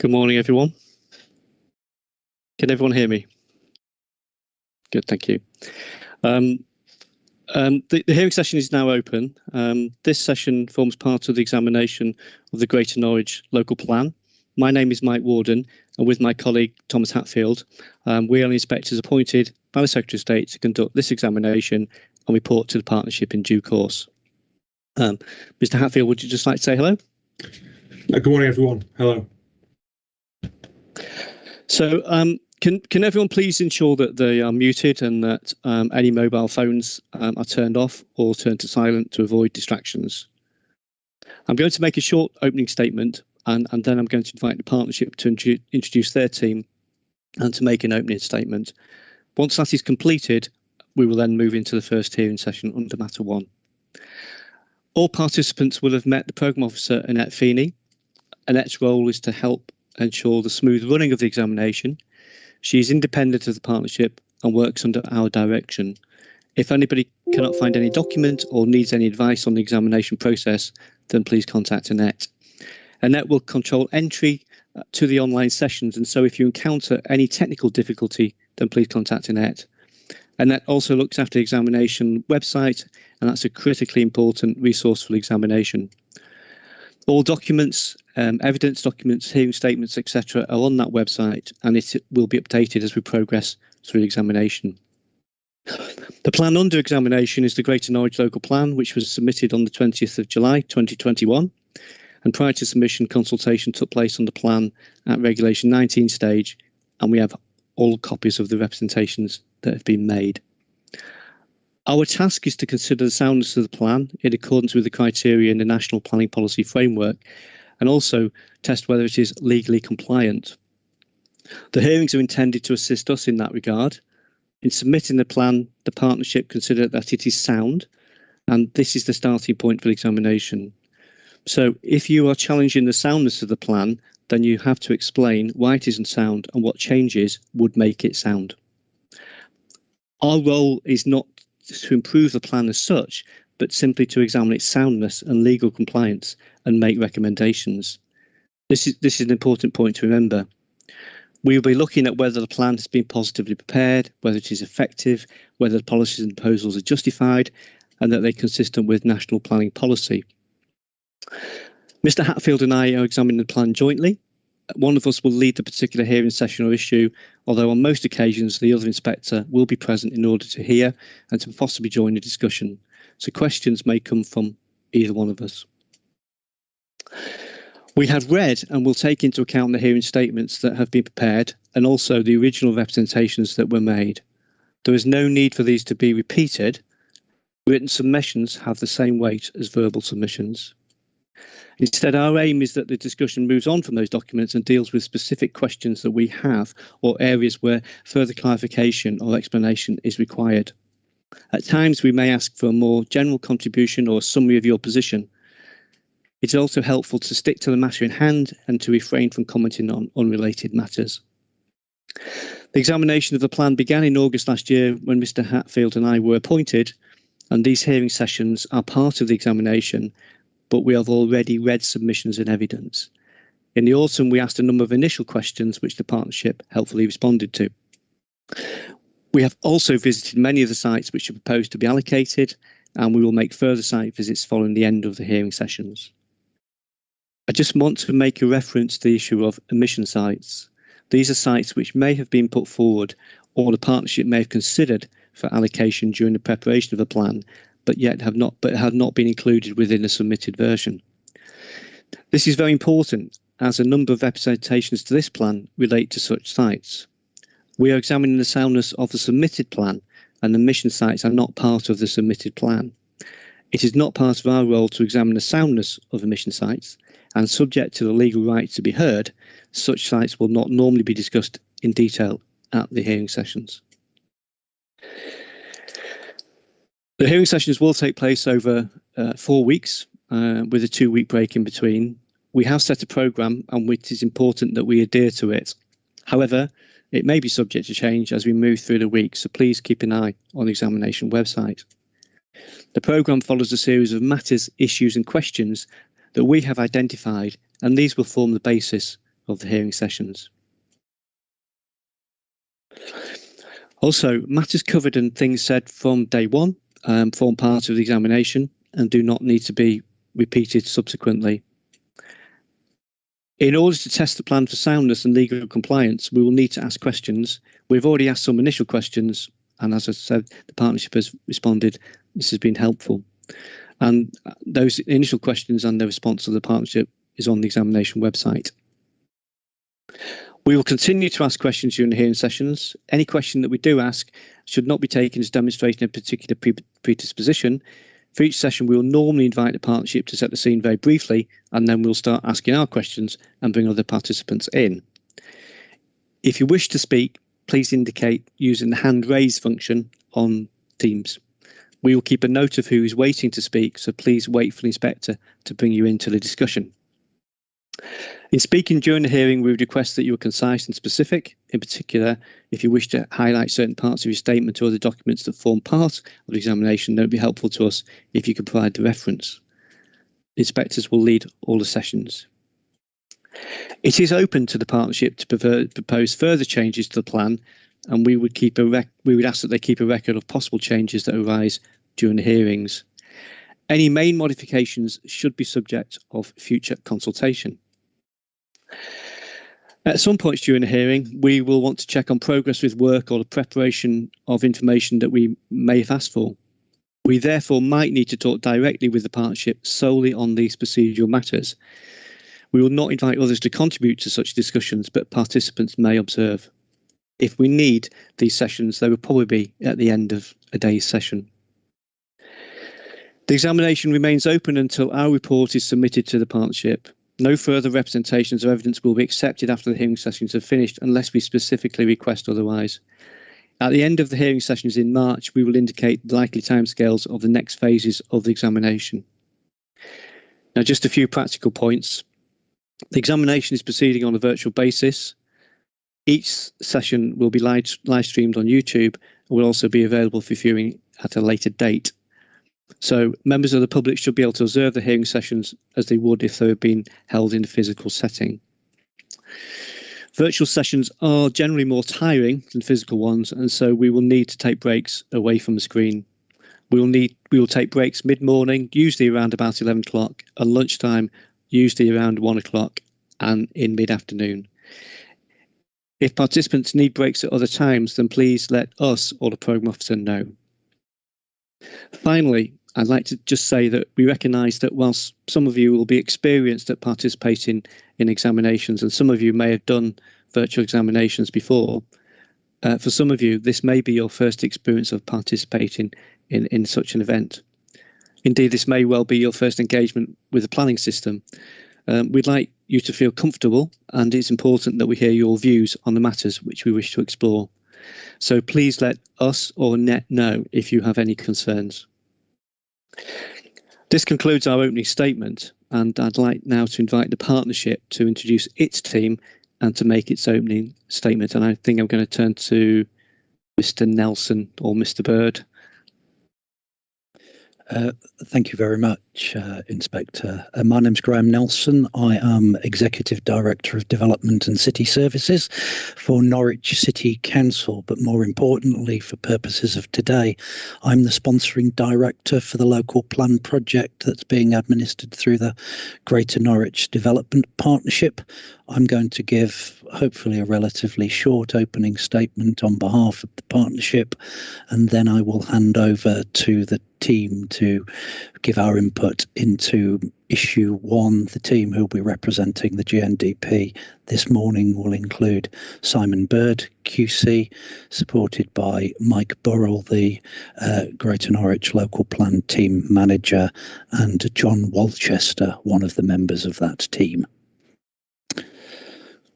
Good morning, everyone. Can everyone hear me? Good, thank you. The hearing session is now open. This session forms part of the examination of the Greater Norwich Local Plan. My name is Mike Warden, and with my colleague Thomas Hatfield, we are the inspectors appointed by the Secretary of State to conduct this examination and report to the partnership in due course. Mr. Hatfield, would you just like to say hello? Good morning, everyone. Hello. So can everyone please ensure that they are muted and that any mobile phones are turned off or turned to silent to avoid distractions? I'm going to make a short opening statement and then I'm going to invite the partnership to introduce their team and to make an opening statement. Once that is completed, we will then move into the first hearing session under Matter 1. All participants will have met the Programme Officer, Annette Feeney. Annette's role is to help ensure the smooth running of the examination. She is independent of the partnership and works under our direction. If anybody cannot find any document or needs any advice on the examination process, then please contact Annette. Annette will control entry to the online sessions, and so if you encounter any technical difficulty, then please contact Annette. Annette also looks after the examination website, and that's a critically important resource for the examination. All documents, evidence documents, hearing statements, etc. are on that website, and it will be updated as we progress through the examination. The plan under examination is the Greater Norwich Local Plan, which was submitted on the 20th of July 2021. And prior to submission, consultation took place on the plan at Regulation 19 stage, and we have all copies of the representations that have been made. Our task is to consider the soundness of the plan in accordance with the criteria in the National Planning Policy Framework and also test whether it is legally compliant. The hearings are intended to assist us in that regard. In submitting the plan, the partnership considered that it is sound, and this is the starting point for the examination. So if you are challenging the soundness of the plan, then you have to explain why it isn't sound and what changes would make it sound. Our role is not to improve the plan as such, but simply to examine its soundness and legal compliance and make recommendations. This is an important point to remember. We will be looking at whether the plan has been positively prepared, whether it is effective, whether the policies and proposals are justified, and that they're consistent with national planning policy. Mr. Hatfield and I are examining the plan jointly. One of us will lead the particular hearing session or issue, although on most occasions the other inspector will be present in order to hear and to possibly join the discussion. So questions may come from either one of us. We have read and will take into account the hearing statements that have been prepared and also the original representations that were made. There is no need for these to be repeated. Written submissions have the same weight as verbal submissions. Instead, our aim is that the discussion moves on from those documents and deals with specific questions that we have or areas where further clarification or explanation is required. At times, we may ask for a more general contribution or a summary of your position. It's also helpful to stick to the matter in hand and to refrain from commenting on unrelated matters. The examination of the plan began in August last year when Mr. Hatfield and I were appointed, and these hearing sessions are part of the examination, but we have already read submissions and evidence. In the autumn, we asked a number of initial questions which the partnership helpfully responded to. We have also visited many of the sites which are proposed to be allocated, and we will make further site visits following the end of the hearing sessions. I just want to make a reference to the issue of omission sites. These are sites which may have been put forward or the partnership may have considered for allocation during the preparation of the plan, but yet have not been included within the submitted version. This is very important as a number of representations to this plan relate to such sites. We are examining the soundness of the submitted plan, and the omission sites are not part of the submitted plan. It is not part of our role to examine the soundness of omission sites, and subject to the legal right to be heard, such sites will not normally be discussed in detail at the hearing sessions. The hearing sessions will take place over 4 weeks with a 2-week break in between. We have set a programme and it is important that we adhere to it. However, it may be subject to change as we move through the week, so please keep an eye on the examination website. The programme follows a series of matters, issues and questions that we have identified, and these will form the basis of the hearing sessions. Also, matters covered and things said from day one form part of the examination and do not need to be repeated subsequently. In order to test the plan for soundness and legal compliance, we will need to ask questions. We've already asked some initial questions, and as I said, the partnership has responded. This has been helpful. And those initial questions and the response of the partnership is on the examination website. We will continue to ask questions during the hearing sessions. Any question that we do ask should not be taken as demonstrating a particular predisposition. For each session, we will normally invite the partnership to set the scene very briefly, and then we'll start asking our questions and bring other participants in. If you wish to speak, please indicate using the hand raise function on Teams. We will keep a note of who is waiting to speak, so please wait for the inspector to bring you into the discussion. In speaking during the hearing, we would request that you are concise and specific. In particular, if you wish to highlight certain parts of your statement or other documents that form part of the examination, that would be helpful to us if you could provide the reference. The inspectors will lead all the sessions. It is open to the partnership to propose further changes to the plan, and we would ask that they keep a record of possible changes that arise during the hearings. Any main modifications should be subject of future consultation. At some points during the hearing, we will want to check on progress with work or the preparation of information that we may have asked for. We therefore might need to talk directly with the partnership solely on these procedural matters. We will not invite others to contribute to such discussions, but participants may observe. If we need these sessions, they will probably be at the end of a day's session. The examination remains open until our report is submitted to the partnership. No further representations or evidence will be accepted after the hearing sessions have finished unless we specifically request otherwise. At the end of the hearing sessions in March, we will indicate the likely timescales of the next phases of the examination. Now, just a few practical points. The examination is proceeding on a virtual basis. Each session will be live streamed on YouTube and will also be available for viewing at a later date. So members of the public should be able to observe the hearing sessions as they would if they had been held in a physical setting. Virtual sessions are generally more tiring than physical ones, and so we will need to take breaks away from the screen. We will take breaks mid-morning, usually around about 11 o'clock, and lunchtime, usually around 1 o'clock, and in mid-afternoon. If participants need breaks at other times, then please let us or the programme officer know. Finally, I'd like to just say that we recognise that whilst some of you will be experienced at participating in examinations, and some of you may have done virtual examinations before, for some of you, this may be your first experience of participating in such an event. Indeed, this may well be your first engagement with the planning system. We'd like you to feel comfortable, and it's important that we hear your views on the matters which we wish to explore. So please let us or Net know if you have any concerns. This concludes our opening statement, and I'd like now to invite the partnership to introduce its team and to make its opening statement. And I think I'm going to turn to Mr. Nelson or Mr. Bird. Thank you very much, Inspector. My name's Graham Nelson. I am Executive Director of Development and City Services for Norwich City Council, but more importantly, for purposes of today, I'm the sponsoring director for the local plan project that's being administered through the Greater Norwich Development Partnership. I'm going to give hopefully a relatively short opening statement on behalf of the partnership, and then I will hand over to the team to give our input into issue 1. The team who will be representing the GNDP this morning will include Simon Bird, QC, supported by Mike Burrell, the Greater Norwich Local Plan Team Manager, and John Walchester, one of the members of that team.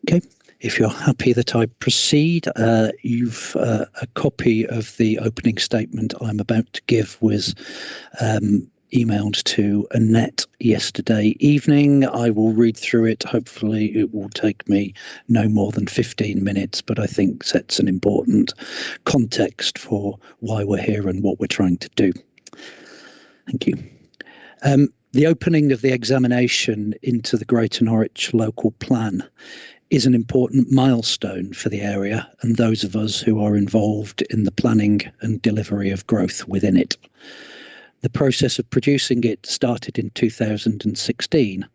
Okay, if you're happy that I proceed, you've a copy of the opening statement I'm about to give was emailed to Annette yesterday evening. I will read through it. Hopefully it will take me no more than 15 minutes, but I think sets an important context for why we're here and what we're trying to do. Thank you. The opening of the examination into the Greater Norwich Local Plan is an important milestone for the area and those of us who are involved in the planning and delivery of growth within it. The process of producing it started in 2016,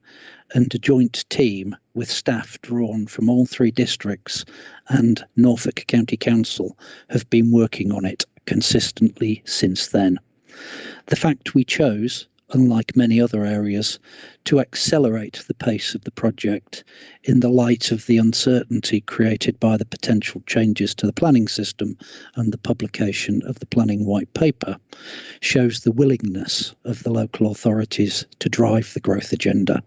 and a joint team with staff drawn from all 3 districts and Norfolk County Council have been working on it consistently since then. The fact we chose, unlike many other areas, to accelerate the pace of the project in the light of the uncertainty created by the potential changes to the planning system and the publication of the planning white paper shows the willingness of the local authorities to drive the growth agenda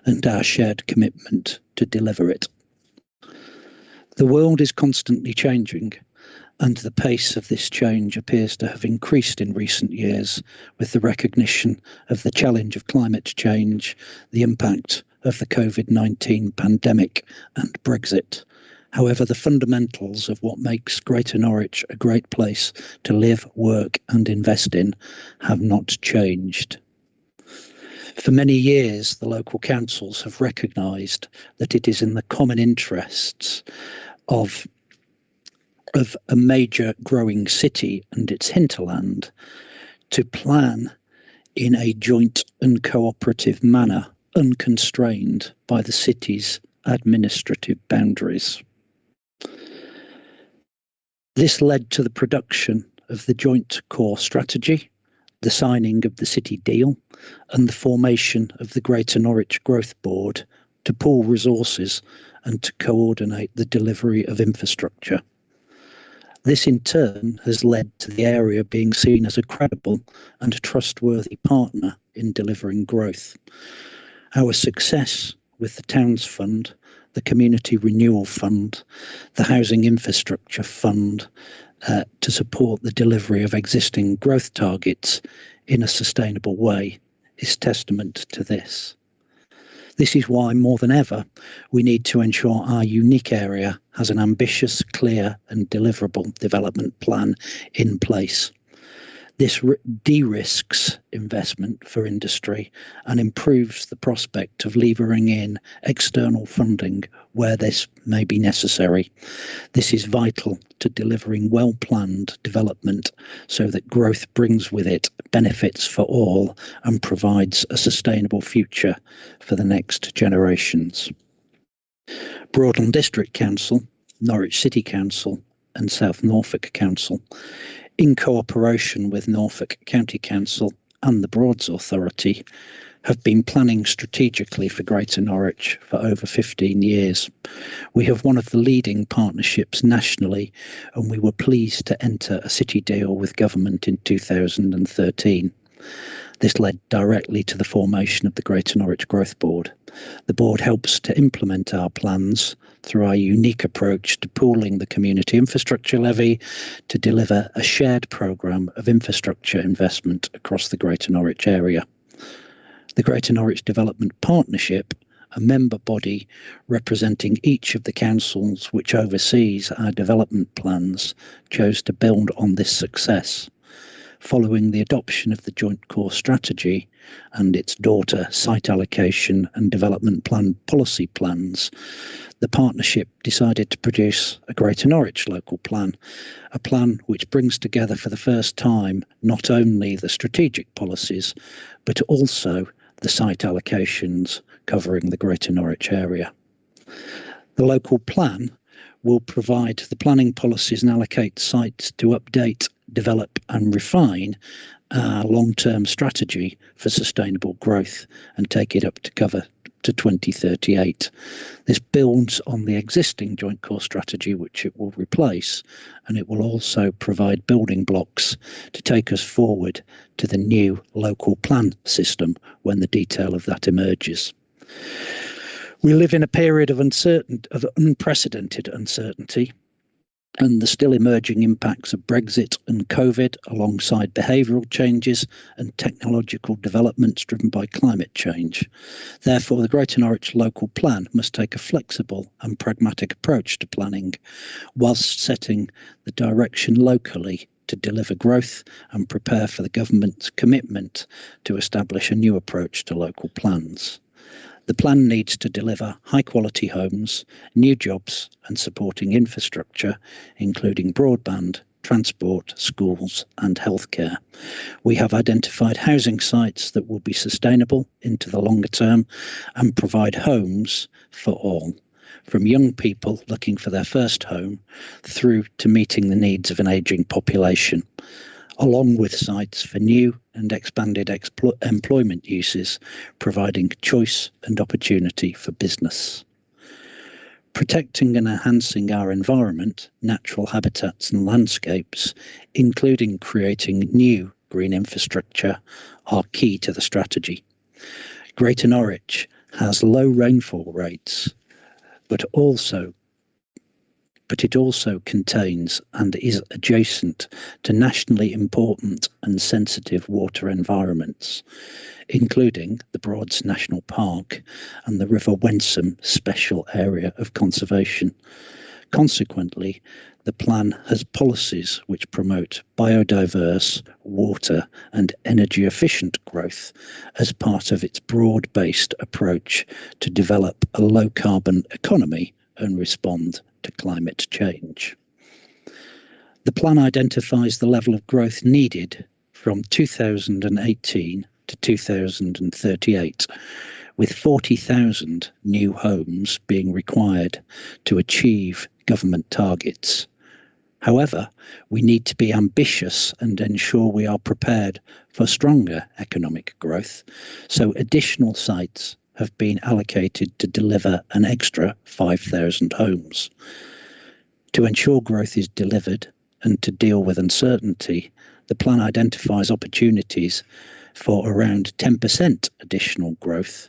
and our shared commitment to deliver it. The world is constantly changing, and the pace of this change appears to have increased in recent years with the recognition of the challenge of climate change, the impact of the COVID-19 pandemic and Brexit. However, the fundamentals of what makes Greater Norwich a great place to live, work and invest in have not changed. For many years, the local councils have recognised that it is in the common interests of a major growing city and its hinterland to plan in a joint and cooperative manner, unconstrained by the city's administrative boundaries. This led to the production of the joint core strategy, the signing of the city deal, and the formation of the Greater Norwich Growth Board to pool resources and to coordinate the delivery of infrastructure. This in turn has led to the area being seen as a credible and trustworthy partner in delivering growth. Our success with the Towns Fund, the Community Renewal Fund, the Housing Infrastructure Fund to support the delivery of existing growth targets in a sustainable way is testament to this. This is why, more than ever, we need to ensure our unique area has an ambitious, clear and deliverable development plan in place. This de-risks investment for industry and improves the prospect of levering in external funding where this may be necessary. This is vital to delivering well-planned development so that growth brings with it benefits for all and provides a sustainable future for the next generations. Broadland District Council, Norwich City Council and South Norfolk Council, in cooperation with Norfolk County Council and the Broads Authority, have been planning strategically for Greater Norwich for over 15 years. We have one of the leading partnerships nationally, and we were pleased to enter a city deal with government in 2013. This led directly to the formation of the Greater Norwich Growth Board. The board helps to implement our plans through our unique approach to pooling the community infrastructure levy to deliver a shared programme of infrastructure investment across the Greater Norwich area. The Greater Norwich Development Partnership, a member body representing each of the councils which oversees our development plans, chose to build on this success. Following the adoption of the Joint Core Strategy and its daughter Site Allocation and Development Plan policy plans, the partnership decided to produce a Greater Norwich local plan, a plan which brings together for the first time not only the strategic policies, but also the site allocations covering the Greater Norwich area. The local plan will provide the planning policies and allocate sites to update, develop and refine our long-term strategy for sustainable growth and take it up to cover to 2038. This builds on the existing Joint Core Strategy, which it will replace, and it will also provide building blocks to take us forward to the new local plan system when the detail of that emerges. We live in a period of unprecedented uncertainty, and the still emerging impacts of Brexit and COVID, alongside behavioural changes and technological developments driven by climate change. Therefore, the Greater Norwich local plan must take a flexible and pragmatic approach to planning, whilst setting the direction locally to deliver growth and prepare for the government's commitment to establish a new approach to local plans. The plan needs to deliver high-quality homes, new jobs and supporting infrastructure, including broadband, transport, schools and healthcare. We have identified housing sites that will be sustainable into the longer term and provide homes for all, from young people looking for their first home through to meeting the needs of an ageing population, along with sites for new and expanded employment uses, providing choice and opportunity for business. Protecting and enhancing our environment, natural habitats and landscapes, including creating new green infrastructure, are key to the strategy. Greater Norwich has low rainfall rates, but it also contains and is adjacent to nationally important and sensitive water environments, including the Broads National Park and the River Wensum Special Area of Conservation. Consequently, the plan has policies which promote biodiverse, water and energy efficient growth as part of its broad-based approach to develop a low-carbon economy and respond to climate change. The plan identifies the level of growth needed from 2018 to 2038, with 40,000 new homes being required to achieve government targets. However, we need to be ambitious and ensure we are prepared for stronger economic growth, so additional sites have been allocated to deliver an extra 5,000 homes. To ensure growth is delivered and to deal with uncertainty, the plan identifies opportunities for around 10% additional growth.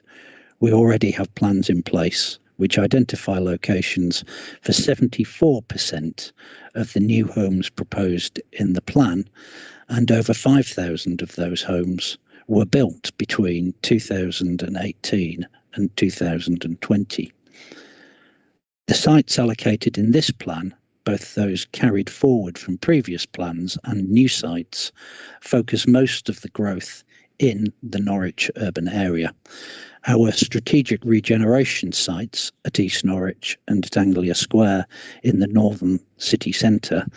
We already have plans in place which identify locations for 74% of the new homes proposed in the plan, and over 5,000 of those homes were built between 2018 and 2020. The sites allocated in this plan, both those carried forward from previous plans and new sites, focus most of the growth in the Norwich urban area. Our strategic regeneration sites at East Norwich and at Anglia Square in the northern city centre,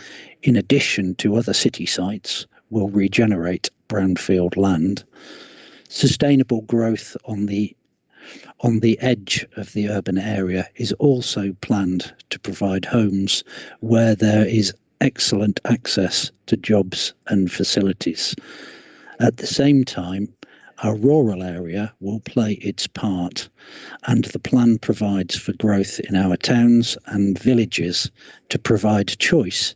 in addition to other city sites, will regenerate brownfield land. Sustainable growth on the edge of the urban area is also planned to provide homes where there is excellent access to jobs and facilities. At the same time, our rural area will play its part, and the plan provides for growth in our towns and villages to provide choice,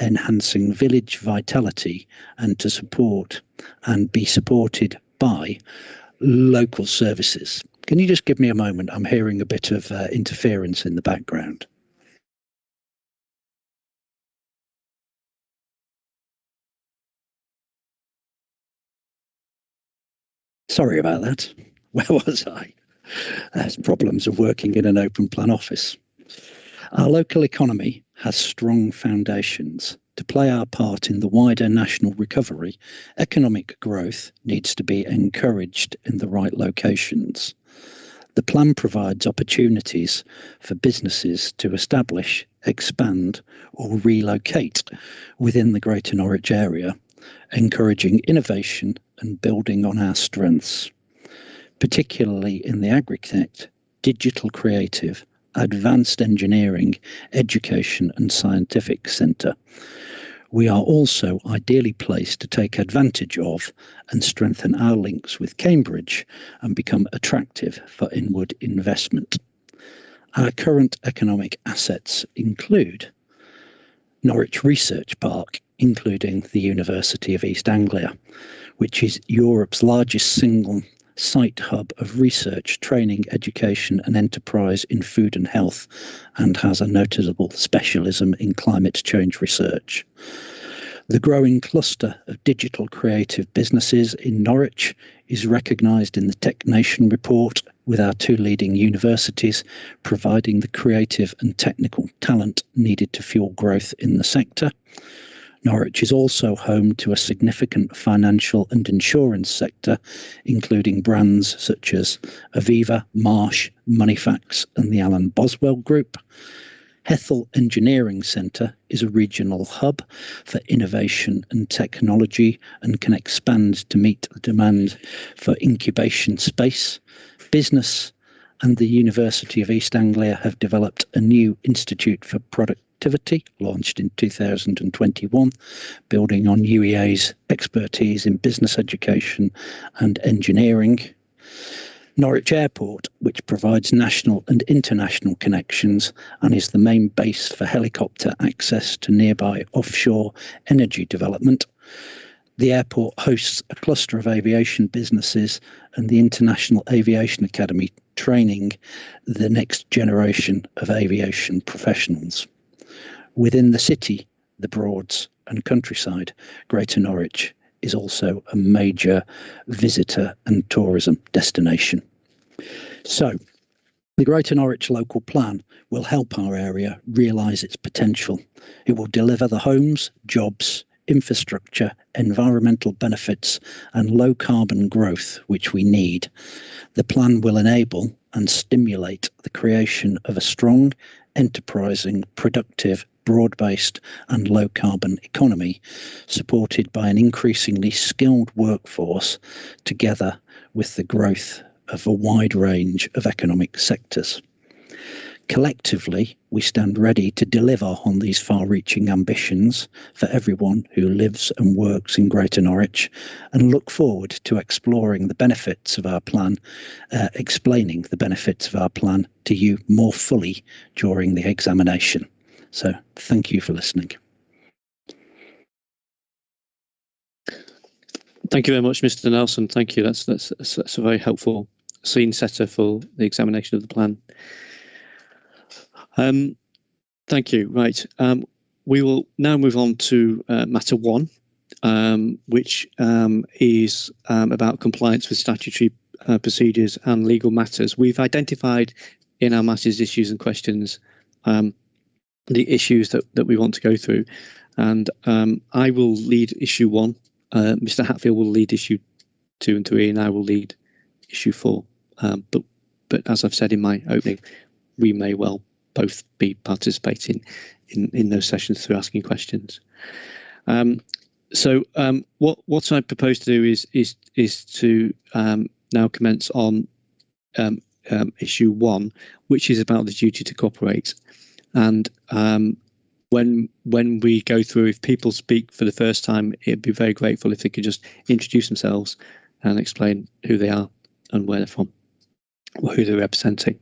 enhancing village vitality and to support and be supported by local services. Can you just give me a moment? I'm hearing a bit of interference in the background. Sorry about that. Where was I? There's problems of working in an open plan office. Our local economy has strong foundations. To play our part in the wider national recovery, economic growth needs to be encouraged in the right locations. The plan provides opportunities for businesses to establish, expand or relocate within the Greater Norwich area, encouraging innovation and building on our strengths, particularly in the agritech, digital creative, advanced engineering, education and scientific centre. We are also ideally placed to take advantage of and strengthen our links with Cambridge and become attractive for inward investment. Our current economic assets include Norwich Research Park, including the University of East Anglia, which is Europe's largest single site hub of research, training, education and enterprise in food and health, and has a noticeable specialism in climate change research. The growing cluster of digital creative businesses in Norwich is recognised in the Tech Nation report, with our two leading universities providing the creative and technical talent needed to fuel growth in the sector. Norwich is also home to a significant financial and insurance sector, including brands such as Aviva, Marsh, Moneyfax and the Alan Boswell Group. Hethel Engineering Centre is a regional hub for innovation and technology and can expand to meet the demand for incubation space. Business and the University of East Anglia have developed a new Institute for Productivity, launched in 2021, building on UEA's expertise in business education and engineering. Norwich Airport, which provides national and international connections and is the main base for helicopter access to nearby offshore energy development. The airport hosts a cluster of aviation businesses and the International Aviation Academy, training the next generation of aviation professionals. Within the city, the Broads and countryside, Greater Norwich is also a major visitor and tourism destination. So, the Greater Norwich Local Plan will help our area realise its potential. It will deliver the homes, jobs, infrastructure, environmental benefits and low carbon growth which we need. The plan will enable and stimulate the creation of a strong, enterprising, productive, broad-based and low-carbon economy, supported by an increasingly skilled workforce, together with the growth of a wide range of economic sectors. Collectively, we stand ready to deliver on these far-reaching ambitions for everyone who lives and works in Greater Norwich, and look forward to exploring the benefits of our plan, explaining the benefits of our plan to you more fully during the examination. So thank you for listening. Thank you very much, Mr. Nelson. Thank you. That's a very helpful scene setter for the examination of the plan. Thank you. Right. We will now move on to matter 1, which is about compliance with statutory procedures and legal matters. We've identified in our matters, issues and questions the issues that we want to go through, and I will lead issue 1. Mr. Hatfield will lead issue 2 and 3, and I will lead issue 4. But as I've said in my opening, we may well both be participating in those sessions through asking questions. So what I propose to do is to now commence on issue 1, which is about the duty to cooperate. And when we go through, if people speak for the first time, it'd be very grateful if they could just introduce themselves and explain who they are and where they're from, or who they're representing.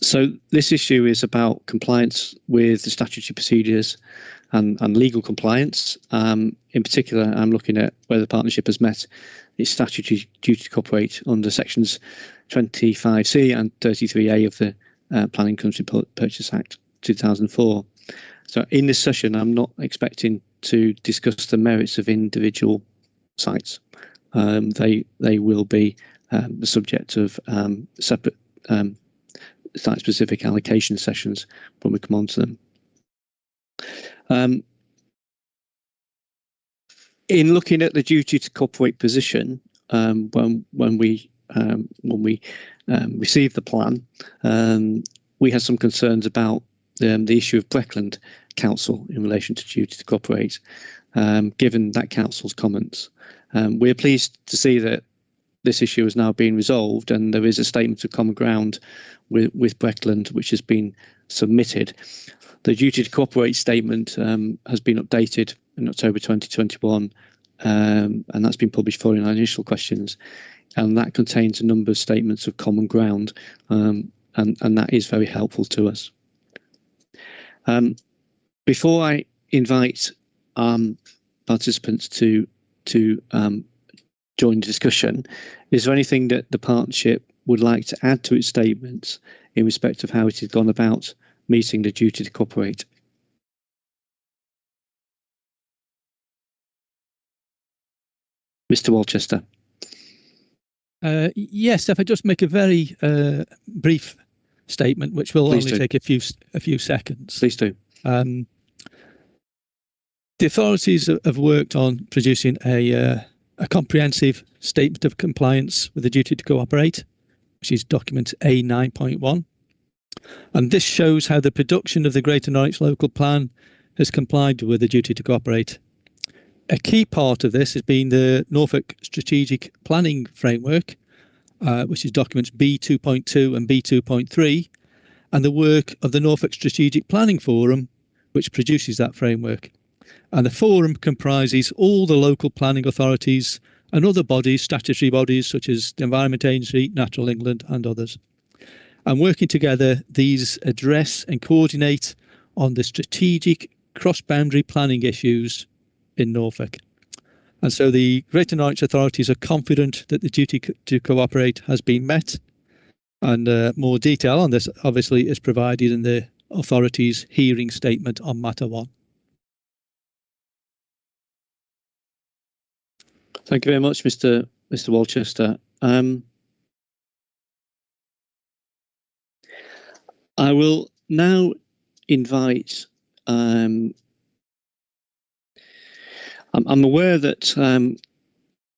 So this issue is about compliance with the statutory procedures and legal compliance. In particular, I'm looking at whether the partnership has met its statutory duty to cooperate under sections 25C and 33A of the Planning Country Purchase Act 2004. So in this session, I'm not expecting to discuss the merits of individual sites. They will be the subject of separate site-specific allocation sessions when we come on to them. In looking at the duty to cooperate position, when we received the plan, we had some concerns about the issue of Breckland Council in relation to duty to cooperate, given that council's comments. We're pleased to see that this issue has now been resolved, and there is a statement of common ground with Breckland which has been submitted. The duty to cooperate statement has been updated in October 2021, and that's been published following our initial questions, and that contains a number of statements of common ground, and that is very helpful to us. Before I invite participants to join the discussion, is there anything that the partnership would like to add to its statements in respect of how it has gone about meeting the duty to cooperate? Mr. Walchester. Yes, if I just make a very brief statement, which will Please only do. take a few seconds. Please do. The authorities have worked on producing a comprehensive statement of compliance with the duty to cooperate, which is document A9.1. And this shows how the production of the Greater Norwich Local Plan has complied with the duty to cooperate. A key part of this has been the Norfolk Strategic Planning Framework, which is documents B2.2 and B2.3, and the work of the Norfolk Strategic Planning Forum, which produces that framework. And the forum comprises all the local planning authorities and other bodies, statutory bodies such as the Environment Agency, Natural England and others. And working together, these address and coordinate on the strategic cross-boundary planning issues in Norfolk. And so the Greater Norwich authorities are confident that the duty to cooperate has been met. And more detail on this obviously is provided in the authorities' hearing statement on matter 1. Thank you very much, Mr. Walchester. I will now invite. I'm aware that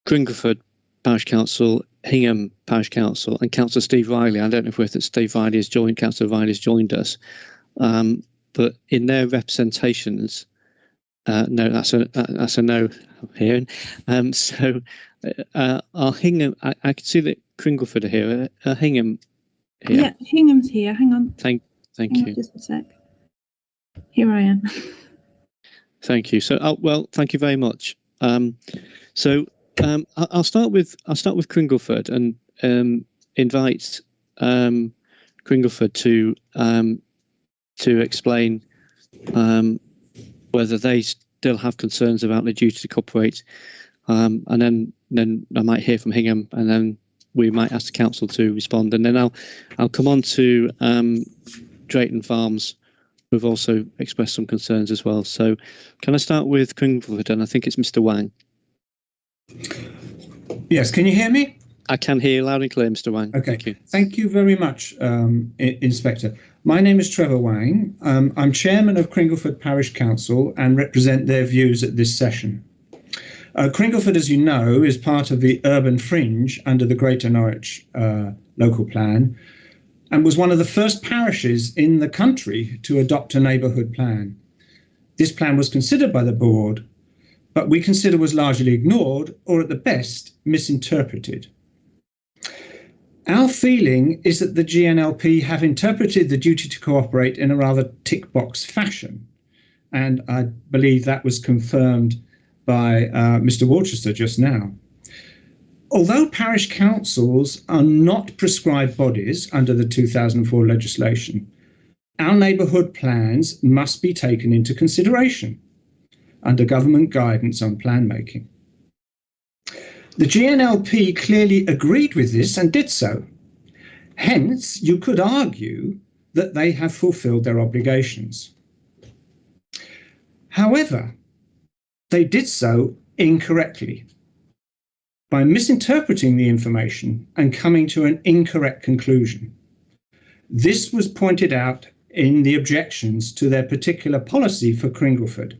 Cringlefoot Parish Council, Hingham Parish Council, and Councillor Steve Riley. I don't know if Steve Riley has joined. Councillor Riley has joined us, but in their representations, no, that's a no here. So our Hingham, I can see that Cringleford are here. Hingham here. Yeah, Hingham's here. Hang on. Thank Hang you. on just a sec. Here I am. Thank you. So, well, thank you very much. I'll start with Cringleford and invite Cringleford to explain whether they still have concerns about the duty to cooperate, and then I might hear from Hingham, and then we might ask the council to respond, and then I'll come on to Drayton Farms, who've also expressed some concerns as well. So can I start with Cringlefoot? And I think it's Mr. Wang. Yes, can you hear me? I can hear you loud and clear, Mr. Wang. Okay, Thank you. Thank you very much, Inspector. My name is Trevor Wang. I'm chairman of Cringlefoot Parish Council and represent their views at this session. Cringleford, as you know, is part of the urban fringe under the Greater Norwich Local Plan, and was one of the first parishes in the country to adopt a neighbourhood plan. This plan was considered by the board, but we consider was largely ignored, or at the best, misinterpreted. Our feeling is that the GNLP have interpreted the duty to cooperate in a rather tick box fashion, and I believe that was confirmed by Mr. Walchester just now. Although parish councils are not prescribed bodies under the 2004 legislation, our neighbourhood plans must be taken into consideration under government guidance on plan making. The GNLP clearly agreed with this and did so. Hence, you could argue that they have fulfilled their obligations. However, they did so incorrectly, by misinterpreting the information and coming to an incorrect conclusion. This was pointed out in the objections to their particular policy for Cringleford.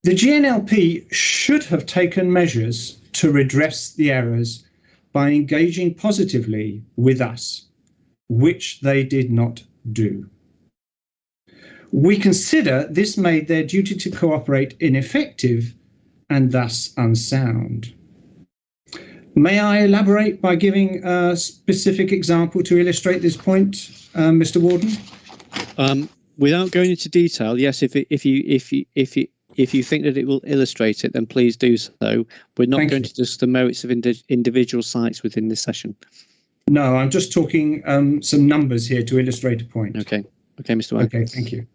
The GNLP should have taken measures to redress the errors by engaging positively with us, which they did not do. We consider this made their duty to cooperate ineffective and thus unsound. May I elaborate by giving a specific example to illustrate this point, Mr. Warden? Without going into detail, yes. If you think that it will illustrate it, then please do so. We're not going to discuss the merits of individual sites within this session. No, I'm just talking some numbers here to illustrate a point. Okay, Mr. Wang. Okay, thank you.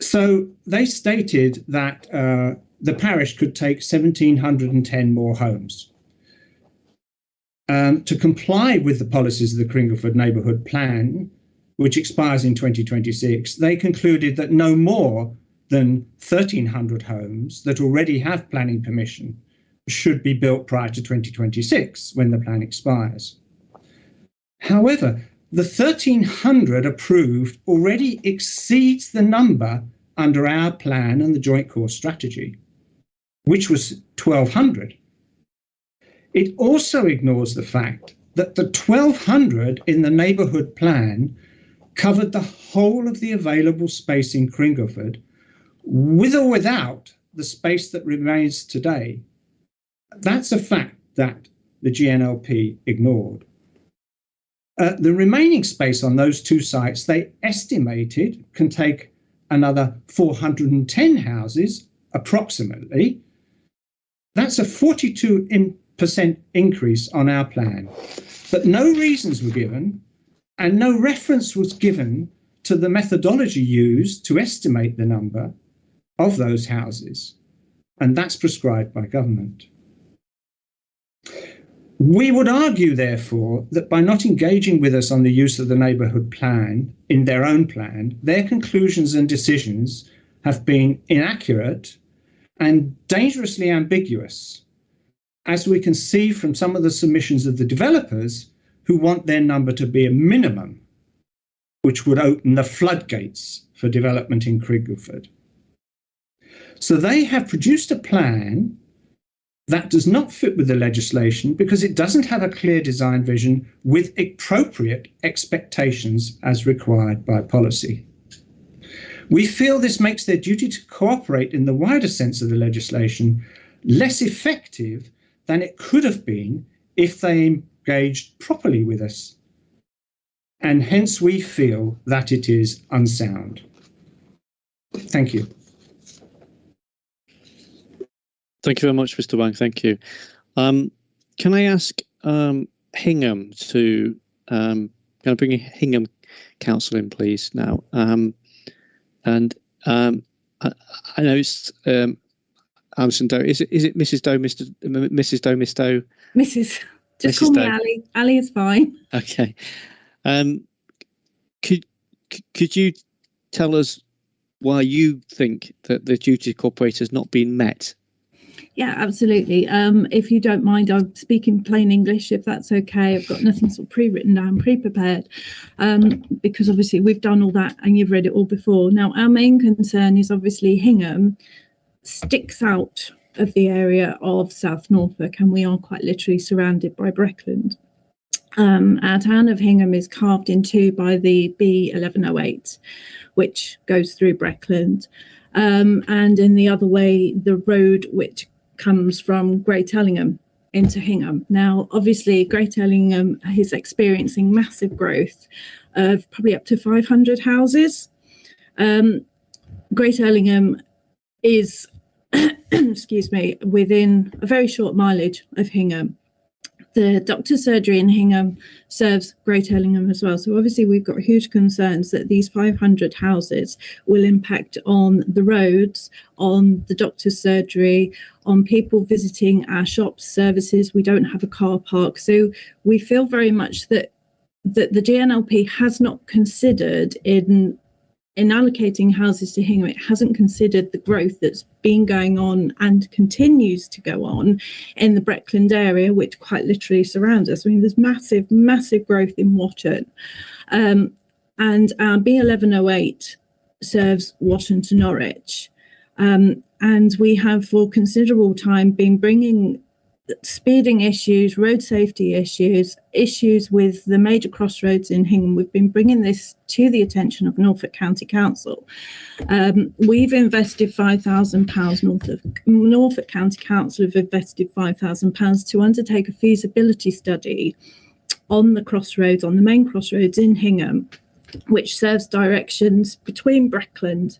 So they stated that the parish could take 1,710 more homes. To comply with the policies of the Cringleford Neighbourhood Plan, which expires in 2026, they concluded that no more than 1,300 homes that already have planning permission should be built prior to 2026, when the plan expires. However, the 1,300 approved already exceeds the number under our plan and the Joint Core Strategy, which was 1,200. It also ignores the fact that the 1,200 in the neighbourhood plan covered the whole of the available space in Cringleford, with or without the space that remains today. That's a fact that the GNLP ignored. The remaining space on those two sites, they estimated, can take another 410 houses, approximately. That's a 42% increase on our plan. But no reasons were given, and no reference was given to the methodology used to estimate the number of those houses, and that's prescribed by government. We would argue, therefore, that by not engaging with us on the use of the neighbourhood plan in their own plan, their conclusions and decisions have been inaccurate and dangerously ambiguous, as we can see from some of the submissions of the developers who want their number to be a minimum, which would open the floodgates for development in Cringleford. So they have produced a plan that does not fit with the legislation because it doesn't have a clear design vision with appropriate expectations as required by policy. We feel this makes their duty to cooperate in the wider sense of the legislation less effective than it could have been if they engaged properly with us, and hence we feel that it is unsound. Thank you. Thank you very much, Mr. Wang. Thank you. Can I ask Hingham to can I bring Hingham Council in, please, now? I know it's Alison Doe. Is it Mrs. Doe, Mrs. Doe, Miss Doe? Mrs. Just Mrs. call me Doe. Ali. Ali is fine. Okay. Could you tell us why you think that the duty to cooperate has not been met? Yeah, absolutely. If you don't mind, I'll speak in plain English, if that's okay. I've got nothing sort of pre-written down, pre-prepared, because obviously we've done all that and you've read it all before. Now, our main concern is obviously Hingham sticks out of the area of South Norfolk, and we are quite literally surrounded by Breckland. Our town of Hingham is carved in two by the B1108, which goes through Breckland. And in the other way, the road which comes from Great Ellingham into Hingham. Now, obviously, Great Ellingham is experiencing massive growth of probably up to 500 houses. Great Ellingham is, excuse me, within a very short mileage of Hingham. The doctor's surgery in Hingham serves Great Ellingham as well. So obviously we've got huge concerns that these 500 houses will impact on the roads, on the doctor's surgery, on people visiting our shops, services. We don't have a car park. So we feel very much that the GNLP has not considered in allocating houses to Hingham, it hasn't considered the growth that's been going on and continues to go on in the Breckland area, which quite literally surrounds us. I mean, there's massive, massive growth in Watton. And our B1108 serves Watton to Norwich. And we have for considerable time been bringing speeding issues, road safety issues with the major crossroads in Hingham. We've been bringing this to the attention of Norfolk County Council. We've invested £5,000, Norfolk County Council have invested £5,000 to undertake a feasibility study on the crossroads, on the main crossroads in Hingham, which serves directions between Breckland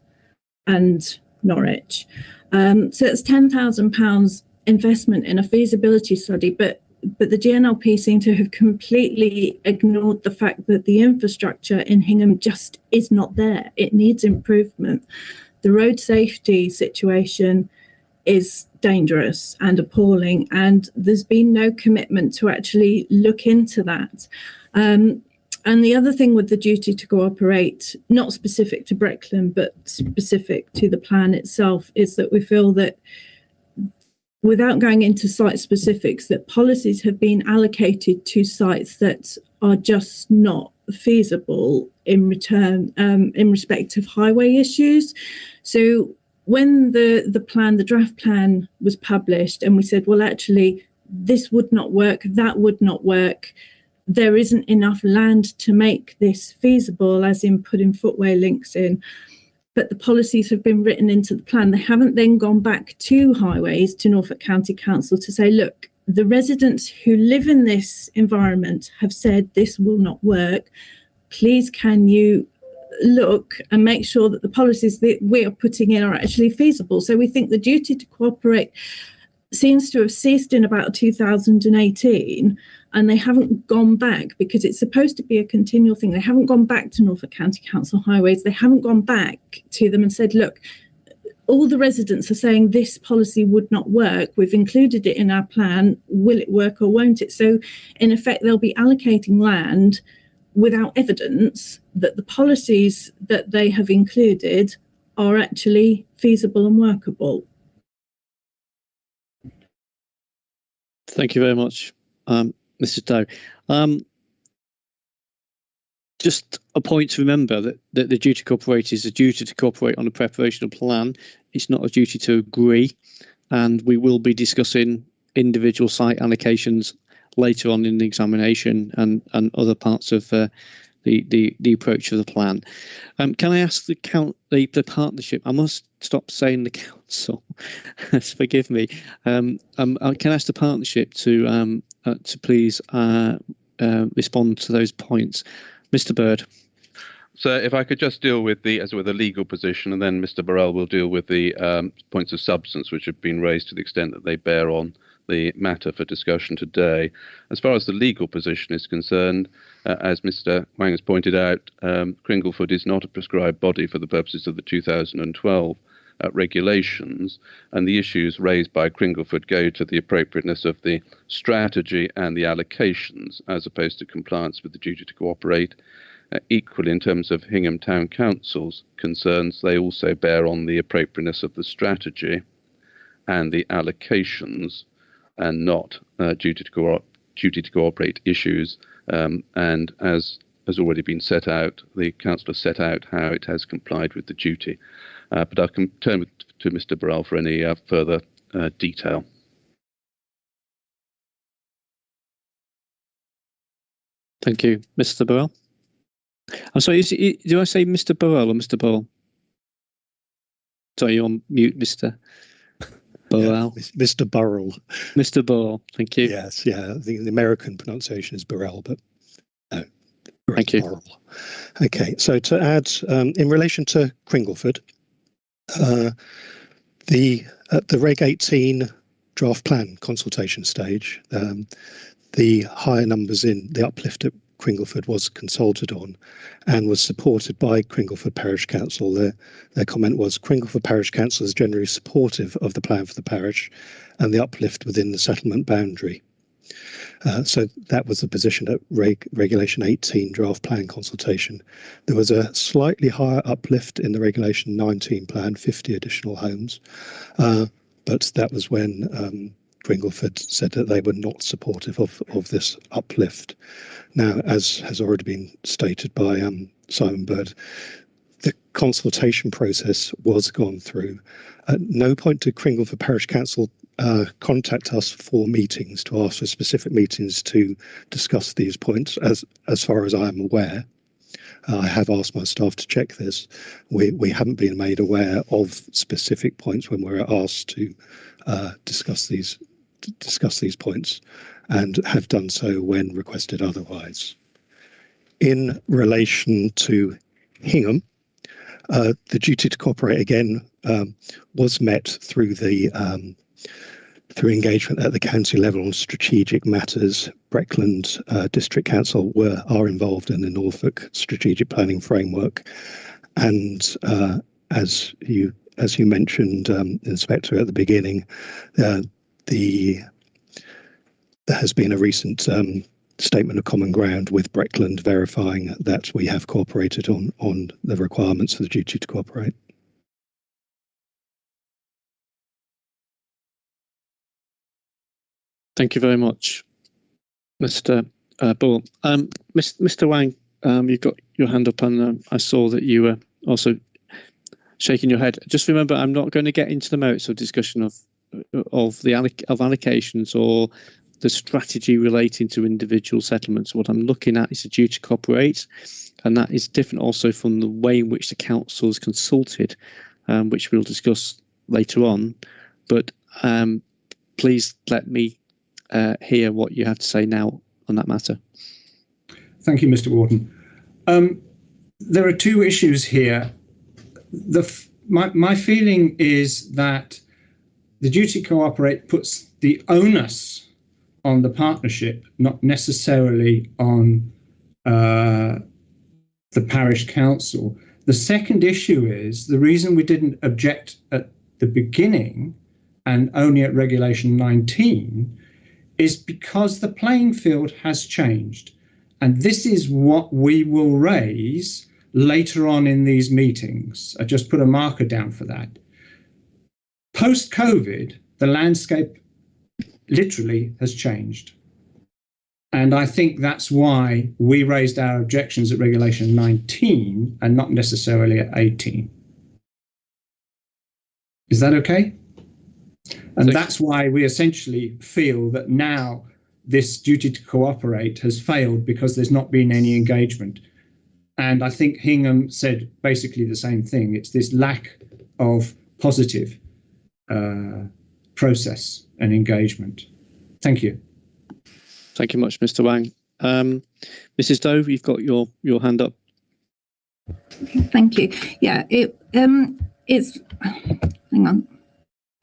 and Norwich. So it's £10,000 investment in a feasibility study, but the GNLP seem to have completely ignored the fact that the infrastructure in Hingham just is not there. It needs improvement. The road safety situation is dangerous and appalling, and there's been no commitment to actually look into that. And the other thing with the duty to cooperate, not specific to Breckland, but specific to the plan itself, is that we feel that without going into site specifics, that policies have been allocated to sites that are just not feasible in return in respect of highway issues. So when the draft plan was published, and we said, well, actually, this would not work, that would not work, there isn't enough land to make this feasible, as in putting footway links in. But the policies have been written into the plan. They haven't then gone back to highways, to Norfolk County Council, to say, look, the residents who live in this environment have said this will not work. Please, can you look and make sure that the policies that we are putting in are actually feasible? So we think the duty to cooperate seems to have ceased in about 2018, and they haven't gone back, because it's supposed to be a continual thing. They haven't gone back to Norfolk County Council Highways. They haven't gone back to them and said, look, all the residents are saying this policy would not work. We've included it in our plan. Will it work or won't it? So in effect, they'll be allocating land without evidence that the policies that they have included are actually feasible and workable. Thank you very much, Mr. Dow. Just a point to remember that the duty to cooperate is a duty to cooperate on the preparation of a plan. It's not a duty to agree, and we will be discussing individual site allocations later on in the examination and other parts of the approach of the plan. Can I ask the partnership? I must stop saying the council. Forgive me. Can I ask the partnership to please respond to those points, Mr. Bird? So if I could just deal with the legal position, and then Mr. Burrell will deal with the points of substance which have been raised to the extent that they bear on the matter for discussion today. As far as the legal position is concerned, as Mr. Wang has pointed out, Cringlefoot is not a prescribed body for the purposes of the 2012 regulations, and the issues raised by Cringlefoot go to the appropriateness of the strategy and the allocations as opposed to compliance with the duty to cooperate. Equally, in terms of Hingham Town Council's concerns, they also bear on the appropriateness of the strategy and the allocations, and not duty to cooperate issues. And as has already been set out, the council has set out how it has complied with the duty. But I can turn to Mr. Burrell for any further detail. Thank you, Mr. Burrell. I'm sorry, do I say Mr. Burrell or Mr. Burrell? Sorry, you're on mute, Mr. Burrell. Yeah, Mr. Burrell. Mr. Burrell, thank you. Yes, yeah. I think the American pronunciation is Burrell, but no. Thank you. Burrell. Okay, so to add, in relation to Cringleford, at the Reg 18 draft plan consultation stage, the higher numbers in the uplift at Cringleford was consulted on and was supported by Cringleford Parish Council. Their comment was Cringleford Parish Council is generally supportive of the plan for the parish and the uplift within the settlement boundary. So that was the position at Regulation 18 draft plan consultation. There was a slightly higher uplift in the Regulation 19 plan, 50 additional homes, but that was when Cringleford said that they were not supportive of this uplift. Now, as has already been stated by Simon Bird, the consultation process was gone through. At no point did Cringleford Parish Council contact us for meetings, to ask for specific meetings to discuss these points, as far as I am aware. I have asked my staff to check this. We haven't been made aware of specific points when we're asked to discuss these points, and have done so when requested otherwise. In relation to Hingham, the duty to cooperate again was met through through engagement at the county level on strategic matters. Breckland District Council are involved in the Norfolk strategic planning framework, and as you mentioned, Inspector, at the beginning, there has been a recent statement of common ground with Breckland verifying that we have cooperated on the requirements for the duty to cooperate. Thank you very much, Mr. Bull. Mr. Wang, you've got your hand up, and I saw that you were also shaking your head. Just remember, I'm not going to get into the merits of discussion of allocations or the strategy relating to individual settlements. What I'm looking at is a duty to cooperate, and that is different also from the way in which the council is consulted, which we'll discuss later on. But please let me hear what you have to say now on that matter. Thank you, Mr. Warden. There are two issues here. My feeling is that the duty to cooperate puts the onus on the partnership, not necessarily on the parish council. The second issue is the reason we didn't object at the beginning and only at Regulation 19 is because the playing field has changed. And this is what we will raise later on in these meetings. I just put a marker down for that. Post-COVID, the landscape literally has changed. And I think that's why we raised our objections at Regulation 19 and not necessarily at 18. Is that okay? And that's why we essentially feel that now this duty to cooperate has failed because there's not been any engagement. And I think Hingham said basically the same thing. It's this lack of positive process and engagement. Thank you. Thank you much, Mr. Wang. Mrs. Dove, you've got your hand up. Thank you. Yeah, it's hang on.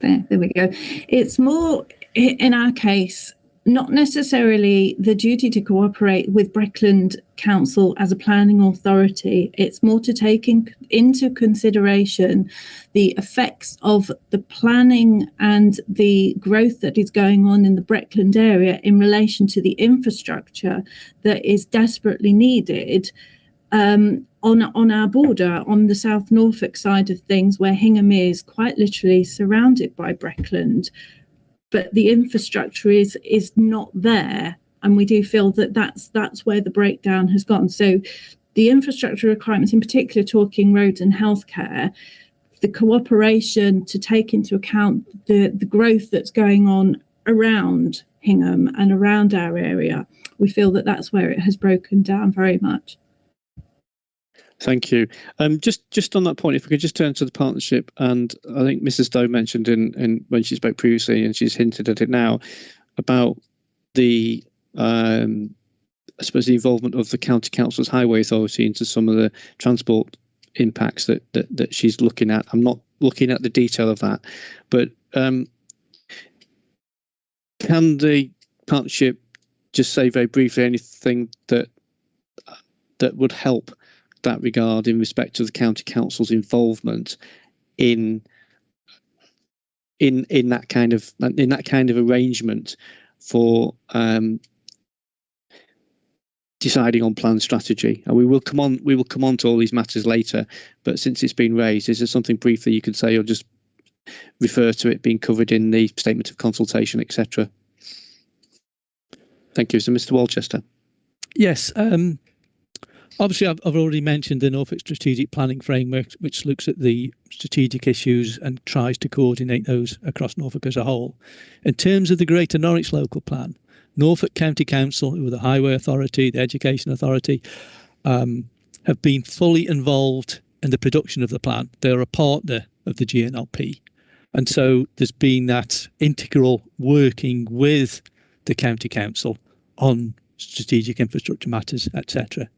There we go. It's more in our case, not necessarily the duty to cooperate with Breckland Council as a planning authority. It's more to take into consideration the effects of the planning and the growth that is going on in the Breckland area in relation to the infrastructure that is desperately needed on our border, on the South Norfolk side of things, where Hingham is quite literally surrounded by Breckland. But the infrastructure is not there, and we do feel that that's where the breakdown has gone. So the infrastructure requirements, in particular talking roads and healthcare, the cooperation to take into account the growth that's going on around Hingham and around our area, we feel that that's where it has broken down very much. Thank you. Just on that point, if we could just turn to the partnership, and I think Mrs. Doe mentioned in when she spoke previously, and she's hinted at it now, about the I suppose the involvement of the County Council's Highway Authority into some of the transport impacts that she's looking at. I'm not looking at the detail of that, but can the partnership just say very briefly anything that would help that regard in respect of the County Council's involvement in that kind of arrangement for deciding on plan strategy? And we will come on to all these matters later, but since it's been raised, is there something briefly you could say, or just refer to it being covered in the statement of consultation, etc.? Thank you. So, Mr. Walchester. Yes. Obviously, I've already mentioned the Norfolk Strategic Planning Framework, which looks at the strategic issues and tries to coordinate those across Norfolk as a whole. In terms of the Greater Norwich Local Plan, Norfolk County Council, who are the Highway Authority, the Education Authority, have been fully involved in the production of the plan. They're a partner of the GNLP. And so there's been that integral working with the County Council on strategic infrastructure matters, etc.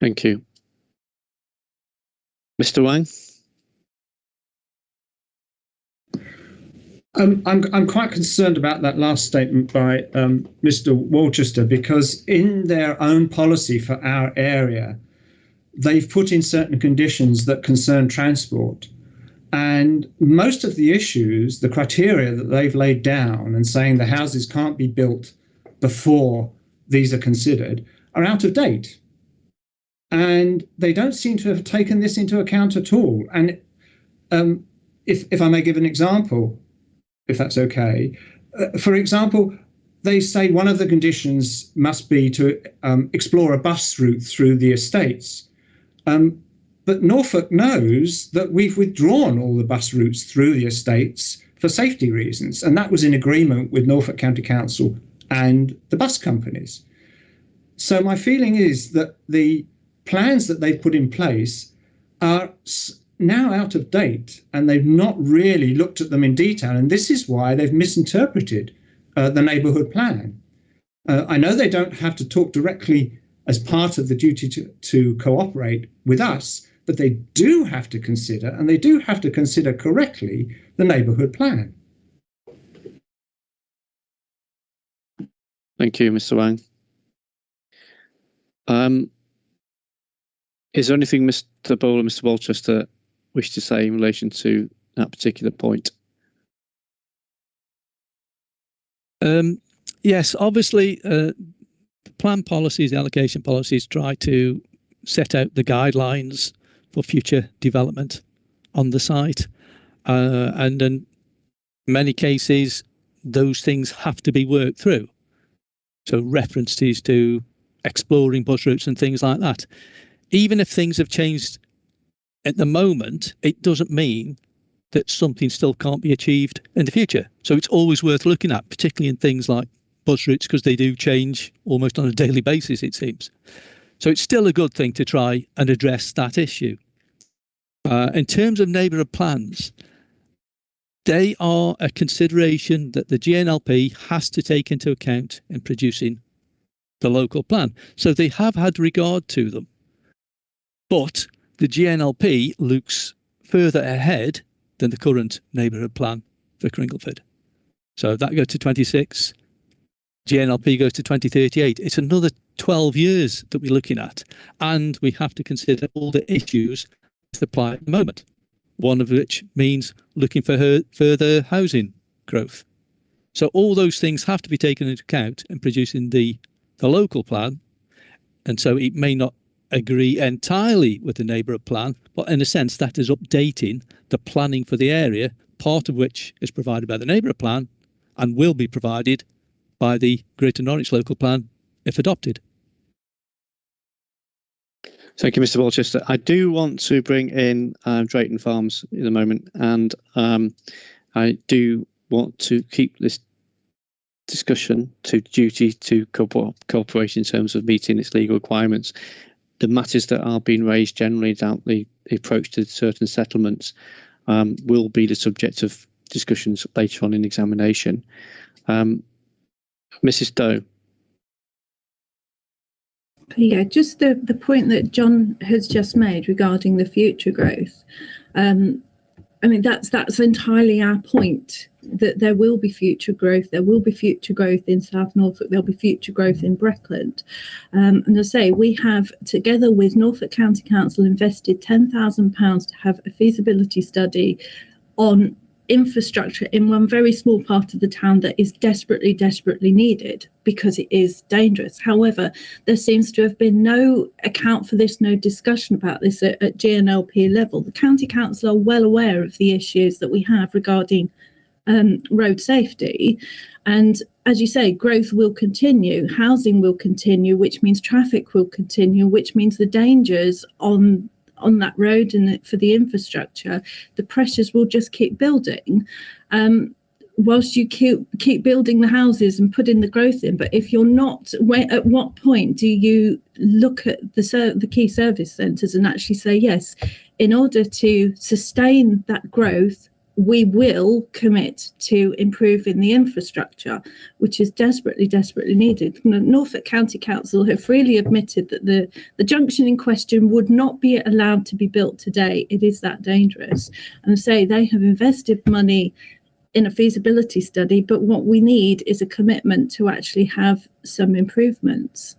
Thank you. Mr. Wang? I'm quite concerned about that last statement by Mr. Walchester, because in their own policy for our area, they've put in certain conditions that concern transport. And most of the issues, the criteria that they've laid down and saying the houses can't be built before these are considered, are out of date. And they don't seem to have taken this into account at all. And if I may give an example, if that's okay. For example, they say one of the conditions must be to explore a bus route through the estates. But Norfolk knows that we've withdrawn all the bus routes through the estates for safety reasons, and that was in agreement with Norfolk County Council and the bus companies. So my feeling is that the plans that they've put in place are now out of date, and they've not really looked at them in detail, and this is why they've misinterpreted the neighbourhood plan. I know they don't have to talk directly as part of the duty to cooperate with us, but they do have to consider, and they do have to consider correctly, the neighbourhood plan. Thank you, Mr. Wang. Is there anything Mr. Bowler and Mr. Walchester wish to say in relation to that particular point? Yes, obviously, plan policies, allocation policies try to set out the guidelines for future development on the site. And in many cases, those things have to be worked through. So references to exploring bus routes and things like that. Even if things have changed at the moment, it doesn't mean that something still can't be achieved in the future. So it's always worth looking at, particularly in things like bus routes, because they do change almost on a daily basis, it seems. So it's still a good thing to try and address that issue. In terms of neighbourhood plans, they are a consideration that the GNLP has to take into account in producing the local plan. So they have had regard to them. But the GNLP looks further ahead than the current neighbourhood plan for Cringleford. So that goes to 26. GNLP goes to 2038. It's another 12 years that we're looking at. And we have to consider all the issues that apply at the moment. One of which means looking for further housing growth. So all those things have to be taken into account in producing the local plan. And so it may not agree entirely with the neighbourhood plan, but in a sense that is updating the planning for the area, part of which is provided by the neighbourhood plan and will be provided by the Greater Norwich local plan if adopted. Thank you, Mr. Walchester. I do want to bring in Drayton Farms in a moment, and I do want to keep this discussion to duty to cooperation in terms of meeting its legal requirements. The matters that are being raised generally about the approach to certain settlements will be the subject of discussions later on in examination. Mrs. Doe. Yeah, just the point that John has just made regarding the future growth. I mean, that's entirely our point, that there will be future growth. There will be future growth in South Norfolk. There'll be future growth in Breckland. And as I say, we have, together with Norfolk County Council, invested £10,000 to have a feasibility study on infrastructure in one very small part of the town that is desperately needed because it is dangerous. However, there seems to have been no account for this, no discussion about this at GNLP level. The County Council are well aware of the issues that we have regarding road safety, and as you say, growth will continue, housing will continue, which means traffic will continue, which means the dangers on that road and for the infrastructure, the pressures will just keep building whilst you keep building the houses and putting the growth in. But if you're not, at what point do you look at the key service centres and actually say, yes, in order to sustain that growth, we will commit to improving the infrastructure, which is desperately needed. Norfolk County Council have freely admitted that the junction in question would not be allowed to be built today. It is that dangerous. And I say they have invested money in a feasibility study, but what we need is a commitment to actually have some improvements.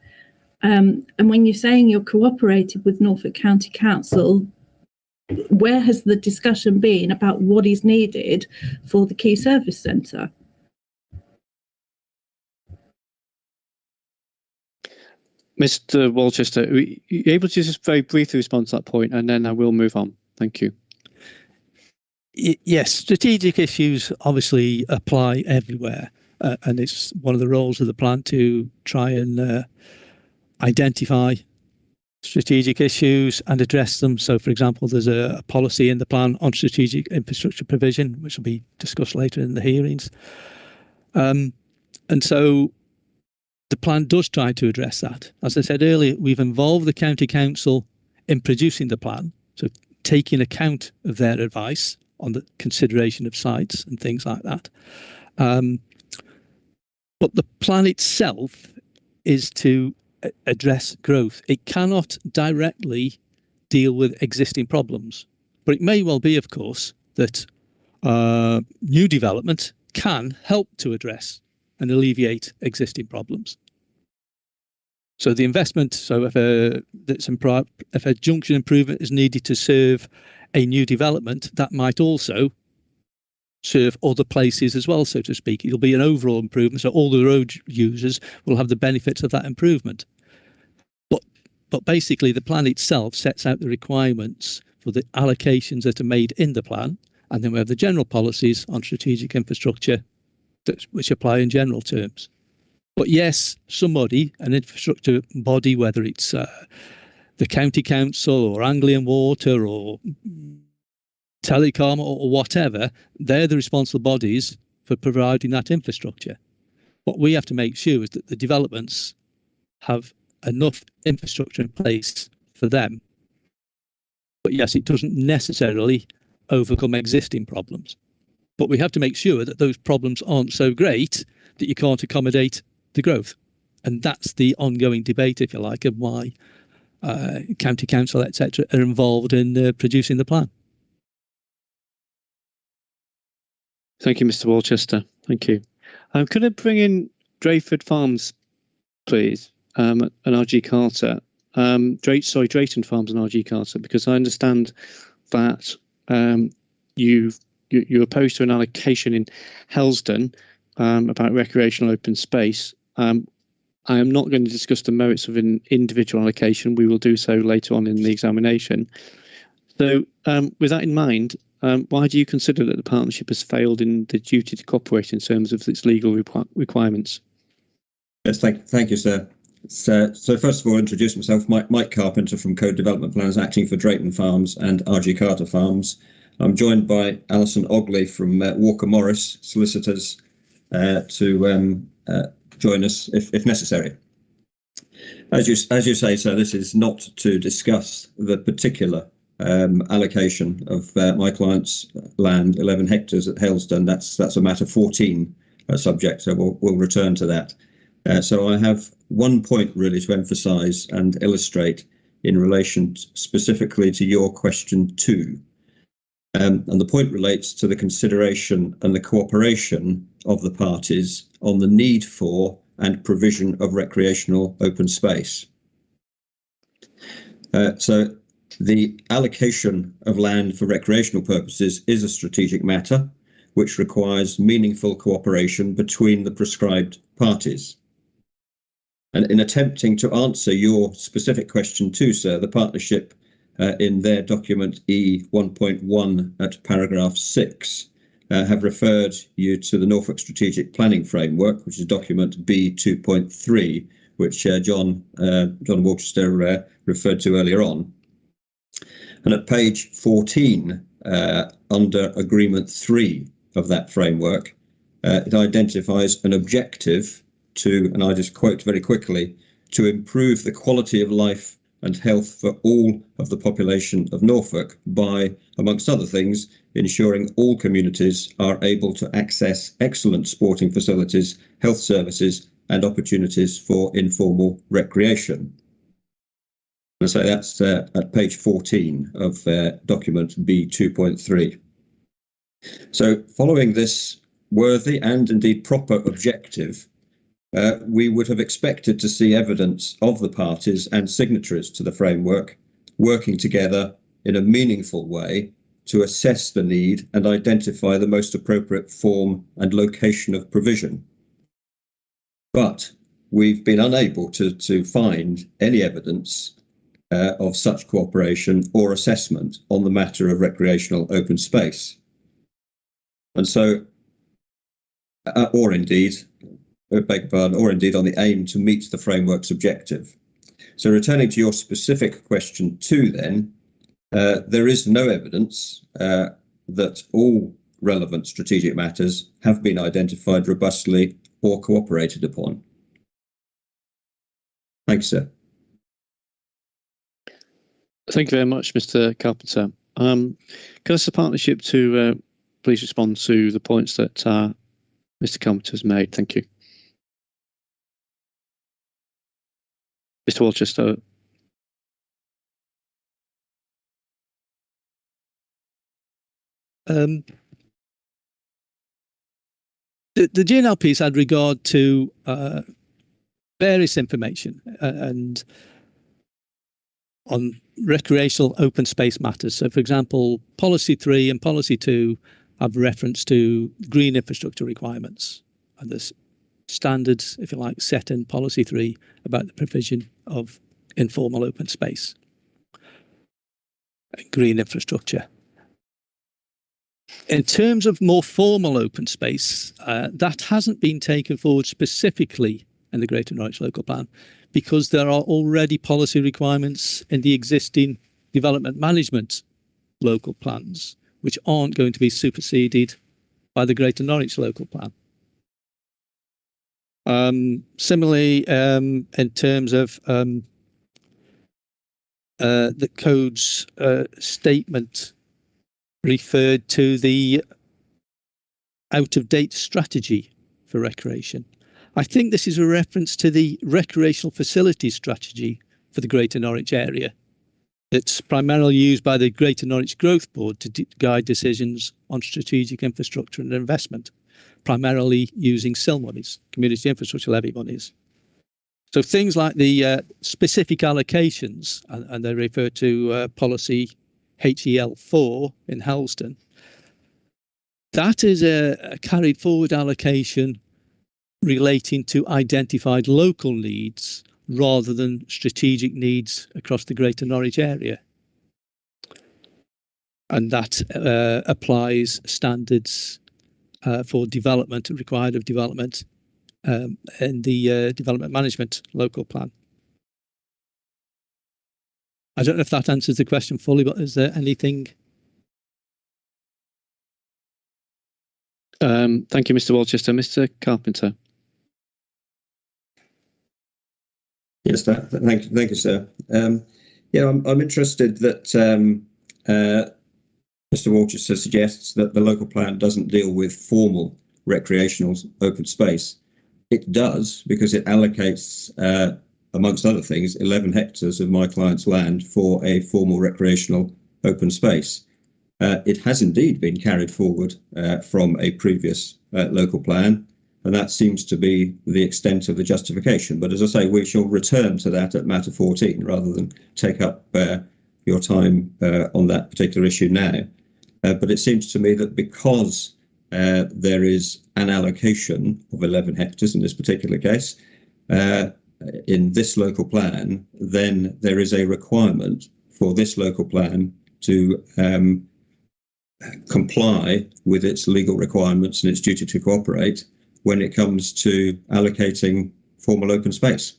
And when you're saying you're cooperated with Norfolk County Council, where has the discussion been about what is needed for the key service centre? Mr. Walchester, are you able to just very briefly respond to that point, and then I will move on? Thank you. Yes, strategic issues obviously apply everywhere. and it's one of the roles of the plan to try and identify strategic issues and address them. So, for example, there's a policy in the plan on strategic infrastructure provision, which will be discussed later in the hearings. And so the plan does try to address that. As I said earlier, we've involved the County Council in producing the plan, so taking account of their advice on the consideration of sites and things like that. But the plan itself is to address growth. It cannot directly deal with existing problems, but it may well be, of course, that new development can help to address and alleviate existing problems. So the investment, so if a junction improvement is needed to serve a new development, that might also serve other places as well, so to speak. It'll be an overall improvement, so all the road users will have the benefits of that improvement. But basically, the plan itself sets out the requirements for the allocations that are made in the plan, and then we have the general policies on strategic infrastructure which apply in general terms. But yes, somebody, an infrastructure body, whether it's the County Council or Anglian Water or Telecom or whatever, they're the responsible bodies for providing that infrastructure. What we have to make sure is that the developments have enough infrastructure in place for them. But yes, it doesn't necessarily overcome existing problems. But we have to make sure that those problems aren't so great that you can't accommodate the growth. And that's the ongoing debate, if you like, of why County Council, etc., are involved in producing the plan. Thank you, Mr. Walchester. Thank you. Could I bring in Drayford Farms, please, and RG Carter? Drayton Farms and RG Carter, because I understand that you're opposed to an allocation in Helsdon about recreational open space. I am not going to discuss the merits of an individual allocation. We will do so later on in the examination. So with that in mind, why do you consider that the partnership has failed in the duty to cooperate in terms of its legal requirements? Yes, thank you, sir. So first of all, introduce myself, Mike Carpenter from Code Development Plans, acting for Drayton Farms and RG Carter Farms. I'm joined by Alison Ogley from Walker Morris Solicitors to join us if necessary. As you say, sir, this is not to discuss the particular allocation of my client's land, 11 hectares at Helsdon. That's a matter 14 subject, so we'll return to that. So I have one point really to emphasise and illustrate in relation specifically to your question 2. And the point relates to the consideration and the cooperation of the parties on the need for and provision of recreational open space. So the allocation of land for recreational purposes is a strategic matter which requires meaningful cooperation between the prescribed parties. And in attempting to answer your specific question too, sir, the partnership in their document E1.1 at paragraph 6 have referred you to the Norfolk Strategic Planning Framework, which is document B2.3, which John Walchester referred to earlier on. And at page 14, under Agreement 3 of that framework, it identifies an objective to, and I just quote very quickly, to improve the quality of life and health for all of the population of Norfolk by, amongst other things, ensuring all communities are able to access excellent sporting facilities, health services, and opportunities for informal recreation. And so that's at page 14 of document B2.3. So following this worthy and indeed proper objective, we would have expected to see evidence of the parties and signatories to the framework working together in a meaningful way to assess the need and identify the most appropriate form and location of provision. But we've been unable to find any evidence of such cooperation or assessment on the matter of recreational open space. And so or indeed on the aim to meet the framework's objective. So returning to your specific question 2 then, there is no evidence that all relevant strategic matters have been identified robustly or cooperated upon. Thanks, sir. Thank you very much, Mr. Carpenter. Can I ask the partnership to please respond to the points that Mr. Carpenter has made? Thank you. Mr. Walchester. The GNLPs had regard to various information and on recreational open space matters. So, for example, Policy 3 and Policy 2 have reference to green infrastructure requirements and the standards, if you like, set in Policy 3 about the provision of informal open space and green infrastructure. In terms of more formal open space, that hasn't been taken forward specifically in the Greater Norwich Local Plan because there are already policy requirements in the existing development management local plans, which aren't going to be superseded by the Greater Norwich Local Plan. Similarly, in terms of the code's statement referred to the out-of-date strategy for recreation. I think this is a reference to the recreational facilities strategy for the Greater Norwich area. It's primarily used by the Greater Norwich Growth Board to guide decisions on strategic infrastructure and investment, primarily using SIL monies, Community Infrastructure Levy monies. So things like the specific allocations, and they refer to policy HEL4 in Helston, that is a carried forward allocation relating to identified local needs rather than strategic needs across the Greater Norwich area. And that applies standards for development, required of development in the development management local plan. I don't know if that answers the question fully, but is there anything? Thank you, Mr. Walchester. Mr. Carpenter. Yes, thank you, sir. Yeah, I'm interested that Mr. Walchester suggests that the local plan doesn't deal with formal recreational open space. It does, because it allocates, amongst other things, 11 hectares of my client's land for a formal recreational open space. It has indeed been carried forward from a previous local plan, and that seems to be the extent of the justification. But as I say, we shall return to that at matter 14 rather than take up your time on that particular issue now. But it seems to me that because there is an allocation of 11 hectares in this particular case, in this local plan, then there is a requirement for this local plan to comply with its legal requirements and its duty to cooperate when it comes to allocating formal open space.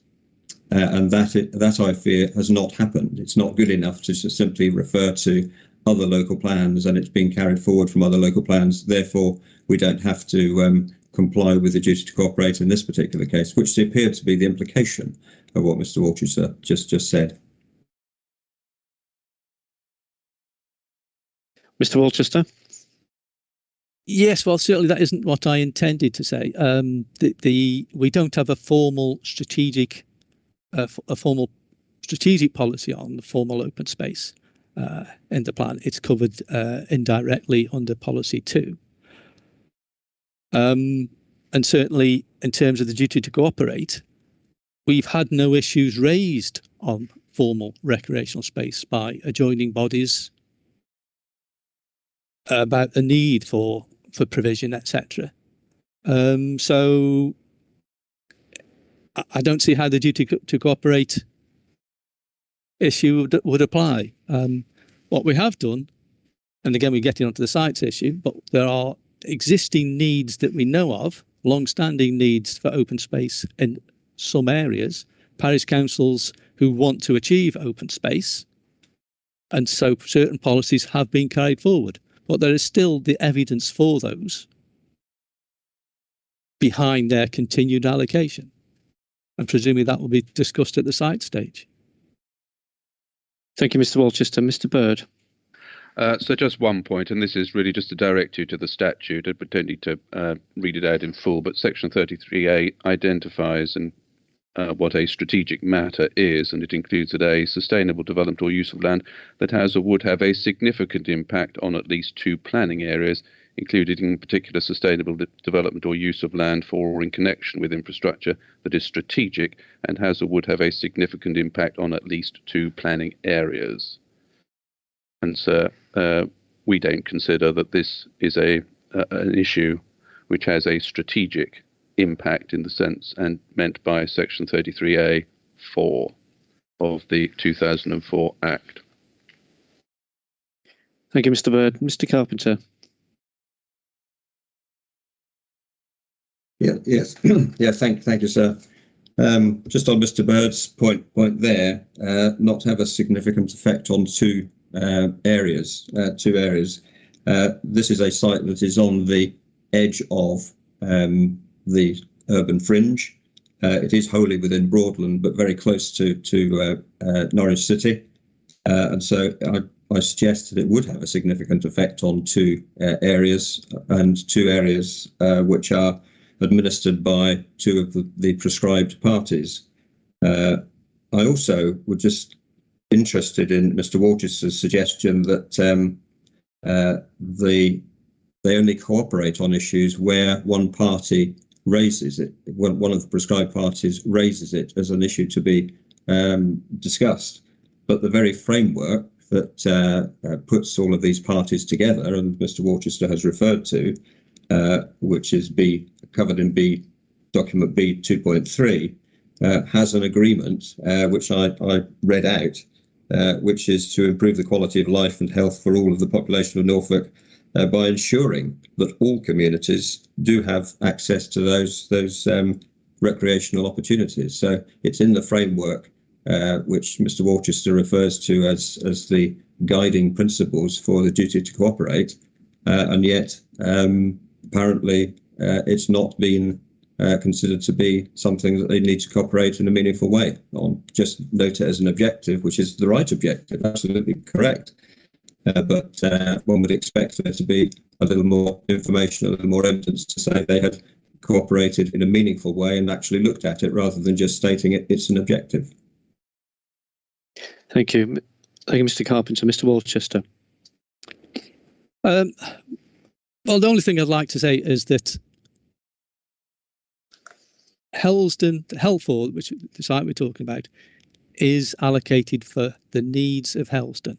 And that I fear has not happened. It's not good enough to simply refer to other local plans and it's being carried forward from other local plans. Therefore, we don't have to comply with the duty to cooperate in this particular case, which appeared to be the implication of what Mr. Walchester just said. Mr. Walchester. Yes, well, certainly that isn't what I intended to say. We don't have a formal strategic policy on the formal open space in the plan. It's covered indirectly under Policy 2. And certainly in terms of the duty to cooperate, we've had no issues raised on formal recreational space by adjoining bodies about the need for provision, etc. So I don't see how the duty to cooperate issue would apply. What we have done, and again we're getting onto the sites issue, but there are existing needs that we know of long-standing needs for open space in some areas, parish councils who want to achieve open space, and so certain policies have been carried forward. But there is still the evidence for those behind their continued allocation. And presumably that will be discussed at the site stage. Thank you, Mr. Walchester. Mr. Bird. So just one point, and this is really just to direct you to the statute. I don't need to read it out in full, but Section 33A identifies what a strategic matter is, and it includes that a sustainable development or use of land that has or would have a significant impact on at least 2 planning areas, including in particular sustainable development or use of land for or in connection with infrastructure that is strategic and has or would have a significant impact on at least 2 planning areas. And so we don't consider that this is an issue which has a strategic impact in the sense and meant by Section 33A(4) of the 2004 Act. Thank you, Mr. Bird. Mr. Carpenter. Yes. Thank you, sir. Just on Mr. Bird's point there, not have a significant effect on two areas. This is a site that is on the edge of the urban fringe. It is wholly within Broadland, but very close to Norwich City, and so I suggest that it would have a significant effect on 2 areas, and 2 areas which are administered by 2 of the prescribed parties. I also would just interested in Mr. Walchester's suggestion that they only cooperate on issues where one party raises it, one of the prescribed parties raises it as an issue to be discussed. But the very framework that puts all of these parties together, and Mr. Walchester has referred to, which is covered in document B 2.3, has an agreement which I read out, which is to improve the quality of life and health for all of the population of Norfolk by ensuring that all communities do have access to those recreational opportunities. So it's in the framework which Mr. Walchester refers to as the guiding principles for the duty to cooperate, and yet apparently it's not been considered to be something that they need to cooperate in a meaningful way on. Just note it as an objective, which is the right objective, absolutely correct. But one would expect there to be a little more information, a little more evidence to say they had cooperated in a meaningful way and actually looked at it rather than just stating it's an objective. Thank you. Thank you, Mr. Carpenter. Mr. Walchester. Well, the only thing I'd like to say is that Helford, which is the site we're talking about, is allocated for the needs of Helston.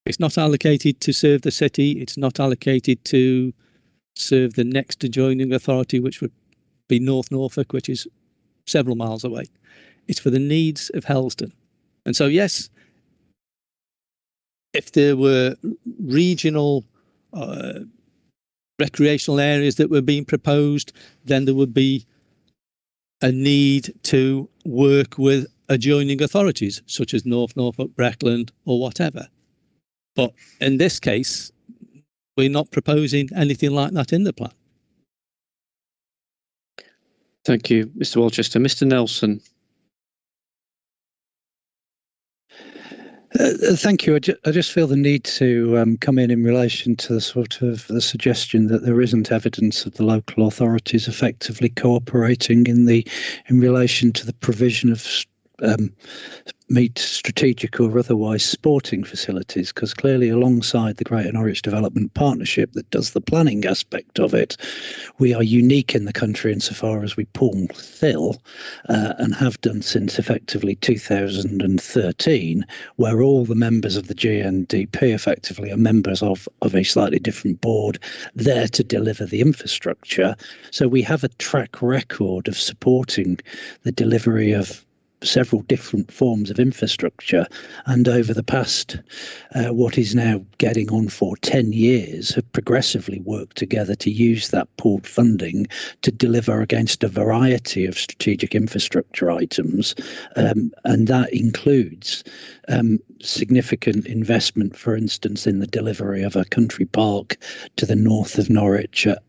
It's not allocated to serve the city. It's not allocated to serve the next adjoining authority, which would be North Norfolk, which is several miles away. It's for the needs of Helston. And so, yes, if there were regional recreational areas that were being proposed, then there would be a need to work with adjoining authorities, such as North Norfolk, Breckland, or whatever. But in this case, we're not proposing anything like that in the plan. Thank you, Mr. Walchester. Mr. Nelson. Thank you. I just feel the need to come in relation to the sort of the suggestion that there isn't evidence of the local authorities effectively cooperating in relation to the provision of meet strategic or otherwise sporting facilities, because clearly alongside the Greater Norwich Development Partnership that does the planning aspect of it, we are unique in the country insofar as we pool fill and have done since effectively 2013, where all the members of the GNDP effectively are members of a slightly different board there to deliver the infrastructure. So we have a track record of supporting the delivery of several different forms of infrastructure, and over the past what is now getting on for 10 years have progressively worked together to use that pooled funding to deliver against a variety of strategic infrastructure items, and that includes significant investment, for instance, in the delivery of a country park to the north of Norwich at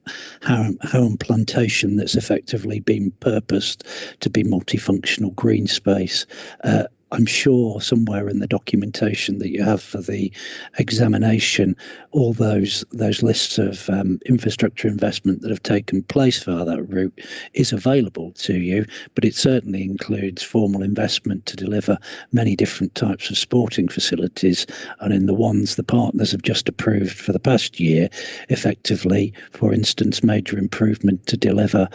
Home Plantation that's effectively been purposed to be multifunctional green space. I'm sure somewhere in the documentation that you have for the examination, all those lists of infrastructure investment that have taken place via that route is available to you, but it certainly includes formal investment to deliver many different types of sporting facilities, and in the ones the partners have just approved for the past year, effectively, for instance, major improvement to deliver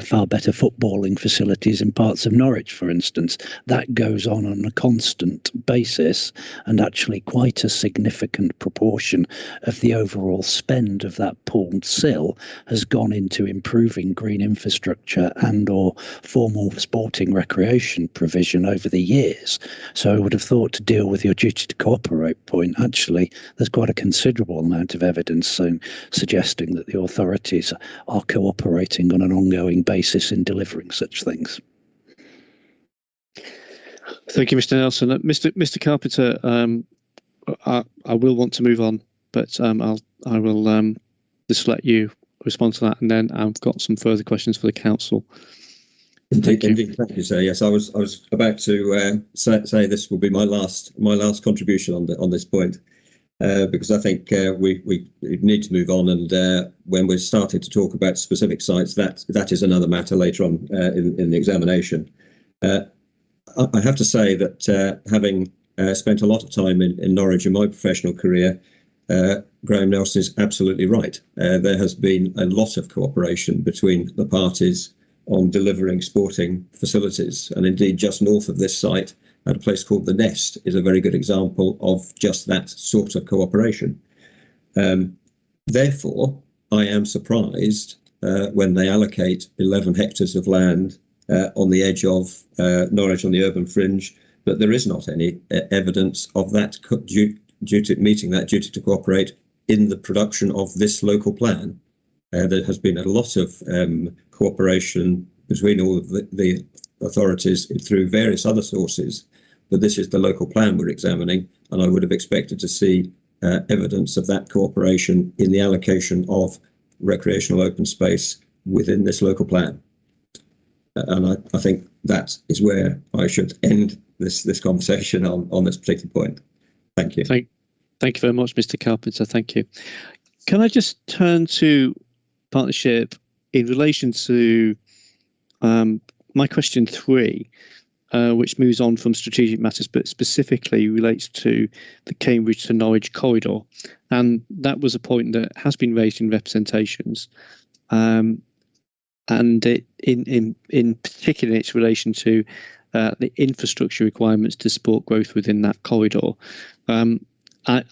far better footballing facilities in parts of Norwich, for instance. That goes on a constant basis, and actually quite a significant proportion of the overall spend of that pooled SIL has gone into improving green infrastructure and or formal sporting recreation provision over the years. So I would have thought, to deal with your duty to cooperate point, actually there's quite a considerable amount of evidence suggesting that the authorities are cooperating on an ongoing basis in delivering such things. Thank you, Mr. Nelson. Mr. Carpenter, I will want to move on, but I will just let you respond to that, and then I've got some further questions for the council. Indeed, thank you, sir. Yes, I was about to say this will be my last contribution on this point, because I think we need to move on, and when we're starting to talk about specific sites, that is another matter later on in the examination. I have to say that having spent a lot of time in Norwich in my professional career, Graham Nelson is absolutely right. There has been a lot of cooperation between the parties on delivering sporting facilities, and indeed just north of this site at a place called The Nest is a very good example of just that sort of cooperation. Therefore, I am surprised when they allocate 11 hectares of land on the edge of Norwich on the urban fringe, but there is not any evidence of that meeting that duty to cooperate in the production of this local plan. There has been a lot of cooperation between all of the authorities through various other sources, but this is the local plan we're examining, and I would have expected to see evidence of that cooperation in the allocation of recreational open space within this local plan. And I think that is where I should end this conversation on this particular point. Thank you. Thank you very much, Mr. Carpenter. Thank you. Can I just turn to partnership in relation to my question 3, which moves on from strategic matters, but specifically relates to the Cambridge to Norwich corridor, and that was a point that has been raised in representations. And in particular, its relation to the infrastructure requirements to support growth within that corridor. I've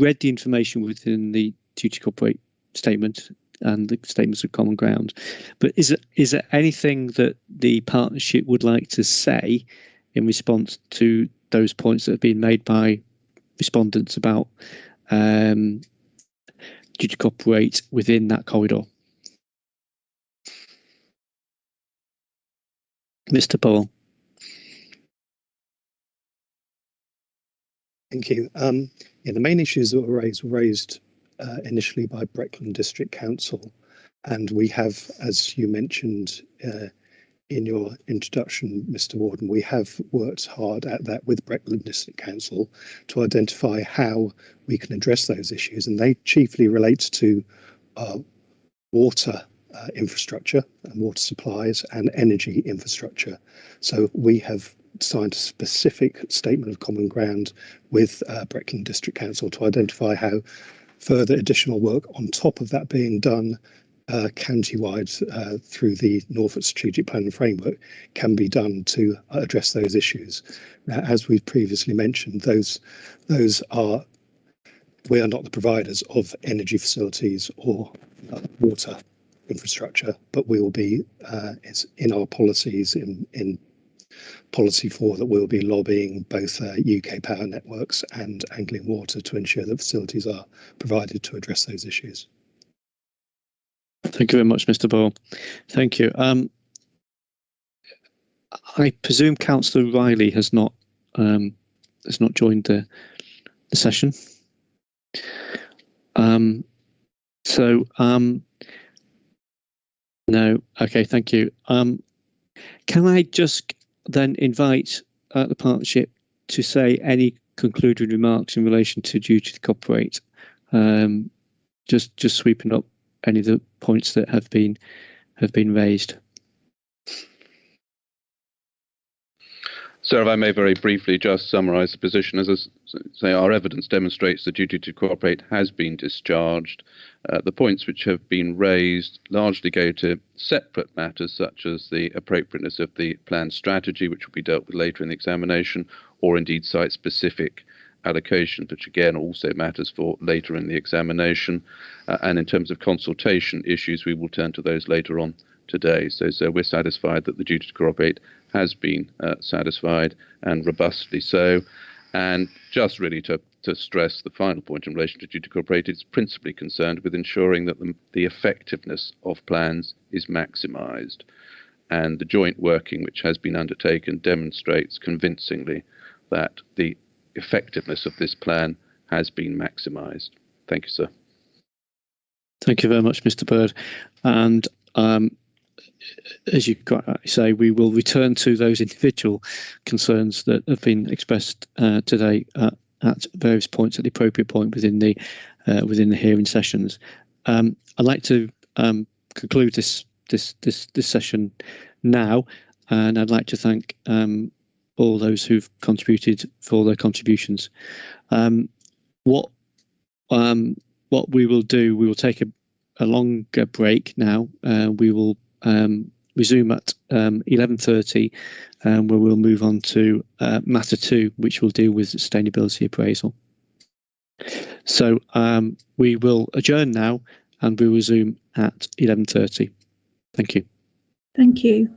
read the information within the duty to cooperate statement and the statements of common ground, but is there anything that the partnership would like to say in response to those points that have been made by respondents about duty to cooperate within that corridor? Mr. Powell. Thank you. Yeah, the main issues that were raised initially by Breckland District Council, and we have, as you mentioned in your introduction, Mr. Warden, we have worked hard at that with Breckland District Council to identify how we can address those issues, and they chiefly relate to water infrastructure and water supplies and energy infrastructure. So we have signed a specific statement of common ground with Breckland District Council to identify how further additional work on top of that being done county-wide through the Norfolk Strategic Planning Framework can be done to address those issues. Now, as we've previously mentioned, we are not the providers of energy facilities or water infrastructure, but we will be it's in our policies in policy 4 that we'll be lobbying both UK Power Networks and Anglian Water to ensure that facilities are provided to address those issues. Thank you very much, Mr. Burrell. Thank you. I presume Councillor Riley has not joined the session. No. Okay. Thank you. Can I just then invite the partnership to say any concluding remarks in relation to duty to cooperate? Just sweeping up any of the points that have been raised. Sir, if I may very briefly just summarise the position. As I say, our evidence demonstrates the duty to cooperate has been discharged. The points which have been raised largely go to separate matters such as the appropriateness of the planned strategy, which will be dealt with later in the examination, or indeed site-specific allocations, which again also matters for later in the examination. And in terms of consultation issues, we will turn to those later on today. So we're satisfied that the duty to cooperate has been satisfied, and robustly so. And just really to stress the final point in relation to duty to cooperate, it's principally concerned with ensuring that the effectiveness of plans is maximised. And the joint working which has been undertaken demonstrates convincingly that the effectiveness of this plan has been maximised. Thank you, sir. Thank you very much, Mr. Bird. And as you say, we will return to those individual concerns that have been expressed today at various points at the appropriate point within the hearing sessions. I'd like to conclude this session now, and I'd like to thank all those who've contributed for all their contributions. What we will do, we will take a longer break now. We will resume at 11:30, where we'll move on to matter 2, which will deal with sustainability appraisal. So we will adjourn now, and we'll resume at 11:30. Thank you. Thank you.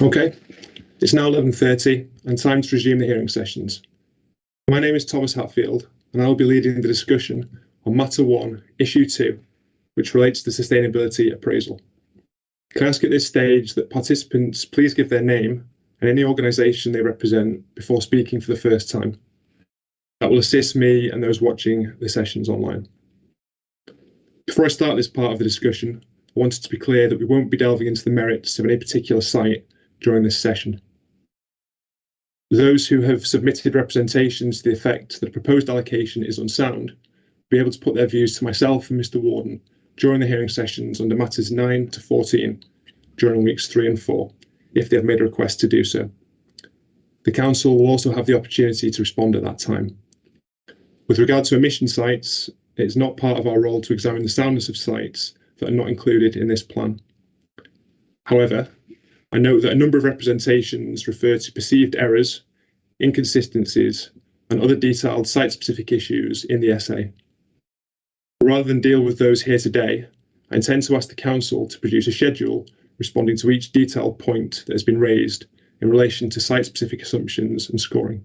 Okay, it's now 11:30 and time to resume the hearing sessions. My name is Thomas Hatfield and I will be leading the discussion on Matter 1, Issue 2, which relates to sustainability appraisal. Can I ask at this stage that participants please give their name and any organisation they represent before speaking for the first time. That will assist me and those watching the sessions online. Before I start this part of the discussion, I wanted to be clear that we won't be delving into the merits of any particular site during this session. Those who have submitted representations to the effect that a proposed allocation is unsound will be able to put their views to myself and Mr. Warden during the hearing sessions under matters 9 to 14 during weeks 3 and 4, if they have made a request to do so. The Council will also have the opportunity to respond at that time. With regard to omission sites, it is not part of our role to examine the soundness of sites that are not included in this plan. However, I note that a number of representations refer to perceived errors, inconsistencies, and other detailed site-specific issues in the essay. Rather than deal with those here today, I intend to ask the Council to produce a schedule responding to each detailed point that has been raised in relation to site-specific assumptions and scoring.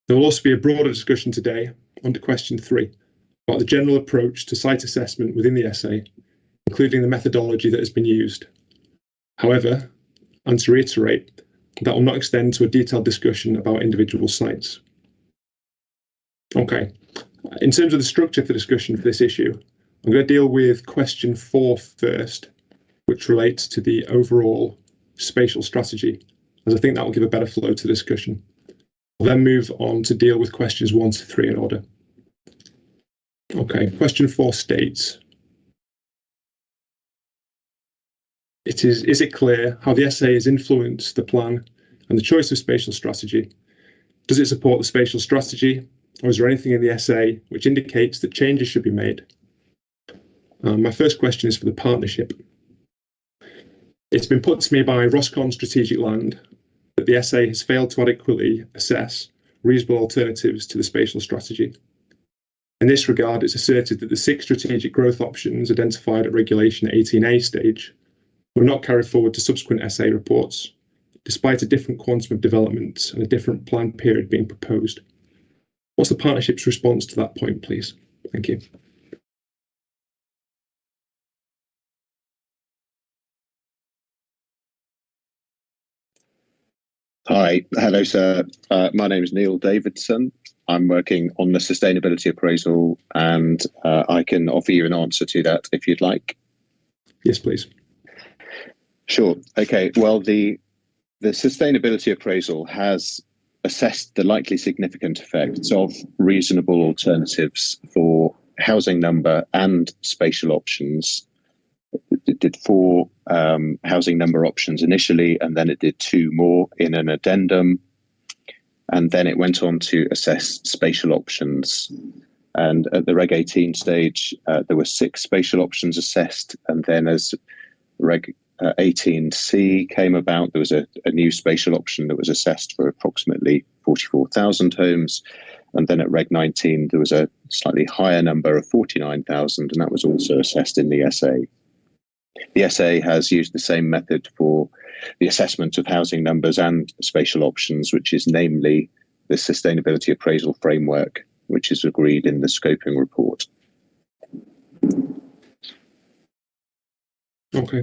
There will also be a broader discussion today under question 3 about the general approach to site assessment within the essay, including the methodology that has been used. However, and to reiterate, that will not extend to a detailed discussion about individual sites. Okay, in terms of the structure for discussion for this issue, I'm going to deal with question 4 first, which relates to the overall spatial strategy, as I think that will give a better flow to the discussion. We'll then move on to deal with questions 1 to 3 in order. Okay, question 4 states, Is it clear how the essay has influenced the plan and the choice of spatial strategy? Does it support the spatial strategy, or is there anything in the essay which indicates that changes should be made? My first question is for the partnership. It's been put to me by Roscon Strategic Land that the essay has failed to adequately assess reasonable alternatives to the spatial strategy. In this regard, it's asserted that the 6 strategic growth options identified at Regulation 18A stage were not carried forward to subsequent essay reports, despite a different quantum of development and a different planned period being proposed. What's the partnership's response to that point, please? Thank you. Hi, hello, sir. My name is Neil Davidson. I'm working on the sustainability appraisal, and I can offer you an answer to that if you'd like. Yes, please. Sure. Okay. Well, the sustainability appraisal has assessed the likely significant effects of reasonable alternatives for housing number and spatial options. It did 4 housing number options initially, and then it did 2 more in an addendum. And then it went on to assess spatial options. And at the Reg 18 stage, there were 6 spatial options assessed. And then as Reg 18C came about, there was a new spatial option that was assessed for approximately 44,000 homes. And then at Reg 19, there was a slightly higher number of 49,000, and that was also assessed in the essay. The essay has used the same method for the assessment of housing numbers and spatial options, which is namely the sustainability appraisal framework, which is agreed in the scoping report. Okay.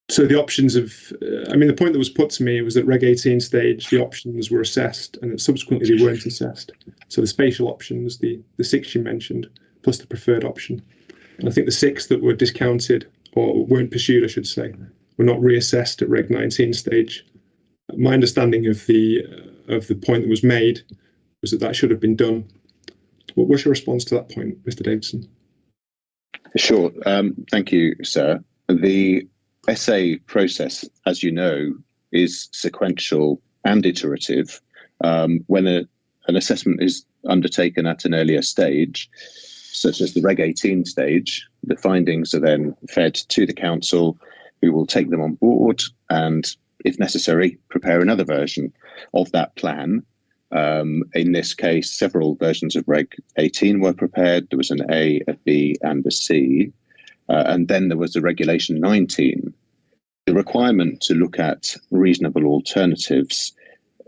So the options of, the point that was put to me was that Reg 18 stage, the options were assessed and that subsequently they weren't assessed. So the spatial options, the 6 you mentioned, plus the preferred option. And I think the 6 that were discounted or weren't pursued, I should say, were not reassessed at Reg 19 stage. My understanding of the point that was made was that should have been done. What was your response to that point, Mr. Davidson? Sure. Thank you, sir. The essay process, as you know, is sequential and iterative. When an assessment is undertaken at an earlier stage, such as the Reg 18 stage, the findings are then fed to the council, who will take them on board and, if necessary, prepare another version of that plan. In this case, several versions of Reg 18 were prepared. There was an A, a B, and a C. And then there was the Regulation 19 The requirement to look at reasonable alternatives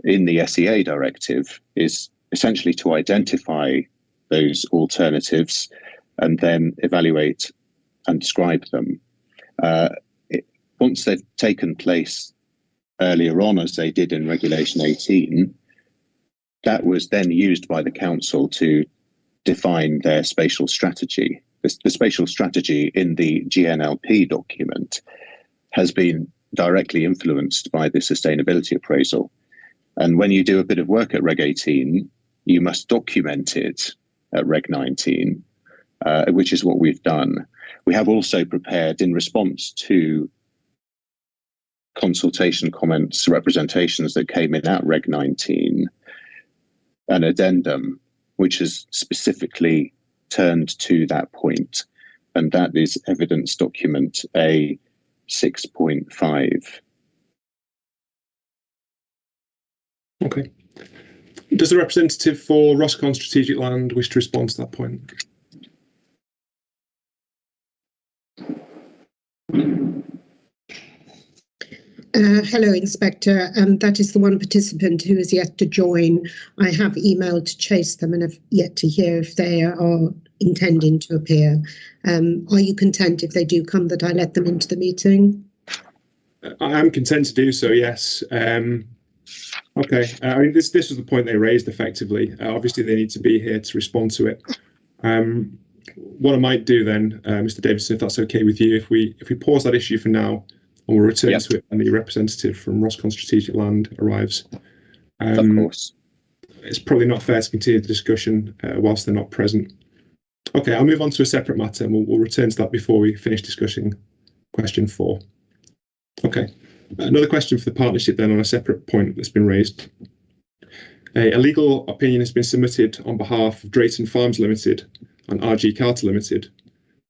in the SEA directive is essentially to identify those alternatives and then evaluate and describe them. Once they've taken place earlier on, as they did in Regulation 18, that was then used by the council to define their spatial strategy. The spatial strategy in the GNLP document has been directly influenced by the sustainability appraisal. And when you do a bit of work at Reg 18, you must document it at Reg 19, which is what we've done. We have also prepared, in response to consultation comments, representations that came in at Reg 19, an addendum which is specifically turned to that point, and that is evidence document A 6.5. Okay. Does the representative for Roscommon Strategic Land wish to respond to that point? Hello, Inspector. That is the one participant who is yet to join. I have emailed to chase them and have yet to hear if they are intending to appear. Are you content if they do come that I let them into the meeting? I am content to do so, yes. Okay. I mean, this was the point they raised effectively. Obviously, they need to be here to respond to it. What I might do then, Mr. Davidson, if that's okay with you, if we pause that issue for now, and we'll return to it when the representative from Roscommon Strategic Land arrives. Of course. It's probably not fair to continue the discussion whilst they're not present. Okay, I'll move on to a separate matter, and we'll return to that before we finish discussing question 4. Okay, another question for the partnership then on a separate point that's been raised. A legal opinion has been submitted on behalf of Drayton Farms Limited and RG Carter Limited,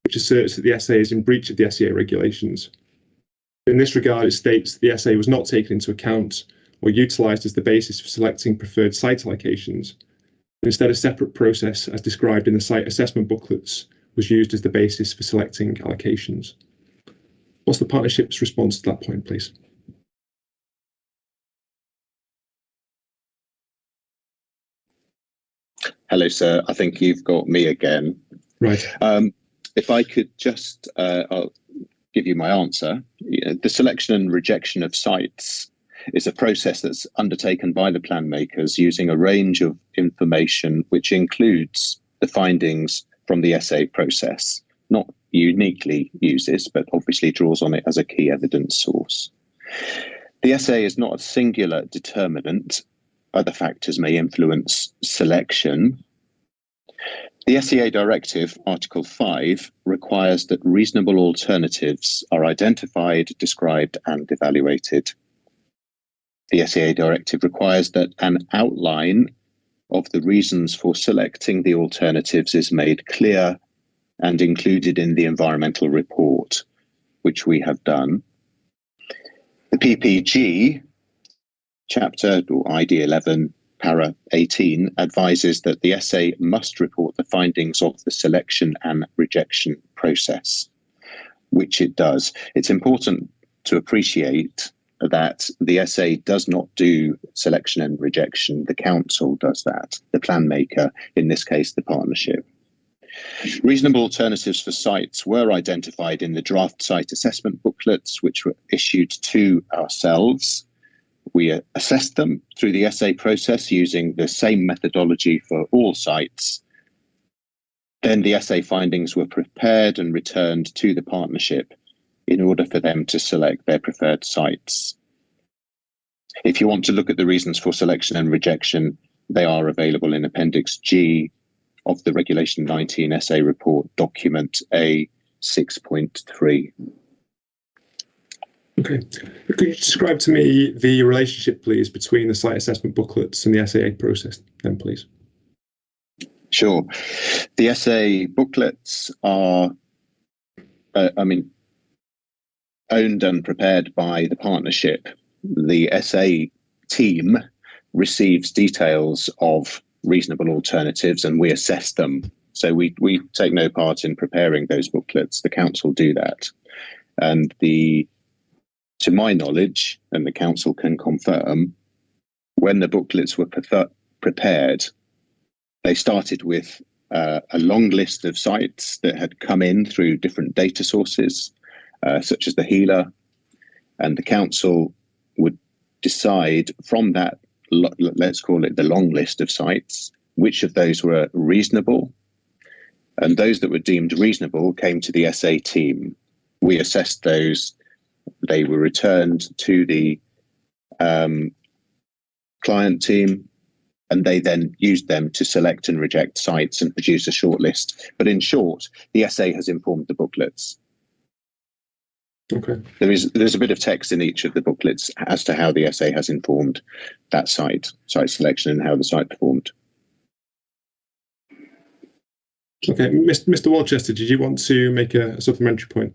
which asserts that the SA is in breach of the SEA regulations. In this regard, it states that the SA was not taken into account or utilised as the basis for selecting preferred site allocations. Instead, a separate process, as described in the site assessment booklets, was used as the basis for selecting allocations. What's the partnership's response to that point, please? Hello, sir. I think you've got me again. Right. If I could just I'll give you my answer. The selection and rejection of sites is a process that's undertaken by the plan makers using a range of information which includes the findings from the SA process, not uniquely uses, but obviously draws on it as a key evidence source. The SA is not a singular determinant. Other factors may influence selection. The SEA Directive, Article 5, requires that reasonable alternatives are identified, described, and evaluated. The SEA Directive requires that an outline of the reasons for selecting the alternatives is made clear and included in the environmental report, which we have done. The PPG, Chapter or ID 11, Para 18, advises that the SA must report the findings of the selection and rejection process, which it does. It's important to appreciate that the SA does not do selection and rejection. The council does that, the plan maker, in this case, the partnership. Reasonable alternatives for sites were identified in the draft site assessment booklets, which were issued to ourselves. We assessed them through the SA process using the same methodology for all sites. Then the SA findings were prepared and returned to the partnership in order for them to select their preferred sites. If you want to look at the reasons for selection and rejection, they are available in Appendix G of the Regulation 19 SA report, document A 6.3. Okay. Could you describe to me the relationship, please, between the site assessment booklets and the SAA process, then, please? Sure. The SA booklets are, owned and prepared by the partnership. The SA team receives details of reasonable alternatives and we assess them. So we take no part in preparing those booklets. The council do that. And the To my knowledge, and the council can confirm, when the booklets were prepared, they started with a long list of sites that had come in through different data sources, such as the HELA, and the council would decide from that, let's call it the long list of sites, which of those were reasonable. And those that were deemed reasonable came to the SA team. We assessed those. They were returned to the client team, and they then used them to select and reject sites and produce a shortlist. But in short, the SA has informed the booklets. Okay. There's a bit of text in each of the booklets as to how the SA has informed that site selection and how the site performed. Okay, Mr. Walchester, did you want to make a supplementary point?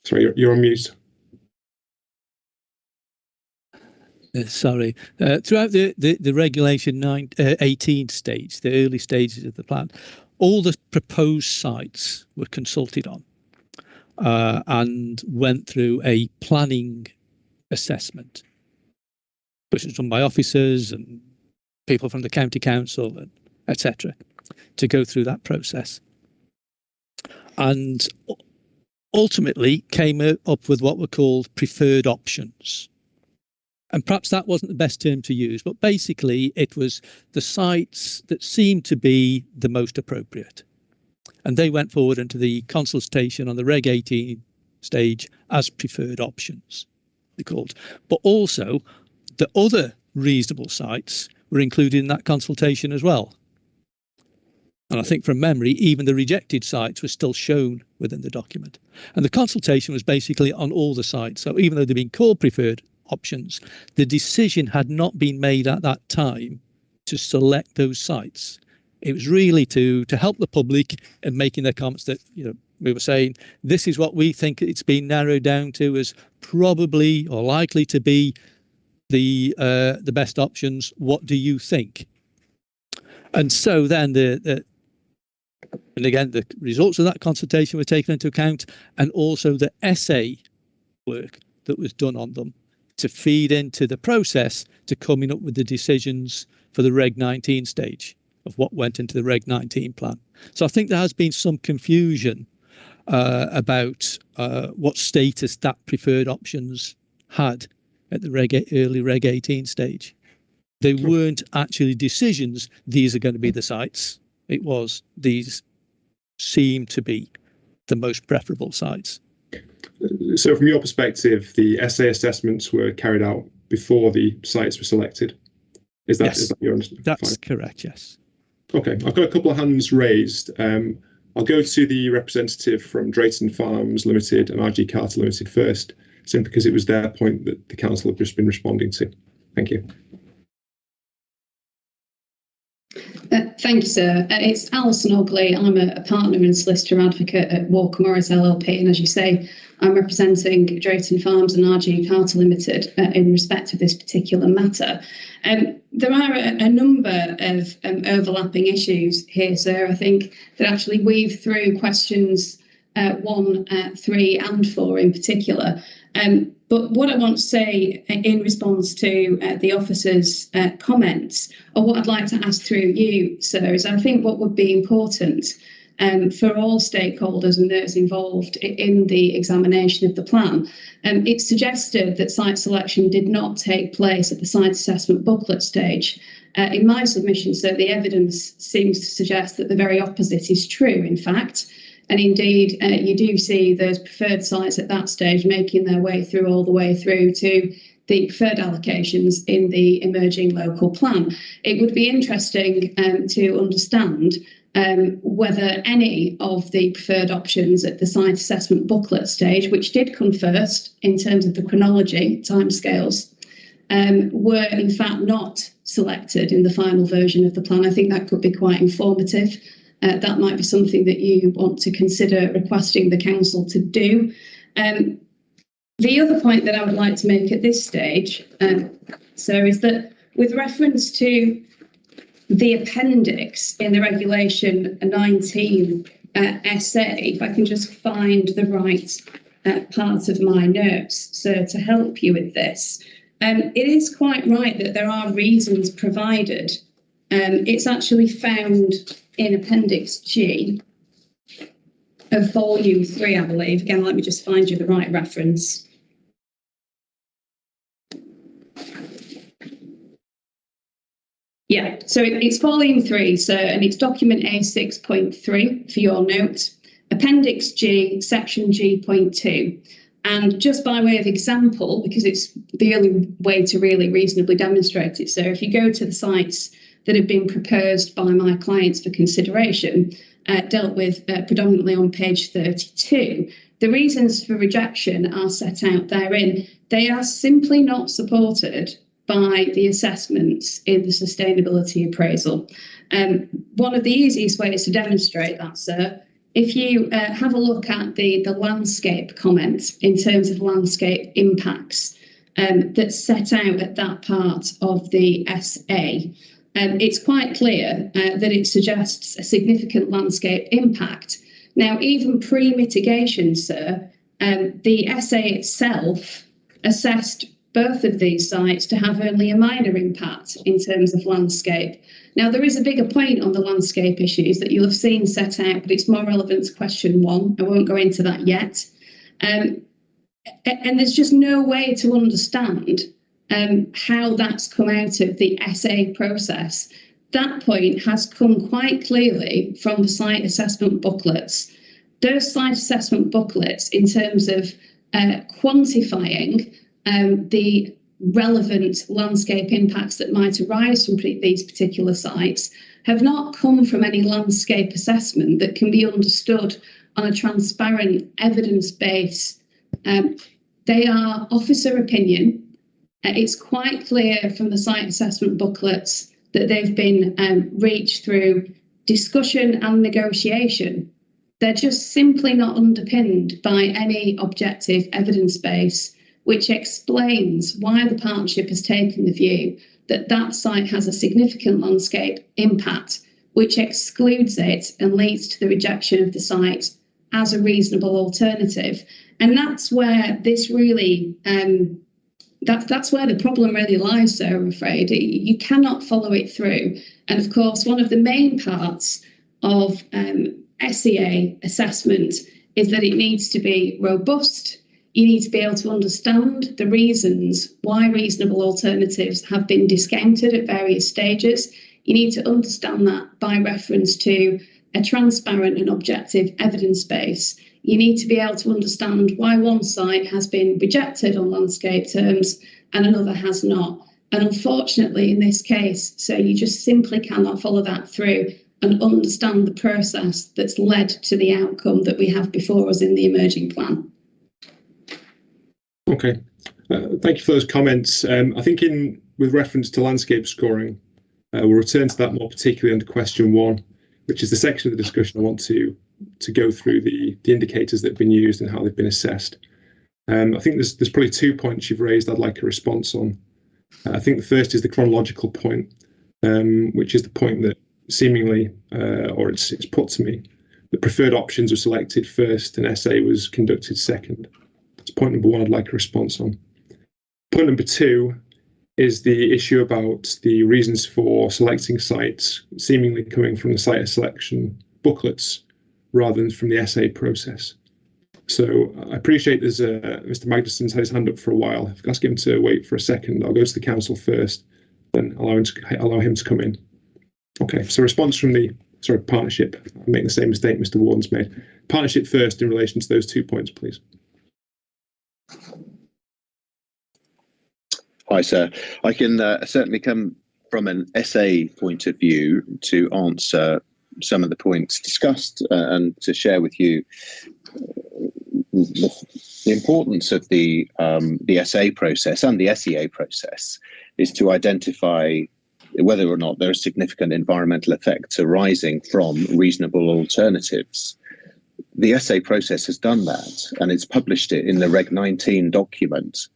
Sorry, you're on mute. Sorry. Throughout the regulation 18 stage, the early stages of the plan, all the proposed sites were consulted on and went through a planning assessment, which was done by officers and people from the county council, and etc., to go through that process. And ultimately came up with what were called preferred options. And perhaps that wasn't the best term to use, but basically it was the sites that seemed to be the most appropriate. And they went forward into the consultation on the Reg 18 stage as preferred options, they're called. But also the other reasonable sites were included in that consultation as well. And I think from memory, even the rejected sites were still shown within the document. And the consultation was basically on all the sites. So even though they've been called preferred options, the decision had not been made at that time to select those sites. It was really to help the public in making their comments that, you know, we were saying, this is what we think it's been narrowed down to as probably or likely to be the best options. What do you think? And so then and again, the results of that consultation were taken into account, and also the essay work that was done on them to feed into the process to coming up with the decisions for the Reg 19 stage of what went into the Reg 19 plan. So I think there has been some confusion about what status that preferred options had at the early Reg 18 stage. They weren't actually decisions, these are going to be the sites. It was, these seem to be the most preferable sites. So from your perspective, the essay assessments were carried out before the sites were selected? Is that your understanding? That's correct, yes. Okay, I've got a couple of hands raised. I'll go to the representative from Drayton Farms Limited and RG Carter Limited first, simply because it was their point that the council have just been responding to. Thank you. Thank you, sir. It's Alison Ogley. I'm a partner and solicitor advocate at Walker Morris LLP, and as you say, I'm representing Drayton Farms and RG Carter Limited in respect of this particular matter. There are a number of overlapping issues here, sir. I think that actually weave through questions 1, 3 and 4 in particular. But what I want to say in response to the officer's comments, or what I'd like to ask through you, sir, is I think what would be important for all stakeholders and those involved in the examination of the plan. It's suggested that site selection did not take place at the site assessment booklet stage. In my submission, sir, the evidence seems to suggest that the very opposite is true, in fact. And indeed, you do see those preferred sites at that stage making their way through all the way through to the preferred allocations in the emerging local plan. It would be interesting to understand whether any of the preferred options at the site assessment booklet stage, which did come first in terms of the chronology timescales, were in fact not selected in the final version of the plan. I think that could be quite informative. That might be something that you want to consider requesting the council to do. The other point that I would like to make at this stage, sir, is that with reference to the appendix in the Regulation 19 essay, if I can just find the right part of my notes, so to help you with this. It is quite right that there are reasons provided. It's actually found in Appendix G of Volume 3, I believe. Again, let me just find you the right reference. Yeah, so it's Volume 3, and it's document A6.3 for your note, Appendix G, Section G.2. And just by way of example, because it's the only way to really reasonably demonstrate it, so if you go to the sites that have been proposed by my clients for consideration, dealt with predominantly on page 32, the reasons for rejection are set out therein. They are simply not supported by the assessments in the sustainability appraisal. One of the easiest ways to demonstrate that, sir, if you have a look at the landscape comment in terms of landscape impacts that's set out at that part of the SA, it's quite clear that it suggests a significant landscape impact. Now, even pre-mitigation, sir, the SA itself assessed both of these sites to have only a minor impact in terms of landscape. Now, there is a bigger point on the landscape issues that you'll have seen set out, but it's more relevant to question 1. I won't go into that yet. And there's just no way to understand how that's come out of the SA process. That point has come quite clearly from the site assessment booklets. Those site assessment booklets, in terms of quantifying the relevant landscape impacts that might arise from these particular sites, have not come from any landscape assessment that can be understood on a transparent evidence base. They are officer opinion. It's quite clear from the site assessment booklets that they've been reached through discussion and negotiation. They're just simply not underpinned by any objective evidence base, which explains why the partnership has taken the view that that site has a significant landscape impact, which excludes it and leads to the rejection of the site as a reasonable alternative. And that's where this really, that's where the problem really lies, sir, I'm afraid. You cannot follow it through. And of course, one of the main parts of SEA assessment is that it needs to be robust. You need to be able to understand the reasons why reasonable alternatives have been discounted at various stages. You need to understand that by reference to a transparent and objective evidence base. You need to be able to understand why one site has been rejected on landscape terms and another has not. And unfortunately, in this case, so you just simply cannot follow that through and understand the process that's led to the outcome that we have before us in the emerging plan. Okay, thank you for those comments. I think with reference to landscape scoring, we'll return to that more particularly under question 1, which is the section of the discussion I want to go through the indicators that have been used and how they've been assessed. I think there's probably 2 points you've raised I'd like a response on. I think the first is the chronological point, which is the point that seemingly, or it's put to me, the preferred options were selected first and SA was conducted second. That's point number 1 I'd like a response on. Point number 2 is the issue about the reasons for selecting sites seemingly coming from the site selection booklets rather than from the SA process. So I appreciate there's Mr. Magnuson's had his hand up for a while. If I ask him to wait for a second, I'll go to the council first, then allow him to come in. Okay, so response from the partnership. I'm making the same mistake Mr. Warden's made. Partnership first in relation to those 2 points, please. Hi, sir. I can certainly come from an SA point of view to answer some of the points discussed and to share with you the importance of the SA process and the SEA process is to identify whether or not there are significant environmental effects arising from reasonable alternatives. The SA process has done that, and it's published it in the Reg 19 document.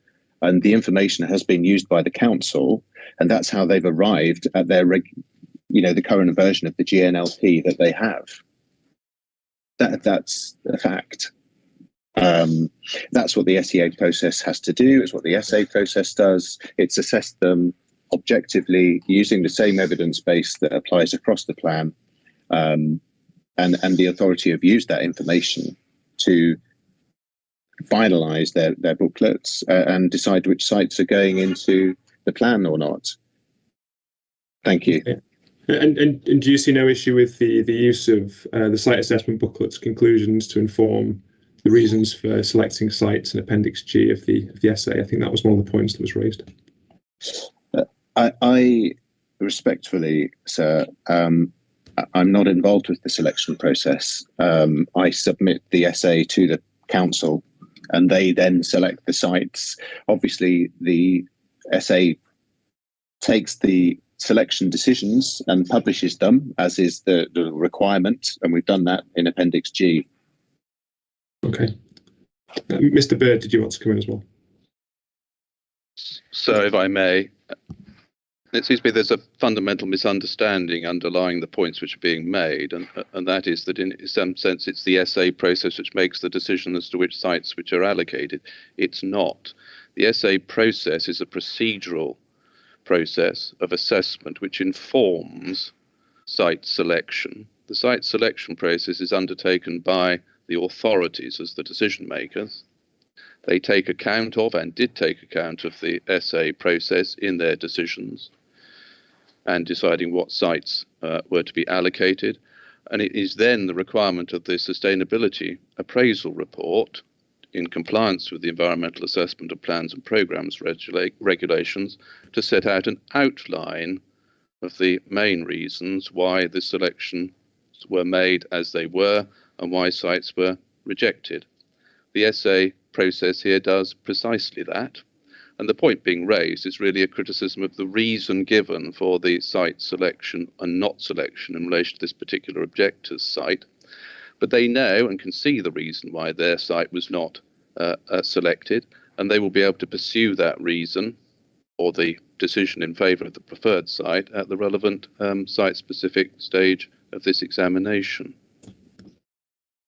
And the information has been used by the council, and that's how they've arrived at their, the current version of the GNLP that they have. that's a fact. That's what the SEA process has to do. It's what the SA process does. It's assess them objectively using the same evidence base that applies across the plan, and the authority have used that information to finalise their booklets and decide which sites are going into the plan or not. Thank you. Okay. And do you see no issue with the use of the site assessment booklet's conclusions to inform the reasons for selecting sites in Appendix G of the essay? I think that was one of the points that was raised. I respectfully, sir, I'm not involved with the selection process. I submit the essay to the council, and they then select the sites. Obviously, the essay takes the selection decisions and publishes them, as is the requirement, and we've done that in Appendix G. Okay. Mr. Bird, did you want to come in as well? So, if I may, it seems to me there's a fundamental misunderstanding underlying the points which are being made, and that is that in some sense it's the SA process which makes the decision as to which sites which are allocated. It's not. The SA process is a procedural process of assessment which informs site selection. The site selection process is undertaken by the authorities as the decision makers. They take account of and did take account of the SA process in their decisions and deciding what sites were to be allocated. And it is then the requirement of the sustainability appraisal report, in compliance with the environmental assessment of plans and programs regulations, to set out an outline of the main reasons why the selections were made as they were and why sites were rejected. The SA process here does precisely that. And the point being raised is really a criticism of the reason given for the site selection and not selection in relation to this particular objector's site. But they know and can see the reason why their site was not selected, and they will be able to pursue that reason or the decision in favour of the preferred site at the relevant site-specific stage of this examination.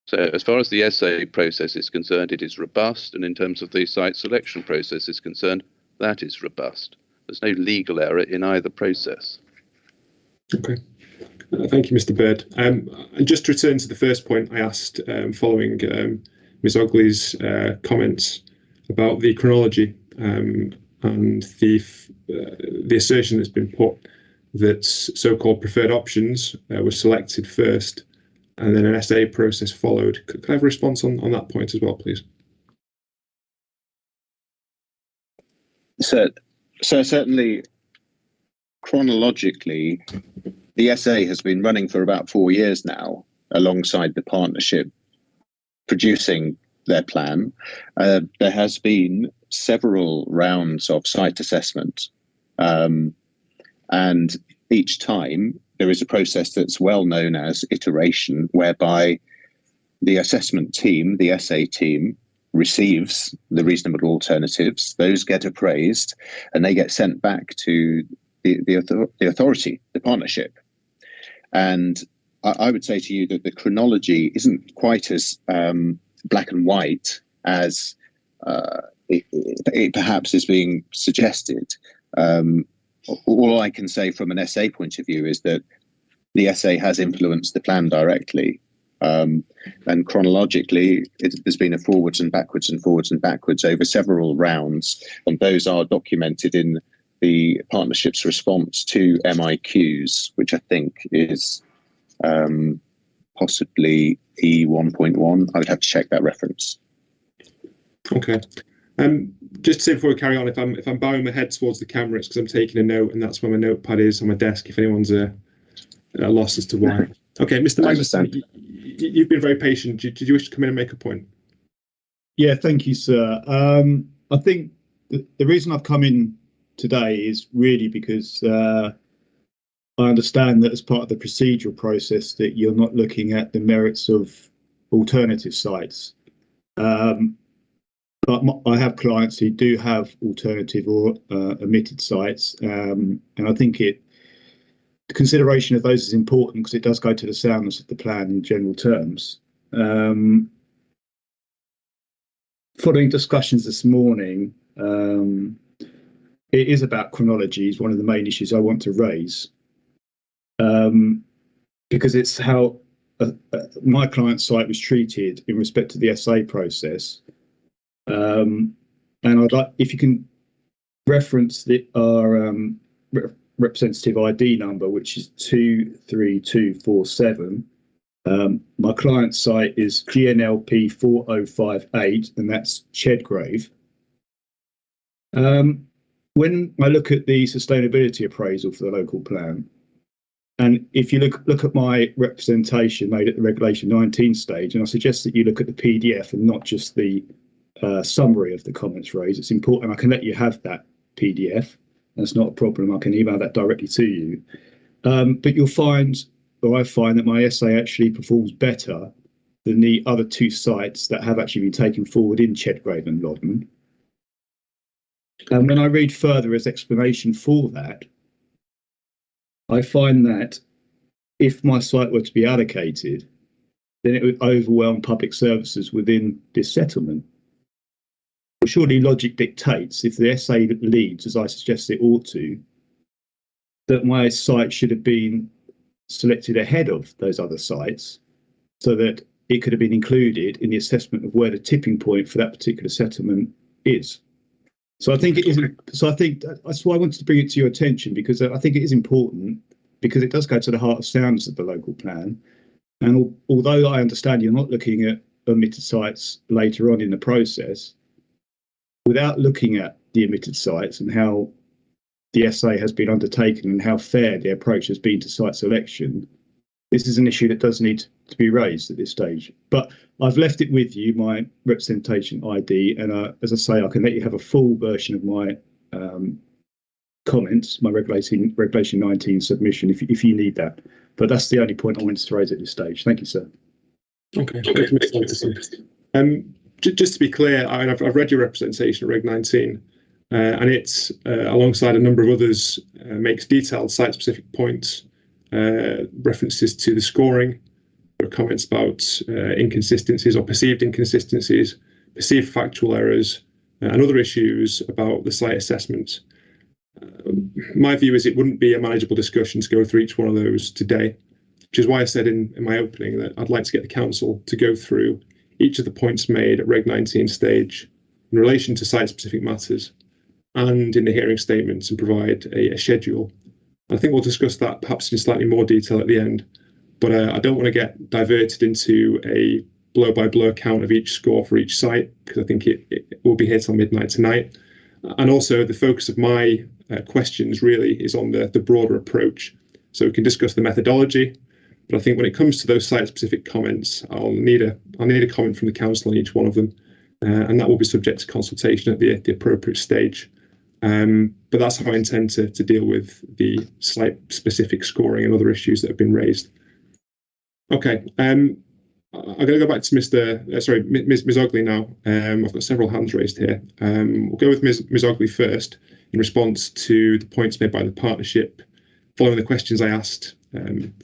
So as far as the SA process is concerned, it is robust, and in terms of the site selection process is concerned, that is robust. There's no legal error in either process. Okay. Thank you, Mr. Bird. And just to return to the first point I asked following Ms. Ogley's comments about the chronology and the assertion that's been put that so-called preferred options were selected first and then an SA process followed. Could I have a response on that point as well, please? So certainly, chronologically, the SA has been running for about 4 years now, alongside the partnership producing their plan. There has been several rounds of site assessment, and each time there is a process that's well known as iteration, whereby the assessment team, the SA team, receives the reasonable alternatives. Those get appraised, and they get sent back to the authority, the partnership. And I would say to you that the chronology isn't quite as black and white as it perhaps is being suggested. All I can say from an SA point of view is that the SA has influenced the plan directly. And chronologically, there's been a forwards and backwards and forwards and backwards over several rounds, and those are documented in the partnership's response to MIQs, which I think is possibly E1.1. I would have to check that reference. Okay. Just to say before we carry on, if I'm bowing my head towards the camera, it's because I'm taking a note, and that's where my notepad is on my desk. If anyone's lost as to why. Okay, Mr. Magnuson, you've been very patient. Did you wish to come in and make a point? Yeah, thank you, sir. I think the reason I've come in today is really because I understand that as part of the procedural process that you're not looking at the merits of alternative sites. But I have clients who do have alternative or omitted sites, and I think the consideration of those is important because it does go to the soundness of the plan in general terms. Following discussions this morning, it is about chronology is one of the main issues I want to raise, because it's how my client's site was treated in respect to the SA process. And I'd like, if you can reference our representative ID number, which is 23247. My client's site is GNLP 4058, and that's Chedgrave. When I look at the sustainability appraisal for the local plan, and if you look at my representation made at the Regulation 19 stage, and I suggest that you look at the PDF and not just the summary of the comments raised. It's important. I can let you have that PDF. That's not a problem. I can email that directly to you. But you'll find, or I find, that my essay actually performs better than the other two sites that have actually been taken forward in Chedgrave and Loddon. And when I read further as explanation for that, I find that if my site were to be allocated, then it would overwhelm public services within this settlement. Well, surely logic dictates, if the essay leads, as I suggest it ought to, that my site should have been selected ahead of those other sites so that it could have been included in the assessment of where the tipping point for that particular settlement is. So I think it is. So I think that's why I wanted to bring it to your attention, because I think it is important, because it does go to the heart of standards of the local plan. And although I understand you're not looking at omitted sites later on in the process, without looking at the omitted sites and how the essay has been undertaken and how fair the approach has been to site selection, this is an issue that does need to be raised at this stage. But I've left it with you, my representation ID, and as I say, I can let you have a full version of my comments, my Regulation 19 submission, if you need that. But that's the only point I wanted to raise at this stage. Thank you, sir. Okay. Just to be clear, I've read your representation of Reg 19, and it's alongside a number of others makes detailed site-specific points, references to the scoring. There are comments about inconsistencies or perceived inconsistencies, perceived factual errors, and other issues about the site assessment. My view is it wouldn't be a manageable discussion to go through each one of those today, which is why I said in my opening that I'd like to get the council to go through each of the points made at Reg 19 stage in relation to site-specific matters and in the hearing statements, and provide a schedule. I think we'll discuss that perhaps in slightly more detail at the end, but I don't want to get diverted into a blow-by-blow account of each score for each site, because I think it will be here till midnight tonight. And also the focus of my questions really is on the broader approach. So we can discuss the methodology, but I think when it comes to those site-specific comments, I'll need a comment from the council on each one of them, and that will be subject to consultation at the appropriate stage. But that's how I intend to deal with the site-specific scoring and other issues that have been raised. Okay, I'm going to go back to Ms. Ogley now. I've got several hands raised here. We'll go with Ms. Ogley first in response to the points made by the partnership, following the questions I asked,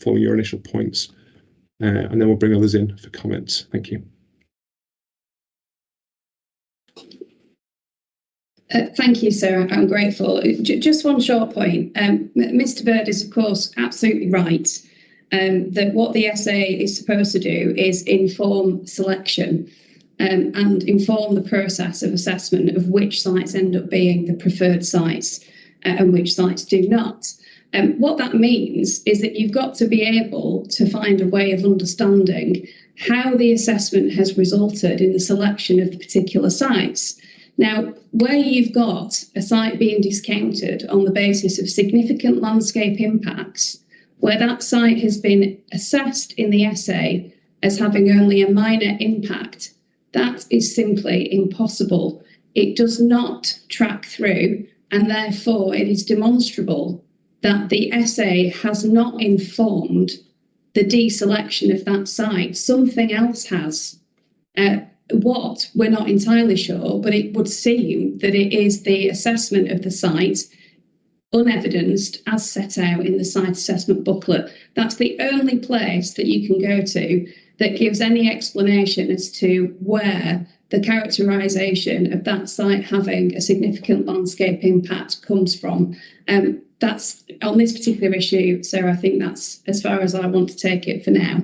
following your initial points, and then we'll bring others in for comments. Thank you. Thank you, sir. I'm grateful. Just one short point. Mr. Bird is, of course, absolutely right. That what the essay is supposed to do is inform selection and inform the process of assessment of which sites end up being the preferred sites and which sites do not. What that means is that you've got to be able to find a way of understanding how the assessment has resulted in the selection of the particular sites. Now, where you've got a site being discounted on the basis of significant landscape impacts, where that site has been assessed in the essay as having only a minor impact, that is simply impossible. It does not track through, and therefore it is demonstrable that the essay has not informed the deselection of that site. Something else has. What, we're not entirely sure, but it would seem that it is the assessment of the site unevidenced as set out in the site assessment booklet. That's the only place that you can go to that gives any explanation as to where the characterisation of that site having a significant landscape impact comes from. That's on this particular issue, so I think that's as far as I want to take it for now.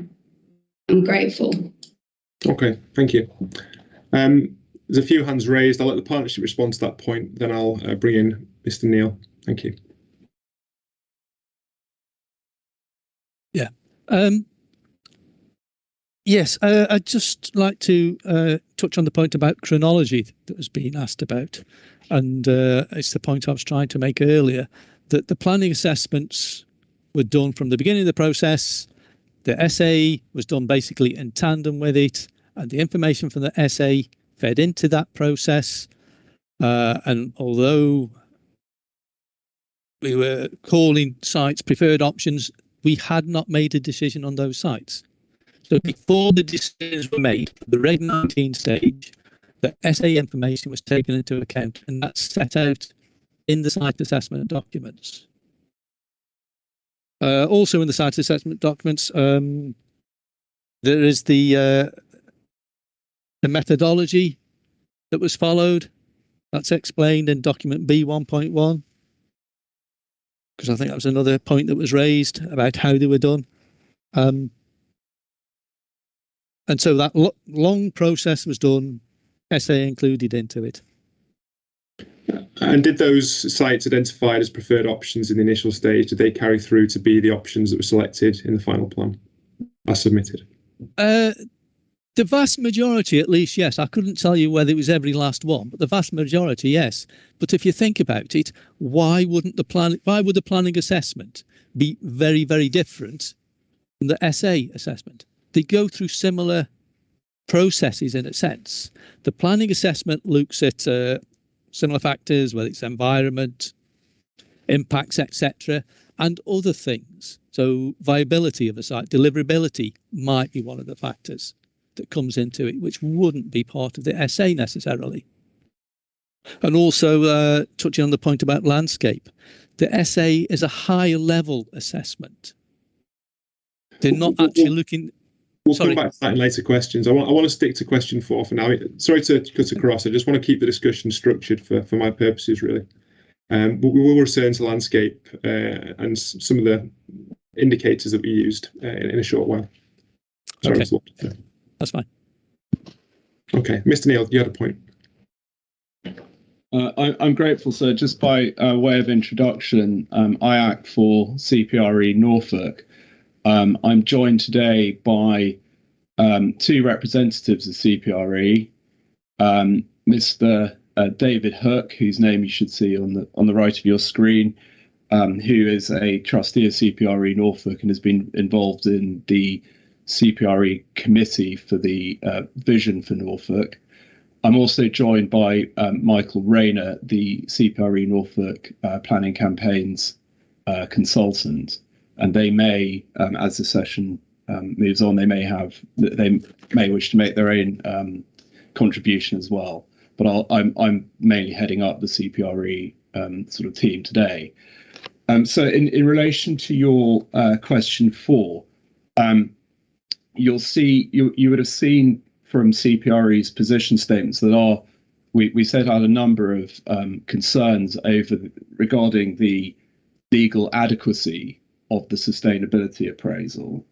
I'm grateful. Okay, thank you. There's a few hands raised. I'll let the partnership respond to that point, then I'll bring in Mr. Neil. Thank you. Yeah. Yes, I'd just like to touch on the point about chronology that was being asked about. And it's the point I was trying to make earlier, that the planning assessments were done from the beginning of the process. The essay was done basically in tandem with it, and the information from the essay fed into that process. And although we were calling sites preferred options, we had not made a decision on those sites. So before the decisions were made, the Reg 19 stage, the essay information was taken into account, and that's set out in the site assessment documents. Also in the site assessment documents, there is the methodology that was followed. That's explained in document B 1.1, because I think that was another point that was raised about how they were done. And so that long process was done, essay included into it. And did those sites identified as preferred options in the initial stage, did they carry through to be the options that were selected in the final plan as submitted? The vast majority, at least, yes. I couldn't tell you whether it was every last one, but the vast majority, yes. But if you think about it, why would the planning assessment be very, very different from the essay assessment? They go through similar processes in a sense. The planning assessment looks at similar factors, whether it's environment, impacts, etc., and other things. So viability of a site, deliverability might be one of the factors that comes into it, which wouldn't be part of the essay necessarily. And also touching on the point about landscape, the essay is a higher level assessment. They're not actually looking... We'll come back to that in later questions. I want to stick to question 4 for now. Sorry to cut across. I just want to keep the discussion structured for my purposes, really. We will return to landscape and some of the indicators that we used in a short while. Sorry, okay. That's fine. Okay, Mr. Neil, you had a point. I'm grateful, sir. Just by way of introduction, I act for CPRE Norfolk. I'm joined today by 2 representatives of CPRE, Mr. David Hook, whose name you should see on the right of your screen, who is a trustee of CPRE Norfolk and has been involved in the CPRE committee for the vision for Norfolk. I'm also joined by Michael Rayner, the CPRE Norfolk planning campaigns consultant. And they may, as the session moves on, they may wish to make their own contribution as well. But I'm mainly heading up the CPRE sort of team today. So in relation to your question 4, you'll see you would have seen from CPRE's position statements that we set out a number of concerns regarding the legal adequacy of the sustainability appraisal.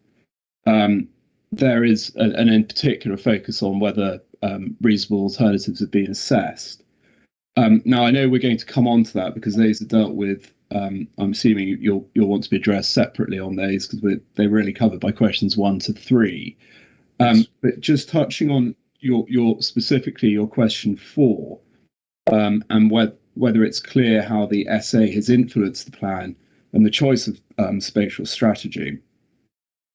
There is an in particular focus on whether reasonable alternatives have been assessed. Now I know we're going to come on to that because those are dealt with. I'm assuming you'll want to be addressed separately on those because they're really covered by questions 1 to 3. But just touching on your specifically your question 4, and whether it's clear how the essay has influenced the plan and the choice of spatial strategy.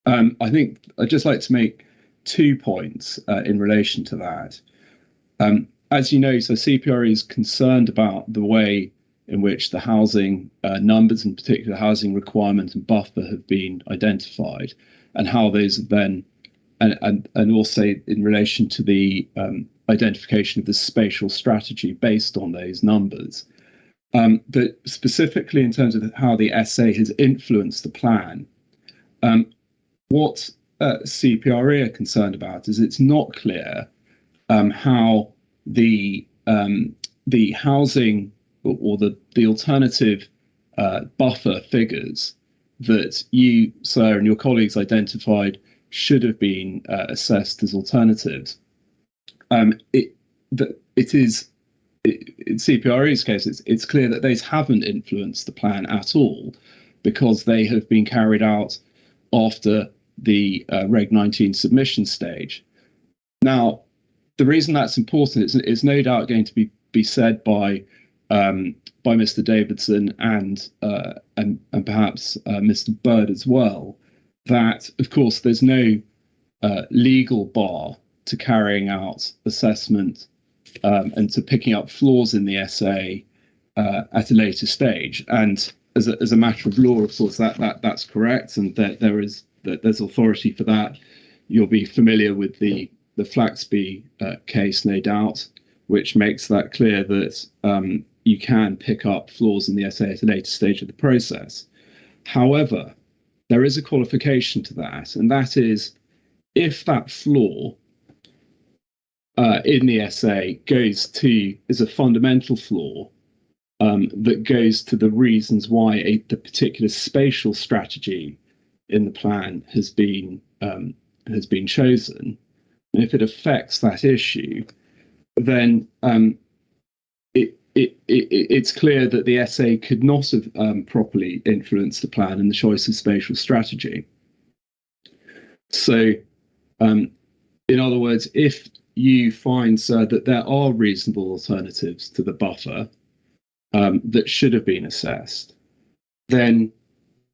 I think I'd just like to make 2 points in relation to that. As you know, so CPRE is concerned about the way in which the housing numbers, in particular housing requirement and buffer, have been identified, and how those have then, and also in relation to the identification of the spatial strategy based on those numbers. But specifically in terms of how the SA has influenced the plan, what CPRE are concerned about is it's not clear how the housing or the alternative buffer figures that you, sir, and your colleagues identified should have been assessed as alternatives. In CPRE's case, it's clear that these haven't influenced the plan at all, because they have been carried out after the Reg 19 submission stage. Now, the reason that's important is no doubt going to be said by Mr. Davidson and perhaps Mr. Bird as well, that of course there's no legal bar to carrying out assessment and to picking up flaws in the SA at a later stage. And as a matter of law, of course, that's correct, and that there's authority for that. You'll be familiar with the Flaxby case, no doubt, which makes that clear that you can pick up flaws in the SA at a later stage of the process. However, there is a qualification to that, and that is if that flaw in the SA is a fundamental flaw that goes to the reasons why the particular spatial strategy in the plan has been chosen, and if it affects that issue, then it's clear that the SA could not have properly influenced the plan and the choice of spatial strategy. So, in other words, if you find, sir, that there are reasonable alternatives to the buffer that should have been assessed, then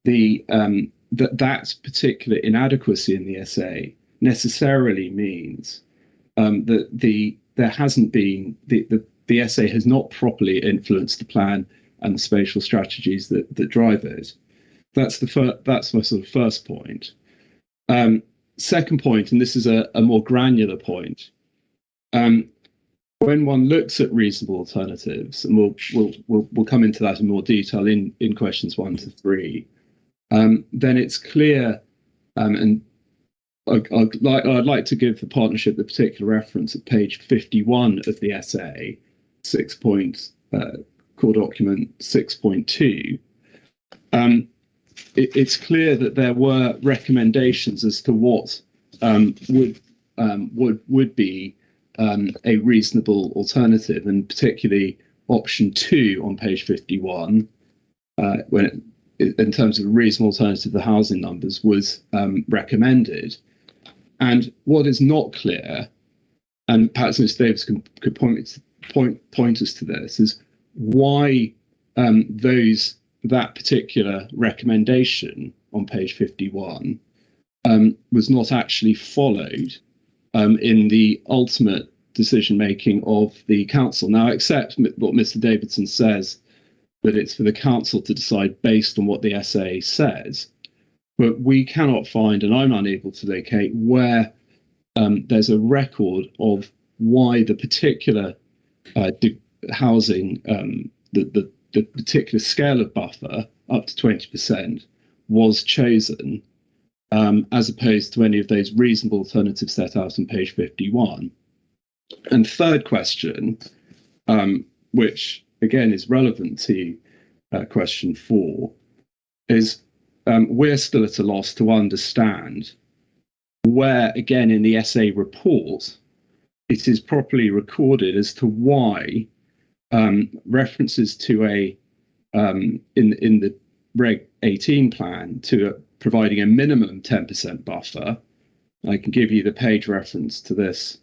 that particular inadequacy in the SA necessarily means that there hasn't been the SA has not properly influenced the plan and the spatial strategies that drive it. That's my sort of first point. Second point, and this is a more granular point. When one looks at reasonable alternatives, and we'll come into that in more detail in questions 1 to 3, then it's clear, and I'd like to give the partnership the particular reference at page 51 of the SA, core document 6.2. It's clear that there were recommendations as to what would be a reasonable alternative, and particularly option 2 on page 51, in terms of a reasonable alternative, the housing numbers was recommended. And what is not clear, and perhaps Mr. Davis could point us to this, is why that particular recommendation on page 51 was not actually followed in the ultimate decision making of the council. Now, accept what Mr. Davidson says, that it's for the council to decide based on what the SA says, but we cannot find, and I'm unable to locate, where there's a record of why the particular housing, the particular scale of buffer up to 20% was chosen, as opposed to any of those reasonable alternatives set out on page 51. And third question, which again is relevant to question 4, is we're still at a loss to understand where, again, in the SA report, it is properly recorded as to why references to in the Reg 18 plan to providing a minimum 10% buffer. I can give you the page reference to this,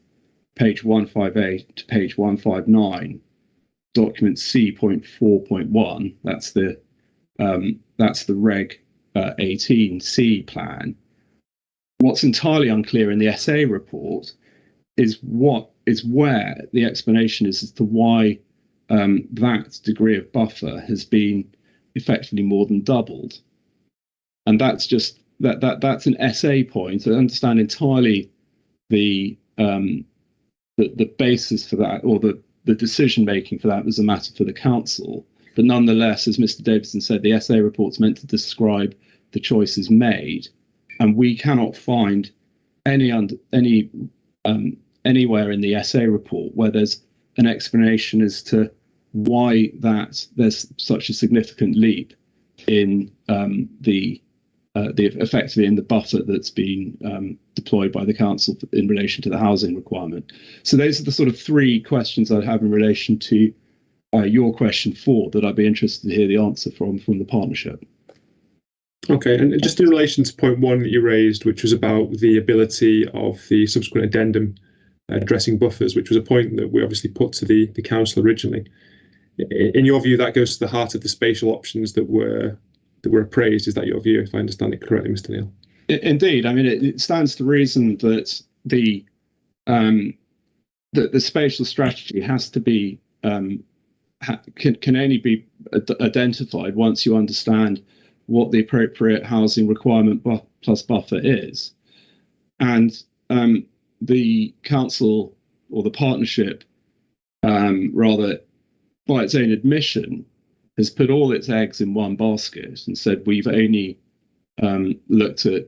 page 158 to page 159, document C.4.1. That's the Reg 18C plan. What's entirely unclear in the SA report is where the explanation is as to why that degree of buffer has been effectively more than doubled. And that's just that's an SA point. I understand entirely the basis for that, or the decision making for that was a matter for the council. But nonetheless, as Mr. Davidson said, the SA report's meant to describe the choices made, and we cannot find anywhere in the SA report where there's an explanation as to why there's such a significant leap in the effectively in the buffer that's been deployed by the council in relation to the housing requirement. So those are the sort of three questions I'd have in relation to your question 4 that I'd be interested to hear the answer from the partnership. Okay, and just in relation to point 1 that you raised, which was about the ability of the subsequent addendum addressing buffers, which was a point that we obviously put to the council originally. In your view, that goes to the heart of the spatial options that were appraised. Is that your view, if I understand it correctly, Mr. Neal? Indeed. I mean, it stands to reason that the spatial strategy has to be can only be identified once you understand what the appropriate housing requirement plus buffer is. And the council, or the partnership, rather, by its own admission, has put all its eggs in one basket and said we've only looked at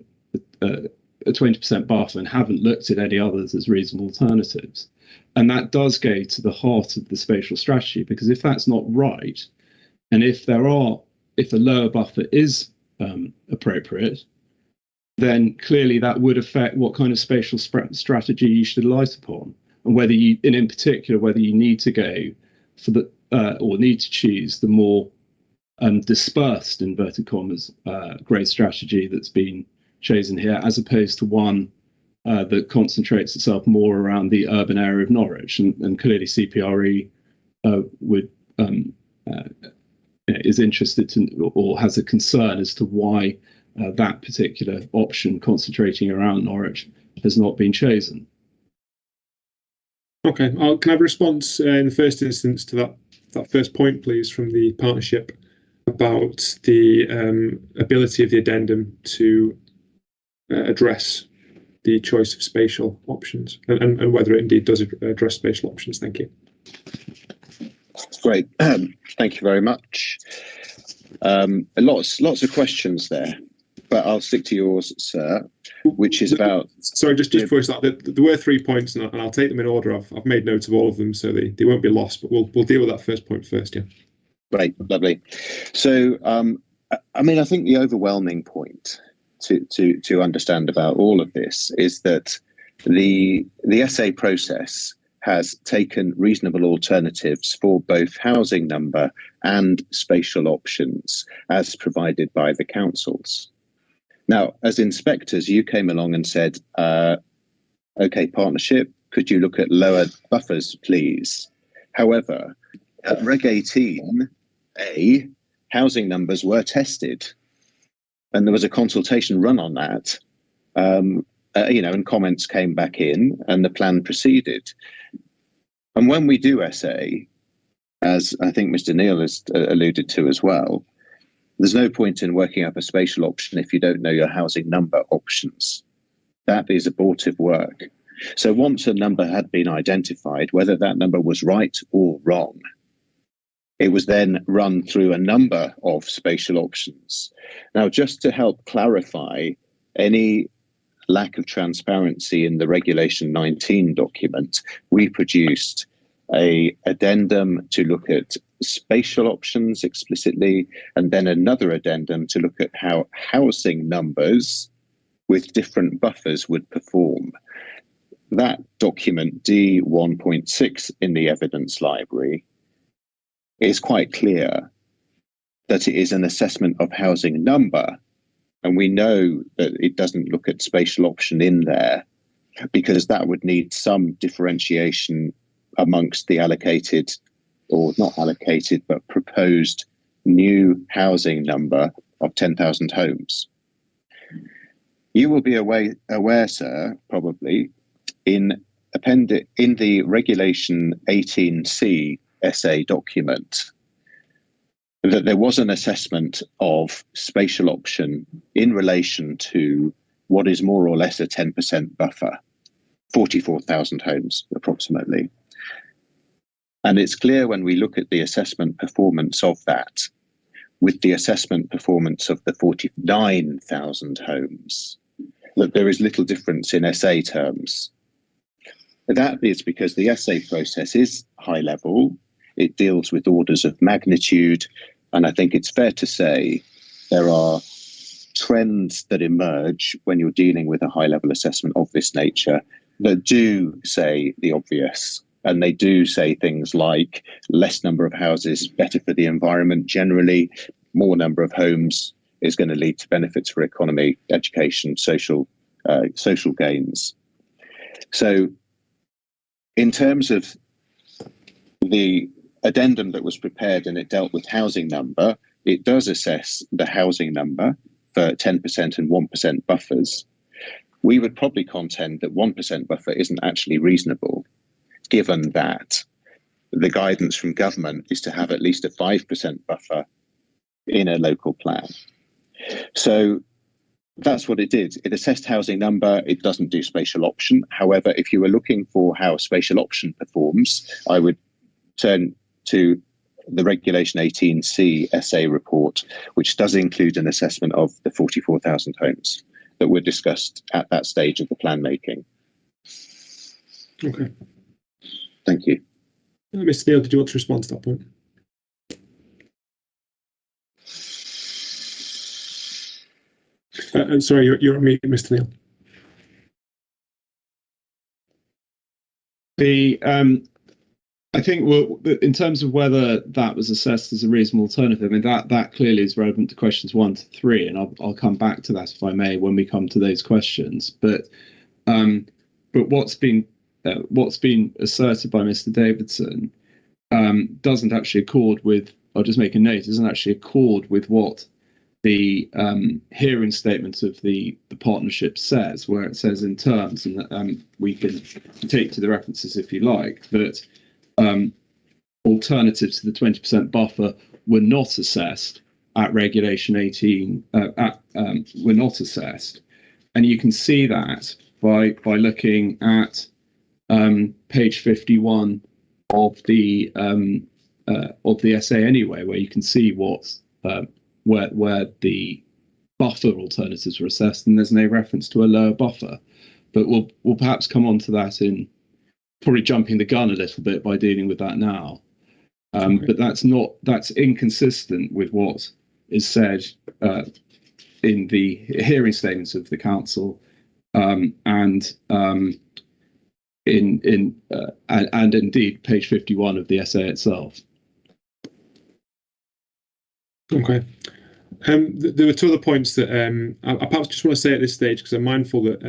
a 20% buffer and haven't looked at any others as reasonable alternatives. And that does go to the heart of the spatial strategy, because if that's not right, and if a lower buffer is appropriate, then clearly that would affect what kind of spatial strategy you should light upon, and whether you, and in particular, whether you need to go for the or need to choose the more dispersed, inverted commas, growth strategy that's been chosen here, as opposed to one that concentrates itself more around the urban area of Norwich. And clearly CPRE would is interested in, or has a concern as to why that particular option concentrating around Norwich has not been chosen. Okay, can I have a response in the first instance to that first point, please, from the partnership about the ability of the addendum to address the choice of spatial options, and whether it indeed does address spatial options? Thank you. Great. Thank you very much. Lots of questions there, but I'll stick to yours, sir, which is about... Sorry, just before we start, there were 3 points, and I'll take them in order. I've made note of all of them, so they won't be lost, but we'll deal with that first point first, yeah. Great, lovely. So, I mean, I think the overwhelming point to understand about all of this is that the SA process has taken reasonable alternatives for both housing number and spatial options as provided by the councils. Now, as inspectors, you came along and said, okay, partnership, could you look at lower buffers, please? However, at Reg 18A, housing numbers were tested, and there was a consultation run on that, and comments came back in, and the plan proceeded. And when we do SA, as I think Mr. Neal has alluded to as well, there's no point in working up a spatial option if you don't know your housing number options. That is abortive work. So once a number had been identified, whether that number was right or wrong, it was then run through a number of spatial options. Now, just to help clarify any lack of transparency in the Regulation 19 document, we produced an addendum to look at spatial options explicitly, and then another addendum to look at how housing numbers with different buffers would perform. That document, D1.6 in the evidence library, is quite clear that it is an assessment of housing number, and we know that it doesn't look at spatial option in there because that would need some differentiation amongst the allocated, or not allocated, but proposed new housing number of 10,000 homes. You will be aware, sir, probably, in the Regulation 18C SA document, that there was an assessment of spatial option in relation to what is more or less a 10% buffer, 44,000 homes approximately. And it's clear when we look at the assessment performance of that, with the assessment performance of the 49,000 homes, that there is little difference in SA terms. That is because the SA process is high level. It deals with orders of magnitude. And I think it's fair to say there are trends that emerge when you're dealing with a high level assessment of this nature that do say the obvious. And they do say things like less number of houses, better for the environment generally, more number of homes is going to lead to benefits for economy, education, social gains. So in terms of the addendum that was prepared and it dealt with housing number, it does assess the housing number for 10% and 1% buffers. We would probably contend that 1% buffer isn't actually reasonable, given that the guidance from government is to have at least a 5% buffer in a local plan. So that's what it did. It assessed housing number. It doesn't do spatial option. However, if you were looking for how spatial option performs, I would turn to the Regulation 18C SA report, which does include an assessment of the 44,000 homes that were discussed at that stage of the plan making. Okay. Thank you. Mr. Neil, did you want to respond to that point? Sorry, you're on mute, Mr. Neil. I think, well, in terms of whether that was assessed as a reasonable alternative, I mean, that clearly is relevant to questions 1 to 3, and I'll come back to that if I may when we come to those questions. But what's been asserted by Mr. Davidson doesn't actually accord with. I'll just make a note. Doesn't actually accord with what the hearing statement of the partnership says, where it says in terms, and we can take to the references if you like, that alternatives to the 20% buffer were not assessed at Regulation 18. Were not assessed, and you can see that by looking at page 51 of the essay anyway, where you can see what where the buffer alternatives were assessed, and there's no reference to a lower buffer. But we'll perhaps come on to that in probably jumping the gun a little bit by dealing with that now. Okay. But that's inconsistent with what is said in the hearing statements of the council and indeed page 51 of the essay itself. Okay. There were two other points that I perhaps just want to say at this stage, because I'm mindful that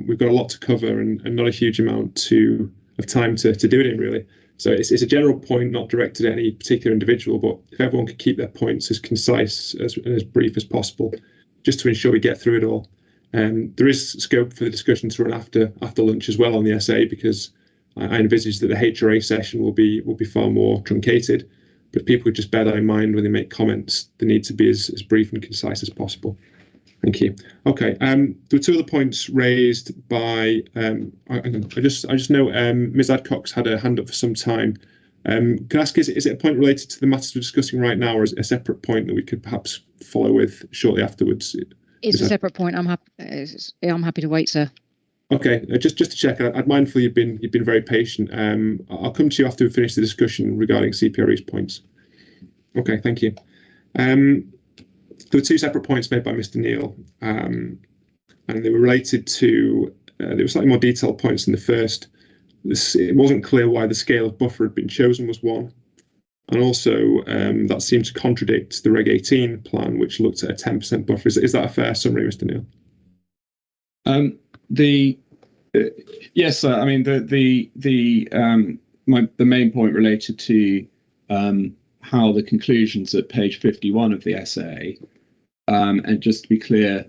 we've got a lot to cover and not a huge amount of time to do it in, really. So it's a general point, not directed at any particular individual, but if everyone could keep their points as concise and as brief as possible, just to ensure we get through it all. There is scope for the discussion to run after lunch as well on the essay, because I envisage that the HRA session will be far more truncated. But people would just bear that in mind when they make comments. They need to be as brief and concise as possible. Thank you. Okay. There were two other points raised by. I just know Ms. Adcock's had her hand up for some time. Can I ask, is it a point related to the matters we're discussing right now, or is it a separate point that we could perhaps follow with shortly afterwards? It's a separate point. I'm happy to wait, sir. Okay, just to check, I'm mindful you've been very patient. I'll come to you after we finish the discussion regarding CPRE's points. Okay, thank you. There were two separate points made by Mr. Neil, and they were related to. There were slightly more detailed points than the first. It wasn't clear why the scale of buffer had been chosen was one, and also that seemed to contradict the Reg 18 plan, which looked at a 10% buffer. Is that a fair summary, Mr. Neil? Yes, sir. I mean, the main point related to how the conclusions at page 51 of the essay, and just to be clear,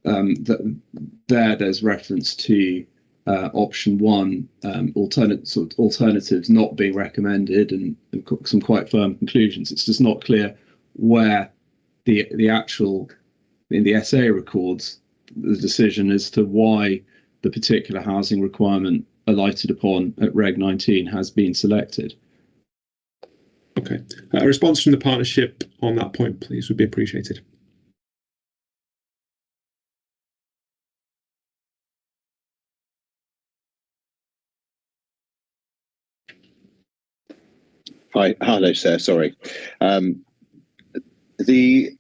that there's reference to option 1, alternatives not being recommended, and some quite firm conclusions. It's just not clear where the actual in the essay records the decision as to why the particular housing requirement alighted upon at Reg 19 has been selected. Okay. A response from the partnership on that point, please, would be appreciated. Hi, hello, sir. Sorry. The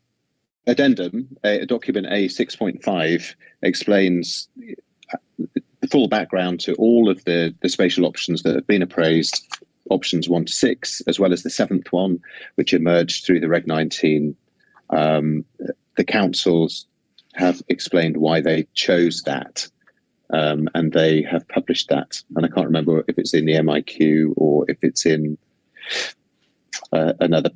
addendum, document A6.5, explains the full background to all of the spatial options that have been appraised, options 1 to 6, as well as the 7th one, which emerged through the Reg 19. The councils have explained why they chose that, and they have published that. And I can't remember if it's in the MIQ or if it's in another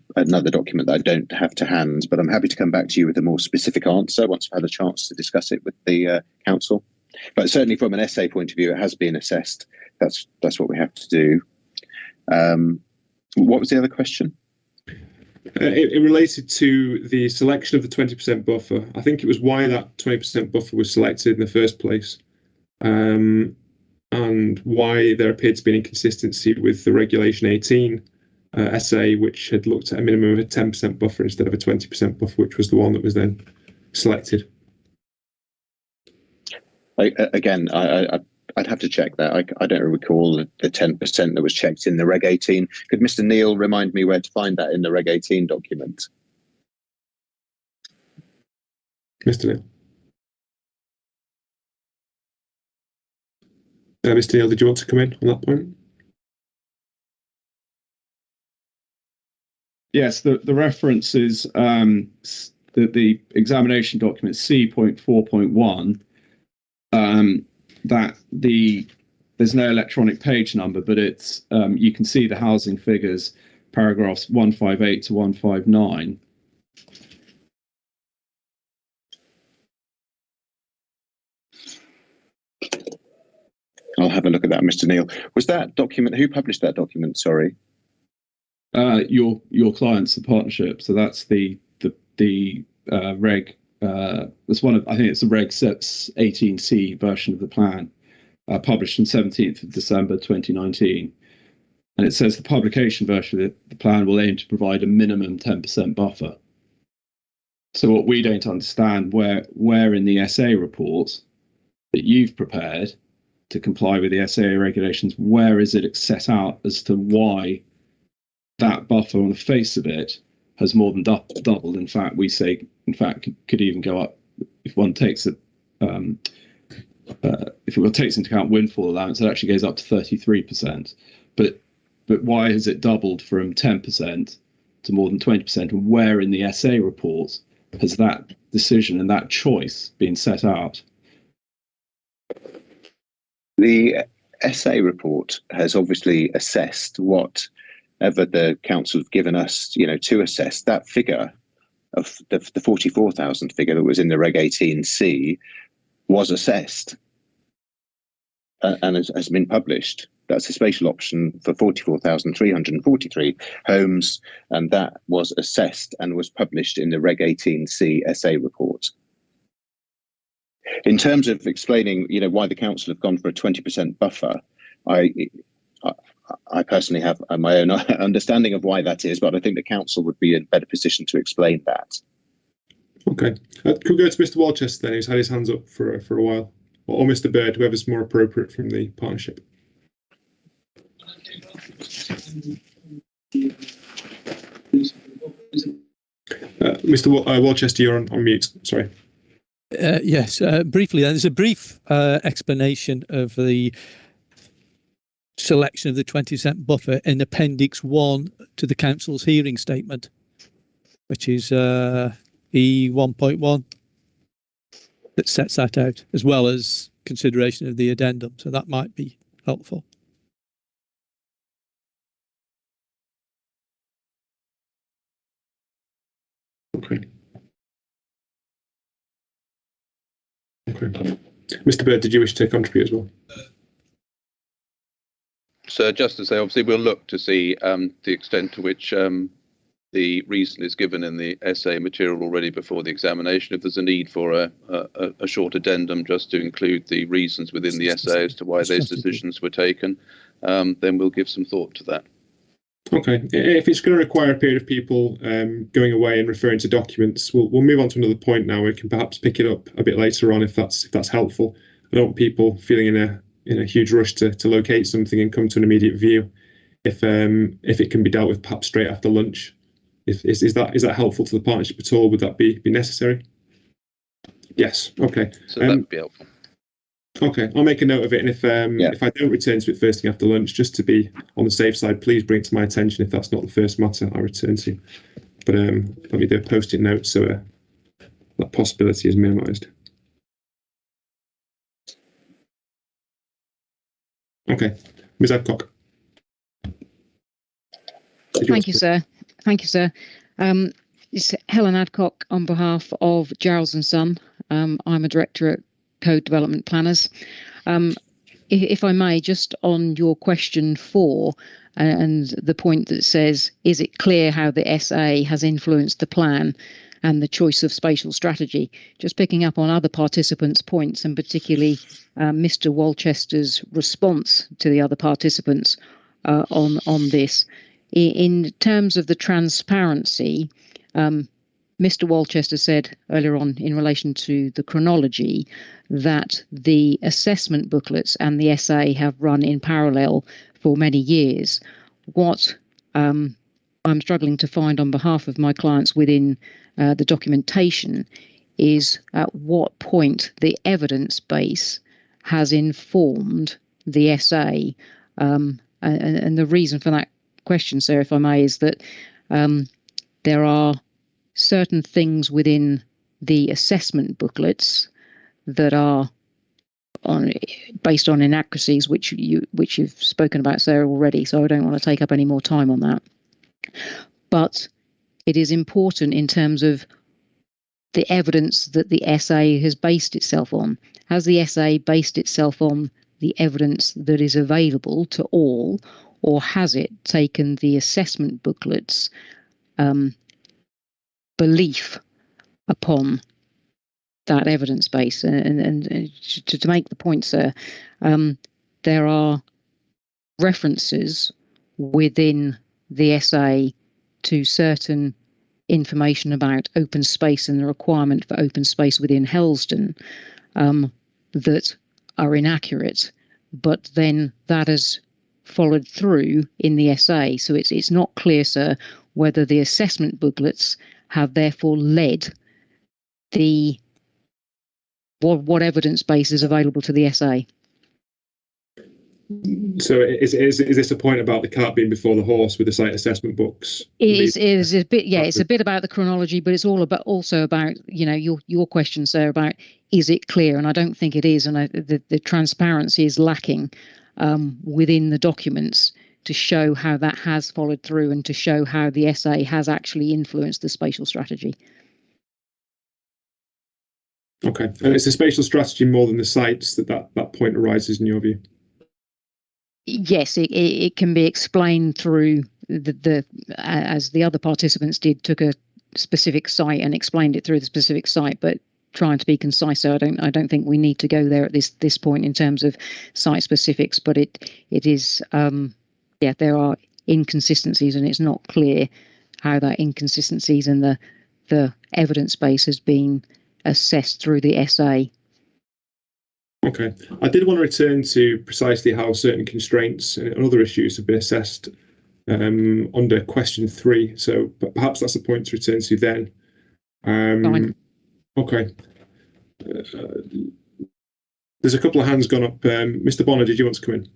document that I don't have to hand, but I'm happy to come back to you with a more specific answer once I've had a chance to discuss it with the council. But certainly from an essay point of view, it has been assessed. That's what we have to do. What was the other question? It related to the selection of the 20% buffer. I think it was why that 20% buffer was selected in the first place, and why there appeared to be an inconsistency with the Regulation 18 essay, which had looked at a minimum of a 10% buffer instead of a 20% buffer, which was the one that was then selected. I'd have to check that. I don't recall the 10% that was checked in the Reg 18. Could Mr. Neil remind me where to find that in the Reg 18 document? Mr. Neil. Mr. Neil, did you want to come in on that point? Yes, the reference is the examination document C.4.1. That there's no electronic page number, but it's you can see the housing figures, paragraphs 158 to 159. I'll have a look at that, Mr. Neil. Was that document, who published that document? Sorry. Your clients, the partnership. So that's the reg. It's one of, I think it's the Reg 18C version of the plan, published on 17th of December 2019. And it says the publication version of the plan will aim to provide a minimum 10% buffer. So what we don't understand, where in the SA report that you've prepared to comply with the SAA regulations, where is it set out as to why that buffer on the face of it has more than doubled? In fact, we say, could even go up if one takes it. If it takes into account windfall allowance, it actually goes up to 33%. But why has it doubled from 10% to more than 20%? And where in the SA report has that decision and that choice been set out? The SA report has obviously assessed whatever the council have given us, to assess. That figure of the 44,000 figure that was in the Reg 18C was assessed and has been published. That's a spatial option for 44,343 homes, and that was assessed and was published in the Reg 18C SA report. In terms of explaining, why the council have gone for a 20% buffer, I personally have my own understanding of why that is, but I think the council would be in a better position to explain that. Okay. Could we go to Mr. Walchester then, who's had his hands up for a while, or Mr. Bird, whoever's more appropriate from the partnership. Mr. Walchester, you're on mute. Sorry. Yes, briefly, there's a brief explanation of the selection of the 20% buffer in Appendix 1 to the Council's hearing statement, which is E1.1, that sets that out, as well as consideration of the addendum. So that might be helpful. Okay. Mr. Bird, did you wish to contribute as well? So just to say, obviously, we'll look to see the extent to which the reason is given in the essay material already before the examination. If there's a need for a short addendum just to include the reasons within the essay as to why those decisions were taken, then we'll give some thought to that. Okay, if it's going to require a period of people going away and referring to documents, we'll move on to another point now. We can perhaps pick it up a bit later on if that's helpful. I don't want people feeling in a huge rush to locate something and come to an immediate view. If it can be dealt with perhaps straight after lunch, is that helpful to the partnership at all? Would that be necessary? Yes. Okay. So that'd be helpful. Okay, I'll make a note of it, and if I don't return to it first thing after lunch, just to be on the safe side, please bring it to my attention if that's not the first matter I return to. But let me do a post-it note so that possibility is minimised. Okay, Ms. Adcock. Thank you, sir. Thank you, sir. It's Helen Adcock on behalf of Giles and Son. I'm a director at Code Development Planners. If I may, just on your question 4 and the point that says, is it clear how the SA has influenced the plan and the choice of spatial strategy? Just picking up on other participants' points, and particularly Mr. Walchester's response to the other participants on this. In terms of the transparency, Mr. Walchester said earlier on in relation to the chronology that the assessment booklets and the SA have run in parallel for many years. What I'm struggling to find on behalf of my clients within the documentation is at what point the evidence base has informed the SA. And the reason for that question, sir, if I may, is that there are certain things within the assessment booklets that are based on inaccuracies, which you've spoken about, Sarah, already. So I don't want to take up any more time on that. But it is important in terms of the evidence that the SA has based itself on. Has the SA based itself on the evidence that is available to all, or has it taken the assessment booklets belief upon that evidence base? And to make the point, sir, there are references within the SA to certain information about open space and the requirement for open space within Helston that are inaccurate, but then that has followed through in the SA. So it's not clear, sir, whether the assessment booklets have therefore led the what evidence base is available to the SA. So is this a point about the cart being before the horse with the site assessment books? It is a bit, yeah. It's a bit about the chronology, but it's also about your question, sir, about is it clear? And I don't think it is, and the transparency is lacking within the documents to show how that has followed through and to show how the SA has actually influenced the spatial strategy. Okay, and it's the spatial strategy more than the sites that point arises in your view? Yes, it can be explained through as the other participants did, took a specific site and explained it through the specific site, but trying to be concise. So I don't think we need to go there at this point in terms of site specifics, but it is there are inconsistencies, and it's not clear how that inconsistencies and the evidence base has been assessed through the SA. Okay, I did want to return to precisely how certain constraints and other issues have been assessed under question 3. So perhaps that's a point to return to then. Fine. Okay. There's a couple of hands gone up. Mr. Bonner, did you want to come in?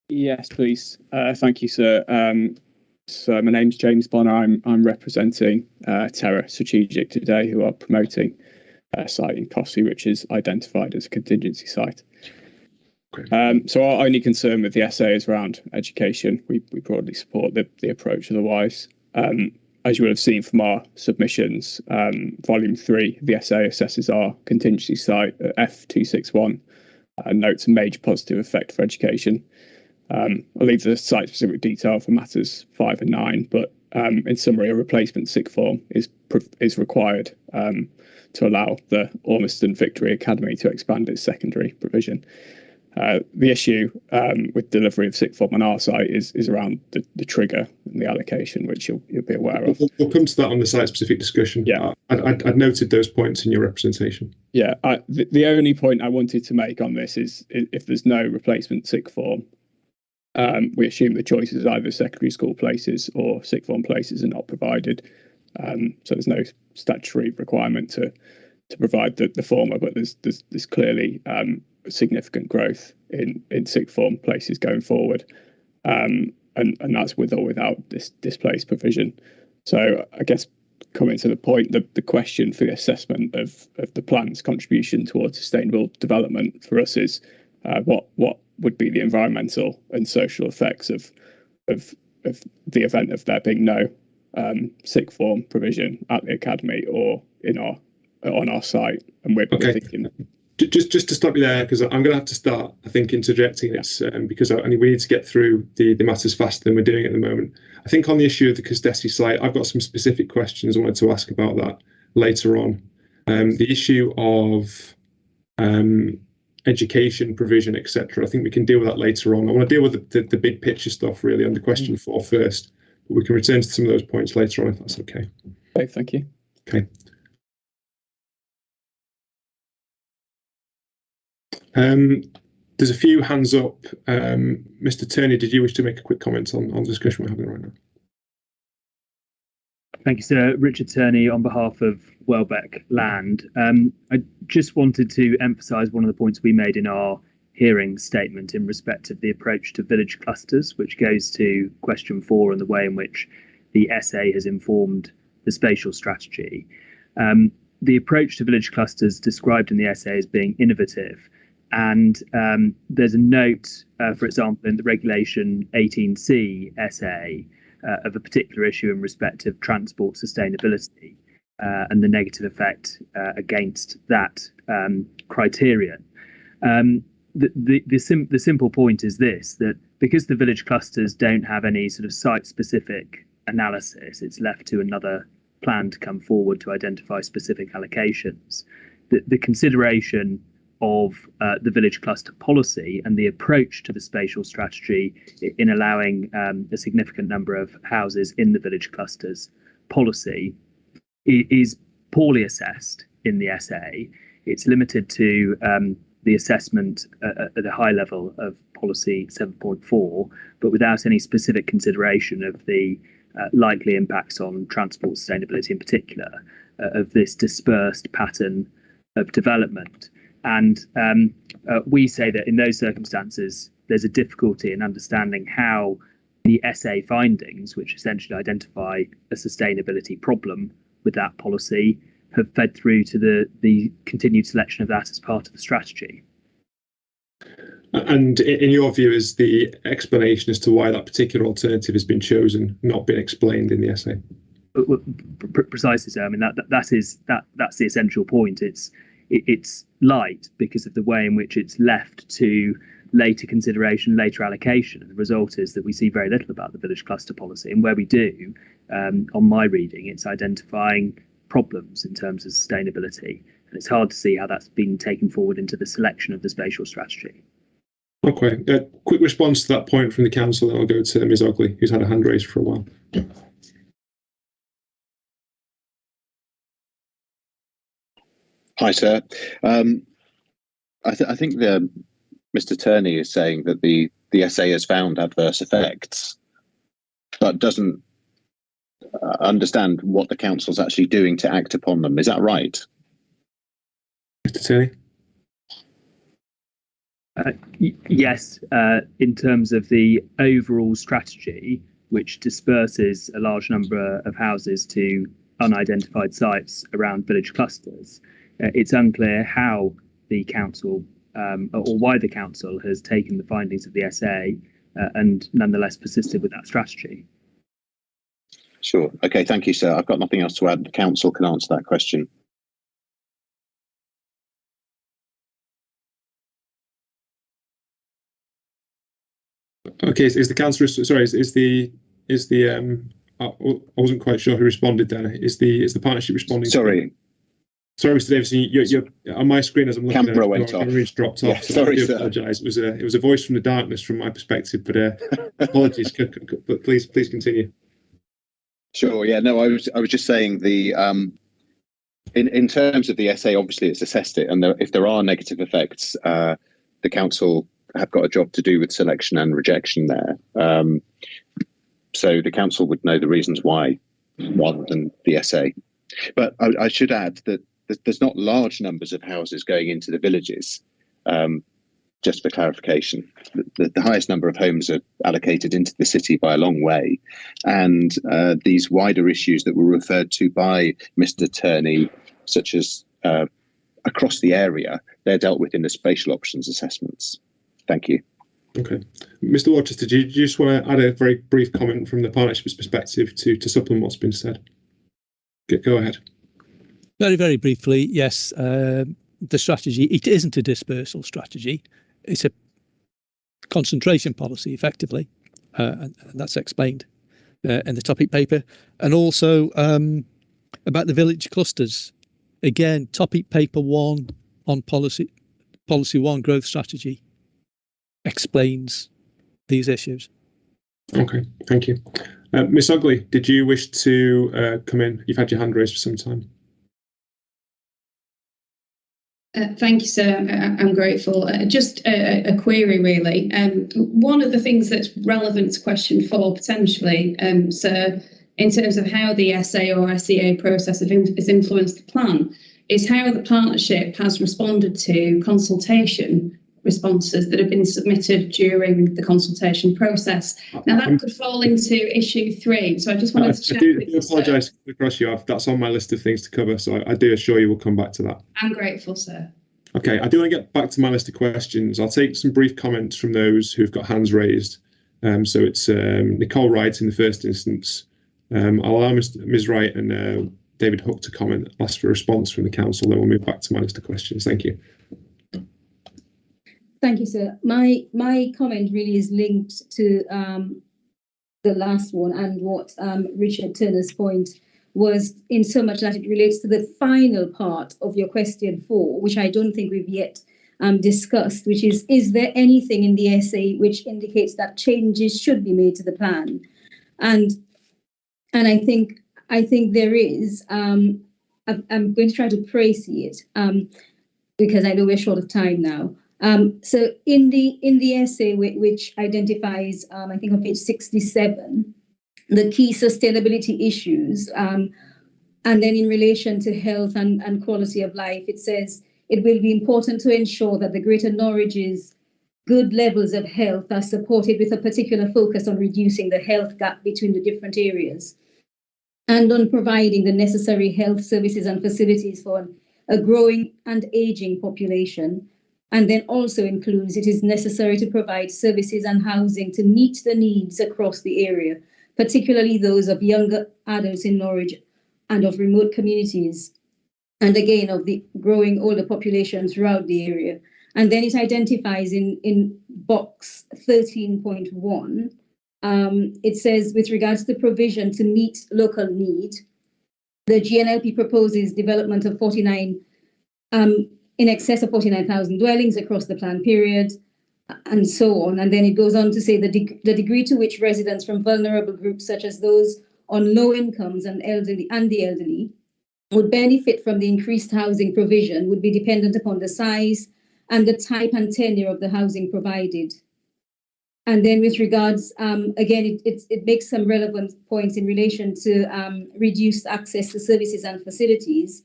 Yes, please. Thank you, sir. So my name's James Bonner. I'm representing Terra Strategic today, who are promoting a site in Cossey, which is identified as a contingency site. Okay. So our only concern with the SA is around education. We broadly support the approach otherwise. As you will have seen from our submissions, volume 3, the SA assesses our contingency site at F261 and notes a major positive effect for education. I'll leave the site-specific detail for matters 5 and 9, but in summary, a replacement sixth form is required to allow the Ormiston Victory Academy to expand its secondary provision. The issue with delivery of sixth form on our site is around the trigger and the allocation, which you'll be aware of. We'll come to that on the site-specific discussion. Yeah, I'd noted those points in your representation. Yeah, the only point I wanted to make on this is if there's no replacement sixth form, we assume the choice is either secondary school places or sixth form places are not provided. So there's no statutory requirement to provide the former, but there's clearly significant growth in sixth form places going forward, and that's with or without this displaced provision. So I guess coming to the point, the question for the assessment of the plan's contribution towards sustainable development for us is what would be the environmental and social effects of the event of there being no sixth form provision at the academy or on our site. And we're thinking. Just to stop you there, because I'm going to have to start, I think, interjecting this because we need to get through the matters faster than we're doing at the moment. I think on the issue of the Custesi site, I've got some specific questions I wanted to ask about that later on. The issue of education provision, etc. I think we can deal with that later on. I want to deal with the big picture stuff really under question 4 first, but we can return to some of those points later on if that's okay. Okay, thank you. Okay. There's a few hands up. Mr. Turney, did you wish to make a quick comment on the discussion we're having right now? Thank you, sir. Richard Turney on behalf of Welbeck Land. I just wanted to emphasise one of the points we made in our hearing statement in respect of the approach to village clusters, which goes to question 4 and the way in which the essay has informed the spatial strategy. The approach to village clusters described in the essay as being innovative. And there's a note, for example, in the Regulation 18C essay of a particular issue in respect of transport sustainability and the negative effect against that criterion. The simple point is this, that because the village clusters don't have any sort of site-specific analysis, it's left to another plan to come forward to identify specific allocations. The consideration of the village cluster policy and the approach to the spatial strategy in allowing a significant number of houses in the village clusters policy is poorly assessed in the essay. It's limited to the assessment at a high level of policy 7.4, but without any specific consideration of the likely impacts on transport sustainability in particular of this dispersed pattern of development. And we say that in those circumstances, there's a difficulty in understanding how the essay findings, which essentially identify a sustainability problem with that policy, have fed through to the continued selection of that as part of the strategy. And in your view, is the explanation as to why that particular alternative has been chosen not been explained in the essay? Precisely so. I mean, that's the essential point. It's light because of the way in which it's left to later consideration, later allocation. And the result is that we see very little about the village cluster policy. And where we do, on my reading, it's identifying problems in terms of sustainability. And it's hard to see how that's been taken forward into the selection of the spatial strategy. Okay, quick response to that point from the council, then I'll go to Ms. Ogley, who's had a hand raised for a while. Hi, sir. I think Mr. Turney is saying that the essay has found adverse effects, but doesn't understand what the council's actually doing to act upon them. Is that right? Mr. Turney? Yes, in terms of the overall strategy, which disperses a large number of houses to unidentified sites around village clusters, it's unclear how the council or why the council has taken the findings of the essay and nonetheless persisted with that strategy. Sure. Okay, thank you, sir. I've got nothing else to add. The council can answer that question. Okay, is the councillor, sorry, is the I wasn't quite sure who responded then. Is the partnership responding? Sorry. Sorry, Mr. Davison, you're on my screen as I'm looking Camera at it. went off. Camera dropped off. Yeah, sorry, I do sir. apologise. It was a voice from the darkness from my perspective, but apologies. But please continue. Sure. Yeah. No, I was just saying the in terms of the essay, obviously it's assessed it, and if there are negative effects, the council have got a job to do with selection and rejection there. So the council would know the reasons why, rather than the essay. But I should add that there's not large numbers of houses going into the villages. Just for clarification, the highest number of homes are allocated into the city by a long way, and these wider issues that were referred to by Mr. Turney, such as across the area, they're dealt with in the spatial options assessments. Thank you. Okay, Mr. Worcester, do you just want to add a very brief comment from the partnership's perspective to supplement what's been said? Go ahead. Very, very briefly, yes. The strategy, it isn't a dispersal strategy. It's a concentration policy, effectively, and that's explained in the topic paper. And also about the village clusters. Again, topic paper 1 on policy 1 growth strategy explains these issues. Okay, thank you. Miss Ugly, did you wish to come in? You've had your hand raised for some time. Thank you, sir. I'm grateful. Just a query, really. One of the things that's relevant to question 4, potentially, sir, in terms of how the SA or SEA process has influenced the plan, is how the partnership has responded to consultation responses that have been submitted during the consultation process. Now, that could fall into issue 3. So I just wanted to check. I do apologise to cross you off. That's on my list of things to cover. So I do assure you we'll come back to that. I'm grateful, sir. Okay, I do want to get back to my list of questions. I'll take some brief comments from those who've got hands raised. So it's Nicole Wright in the first instance. I'll allow Ms. Wright and David Hook to comment. I'll ask for a response from the council, then we'll move back to my list of questions. Thank you. Thank you, sir. My comment really is linked to the last one and what Richard Turner's point was, in so much that it relates to the final part of your question 4, which I don't think we've yet discussed, which is there anything in the essay which indicates that changes should be made to the plan? And I think there is. I'm going to try to précis it because I know we're short of time now. So in the essay which identifies, I think on page 67, the key sustainability issues, and then in relation to health and quality of life, it says it will be important to ensure that the Greater Norwich's good levels of health are supported with a particular focus on reducing the health gap between the different areas and on providing the necessary health services and facilities for a growing and aging population. And then also includes it is necessary to provide services and housing to meet the needs across the area, particularly those of younger adults in Norwich and of remote communities, and again of the growing older population throughout the area. And then it identifies in box 13.1, it says, with regards to provision to meet local need, the GNLP proposes development of 49 in excess of 49,000 dwellings across the planned period, and so on. And then it goes on to say the degree to which residents from vulnerable groups, such as those on low incomes and the elderly, would benefit from the increased housing provision would be dependent upon the size and the type and tenure of the housing provided. And then with regards, again, it makes some relevant points in relation to reduced access to services and facilities.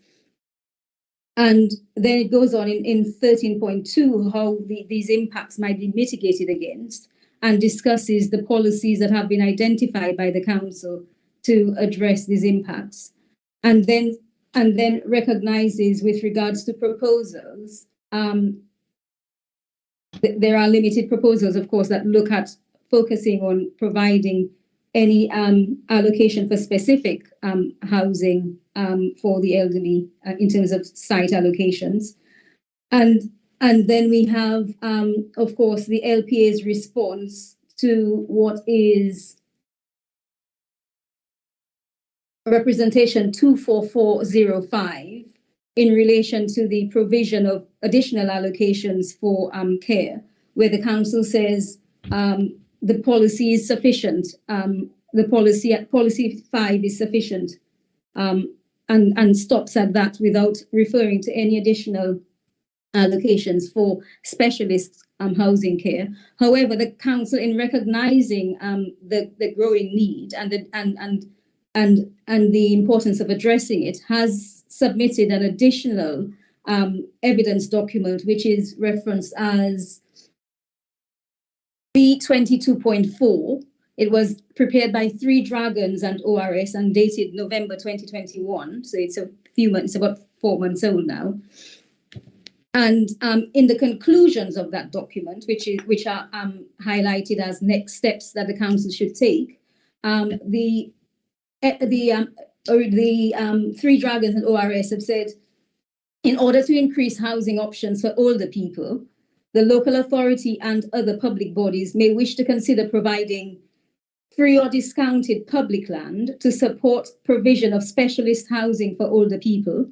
And then it goes on in 13.2 how these impacts might be mitigated against, and discusses the policies that have been identified by the council to address these impacts. And then recognizes with regards to proposals, there are limited proposals, of course, that look at focusing on providing any allocation for specific housing for the elderly in terms of site allocations. And then we have, of course, the LPA's response to what is representation 24405, in relation to the provision of additional allocations for care, where the council says the policy is sufficient, the policy 5 is sufficient, and stops at that without referring to any additional allocations for specialist housing care. However, the council, in recognizing the growing need and the importance of addressing it, has submitted an additional evidence document, which is referenced as B22.4. It was prepared by Three Dragons and ORS and dated November 2021. So it's a few months, about 4 months old now. And in the conclusions of that document, which are highlighted as next steps that the council should take, the Three Dragons and ORS have said, in order to increase housing options for older people, the local authority and other public bodies may wish to consider providing free or discounted public land to support provision of specialist housing for older people,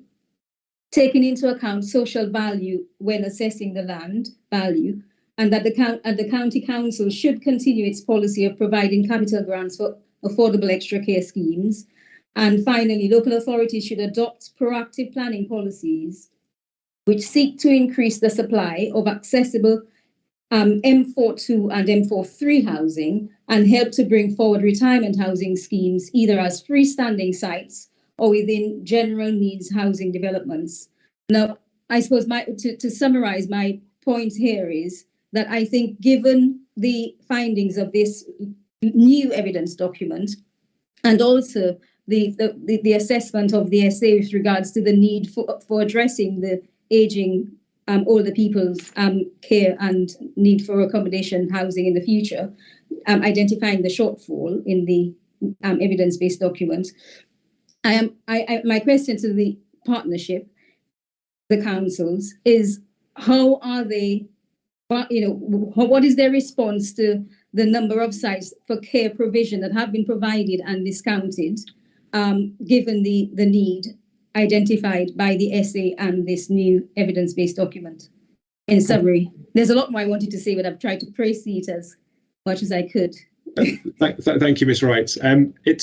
taking into account social value when assessing the land value, and that the county council should continue its policy of providing capital grants for affordable extra care schemes. And finally, local authorities should adopt proactive planning policies which seek to increase the supply of accessible M42 and M43 housing and help to bring forward retirement housing schemes either as freestanding sites or within general needs housing developments. Now, I suppose to summarize, my point here is that I think given the findings of this new evidence document and also the assessment of the SA with regards to the need for addressing the aging older people's care and need for accommodation housing in the future, identifying the shortfall in the evidence-based document. My question to the partnership, the councils, is how are they, what is their response to the number of sites for care provision that have been provided and discounted, given the need identified by the SA and this new evidence-based document? In summary, there's a lot more I wanted to say, but I've tried to proceed as much as I could. Thank you, Ms. Wright. It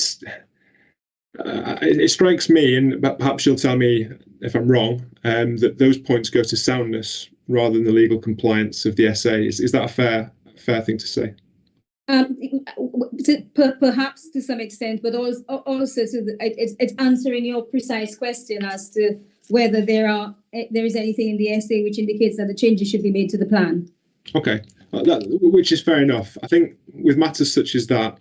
strikes me, and perhaps you'll tell me if I'm wrong, that those points go to soundness rather than the legal compliance of the SA. Is that a fair thing to say? Perhaps to some extent, but also it's answering your precise question as to whether there is anything in the SA which indicates that the changes should be made to the plan. Okay, which is fair enough. I think with matters such as that,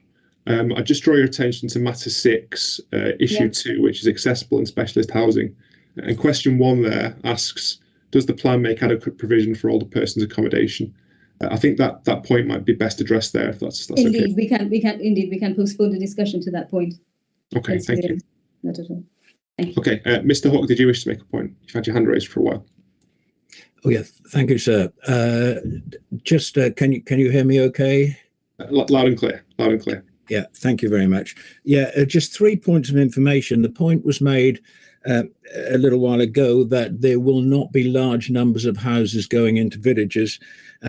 I just draw your attention to matter 6, issue 2, which is accessible and specialist housing. And question 1 there asks, does the plan make adequate provision for older persons accommodation? I think that point might be best addressed there, if that's indeed, okay. We can postpone the discussion to that point. Okay, thank you. Not at all. Thank you. Okay, Mr. Hawke, did you wish to make a point? You've had your hand raised for a while. Oh yeah, thank you, sir. Just can you hear me okay? Loud and clear. Loud and clear. Yeah, thank you very much. Yeah, just 3 points of information. The point was made a little while ago that there will not be large numbers of houses going into villages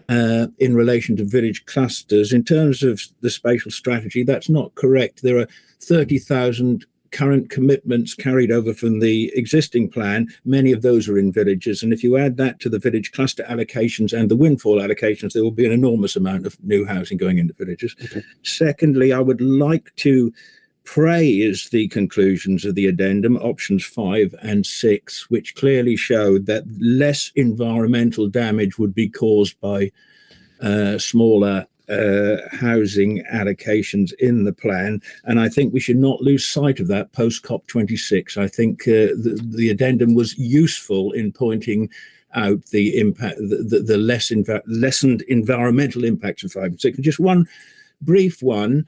in relation to village clusters. In terms of the spatial strategy, that's not correct. There are 30,000 current commitments carried over from the existing plan. Many of those are in villages, and if you add that to the village cluster allocations and the windfall allocations, there will be an enormous amount of new housing going into villages. Okay. Secondly, I would like to praise the conclusions of the addendum, options 5 and 6, which clearly showed that less environmental damage would be caused by smaller housing allocations in the plan, and I think we should not lose sight of that post COP26. I think the addendum was useful in pointing out the impact, the lessened environmental impacts of 5 and 6. And just one brief one.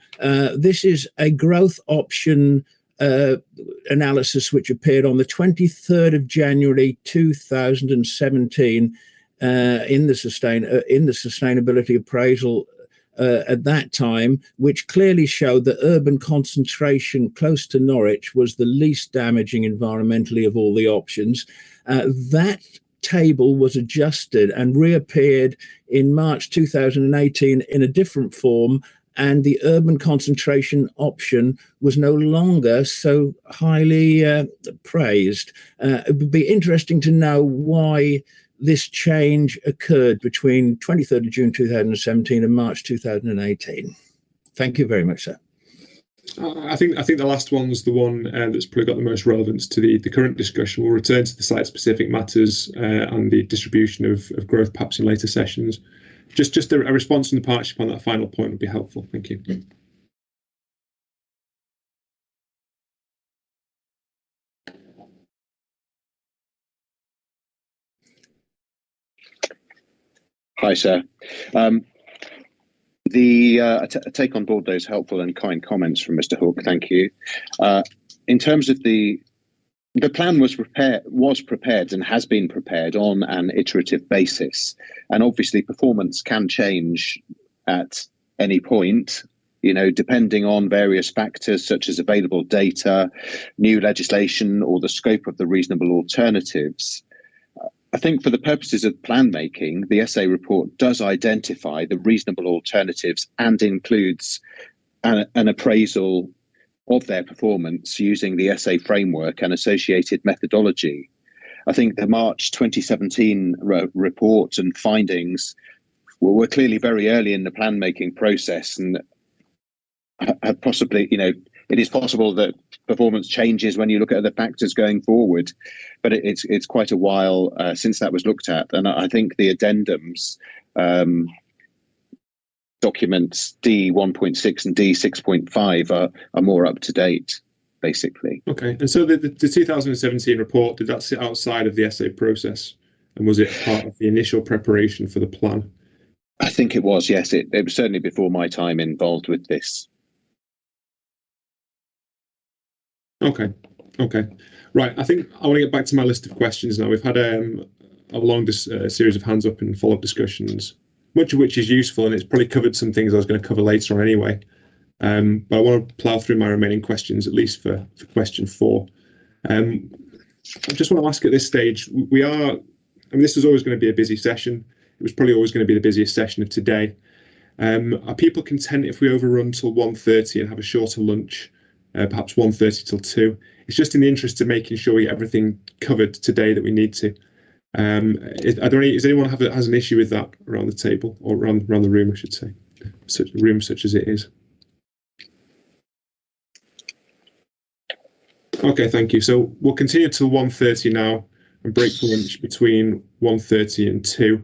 This is a growth option analysis which appeared on the 23rd of January 2017 in the sustainability appraisal at that time, which clearly showed that urban concentration close to Norwich was the least damaging environmentally of all the options. That table was adjusted and reappeared in March 2018 in a different form, and the urban concentration option was no longer so highly praised. It would be interesting to know why this change occurred between 23rd of June 2017 and March 2018. Thank you very much, sir. I think the last one's the one that's probably got the most relevance to the current discussion. We'll return to the site-specific matters and the distribution of growth perhaps in later sessions. Just a response from the partnership on that final point would be helpful. Thank you. Hi, sir. I take on board those helpful and kind comments from Mr. Hook. Thank you. In terms of the plan was prepared and has been prepared on an iterative basis, and obviously performance can change at any point, depending on various factors such as available data, new legislation, or the scope of the reasonable alternatives. I think for the purposes of plan making, the SA report does identify the reasonable alternatives and includes an appraisal of their performance using the SA framework and associated methodology. I think the March 2017 report and findings were clearly very early in the plan making process, and have possibly, it is possible that performance changes when you look at other factors going forward, but it's quite a while since that was looked at. And I think the addendums, documents D1.6 and D6.5 are more up to date, basically. Okay, and so the 2017 report, did that sit outside of the SA process, and was it part of the initial preparation for the plan? I think it was, yes. It was certainly before my time involved with this. Okay. Right, I think I want to get back to my list of questions now. We've had a long series of hands up and follow-up discussions, much of which is useful, and it's probably covered some things I was going to cover later on anyway. But I want to plough through my remaining questions, at least for question 4. I just want to ask at this stage, this was always going to be a busy session. It was probably always going to be the busiest session of today. Are people content if we overrun till 1:30 and have a shorter lunch? Perhaps 1:30 till 2. It's just in the interest of making sure we get everything covered today that we need to. Is anyone has an issue with that around the table, or around the room, I should say, such as it is? Okay, thank you. So we'll continue till 1:30 now and break for lunch between 1:30 and 2.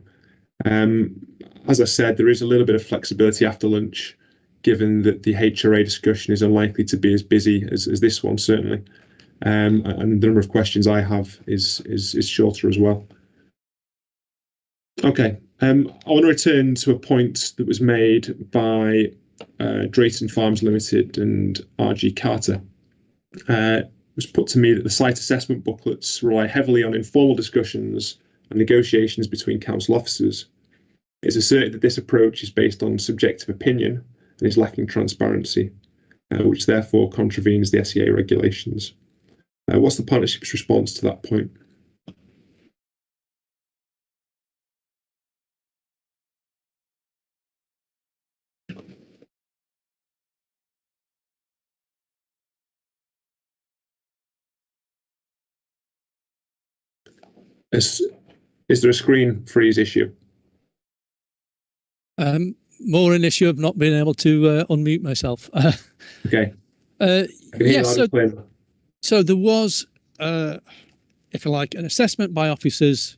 As I said, there is a little bit of flexibility after lunch, given that the HRA discussion is unlikely to be as busy as this one, certainly. And the number of questions I have is shorter as well. Okay, I want to return to a point that was made by Drayton Farms Limited and RG Carter. It was put to me that the site assessment booklets rely heavily on informal discussions and negotiations between council officers. It's asserted that this approach is based on subjective opinion and is lacking transparency, which therefore contravenes the SEA regulations. What's the partnership's response to that point? Is there a screen freeze issue? More an issue of not being able to unmute myself. Okay. Yes. So there was, if you like, an assessment by officers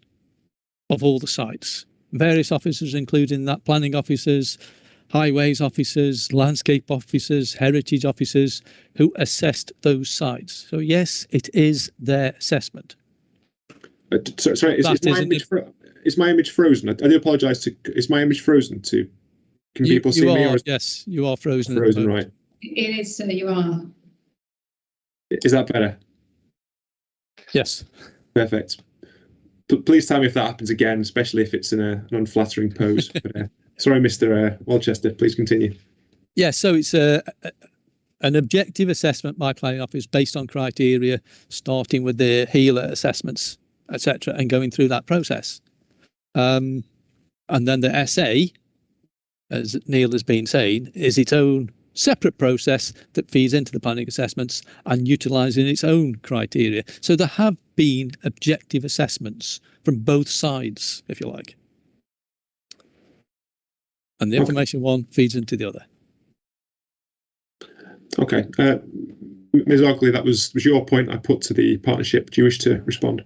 of all the sites. Various officers, including that planning officers, highways officers, landscape officers, heritage officers, who assessed those sites. So yes, it is their assessment. Sorry, is my image frozen? I do apologise. Is my image frozen too? Can people see me? Yes, you are frozen. Frozen, right? It is, sir. You are. Is that better? Yes. Perfect. Please tell me if that happens again, especially if it's in an unflattering pose. But, sorry, Mr. Walchester. Please continue. Yeah. So it's an objective assessment by planning office based on criteria, starting with the HELA assessments. etc., and going through that process. And then the SA, as Neil has been saying, is its own separate process that feeds into the planning assessments and utilising its own criteria. So there have been objective assessments from both sides, if you like. And the information one feeds into the other. Okay. Ms. Ogley, that was your point I put to the partnership. Do you wish to respond?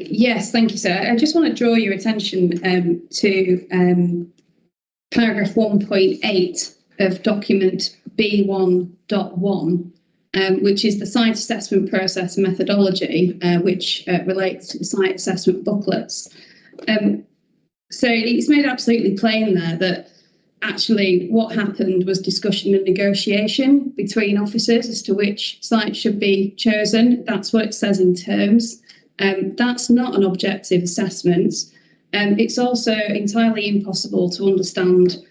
Yes, thank you, sir. I just want to draw your attention to paragraph 1.8 of document B1.1, which is the site assessment process and methodology, which relates to the site assessment booklets. So it's made absolutely plain there that actually what happened was discussion and negotiation between officers as to which site should be chosen. That's what it says in terms. That's not an objective assessment. It's also entirely impossible to understand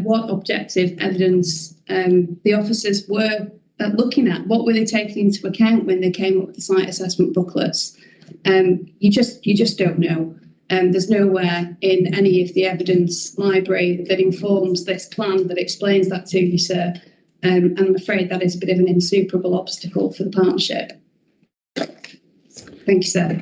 what objective evidence the officers were looking at. What were they taking into account when they came up with the site assessment booklets? You just don't know. There's nowhere in any of the evidence library that informs this plan that explains that to you, sir. And I'm afraid that is a bit of an insuperable obstacle for the partnership. Thank you, sir.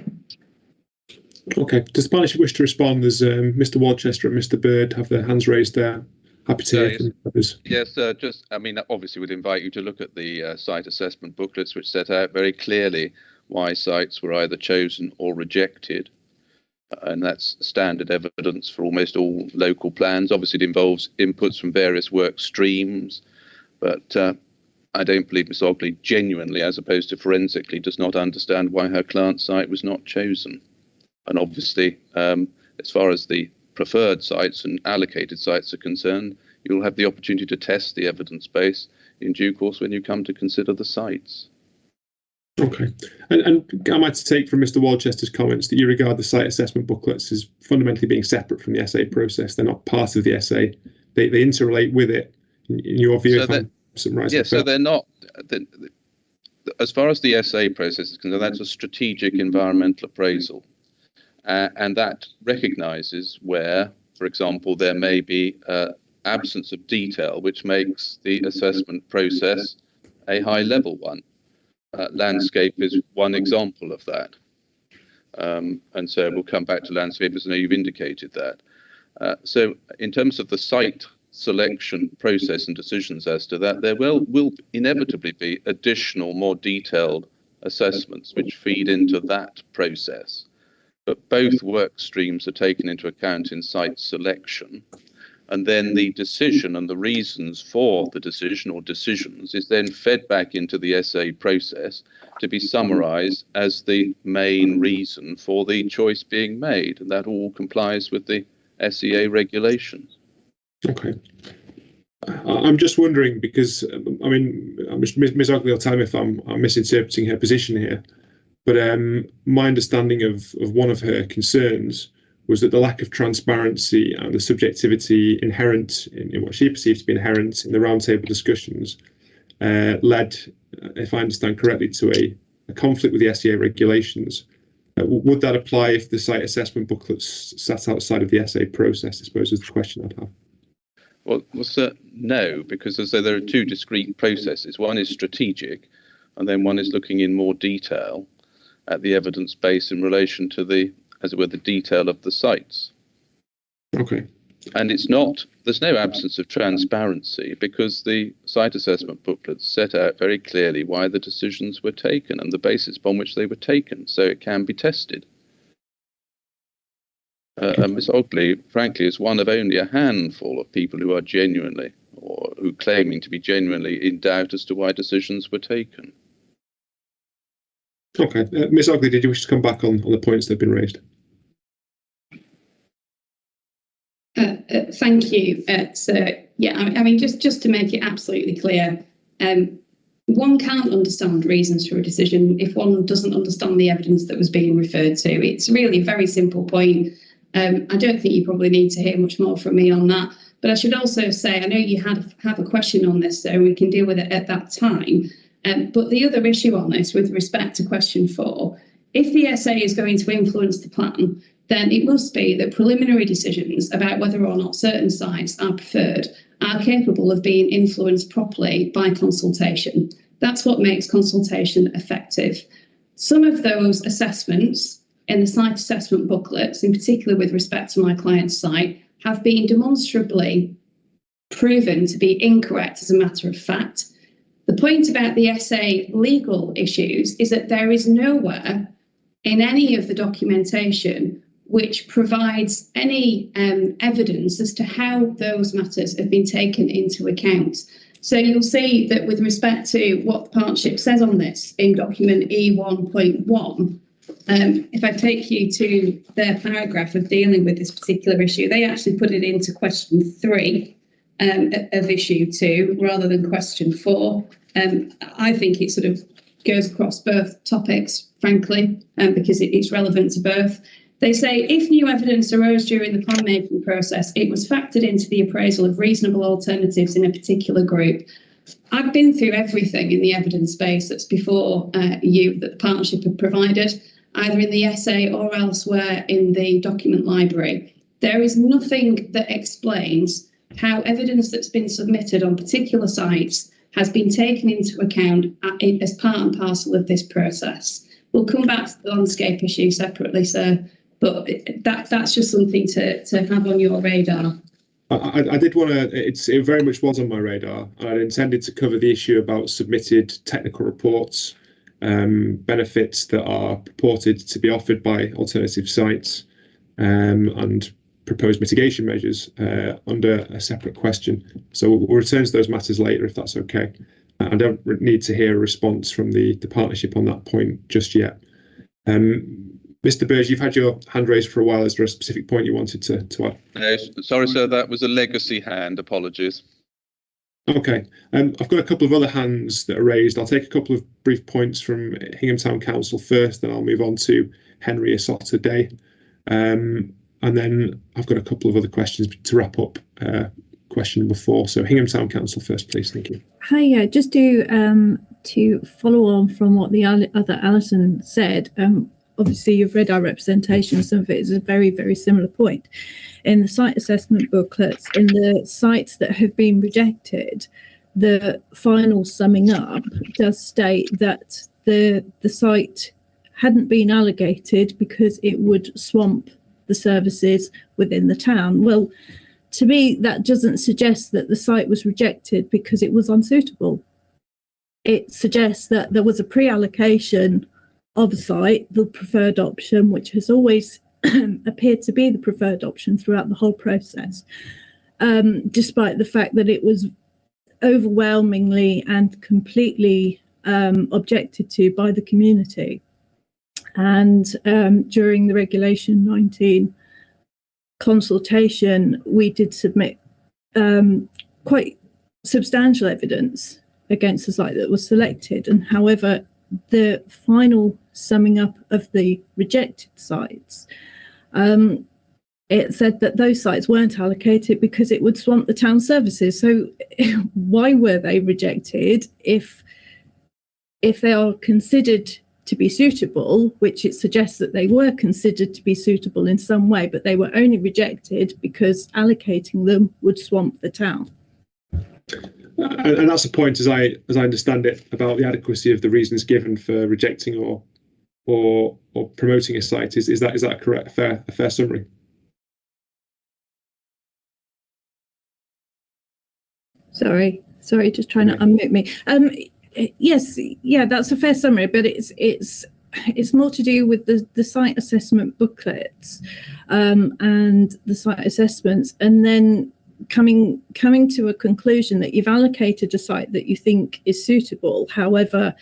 Okay. Does the partnership wish to respond? There's Mr. Worcester and Mr. Bird have their hands raised there. Happy to hear from others. Yes, obviously would invite you to look at the site assessment booklets, which set out very clearly why sites were either chosen or rejected. And that's standard evidence for almost all local plans. Obviously, it involves inputs from various work streams, but I don't believe Ms. Ogley genuinely, as opposed to forensically, does not understand why her client site was not chosen. And obviously, as far as the preferred sites and allocated sites are concerned, you'll have the opportunity to test the evidence base in due course when you come to consider the sites. Okay. And am I to take from Mr. Worcester's comments that you regard the site assessment booklets as fundamentally being separate from the SA process? They're not part of the SA. They interrelate with it, in your view? So they're not. As far as the SA process is concerned, that's a strategic environmental appraisal. And that recognises where, for example, there may be absence of detail, which makes the assessment process a high-level one. Landscape is one example of that. And so we'll come back to landscape, as I know you've indicated that. So in terms of the site selection process and decisions as to that, there will inevitably be additional, more detailed assessments which feed into that process. But both work streams are taken into account in site selection. And then the decision and the reasons for the decision or decisions is then fed back into the SA process to be summarised as the main reason for the choice being made. And that all complies with the SEA regulations. Okay. I'm just wondering because, Ms. Ogley will tell me if I'm misinterpreting her position here. But my understanding of one of her concerns was that the lack of transparency and the subjectivity inherent in what she perceived to be inherent in the roundtable discussions led, if I understand correctly, to a conflict with the SEA regulations. Would that apply if the site assessment booklets sat outside of the SA process, I suppose, is the question I'd have. Well, no, because as though there are two discrete processes. One is strategic, and then one is looking in more detail at the evidence base in relation to the, as it were, the detail of the sites. Okay. And it's not, there's no absence of transparency because the site assessment booklets set out very clearly why the decisions were taken and the basis upon which they were taken, so it can be tested. And Ms. Ogley, frankly, is one of only a handful of people who are genuinely, or who claiming to be genuinely in doubt as to why decisions were taken. Okay. Ms. Ogley, did you wish to come back on the points that have been raised? Thank you. Just to make it absolutely clear, one can't understand reasons for a decision if one doesn't understand the evidence that was being referred to. It's really a very simple point. I don't think you probably need to hear much more from me on that. But I should also say, I know you have a question on this, so we can deal with it at that time. But the other issue on this, with respect to question 4, if the SA is going to influence the plan, then it must be that preliminary decisions about whether or not certain sites are preferred are capable of being influenced properly by consultation. That's what makes consultation effective. Some of those assessments in the site assessment booklets, in particular with respect to my client's site, have been demonstrably proven to be incorrect as a matter of fact. The point about the SA legal issues is that there is nowhere in any of the documentation which provides any evidence as to how those matters have been taken into account. So you'll see that with respect to what the partnership says on this in document E1.1, if I take you to their paragraph of dealing with this particular issue, they actually put it into question 3 of issue 2 rather than question 4. I think it sort of goes across both topics, frankly, because it's relevant to both. They say, if new evidence arose during the plan making process, it was factored into the appraisal of reasonable alternatives in a particular group. I've been through everything in the evidence base that's before you that the partnership have provided, either in the essay or elsewhere in the document library. There is nothing that explains how evidence that's been submitted on particular sites has been taken into account as part and parcel of this process. We'll come back to the landscape issue separately, sir, but that's just something to have on your radar. I did want to, it very much was on my radar. I intended to cover the issue about submitted technical reports, benefits that are purported to be offered by alternative sites, and proposed mitigation measures under a separate question. So we'll return to those matters later if that's okay. I don't need to hear a response from the partnership on that point just yet. Mr. Burge, you've had your hand raised for a while. Is there a specific point you wanted to add? No, sorry, sir, that was a legacy hand. Apologies. Okay, I've got a couple of other hands that are raised. I'll take a couple of brief points from Hingham Town Council first, then I'll move on to Henry Asota Day. And then I've got a couple of other questions to wrap up question number 4. So Hingham Town Council first, please. Thank you. Hi, yeah, just to follow on from what the other Alison said. Obviously, you've read our representation. Some of it is a very, very similar point. In the site assessment booklets, in the sites that have been rejected, the final summing up does state that the site hadn't been allocated because it would swamp the services within the town. Well, to me, that doesn't suggest that the site was rejected because it was unsuitable. It suggests that there was a pre-allocation of a site, the preferred option, which has always appeared to be the preferred option throughout the whole process, despite the fact that it was overwhelmingly and completely objected to by the community. And during the Regulation 19 consultation, we did submit quite substantial evidence against the site that was selected. And however, the final summing up of the rejected sites, it said that those sites weren't allocated because it would swamp the town services. So why were they rejected if they are considered to be suitable, which it suggests that they were considered to be suitable in some way, but they were only rejected because allocating them would swamp the town? And that's the point, as I understand it, about the adequacy of the reasons given for rejecting or promoting a site. Is that a correct, a fair summary? Sorry, just trying to unmute me. Yes, yeah, that's a fair summary, but it's more to do with the site assessment booklets and the site assessments, and then coming to a conclusion that you've allocated a site that you think is suitable. However,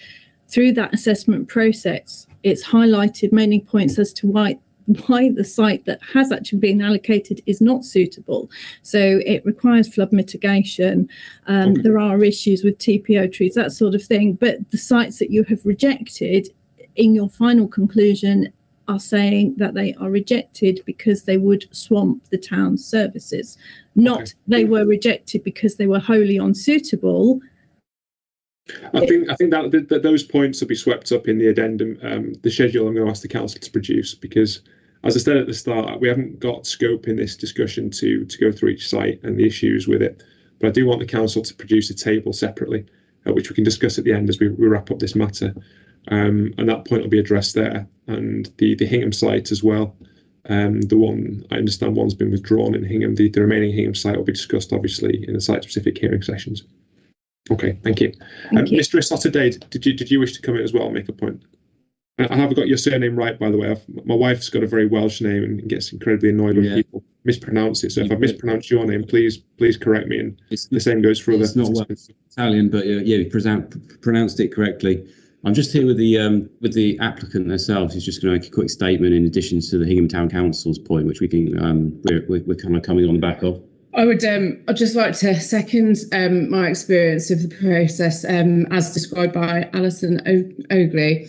through that assessment process, it's highlighted many points as to why the site that has actually been allocated is not suitable. So it requires flood mitigation. Okay. There are issues with TPO trees, that sort of thing. But the sites that you have rejected in your final conclusion are saying that they are rejected because they would swamp the town's services, not okay. They were rejected because they were wholly unsuitable I think that those points will be swept up in the addendum, the schedule I'm going to ask the council to produce, because as I said at the start, we haven't got scope in this discussion to go through each site and the issues with it. But I do want the council to produce a table separately, which we can discuss at the end as we wrap up this matter. And that point will be addressed there. And the Hingham site as well. The one, I understand one's been withdrawn in Hingham. The remaining Hingham site will be discussed, obviously, in the site-specific hearing sessions. Okay, thank you. Mr. Isotade, did you wish to come in as well and make a point? I have got your surname right, by the way. My wife's got a very Welsh name and gets incredibly annoyed when people mispronounce it. So if I mispronounce your name, please correct me. And the same goes for other. It's not Welsh, Italian, but yeah, you pronounced it correctly. I'm just here with the applicant themselves. Who's just going to make a quick statement in addition to the Hingham Town Council's point, which we can we're kind of coming on the back of. I would I'd just like to second my experience of the process as described by Alison Oakley.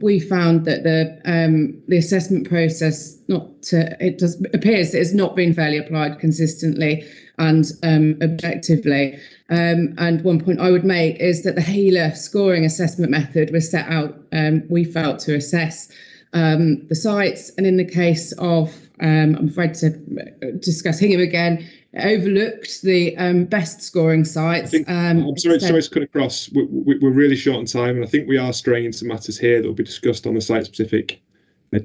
We found that the assessment process appears that it's not been fairly applied consistently and objectively. And one point I would make is that the HELA scoring assessment method was set out, we felt, to assess the sites, and in the case of I'm afraid to discuss Hingham again, it overlooked the best scoring sites. I'm sorry to cut across. We're really short on time, and I think we are straying into matters here that will be discussed on the site-specific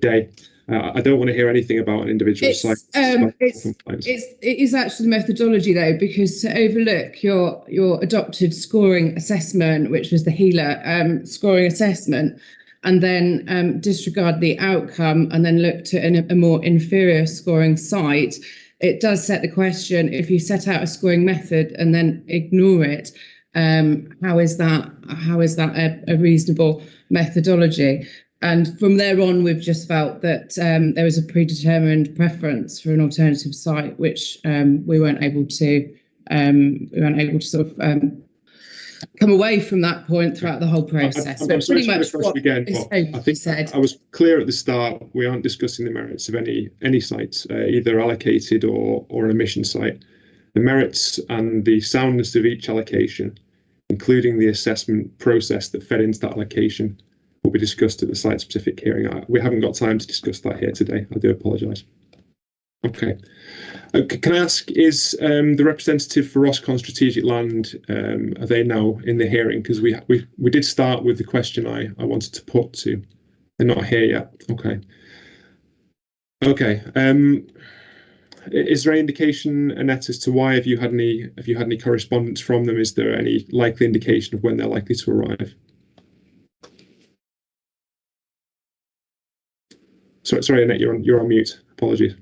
day. I don't want to hear anything about an individual site. It is actually the methodology, though, because to overlook your adopted scoring assessment, which was the HELA scoring assessment, and then disregard the outcome and then look to a more inferior scoring site, it does set the question, if you set out a scoring method and then ignore it, how is that a reasonable methodology? And from there on, we've just felt that there was a predetermined preference for an alternative site, which we weren't able to sort of come away from that point throughout the whole process. I'm sorry to rush again, but I think I was clear at the start. We aren't discussing the merits of any sites, either allocated or an omission site. The merits and the soundness of each allocation, including the assessment process that fed into that allocation, will be discussed at the site-specific hearing. We haven't got time to discuss that here today. I do apologise. Okay. Can I ask, is the representative for Roscommon Strategic Land, are they now in the hearing? Because we did start with the question I wanted to put to. They're not here yet. Okay. Okay. Is there any indication, Annette, as to why have you had any correspondence from them? Is there any likely indication of when they're likely to arrive? Sorry, Annette, you're on mute. Apologies.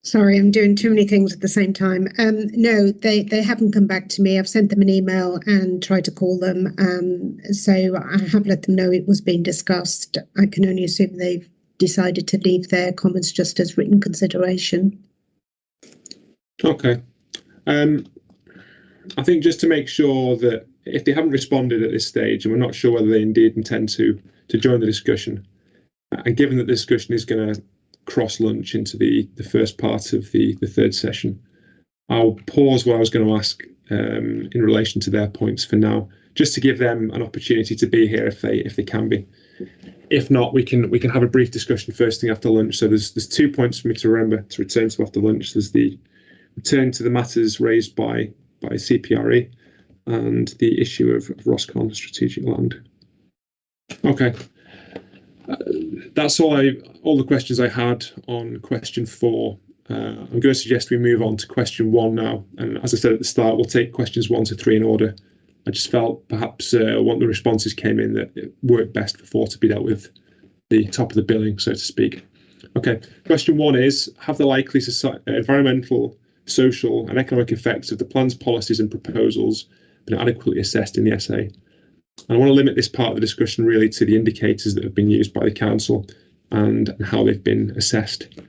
Sorry, I'm doing too many things at the same time. No, they haven't come back to me. I've sent them an email and tried to call them. So I have let them know it was being discussed. I can only assume they've decided to leave their comments just as written consideration. Okay. I think just to make sure that if they haven't responded at this stage, and we're not sure whether they indeed intend to join the discussion, and given that the discussion is going to cross lunch into the first part of the third session, I'll pause what I was going to ask in relation to their points for now, just to give them an opportunity to be here if they can be. If not, we can have a brief discussion first thing after lunch. So there's 2 points for me to remember to return to after lunch. There's the return to the matters raised by CPRE and the issue of Roscommon Strategic Land. Okay. That's all the questions I had on question 4. I'm going to suggest we move on to question 1 now. And as I said at the start, we'll take questions 1 to 3 in order. I just felt perhaps when the responses came in that it worked best for 4 to be dealt with the top of the billing, so to speak. Okay, question 1 is, have the likely environmental, social and economic effects of the plans, policies and proposals been adequately assessed in the essay? I want to limit this part of the discussion really to the indicators that have been used by the council and how they've been assessed.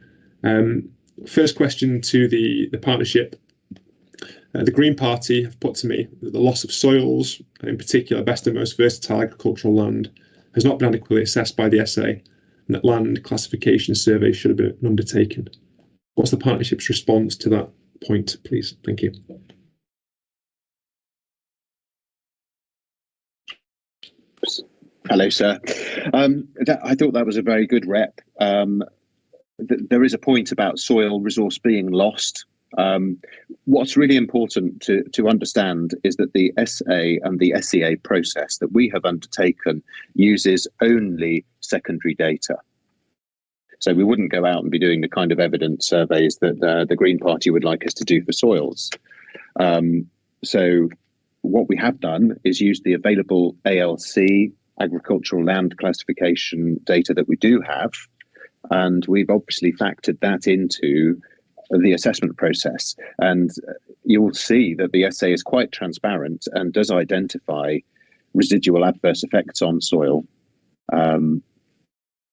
First question to the partnership. The Green Party have put to me that the loss of soils, and in particular best and most versatile agricultural land, has not been adequately assessed by the essay, and that land classification surveys should have been undertaken. What's the partnership's response to that point, please? Thank you. Hello, sir. I thought that was a very good rep. There is a point about soil resource being lost. What's really important to understand is that the SA and the SEA process that we have undertaken uses only secondary data. So we wouldn't go out and be doing the kind of evidence surveys that the Green Party would like us to do for soils. So what we have done is use the available ALC, agricultural land classification data that we do have, and we've obviously factored that into the assessment process. And you'll see that the SA is quite transparent and does identify residual adverse effects on soil.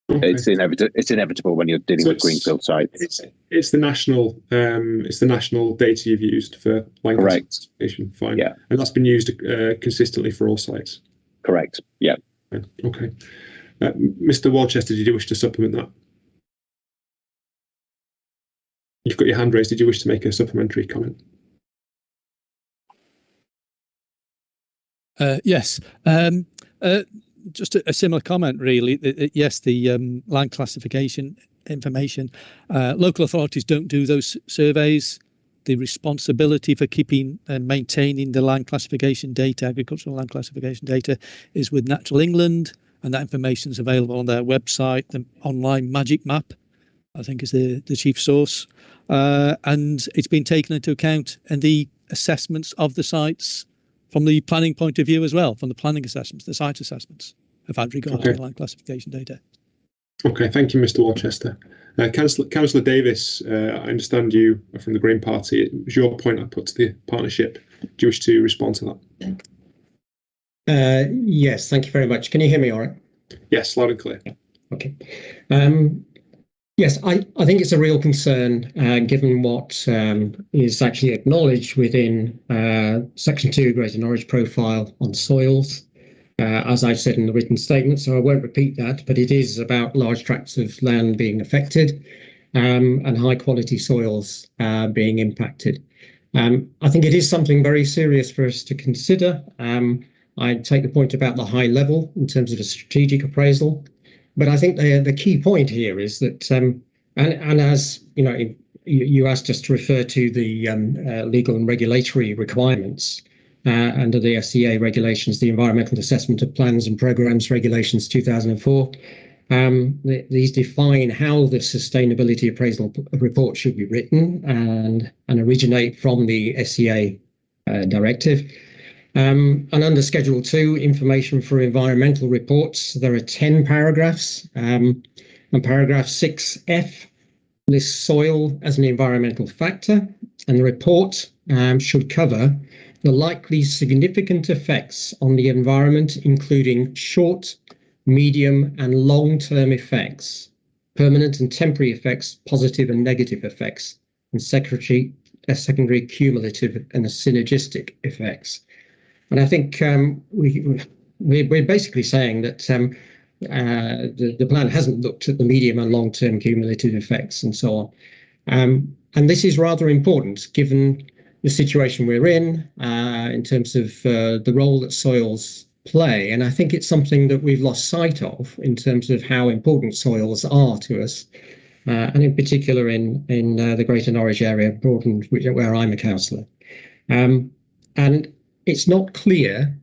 Okay. It's inevitable when you're dealing with greenfield sites. It's the national data you've used for land classification. Fine. Yeah. And that's been used consistently for all sites. Correct. Yeah. Okay. Mr. Walchester, did you wish to supplement that? You've got your hand raised. Did you wish to make a supplementary comment? Yes. Just a similar comment, really. Yes, the land classification information. Local authorities don't do those surveys. The responsibility for keeping and maintaining the land classification data, agricultural land classification data, is with Natural England, and that information is available on their website. The online magic map, I think, is the chief source. And it's been taken into account in the assessments of the sites from the planning point of view as well, from the planning assessments, the site assessments have had regard to the land classification data. Okay, thank you, Mr. Walchester. Councillor Davis, I understand you are from the Green Party. It was your point I put to the partnership. Do you wish to respond to that? Yes, thank you very much. Can you hear me all right? Yes, loud and clear. Okay. Yes, I think it's a real concern given what is actually acknowledged within Section 2 Greater Norwich Profile on soils, as I've said in the written statement, so I won't repeat that, but it is about large tracts of land being affected and high quality soils being impacted. I think it is something very serious for us to consider. I take the point about the high level in terms of a strategic appraisal. But I think the key point here is that, and as you know, you asked us to refer to the legal and regulatory requirements under the SEA regulations, the Environmental Assessment of Plans and Programmes Regulations 2004. These define how the sustainability appraisal report should be written and originate from the SEA directive. And under Schedule 2, information for environmental reports, there are 10 paragraphs. And paragraph 6F lists soil as an environmental factor, and the report should cover the likely significant effects on the environment, including short, medium, and long-term effects, permanent and temporary effects, positive and negative effects, and secondary cumulative and synergistic effects. And I think we're basically saying that the plan hasn't looked at the medium and long-term cumulative effects and so on. And this is rather important given the situation we're in terms of the role that soils play. And I think it's something that we've lost sight of in terms of how important soils are to us, and in particular in the Greater Norwich area, Broughton, where I'm a councillor. And it's not clear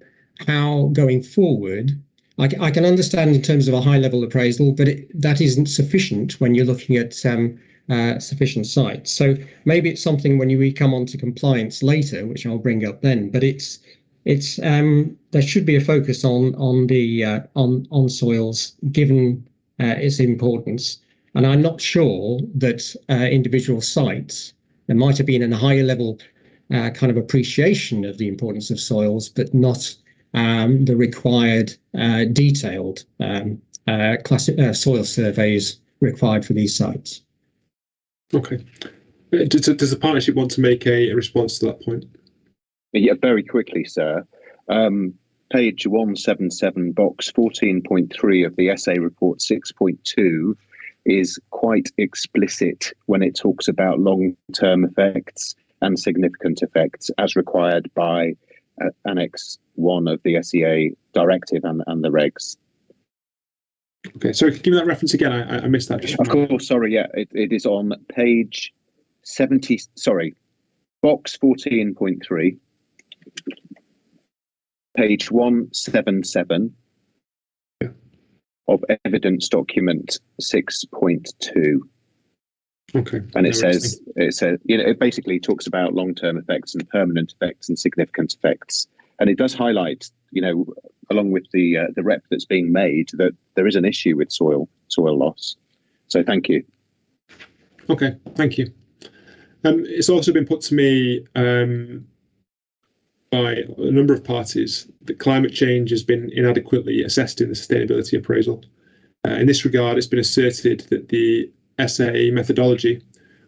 how going forward, I can understand in terms of a high level appraisal, but that isn't sufficient when you're looking at sufficient sites. So maybe it's something when we come on to compliance later, which I'll bring up then, but there should be a focus on soils given its importance. And I'm not sure that individual sites, there might have been a higher level kind of appreciation of the importance of soils, but not the required detailed soil surveys required for these sites. Okay. Does the partnership want to make a response to that point? Yeah, very quickly, sir. page 177, box 14.3 of the essay report 6.2 is quite explicit when it talks about long-term effects and significant effects as required by Annex 1 of the SEA directive and the regs. Okay, sorry, give me that reference again. I missed that. Just of course, sorry, yeah, it is on page 70, sorry, box 14.3, page 177 of evidence document 6.2. Okay. And it says, it basically talks about long-term effects and permanent effects and significant effects. And it does highlight, along with the rep that's being made, that there is an issue with soil loss. So thank you. Okay, thank you. It's also been put to me by a number of parties that climate change has been inadequately assessed in the sustainability appraisal. In this regard, it's been asserted that the SA methodology,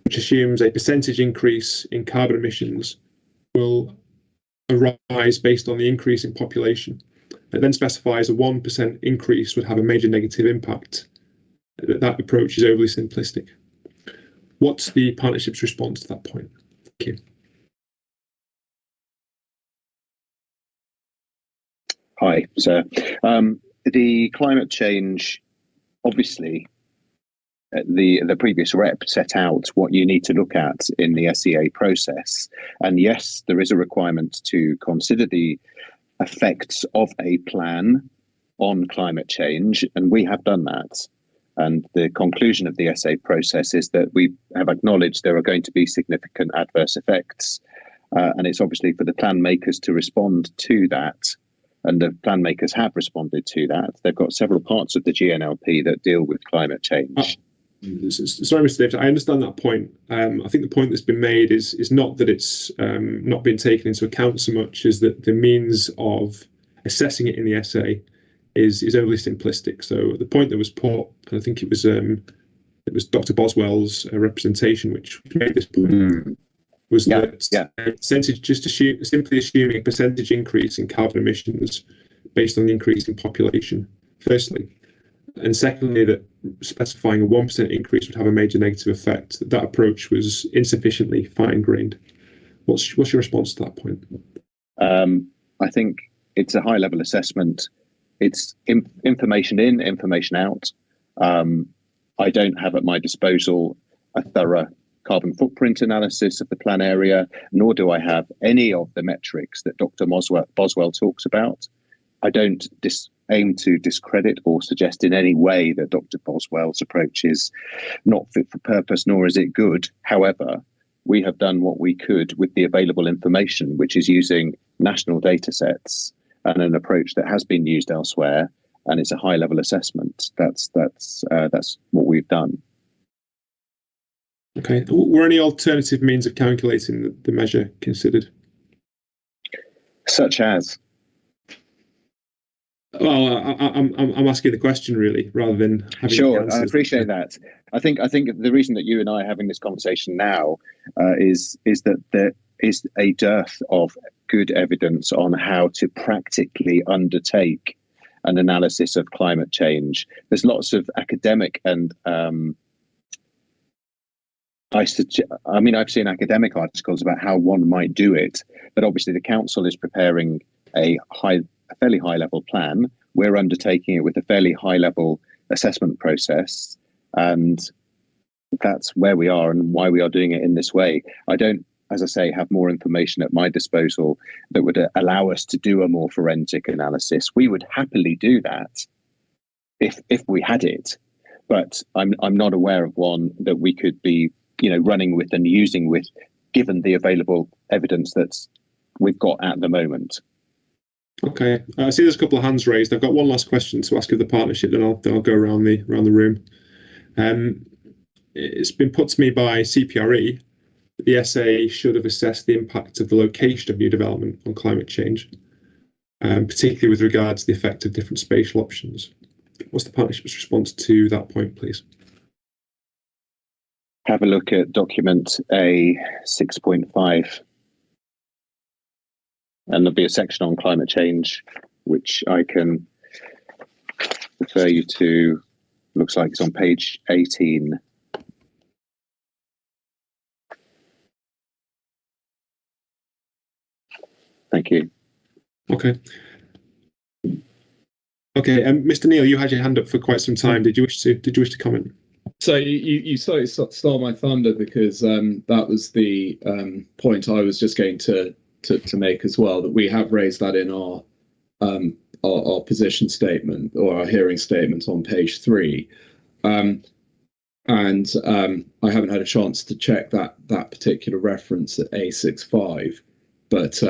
which assumes a percentage increase in carbon emissions, will arise based on the increase in population. It then specifies a 1% increase would have a major negative impact. That approach is overly simplistic. What's the partnership's response to that point? Thank you. Hi, sir. The climate change, obviously, the previous rep set out what you need to look at in the SEA process. And yes, there is a requirement to consider the effects of a plan on climate change, and we have done that. And the conclusion of the essay process is that we have acknowledged there are going to be significant adverse effects. And it's obviously for the plan makers to respond to that. And the plan makers have responded to that. They've got several parts of the GNLP that deal with climate change. Sorry, Mr. Davis, I understand that point. I think the point that's been made is not that it's not been taken into account so much as that the means of assessing it in the essay is overly simplistic. So the point that was put, and I think it was Dr. Boswell's representation which made this point, was that percentage, simply assuming a percentage increase in carbon emissions based on the increase in population, firstly, and secondly, that specifying a 1% increase would have a major negative effect. That approach was insufficiently fine-grained. What's your response to that point? I think it's a high-level assessment. It's information in, information out. I don't have at my disposal a thorough carbon footprint analysis of the plan area, nor do I have any of the metrics that Dr. Boswell talks about. I don't aim to discredit or suggest in any way that Dr. Boswell's approach is not fit for purpose, nor is it good. However, we have done what we could with the available information, which is using national data sets and an approach that has been used elsewhere, and it's a high-level assessment. That's what we've done. Okay. Were any alternative means of calculating the measure considered? Such as? Well, I'm asking the question really, rather than having. Sure, I appreciate that. I think the reason that you and I are having this conversation now is that there is a dearth of good evidence on how to practically undertake an analysis of climate change. There's lots of academic and I've seen academic articles about how one might do it, but obviously the council is preparing a fairly high level plan. We're undertaking it with a fairly high level assessment process, and that's where we are and why we are doing it in this way. I don't, as I say, have more information at my disposal that would allow us to do a more forensic analysis. We would happily do that if we had it, but I'm not aware of one that we could be running with and using with, given the available evidence that we've got at the moment. Okay, I see there's a couple of hands raised. I've got one last question to ask of the partnership, then I'll go around the room. It's been put to me by CPRE that the SA should have assessed the impact of the location of new development on climate change, particularly with regard to the effect of different spatial options. What's the partnership's response to that point, please? Have a look at document A 6.5. And there'll be a section on climate change which I can refer you to. Looks like it's on page 18. Thank you. Okay. Okay, Mr. Neal, you had your hand up for quite some time. Did you wish to comment? So you stole my thunder, because that was the point I was just going to make as well, that we have raised that in our position statement, or our hearing statement on page 3. And I haven't had a chance to check that particular reference at A65, but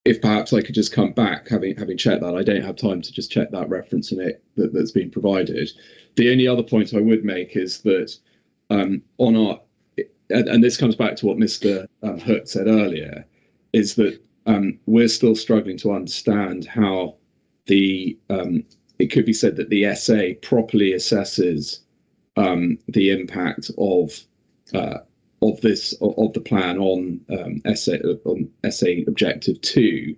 if perhaps I could just come back, having checked that. I don't have time to just check that reference in it that's been provided. The only other point I would make is that on our, and this comes back to what Mr. Hook said earlier, is that we're still struggling to understand how it could be said that the SA properly assesses the impact of the plan on SA objective 2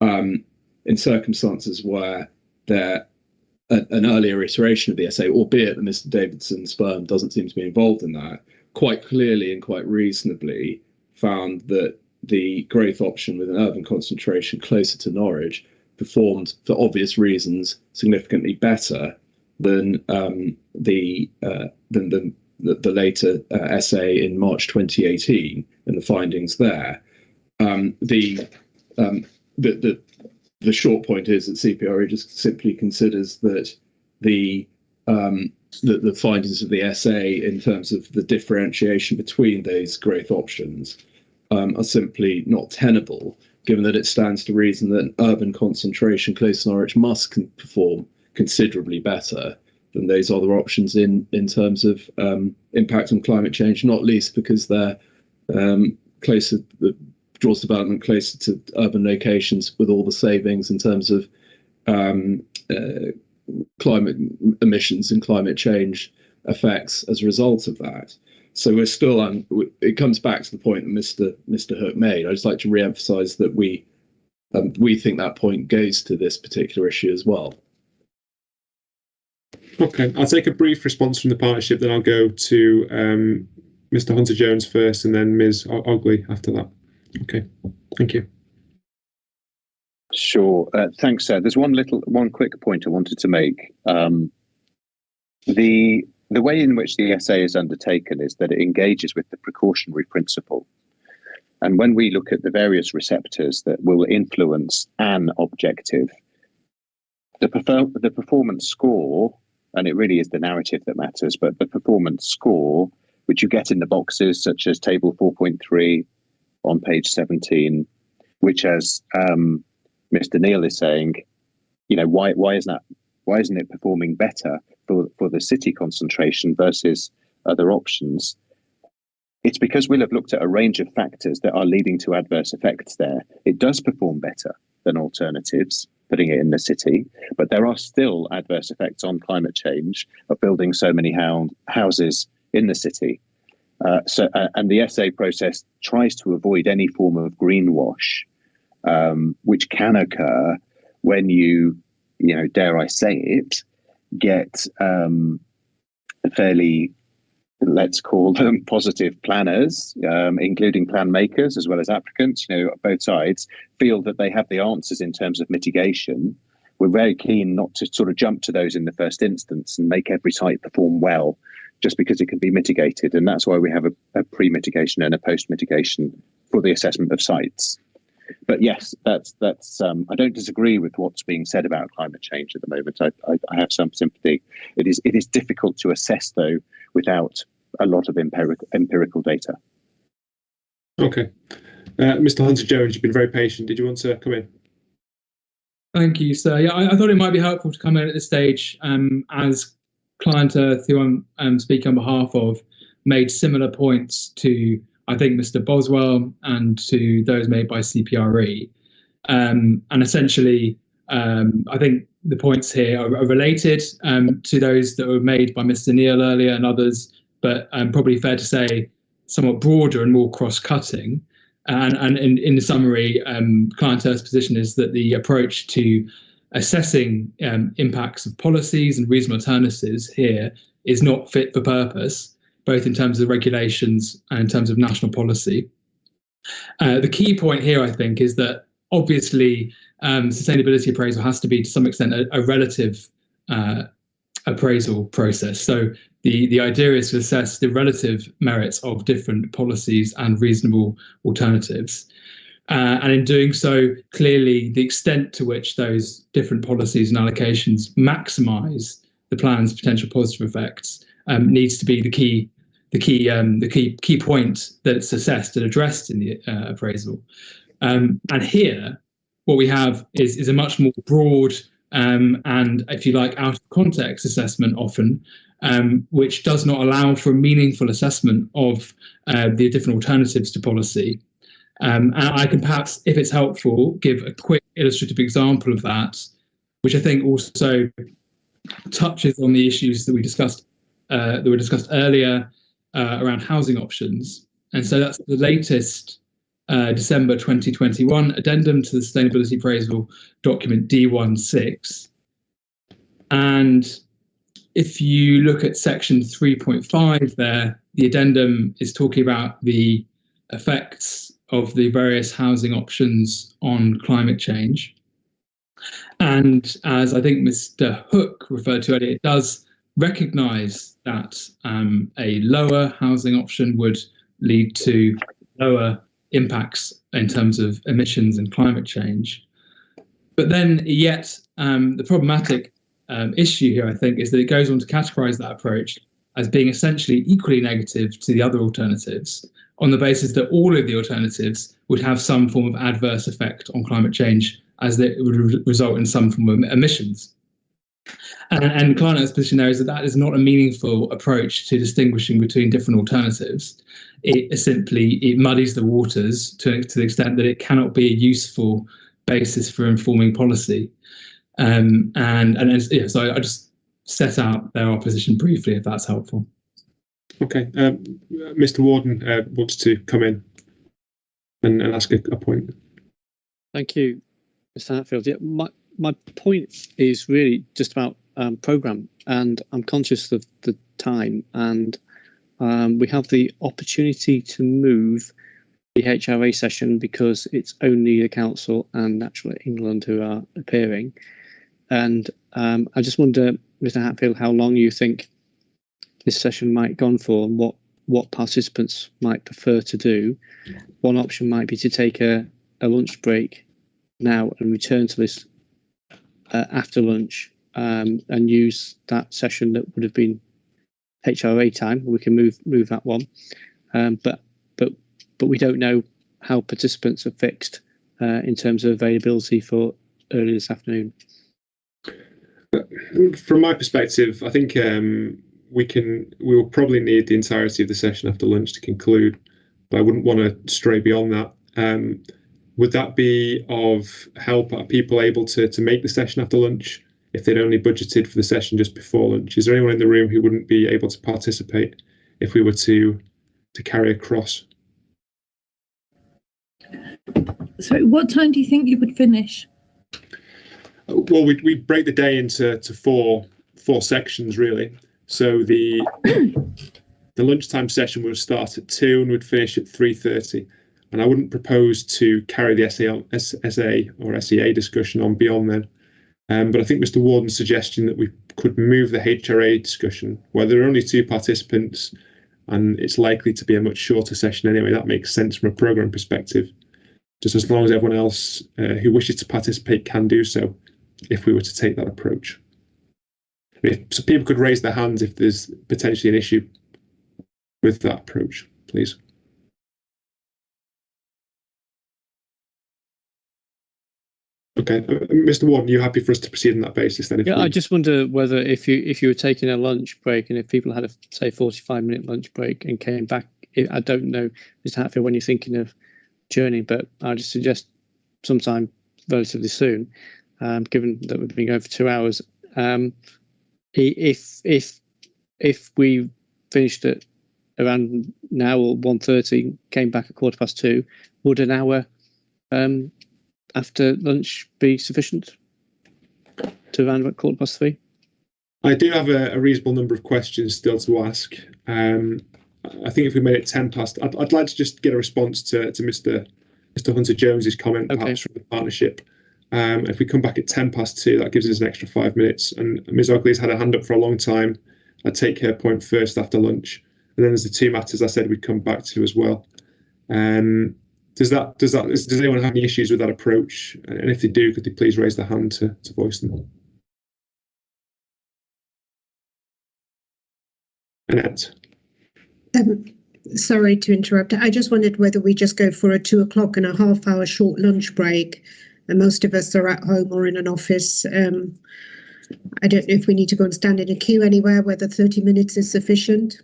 in circumstances where an earlier iteration of the SA, albeit that Mr. Davidson's firm doesn't seem to be involved in that, quite clearly and quite reasonably found that the growth option with an urban concentration closer to Norwich performed, for obvious reasons, significantly better than the later SA in March 2018 and the findings there. The short point is that CPRE just simply considers that the findings of the SA in terms of the differentiation between those growth options are simply not tenable, given that it stands to reason that an urban concentration close to Norwich must perform considerably better than those other options in terms of impact on climate change, not least because they're closer, draws development closer to urban locations, with all the savings in terms of climate emissions and climate change effects as a result of that. So we're still it comes back to the point that Mr. Hook made. I'd just like to re-emphasise that we think that point goes to this particular issue as well. Okay, I'll take a brief response from the partnership, then I'll go to Mr. Hunter-Jones first, and then Ms. Ogley after that. Okay, thank you. Sure, thanks, sir. There's one quick point I wanted to make. The way in which the SA is undertaken is that it engages with the precautionary principle. And when we look at the various receptors that will influence an objective, the performance score, and it really is the narrative that matters, but the performance score, which you get in the boxes such as table 4.3 on page 17, which, as Mr. Neal is saying, why isn't it performing better for the city concentration versus other options? It's because we'll have looked at a range of factors that are leading to adverse effects there. It does perform better than alternatives, putting it in the city, but there are still adverse effects on climate change of building so many houses in the city. And the SA process tries to avoid any form of greenwash, which can occur when you dare I say it, get fairly, let's call them positive planners, including plan makers as well as applicants, both sides feel that they have the answers in terms of mitigation. We're very keen not to sort of jump to those in the first instance and make every site perform well just because it can be mitigated. And that's why we have a pre-mitigation and a post-mitigation for the assessment of sites. But yes, that's I don't disagree with what's being said about climate change at the moment. I have some sympathy. It is difficult to assess, though, without a lot of empirical data. Okay. Mr. Hunter-Jones, you've been very patient. Did you want to come in? Thank you, sir. Yeah, I thought it might be helpful to come in at this stage, as client Earth, who I'm speaking on behalf of, made similar points to, I think, Mr. Boswell and to those made by CPRE. And essentially, I think the points here are related to those that were made by Mr. Neal earlier and others, but probably fair to say somewhat broader and more cross-cutting. And in the summary, Client Earth's position is that the approach to assessing impacts of policies and reasonable alternatives here is not fit for purpose, both in terms of regulations and in terms of national policy. The key point here, I think, is that obviously sustainability appraisal has to be to some extent a relative appraisal process. So the idea is to assess the relative merits of different policies and reasonable alternatives. And in doing so, clearly the extent to which those different policies and allocations maximise the plan's potential positive effects needs to be the key point that's assessed and addressed in the appraisal. And here, what we have is a much more broad and, if you like, out of context assessment often, which does not allow for a meaningful assessment of the different alternatives to policy. And I can perhaps, if it's helpful, give a quick illustrative example of that, which I think also touches on the issues that were discussed earlier around housing options. And so that's the latest December 2021 addendum to the Sustainability Appraisal document D16. And if you look at section 3.5 there, the addendum is talking about the effects of the various housing options on climate change. And as I think Mr. Hook referred to earlier, it does recognise that a lower housing option would lead to lower impacts in terms of emissions and climate change. But then yet the problematic issue here, I think, is that it goes on to categorise that approach as being essentially equally negative to the other alternatives, on the basis that all of the alternatives would have some form of adverse effect on climate change, as it would result in some form of emissions. And Client Earth's position there is that that is not a meaningful approach to distinguishing between different alternatives. It muddies the waters to the extent that it cannot be a useful basis for informing policy. So I just set out their opposition briefly, if that's helpful. Okay, Mr. Warden wants to come in and ask a point. Thank you, Mr. Hatfield. Yeah, my point is really just about programme, and I'm conscious of the time, and we have the opportunity to move the HRA session because it's only the Council and Natural England who are appearing. And I just wonder, Mr. Hatfield, how long you think this session might go on for, and what participants might prefer to do. One option might be to take a lunch break now and return to this after lunch, and use that session that would have been HRA time. We can move that one, but we don't know how participants are fixed in terms of availability for early this afternoon. From my perspective, I think we will probably need the entirety of the session after lunch to conclude, but I wouldn't want to stray beyond that. Would that be of help? Are people able to make the session after lunch if they'd only budgeted for the session just before lunch? Is there anyone in the room who wouldn't be able to participate if we were to carry across? So what time do you think you would finish? Well, we'd break the day into four sections, really. So the lunchtime session would start at 2 and would finish at 3:30. And I wouldn't propose to carry the SA or SEA discussion on beyond then. But I think Mr. Warden's suggestion that we could move the HRA discussion, where there are only 2 participants and it's likely to be a much shorter session anyway, that makes sense from a programme perspective, just as long as everyone else who wishes to participate can do so, if we were to take that approach. So people could raise their hands if there's potentially an issue with that approach, please. Okay, Mr. Warden, are you happy for us to proceed on that basis then? I just wonder whether if you were taking a lunch break and if people had a, say, 45-minute lunch break and came back, I don't know, Mr. Hatfield, when you're thinking of journeying, but I just suggest sometime relatively soon, given that we've been going for 2 hours. If we finished at around now or 1:30, came back at 2:15, would an hour after lunch be sufficient to around about 3:15? I do have a reasonable number of questions still to ask. I think if we made it 10 past, I'd like to just get a response to Mr. Hunter Jones's comment, perhaps from the partnership. If we come back at 10 past 2, that gives us an extra 5 minutes. And Ms. Ogley's had her hand up for a long time. I'd take her point first after lunch. And then there's the two matters I said we'd come back to as well. Does anyone have any issues with that approach? And if they do, could they please raise their hand to voice them? Annette. Sorry to interrupt. I just wondered whether we just go for a 2 o'clock and a half-hour short lunch break. And most of us are at home or in an office. I don't know if we need to go and stand in a queue anywhere, whether 30 minutes is sufficient.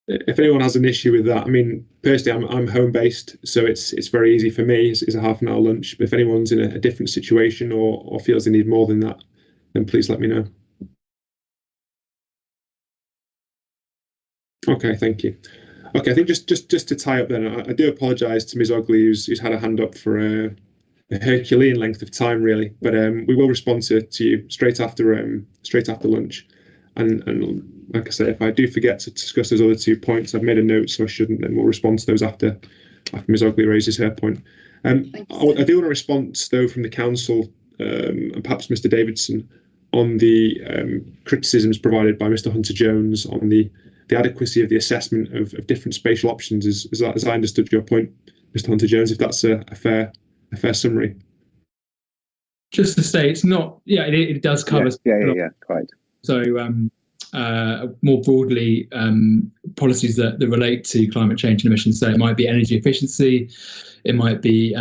If anyone has an issue with that, I mean, personally, I'm home-based, so it's very easy for me. It's a half an hour lunch. But if anyone's in a different situation or feels they need more than that, then please let me know. Okay, thank you. Okay, I think just to tie up then, I do apologise to Ms. Ogley, who's had her hand up for a Herculean length of time, really. But we will respond to you straight after lunch. And like I say, if I do forget to discuss those other 2 points, I've made a note, so I shouldn't, and we'll respond to those after Ms. Ogley raises her point. I do want a response, though, from the council, and perhaps Mr. Davidson, on the criticisms provided by Mr. Hunter Jones on the adequacy of the assessment of different spatial options, as I understood your point, Mr. Hunter Jones, if that's a fair summary. Just to say, it's not. Yeah, it does cover. Yeah, quite. So more broadly, policies that relate to climate change and emissions. So it might be energy efficiency, it might be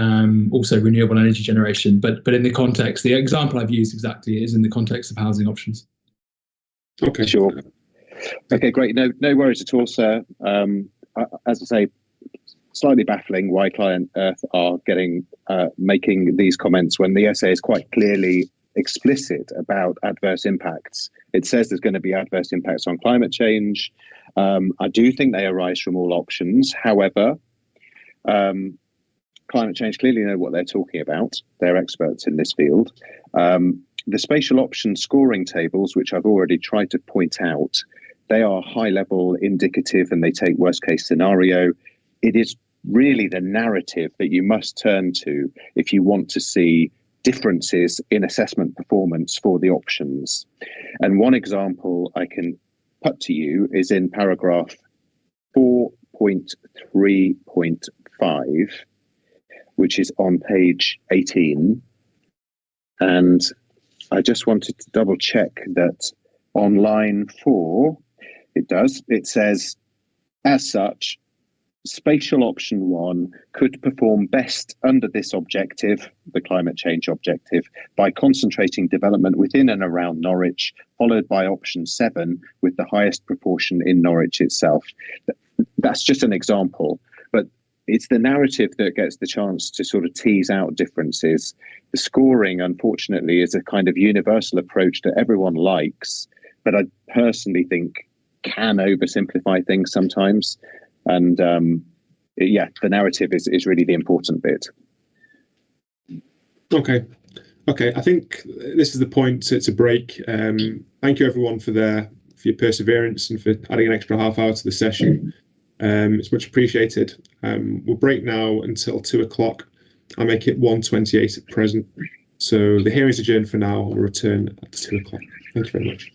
also renewable energy generation. But in the context, the example I've used exactly is in the context of housing options. Okay, sure. Okay, great. No worries at all, sir. As I say, slightly baffling why Client Earth are making these comments when the essay is quite clearly explicit about adverse impacts. It says there's going to be adverse impacts on climate change. I do think they arise from all options. However, climate change clearly know what they're talking about. They're experts in this field. The spatial option scoring tables, which I've already tried to point out, they are high level, indicative, and they take worst case scenario. It is really the narrative that you must turn to if you want to see differences in assessment performance for the options. And one example I can put to you is in paragraph 4.3.5, which is on page 18. And I just wanted to double check that on line 4, it says, as such, spatial option 1 could perform best under this objective, the climate change objective, by concentrating development within and around Norwich, followed by option 7 with the highest proportion in Norwich itself. That's just an example, but it's the narrative that gets the chance to sort of tease out differences. The scoring, unfortunately, is a kind of universal approach that everyone likes, but I personally think can oversimplify things sometimes. And the narrative is really the important bit. Okay. I think this is the point to break. Thank you everyone for your perseverance and for adding an extra half hour to the session. It's much appreciated. We'll break now until 2 o'clock. I'll make it 1:28 at present. So the hearing is adjourned for now. We'll return at 2 o'clock. Thank you very much.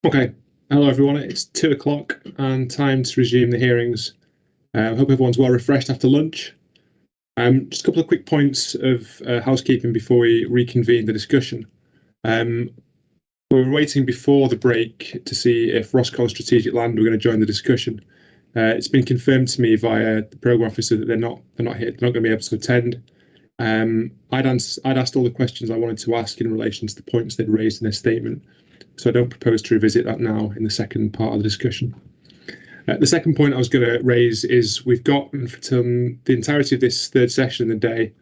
Okay. Hello, everyone. It's 2 o'clock and time to resume the hearings. I hope everyone's well refreshed after lunch. Just a couple of quick points of housekeeping before we reconvene the discussion. We were waiting before the break to see if Roscoe Strategic Land were going to join the discussion. It's been confirmed to me via the programme officer that they're not here. They're not going to be able to attend. I'd asked all the questions I wanted to ask in relation to the points they'd raised in their statement, so I don't propose to revisit that now in the second part of the discussion. The second point I was going to raise is we've got the entirety of this third session of the day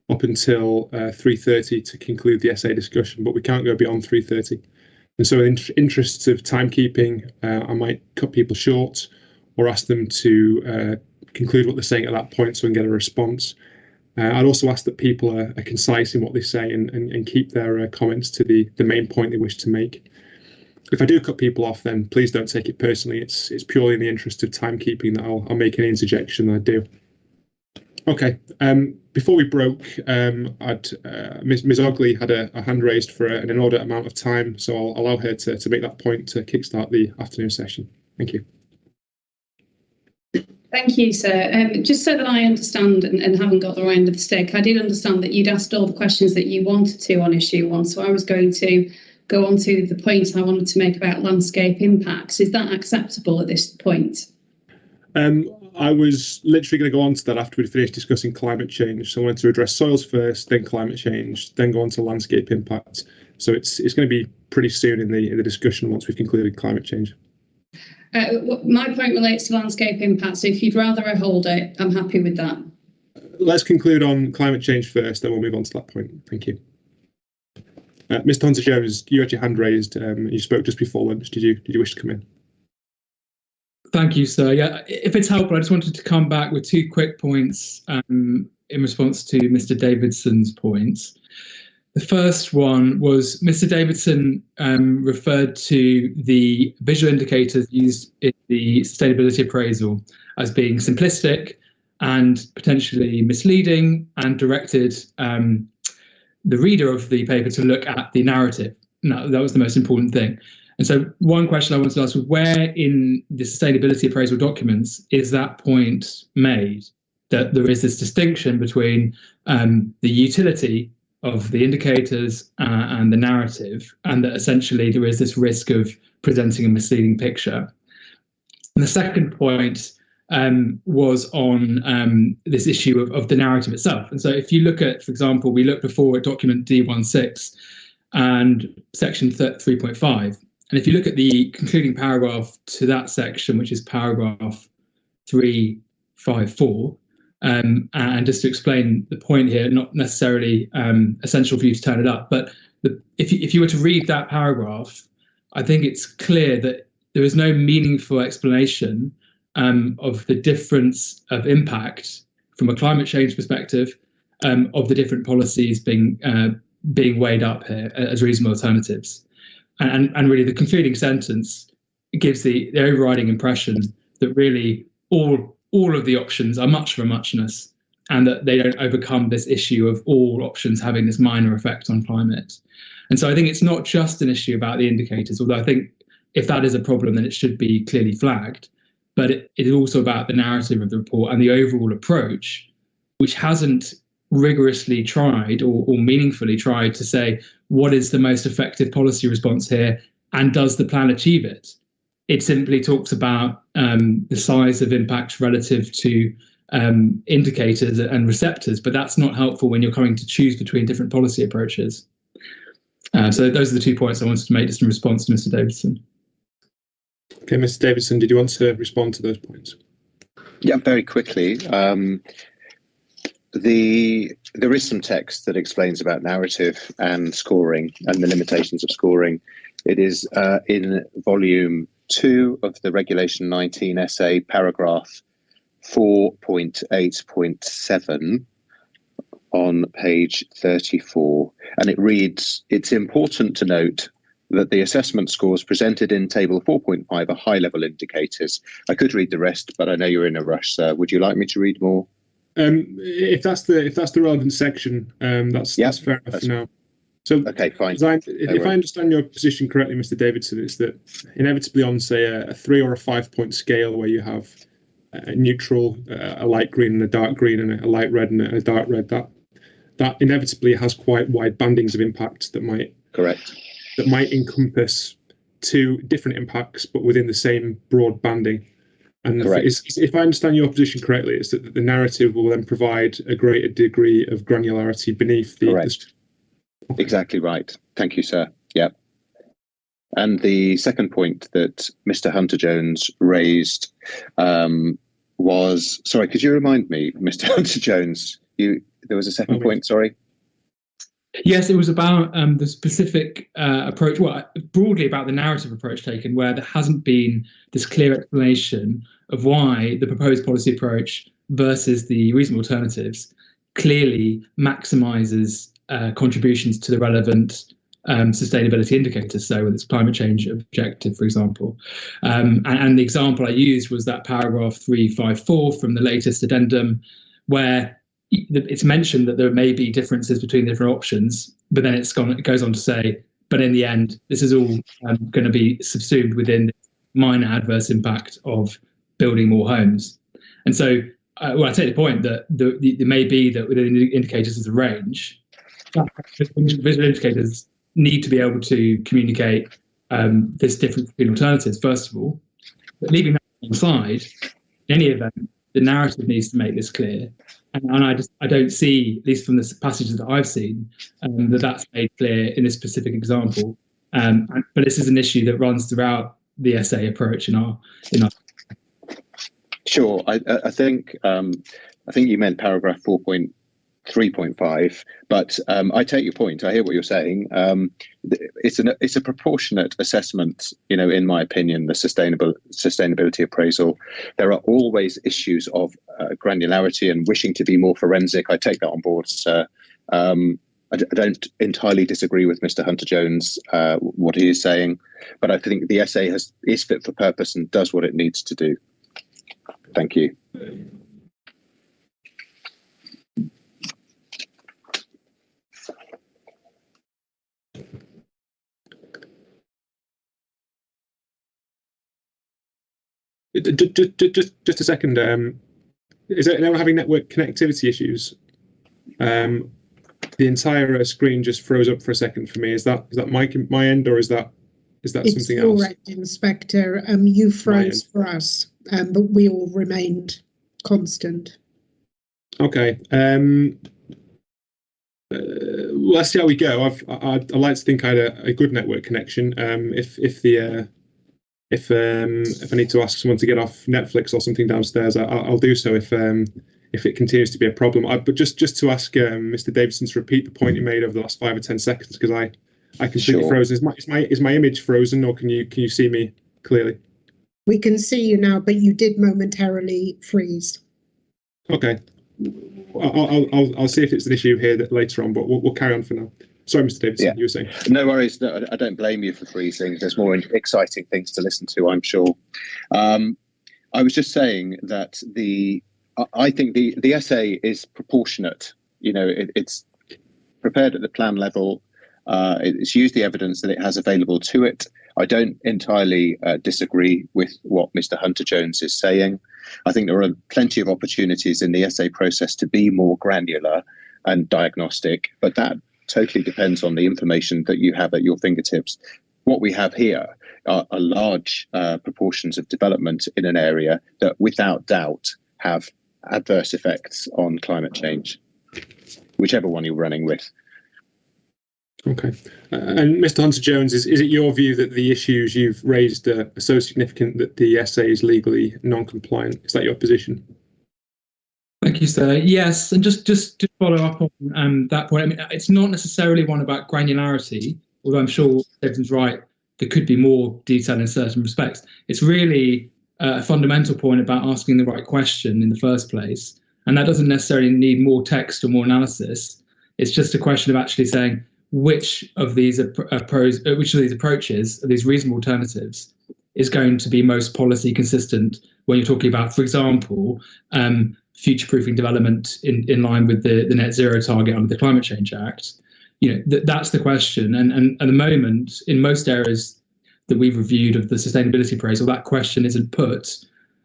up until 3:30 to conclude the essay discussion, but we can't go beyond 3:30. And so in interests of timekeeping, I might cut people short or ask them to conclude what they're saying at that point so we can get a response. I'd also ask that people are concise in what they say and keep their comments to the main point they wish to make. If I do cut people off, then please don't take it personally. It's purely in the interest of timekeeping that I'll make any interjection that I do. Okay. Before we broke, Ms. Ogley had a hand raised for an inordinate amount of time, so I'll allow her to make that point to kickstart the afternoon session. Thank you. Thank you, sir. Just so that I understand and haven't got the wrong end of the stick, I did understand that you'd asked all the questions that you wanted to on issue 1, so I was going to go on to the points I wanted to make about landscape impacts. Is that acceptable at this point? I was literally going to go on to that after we'd finished discussing climate change. So I wanted to address soils first, then climate change, then go on to landscape impacts. So it's going to be pretty soon in the discussion once we've concluded climate change. My point relates to landscape impacts. So if you'd rather I hold it, I'm happy with that. Let's conclude on climate change first, then we'll move on to that point. Thank you. Mr. Hunter-Jones, you had your hand raised. You spoke just before lunch. Did you wish to come in? Thank you, sir. Yeah, if it's helpful, I just wanted to come back with 2 quick points in response to Mr. Davidson's points. The first one was Mr. Davidson referred to the visual indicators used in the sustainability appraisal as being simplistic and potentially misleading, and directed the reader of the paper to look at the narrative. No, that was the most important thing. And so one question I wanted to ask was, where in the sustainability appraisal documents is that point made, that there is this distinction between the utility of the indicators and the narrative, and that essentially there is this risk of presenting a misleading picture? And the second point was on this issue of the narrative itself. And so if you look at, for example, we looked before at document D16 and section 3.5. And if you look at the concluding paragraph to that section, which is paragraph 354, and just to explain the point here, not necessarily essential for you to turn it up, but if you were to read that paragraph, I think it's clear that there is no meaningful explanation of the difference of impact from a climate change perspective of the different policies being weighed up here as reasonable alternatives. And really the concluding sentence gives the overriding impression that really all of the options are much for muchness, and that they don't overcome this issue of all options having this minor effect on climate. And so I think it's not just an issue about the indicators, although I think if that is a problem, then it should be clearly flagged. But it is also about the narrative of the report and the overall approach, which hasn't rigorously tried or meaningfully tried to say what is the most effective policy response here, and does the plan achieve it? It simply talks about the size of impact relative to indicators and receptors, but that's not helpful when you're coming to choose between different policy approaches. So those are the 2 points I wanted to make just in response to Mr. Davidson. Okay, Mr. Davidson, did you want to respond to those points? Yeah, very quickly. There is some text that explains about narrative and scoring and the limitations of scoring. It is in volume 2 of the Regulation 19 essay, paragraph 4.8.7 on page 34. And it reads, "It's important to note that the assessment scores presented in table 4.5 are high-level indicators." I could read the rest, but I know you're in a rush, sir. Would you like me to read more? If that's the relevant section, that's fair enough for now. So, okay, fine. If I understand your position correctly, Mr. Davidson, it's that inevitably on, say, a 3 or a 5 point scale where you have a neutral, a light green and a dark green, and a light red and a dark red, that inevitably has quite wide bandings of impact that might encompass two different impacts, but within the same broad banding. And if I understand your position correctly, it's that the narrative will then provide a greater degree of granularity beneath the. Correct. Exactly right. Thank you, sir. Yep. And the second point that Mr. Hunter-Jones raised was, sorry, could you remind me, Mr. Hunter-Jones, there was a second point, sorry? Yes, it was about the specific approach, well, broadly about the narrative approach taken, where there hasn't been this clear explanation of why the proposed policy approach versus the reasonable alternatives clearly maximizes contributions to the relevant sustainability indicators. So whether it's climate change objective, for example. And the example I used was that paragraph 354 from the latest addendum, where it's mentioned that there may be differences between different options, but then it goes on to say, but in the end, this is all going to be subsumed within the minor adverse impact of building more homes. And so, I take the point that there may be that within the indicators there's a range. Visual indicators need to be able to communicate this difference between alternatives, first of all. But leaving that aside, in any event, the narrative needs to make this clear. And I don't see, at least from the passages that I've seen, that's made clear in this specific example. But this is an issue that runs throughout the essay approach in our. Sure, I think you meant paragraph 4.3.5, but I take your point. I hear what you're saying. It's a proportionate assessment, in my opinion, the sustainability appraisal. There are always issues of granularity and wishing to be more forensic. I take that on board, sir. I don't entirely disagree with Mr. Hunter-Jones, what he is saying, but I think the essay is fit for purpose and does what it needs to do. Thank you. Just a second. Is anyone having network connectivity issues? The entire screen just froze up for a second for me. Is that my end, or is that something else? It's correct, Inspector. You froze for us, but we all remained constant. Okay. Let's see how we go. I'd like to think I had a good network connection. If I need to ask someone to get off Netflix or something downstairs, I'll do so if it continues to be a problem. But just to ask Mr. Davidson to repeat the point he made over the last 5 or 10 seconds, because I completely froze. Is my image frozen, or can you see me clearly? We can see you now, but you did momentarily freeze. Okay. I'll see if it's an issue here later on, but we'll carry on for now. Sorry, Mr. Davidson, you were saying. No worries. No, I don't blame you for freezing. There's more exciting things to listen to, I'm sure. I was just saying that I think the essay is proportionate. It's prepared at the plan level. It's used the evidence that it has available to it. I don't entirely disagree with what Mr. Hunter-Jones is saying. I think there are plenty of opportunities in the essay process to be more granular and diagnostic, but that totally depends on the information that you have at your fingertips. What we have here are large proportions of development in an area that without doubt have adverse effects on climate change, whichever one you're running with. Okay. And Mr. Hunter-Jones, is it your view that the issues you've raised are so significant that the essay is legally non-compliant? Is that your position? Thank you, sir. Yes, and just to follow up on that point, I mean, it's not necessarily one about granularity, although I'm sure Davidson's right, there could be more detail in certain respects. It's really a fundamental point about asking the right question in the first place, and that doesn't necessarily need more text or more analysis. It's just a question of actually saying which of these approaches, of these reasonable alternatives, is going to be most policy consistent when you're talking about, for example, future-proofing development in line with the net zero target under the Climate Change Act, that's the question. And at the moment, in most areas that we've reviewed of the sustainability appraisal, that question isn't put,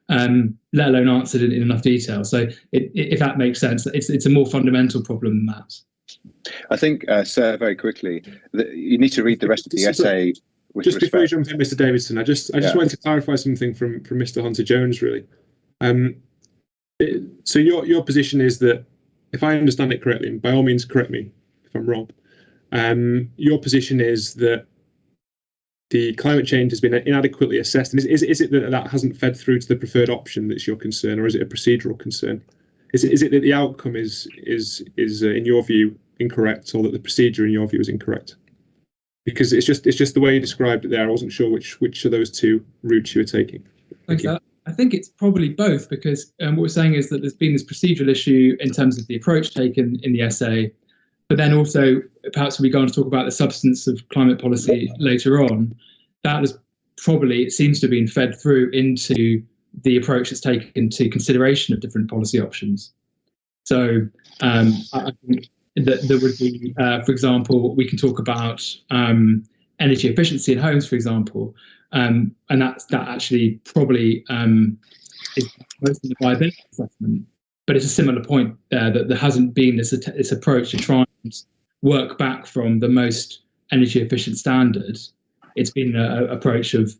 let alone answered in enough detail. So if that makes sense, it's a more fundamental problem than that. I think, sir, very quickly, you need to read the rest of the essay. Just before you jump in, Mr. Davidson, I just wanted to clarify something from Mr. Hunter-Jones, really. So your position is that, if I understand it correctly, and by all means correct me if I'm wrong, your position is that the climate change has been inadequately assessed, and is it that hasn't fed through to the preferred option that's your concern, or is it a procedural concern? Is it that the outcome is in your view incorrect, or that the procedure in your view is incorrect? Because it's just the way you described it there. I wasn't sure which of those two routes you were taking. Thank you. I think it's probably both, because what we're saying is that there's been this procedural issue in terms of the approach taken in the essay, but then also perhaps we go on to talk about the substance of climate policy later on. That has probably, it seems to have been fed through into the approach that's taken into consideration of different policy options. So I think that there would be, for example, we can talk about energy efficiency in homes, for example, and that actually probably is most of the viability assessment. But it's a similar point there, that there hasn't been this approach to try and work back from the most energy efficient standard. It's been an approach of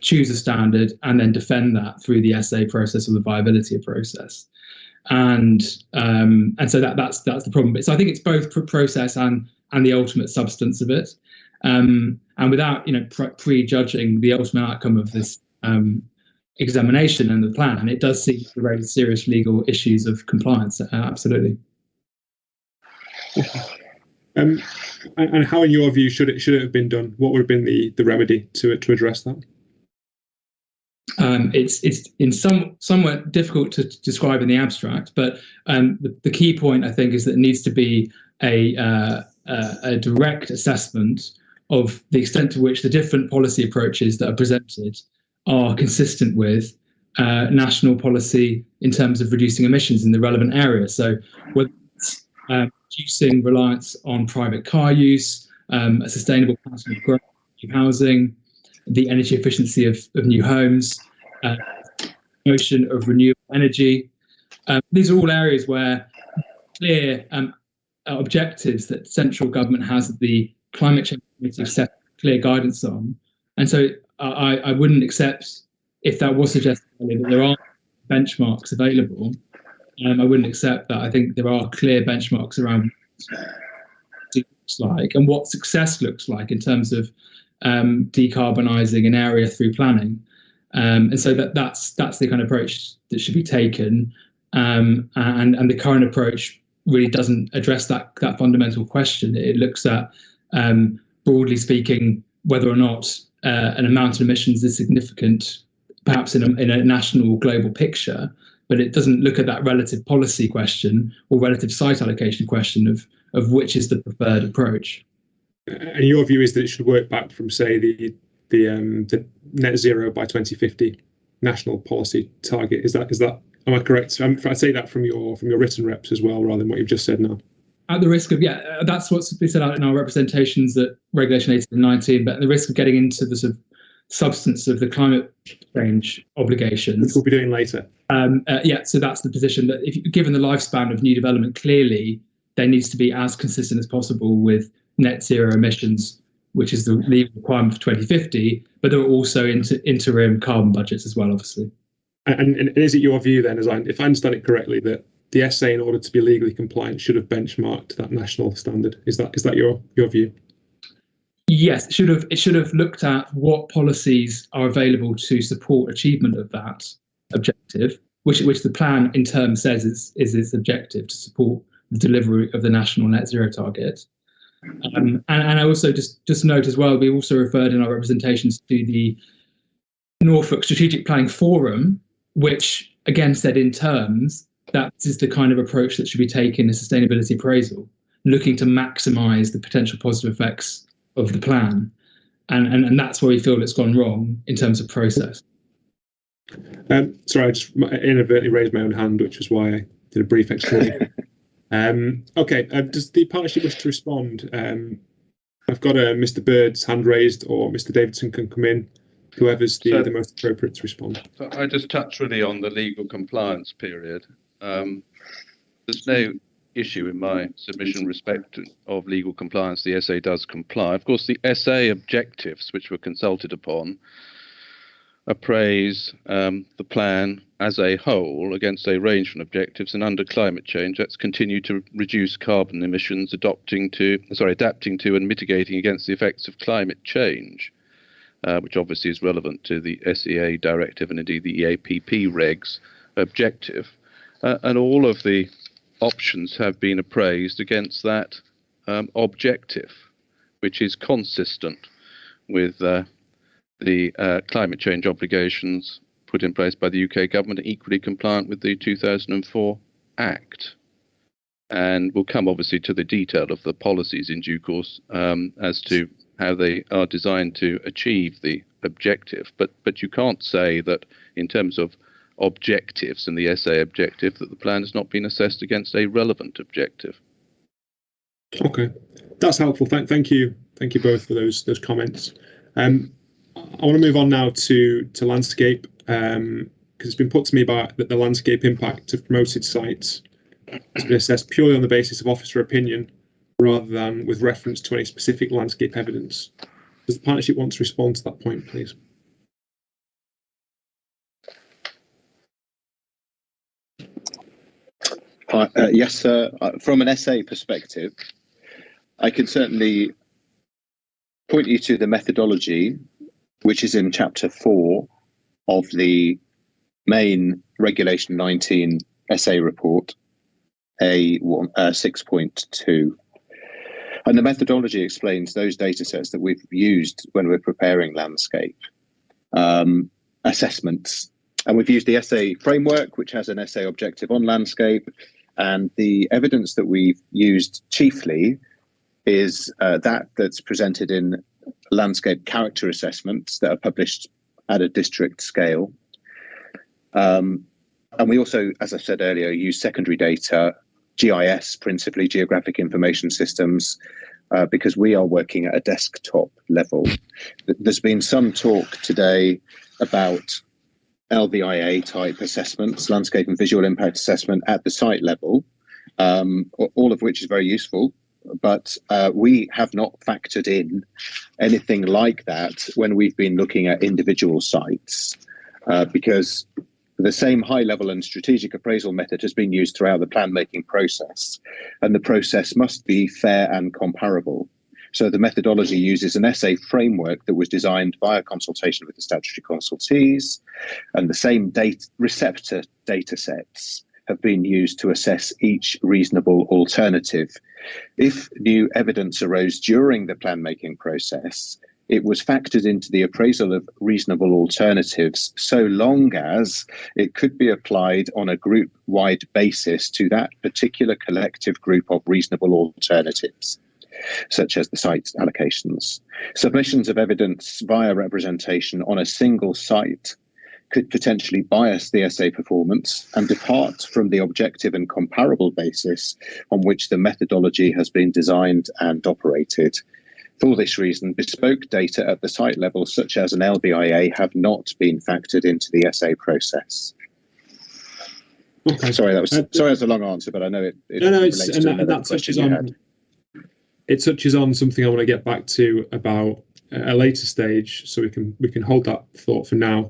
choose a standard and then defend that through the essay process or the viability process. And so that's the problem. So I think it's both process and the ultimate substance of it. And without prejudging the ultimate outcome of this examination and the plan, it does seem to raise serious legal issues of compliance. Absolutely. And how, in your view, should it have been done? What would have been the remedy to address that? It's in somewhat difficult to describe in the abstract, but the key point, I think, is that it needs to be a direct assessment of the extent to which the different policy approaches that are presented are consistent with national policy in terms of reducing emissions in the relevant area. So whether it's reducing reliance on private car use, a sustainable pattern of growth, new housing, the energy efficiency of new homes, promotion of renewable energy. These are all areas where clear objectives that central government has the Climate Change Committee set clear guidance on. And so I wouldn't accept, if that was suggested earlier, that there aren't benchmarks available. I wouldn't accept that. I think there are clear benchmarks around what it looks like and what success looks like in terms of decarbonising an area through planning. And so that's the kind of approach that should be taken. And the current approach really doesn't address that fundamental question. It looks at, broadly speaking, whether or not an amount of emissions is significant, perhaps in a national global picture, but it doesn't look at that relative policy question or relative site allocation question of which is the preferred approach. And your view is that it should work back from, say, the net zero by 2050 national policy target. Is that am I correct? I say that from your written reps as well, rather than what you've just said now. At the risk of, that's what's been set out in our representations at Regulation 18 and 19, but at the risk of getting into the sort of substance of the climate change obligations. Which we'll be doing later. So that's the position that, given the lifespan of new development, clearly there needs to be as consistent as possible with net zero emissions, which is the legal requirement for 2050, but there are also interim carbon budgets as well, obviously. And is it your view then, if I understand it correctly, that the essay, in order to be legally compliant, should have benchmarked that national standard? Is that your view? Yes, it should have looked at what policies are available to support achievement of that objective, which the plan in turn says is its objective, to support the delivery of the national net zero target. And I also just note as well, we also referred in our representations to the Norfolk Strategic Planning Forum, which again said in terms that this is the kind of approach that should be taken in sustainability appraisal, looking to maximise the potential positive effects of the plan. And that's where we feel it's gone wrong in terms of process. Sorry, I just inadvertently raised my own hand, which is why I did a brief explanation. Okay, does the partnership wish to respond? I've got Mr. Bird's hand raised, or Mr. Davidson can come in, whoever's the most appropriate to respond. So I just touch really on the legal compliance period. There's no issue in my submission respect of legal compliance. The SA does comply. Of course, the SA objectives, which were consulted upon, appraise the plan as a whole against a range of objectives, and under climate change, let's continue to reduce carbon emissions, adapting to and mitigating against the effects of climate change, which obviously is relevant to the SEA directive and indeed the EAPP regs objective. And all of the options have been appraised against that objective, which is consistent with the climate change obligations put in place by the UK government, equally compliant with the 2004 Act. And we'll come obviously to the detail of the policies in due course as to how they are designed to achieve the objective. But you can't say that in terms of objectives and the SA objective that the plan has not been assessed against a relevant objective. Okay, that's helpful. Thank you both for those comments. I want to move on now to landscape, because it's been put to me that the landscape impact of promoted sites has been assessed purely on the basis of officer opinion rather than with reference to any specific landscape evidence. Does the partnership want to respond to that point, please? Yes, sir. From an SA perspective, I can certainly point you to the methodology, which is in Chapter 4 of the main Regulation 19 SA report, A6.2. And the methodology explains those data sets that we've used when we're preparing landscape assessments. And we've used the SA framework, which has an SA objective on landscape. And the evidence that we've used chiefly is that's presented in landscape character assessments that are published at a district scale. And we also, as I said earlier, use secondary data, GIS, principally geographic information systems, because we are working at a desktop level. There's been some talk today about LVIA type assessments, landscape and visual impact assessment at the site level, all of which is very useful. But we have not factored in anything like that when we've been looking at individual sites, because the same high level and strategic appraisal method has been used throughout the plan making process, and the process must be fair and comparable. So the methodology uses an SA framework that was designed via consultation with the statutory consultees, and the same receptor data sets have been used to assess each reasonable alternative. If new evidence arose during the plan making process, it was factored into the appraisal of reasonable alternatives so long as it could be applied on a group-wide basis to that particular collective group of reasonable alternatives, such as the site allocations. Submissions of evidence via representation on a single site could potentially bias the SA performance and depart from the objective and comparable basis on which the methodology has been designed and operated. For this reason, bespoke data at the site level, such as an LBIA, have not been factored into the SA process. Okay. Sorry, that's a long answer, but I know it relates to another question you had. It touches on something I want to get back to about a later stage, so we can hold that thought for now,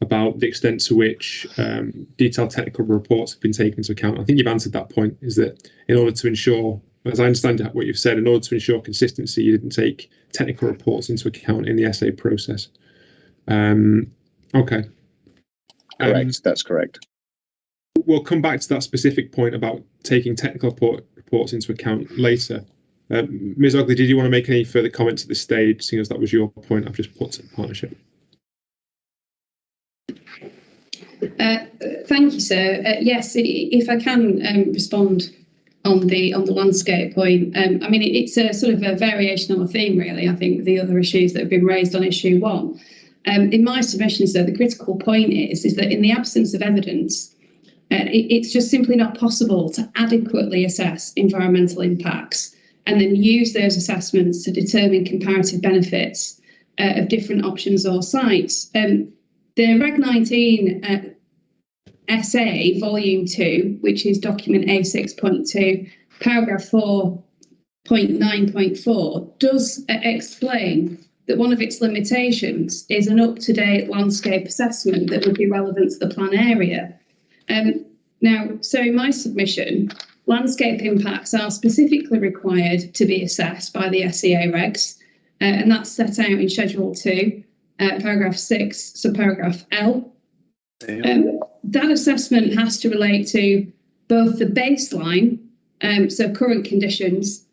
about the extent to which detailed technical reports have been taken into account. I think you've answered that point, is that in order to ensure, as I understand what you've said, in order to ensure consistency, you didn't take technical reports into account in the SA process. Okay. Correct, that's correct. We'll come back to that specific point about taking technical reports into account later. Ms. Ogley, did you want to make any further comments at this stage, seeing as that was your point I've just put to the partnership? Thank you, sir. Yes, if I can respond on the landscape point. I mean, it's a sort of a variation on a theme, really. I think the other issues that have been raised on issue 1. In my submission, sir, the critical point is that in the absence of evidence It's just simply not possible to adequately assess environmental impacts and then use those assessments to determine comparative benefits of different options or sites. The Reg 19 SA Volume 2, which is document A6.2, paragraph 4.9.4, does explain that one of its limitations is an up-to-date landscape assessment that would be relevant to the plan area. Now, so in my submission, landscape impacts are specifically required to be assessed by the SEA regs, and that's set out in Schedule 2, paragraph 6, subparagraph L. That assessment has to relate to both the baseline, so current conditions,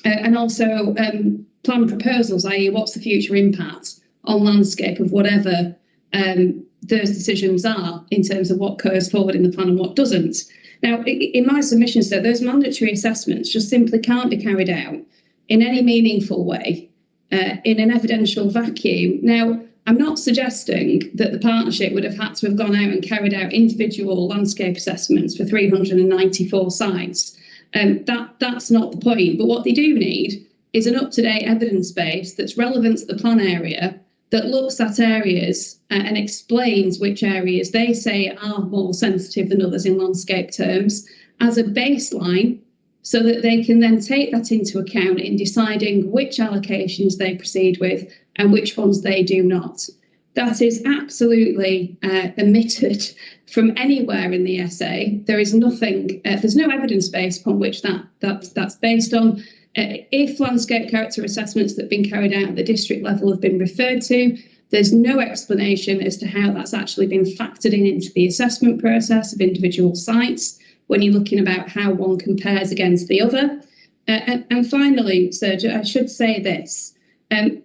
and also plan proposals, i.e. what's the future impact on landscape of whatever those decisions are in terms of what goes forward in the plan and what doesn't. Now, in my submission, so those mandatory assessments just simply can't be carried out in any meaningful way in an evidential vacuum. Now, I'm not suggesting that the partnership would have had to have gone out and carried out individual landscape assessments for 394 sites. That's not the point. But what they do need is an up-to-date evidence base that's relevant to the plan area, that looks at areas and explains which areas they say are more sensitive than others in landscape terms as a baseline, so that they can then take that into account in deciding which allocations they proceed with and which ones they do not. That is absolutely omitted from anywhere in the essay. There is nothing, there's no evidence base upon which that's based on. If landscape character assessments that have been carried out at the district level have been referred to, there's no explanation as to how that's actually been factored into the assessment process of individual sites when you're looking about how one compares against the other. And finally, Sergio, I should say this, and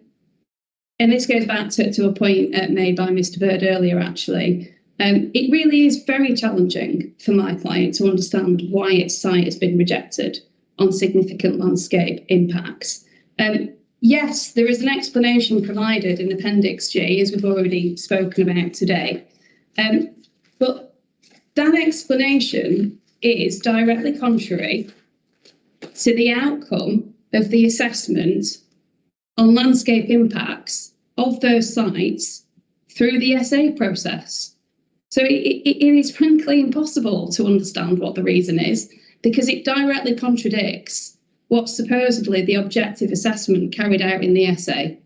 this goes back to a point made by Mr. Bird earlier, actually. It really is very challenging for my client to understand why its site has been rejected on significant landscape impacts. Yes, there is an explanation provided in Appendix G, as we've already spoken about today, but that explanation is directly contrary to the outcome of the assessment on landscape impacts of those sites through the SA process. So it is frankly impossible to understand what the reason is, because it directly contradicts what's supposedly the objective assessment carried out in the essay.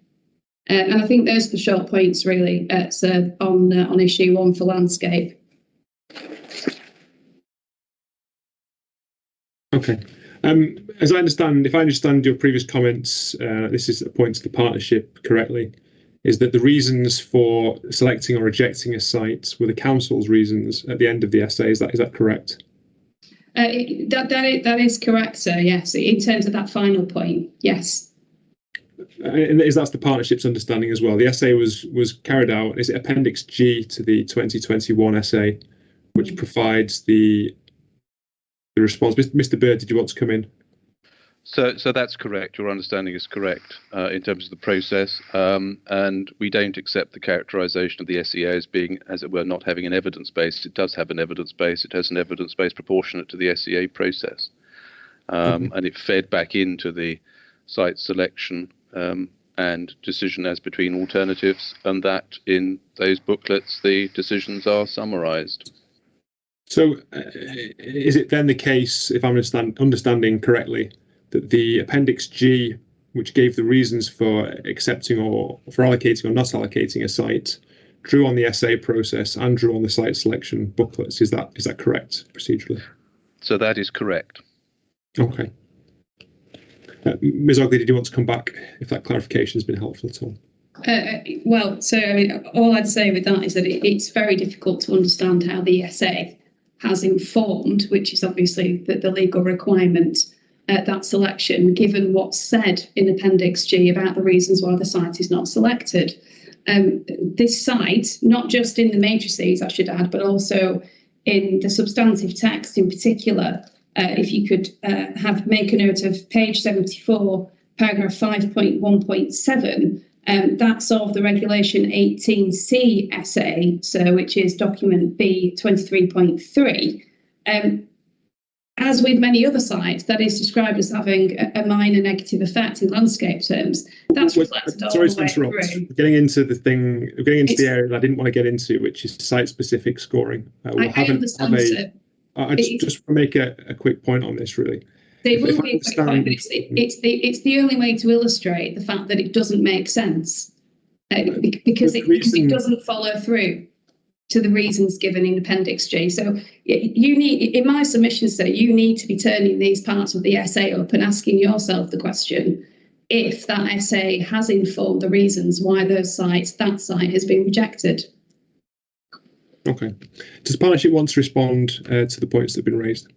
And I think those are the short points, really, sir, on issue 1 for landscape. Okay. As I understand, if I understand your previous comments, this is a point to the partnership correctly, is that the reasons for selecting or rejecting a site were the council's reasons at the end of the essay. Is that correct? That is correct, sir. Yes, in terms of that final point, yes. And that's the partnership's understanding as well. The essay was carried out. Is it Appendix G to the 2021 essay, which provides the response? Mr. Bird, did you want to come in? So that's correct. Your understanding is correct in terms of the process, and we don't accept the characterisation of the SEA as being, as it were, not having an evidence base. It does have an evidence base. It has an evidence base proportionate to the SEA process, and it fed back into the site selection and decision as between alternatives, and that in those booklets the decisions are summarised. So is it then the case, if I'm understanding correctly, that the Appendix G, which gave the reasons for accepting or for allocating or not allocating a site, drew on the SA process and drew on the site selection booklets? Is that correct procedurally? So that is correct. Okay. Ms. Ogley, did you want to come back if that clarification has been helpful at all? Well, so I mean, all I'd say with that is that it's very difficult to understand how the SA has informed, which is obviously the legal requirement, that selection, given what's said in Appendix G about the reasons why the site is not selected. This site, not just in the matrices, I should add, but also in the substantive text in particular, if you could make a note of page 74, paragraph 5.1.7, That's of the Regulation 18C SA, so which is document B 23.3. As with many other sites, that is described as having a minor negative effect in landscape terms. That's reflected all the way through. We're getting into the thing. We're getting into the area that I didn't want to get into, which is site-specific scoring. I understand, sir. I just want to make a quick point on this, really. There will be a quick point, but it's the only way to illustrate the fact that it doesn't make sense because it doesn't follow through to the reasons given in Appendix G. So you need, in my submission, sir, you need to be turning these parts of the essay up and asking yourself the question if that essay has informed the reasons why that site has been rejected. Okay. Does Partnership want to respond to the points that have been raised?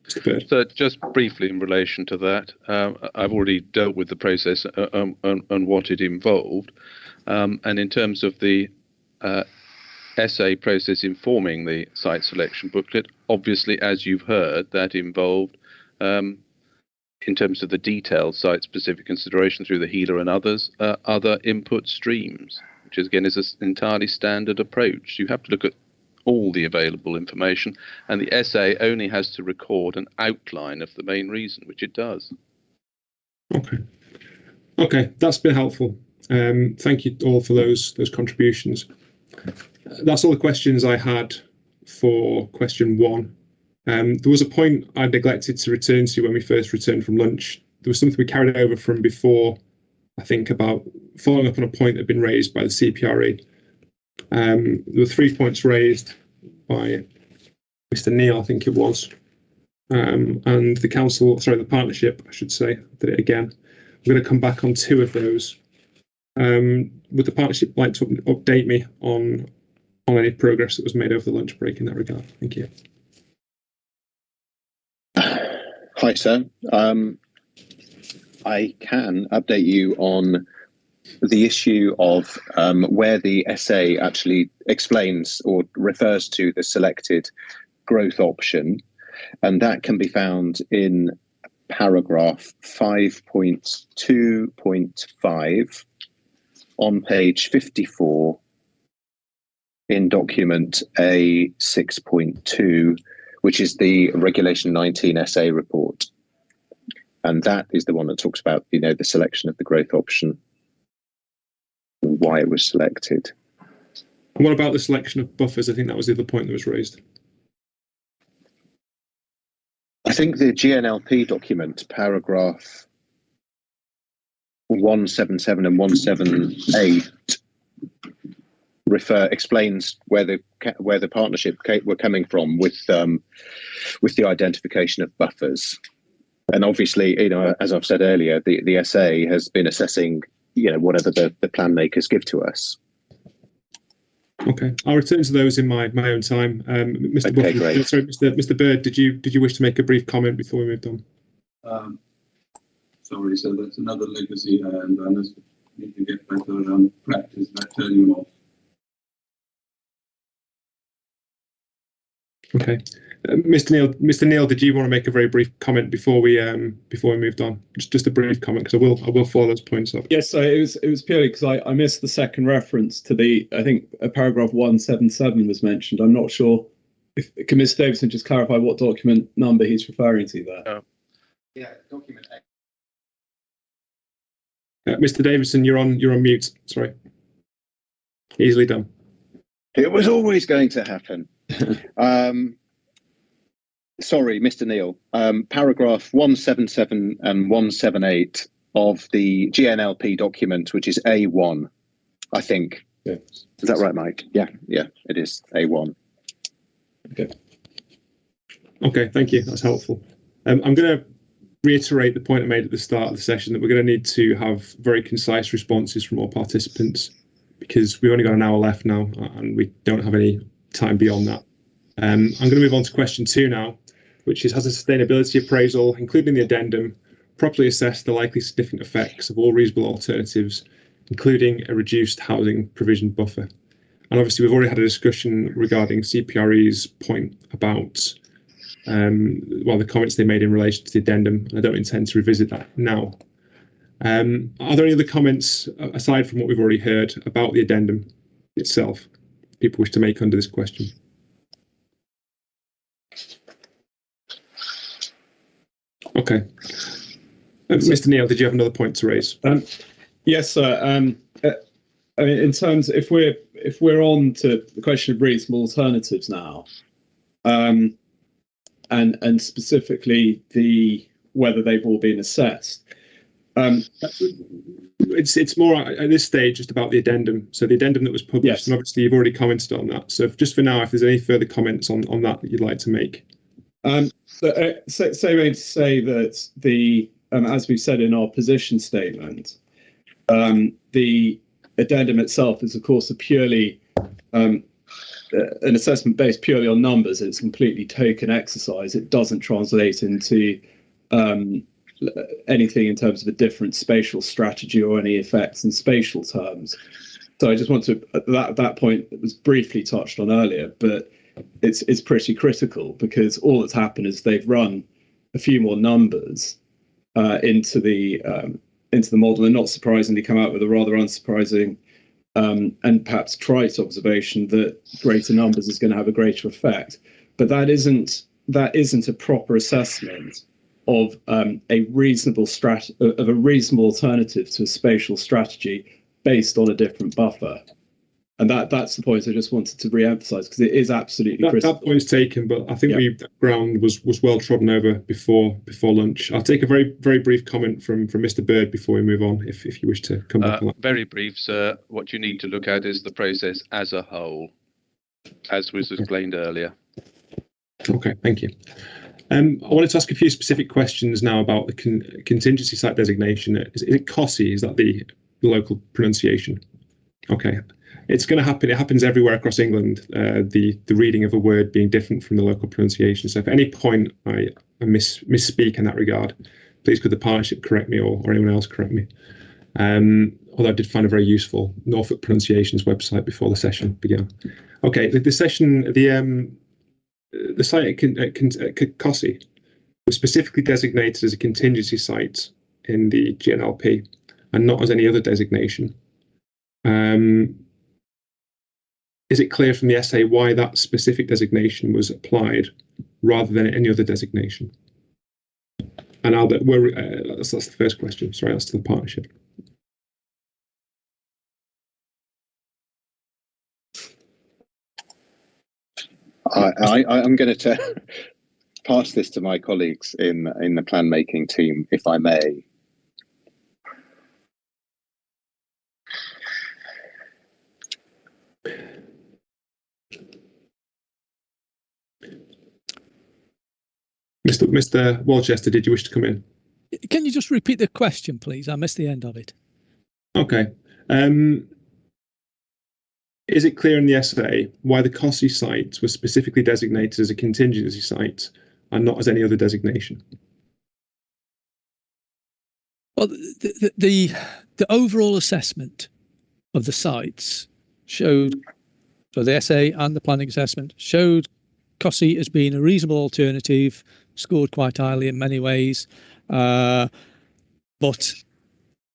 Mr. Bird. So just briefly in relation to that, I've already dealt with the process and what it involved. And in terms of the essay process informing the site selection booklet, obviously, as you've heard, that involved, in terms of the detailed site-specific consideration through the healer and others, other input streams, which is, again, is an entirely standard approach. You have to look at all the available information, and the essay only has to record an outline of the main reason, which it does. Okay, that's been helpful. Thank you all for those contributions. That's all the questions I had for question 1. There was a point I neglected to return to when we first returned from lunch. There was something we carried over from before, I think, about following up on a point that had been raised by the CPRE. There were 3 points raised by Mr. Neil, I think it was, and the partnership, I should say, did it again. I'm going to come back on 2 of those. Would the partnership like to update me on any progress that was made over the lunch break in that regard? Thank you. Hi, sir. I can update you on the issue of where the essay actually explains or refers to the selected growth option, and that can be found in paragraph 5.2.5 on page 54 in document A 6.2, which is the Regulation 19 essay report. And that is the one that talks about, the selection of the growth option, why it was selected. And what about the selection of buffers? I think that was the other point that was raised. I think the GNLP document, paragraph 177 and 178, explains where the partnership were coming from with the identification of buffers. And obviously, as I've said earlier, the SA has been assessing, whatever the plan makers give to us. Okay, I'll return to those in my own time. Mr. Okay, Buffy, great. Sorry, Mr. Bird, did you wish to make a brief comment before we moved on? Sorry, so that's another legacy, and I must need to get better practice at turning them off. Okay, Mr. Neil, did you want to make a very brief comment before we moved on? Just a brief comment, because I will follow those points up. Yes, so it was purely because I missed the second reference to I think paragraph 177 was mentioned. I'm not sure can Mr. Davison just clarify what document number he's referring to there? Yeah, document A. Mr. Davison, you're on mute. Sorry. Easily done. It was always going to happen. Sorry, Mr. Neil. Paragraph 177 and 178 of the GNLP document, which is A1, I think. Yeah. Is that right, Mike? Yeah, it is A1. Okay, thank you. That's helpful. I'm going to reiterate the point I made at the start of the session that we're going to need to have very concise responses from all participants, because we've only got an hour left now and we don't have any time beyond that. I'm going to move on to question 2 now, which is, has a sustainability appraisal, including the addendum, properly assessed the likely significant effects of all reasonable alternatives, including a reduced housing provision buffer? And obviously, we've already had a discussion regarding CPRE's point about the comments they made in relation to the addendum. I don't intend to revisit that now. Are there any other comments aside from what we've already heard about the addendum itself people wish to make under this question? Okay. Mr. Neal, did you have another point to raise? Yes, sir. I mean, in terms, if we're on to the question of reasonable alternatives now, and specifically whether they've all been assessed. It's more at this stage just about the addendum. So the addendum that was published, yes. And obviously you've already commented on that. So just for now, if there's any further comments on that you'd like to make. So to say that as we've said in our position statement, the addendum itself is, of course, a purely an assessment based purely on numbers. It's a completely token exercise. It doesn't translate into anything in terms of a different spatial strategy or any effects in spatial terms. So I just want to that point that was briefly touched on earlier, but it's pretty critical because all that's happened is they've run a few more numbers into the model, and not surprisingly come out with a rather unsurprising and perhaps trite observation that greater numbers is going to have a greater effect. But that isn't a proper assessment of a reasonable alternative to a spatial strategy based on a different buffer. And that's the point I just wanted to re-emphasize because it is absolutely critical. That point's taken, but I think that ground was well trodden over before lunch. I'll take a very brief comment from Mr. Bird before we move on, if you wish to come back on that. Very brief, sir. What you need to look at is the process as a whole, as was explained earlier. Okay, thank you. I wanted to ask a few specific questions now about the contingency site designation. Is it COSI? Is that the local pronunciation? Okay. It's going to happen. It happens everywhere across England. The reading of a word being different from the local pronunciation. So, if at any point I misspeak in that regard, please could the partnership correct me or anyone else correct me. Although I did find a very useful Norfolk pronunciations website before the session began. Okay, the site at COSI was specifically designated as a contingency site in the GNLP and not as any other designation. Is it clear from the essay why that specific designation was applied rather than any other designation? And that's the first question. Sorry, that's to the partnership. I'm going to pass this to my colleagues in the plan making team, if I may. Mr. Walchester, did you wish to come in? Can you just repeat the question, please? I missed the end of it. Okay. Is it clear in the essay why the COSI site was specifically designated as a contingency site and not as any other designation? Well, the overall assessment of the sites showed, so the essay and the planning assessment showed COSI as being a reasonable alternative, scored quite highly in many ways, but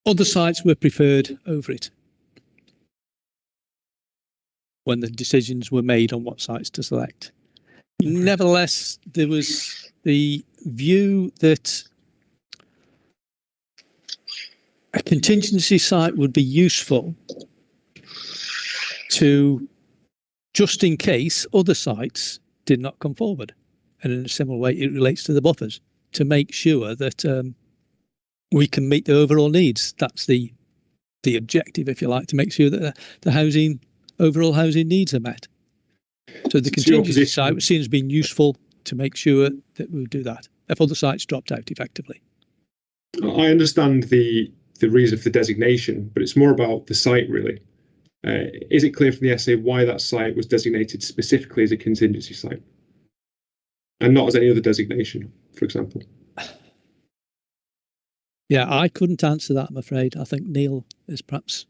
other sites were preferred over it when the decisions were made on what sites to select. Nevertheless, there was the view that a contingency site would be useful to, just in case other sites did not come forward. And in a similar way, it relates to the buffers, to make sure that we can meet the overall needs. That's the objective, if you like, to make sure that the overall housing needs are met. So the contingency site was seen as being useful to make sure that we would do that if other sites dropped out effectively. I understand the reason for the designation, but it's more about the site, really. Is it clear from the essay why that site was designated specifically as a contingency site and not as any other designation, for example? Yeah, I couldn't answer that, I'm afraid. I think Neil is perhaps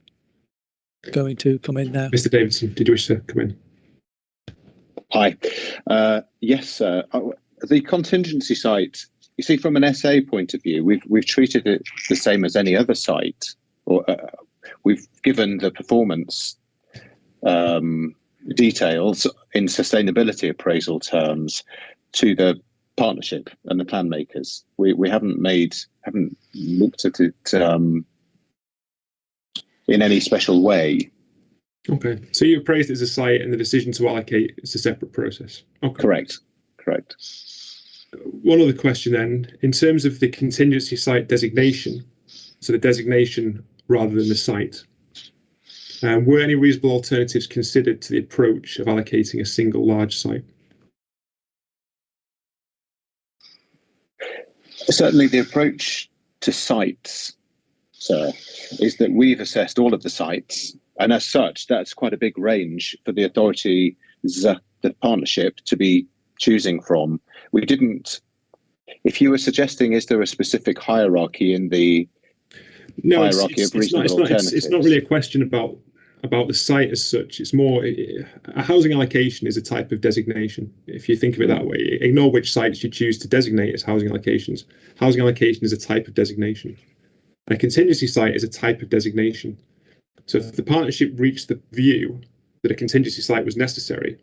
going to come in now. Mr. Davidson, did you wish to come in? Hi. Yes, the contingency site you see, from an SA point of view, we've treated it the same as any other site, or we've given the performance details in sustainability appraisal terms to the partnership and the plan makers. We haven't looked at it in any special way. Okay, so you appraised it as a site, and the decision to allocate is a separate process. Okay. Correct. One other question then, in terms of the contingency site designation, so the designation rather than the site, were any reasonable alternatives considered to the approach of allocating a single large site? Certainly the approach to sites, sir, is that we've assessed all of the sites, and as such, that's quite a big range for the authority, the partnership, to be choosing from. We didn't, if you were suggesting, is there a specific hierarchy in the hierarchy of reasonable alternatives? It's not really a question about the site as such. It's more, a housing allocation is a type of designation, if you think of it that way. Ignore which sites you choose to designate as housing allocations. Housing allocation is a type of designation. And a contingency site is a type of designation. So if the partnership reached the view that a contingency site was necessary,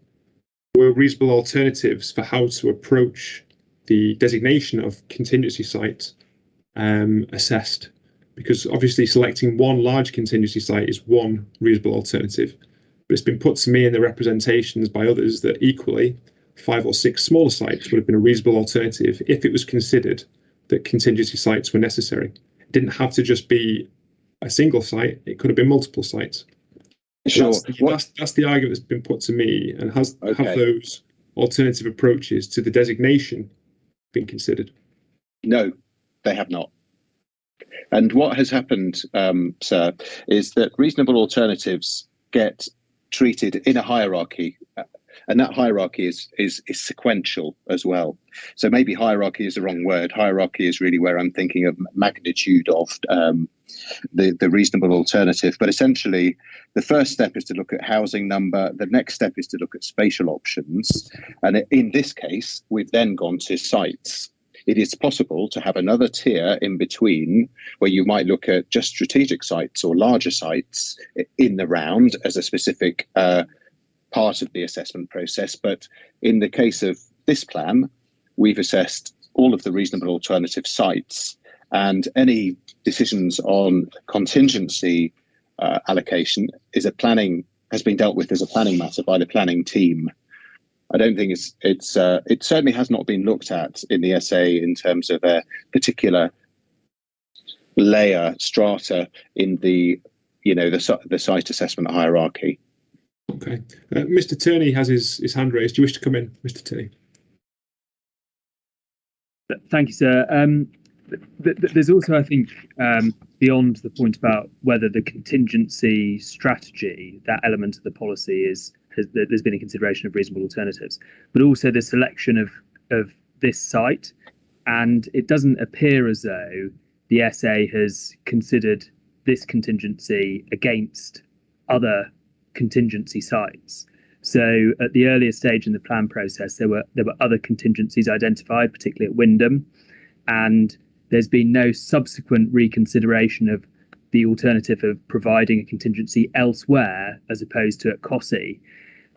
were reasonable alternatives for how to approach the designation of contingency sites assessed? Because obviously selecting one large contingency site is one reasonable alternative, but it's been put to me in the representations by others that equally 5 or 6 smaller sites would have been a reasonable alternative if it was considered that contingency sites were necessary. It didn't have to just be a single site, it could have been multiple sites. Sure. That's the argument that's been put to me, and have those alternative approaches to the designation been considered? No, they have not. And what has happened, sir, is that reasonable alternatives get treated in a hierarchy, and that hierarchy is sequential as well. So maybe hierarchy is the wrong word. Hierarchy is really where I'm thinking of magnitude of the reasonable alternative. But essentially, the first step is to look at housing number. The next step is to look at spatial options. And in this case, we've then gone to sites. It is possible to have another tier in between where you might look at just strategic sites or larger sites in the round as a specific part of the assessment process. But in the case of this plan, we've assessed all of the reasonable alternative sites, and any decisions on contingency allocation has been dealt with as a planning matter by the planning team. I don't think it certainly has not been looked at in the essay in terms of a particular layer strata in the site assessment hierarchy. Okay, Mr. Turney has his hand raised. Do you wish to come in, Mr. Turney? Thank you, sir. There's also, I think, beyond the point about whether the contingency strategy, that element of the policy there's been a consideration of reasonable alternatives, but also the selection of this site. And it doesn't appear as though the SA has considered this contingency against other contingency sites. So at the earlier stage in the plan process, there were other contingencies identified, particularly at Wyndham, and there's been no subsequent reconsideration of the alternative of providing a contingency elsewhere as opposed to at Cossey.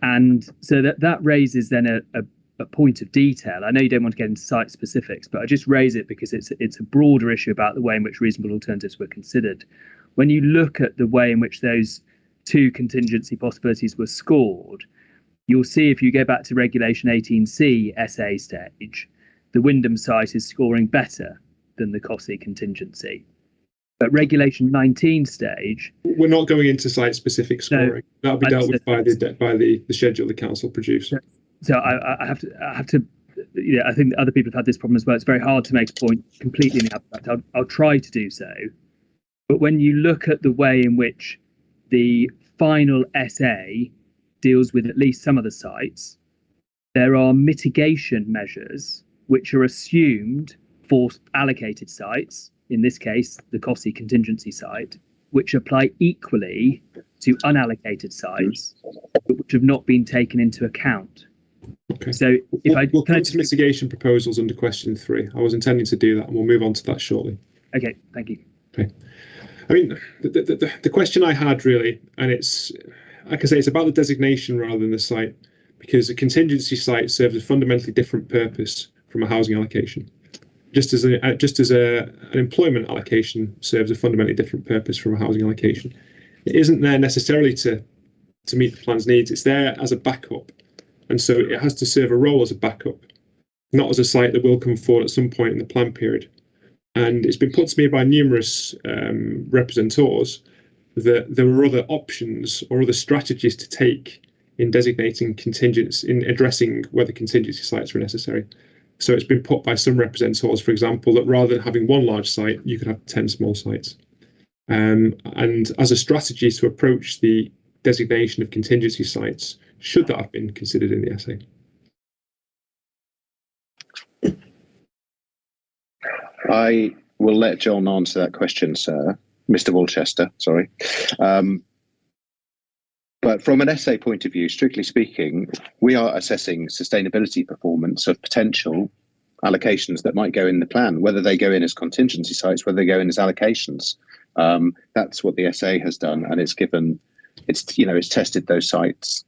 And so that raises then a point of detail. I know you don't want to get into site specifics, but I just raise it because it's a broader issue about the way in which reasonable alternatives were considered. When you look at the way in which those 2 contingency possibilities were scored, you'll see if you go back to Regulation 18C SA stage, the Wyndham site is scoring better than the Cossey contingency. At Regulation 19 stage, we're not going into site-specific scoring. That'll be dealt with by the schedule the council produce. So I have to. Yeah, I think other people have had this problem as well. It's very hard to make a point completely in the abstract. I'll try to do so, but when you look at the way in which the final SA deals with at least some of the sites, there are mitigation measures which are assumed for allocated sites. In this case, the Cossey contingency site, which apply equally to unallocated sites, but which have not been taken into account. Okay. So we'll come to mitigation proposals under question 3. I was intending to do that, and we'll move on to that shortly. Okay, thank you. Okay. I mean, the question I had really, and it's, like I say, it's about the designation rather than the site, because a contingency site serves a fundamentally different purpose from a housing allocation. Just as an employment allocation serves a fundamentally different purpose from a housing allocation. It isn't there necessarily to meet the plan's needs. It's there as a backup, and so it has to serve a role as a backup, not as a site that will come forward at some point in the plan period. And it's been put to me by numerous representors that there were other options or other strategies to take in designating contingents, in addressing whether contingency sites were necessary. So it's been put by some representors, for example, that rather than having one large site, you could have 10 small sites. And as a strategy to approach the designation of contingency sites, should that have been considered in the essay? I will let John answer that question, sir. Mr. Wolchester, sorry. But from an essay point of view, strictly speaking, we are assessing sustainability performance of potential allocations that might go in the plan, whether they go in as contingency sites, whether they go in as allocations. That's what the essay has done, and it's tested those sites.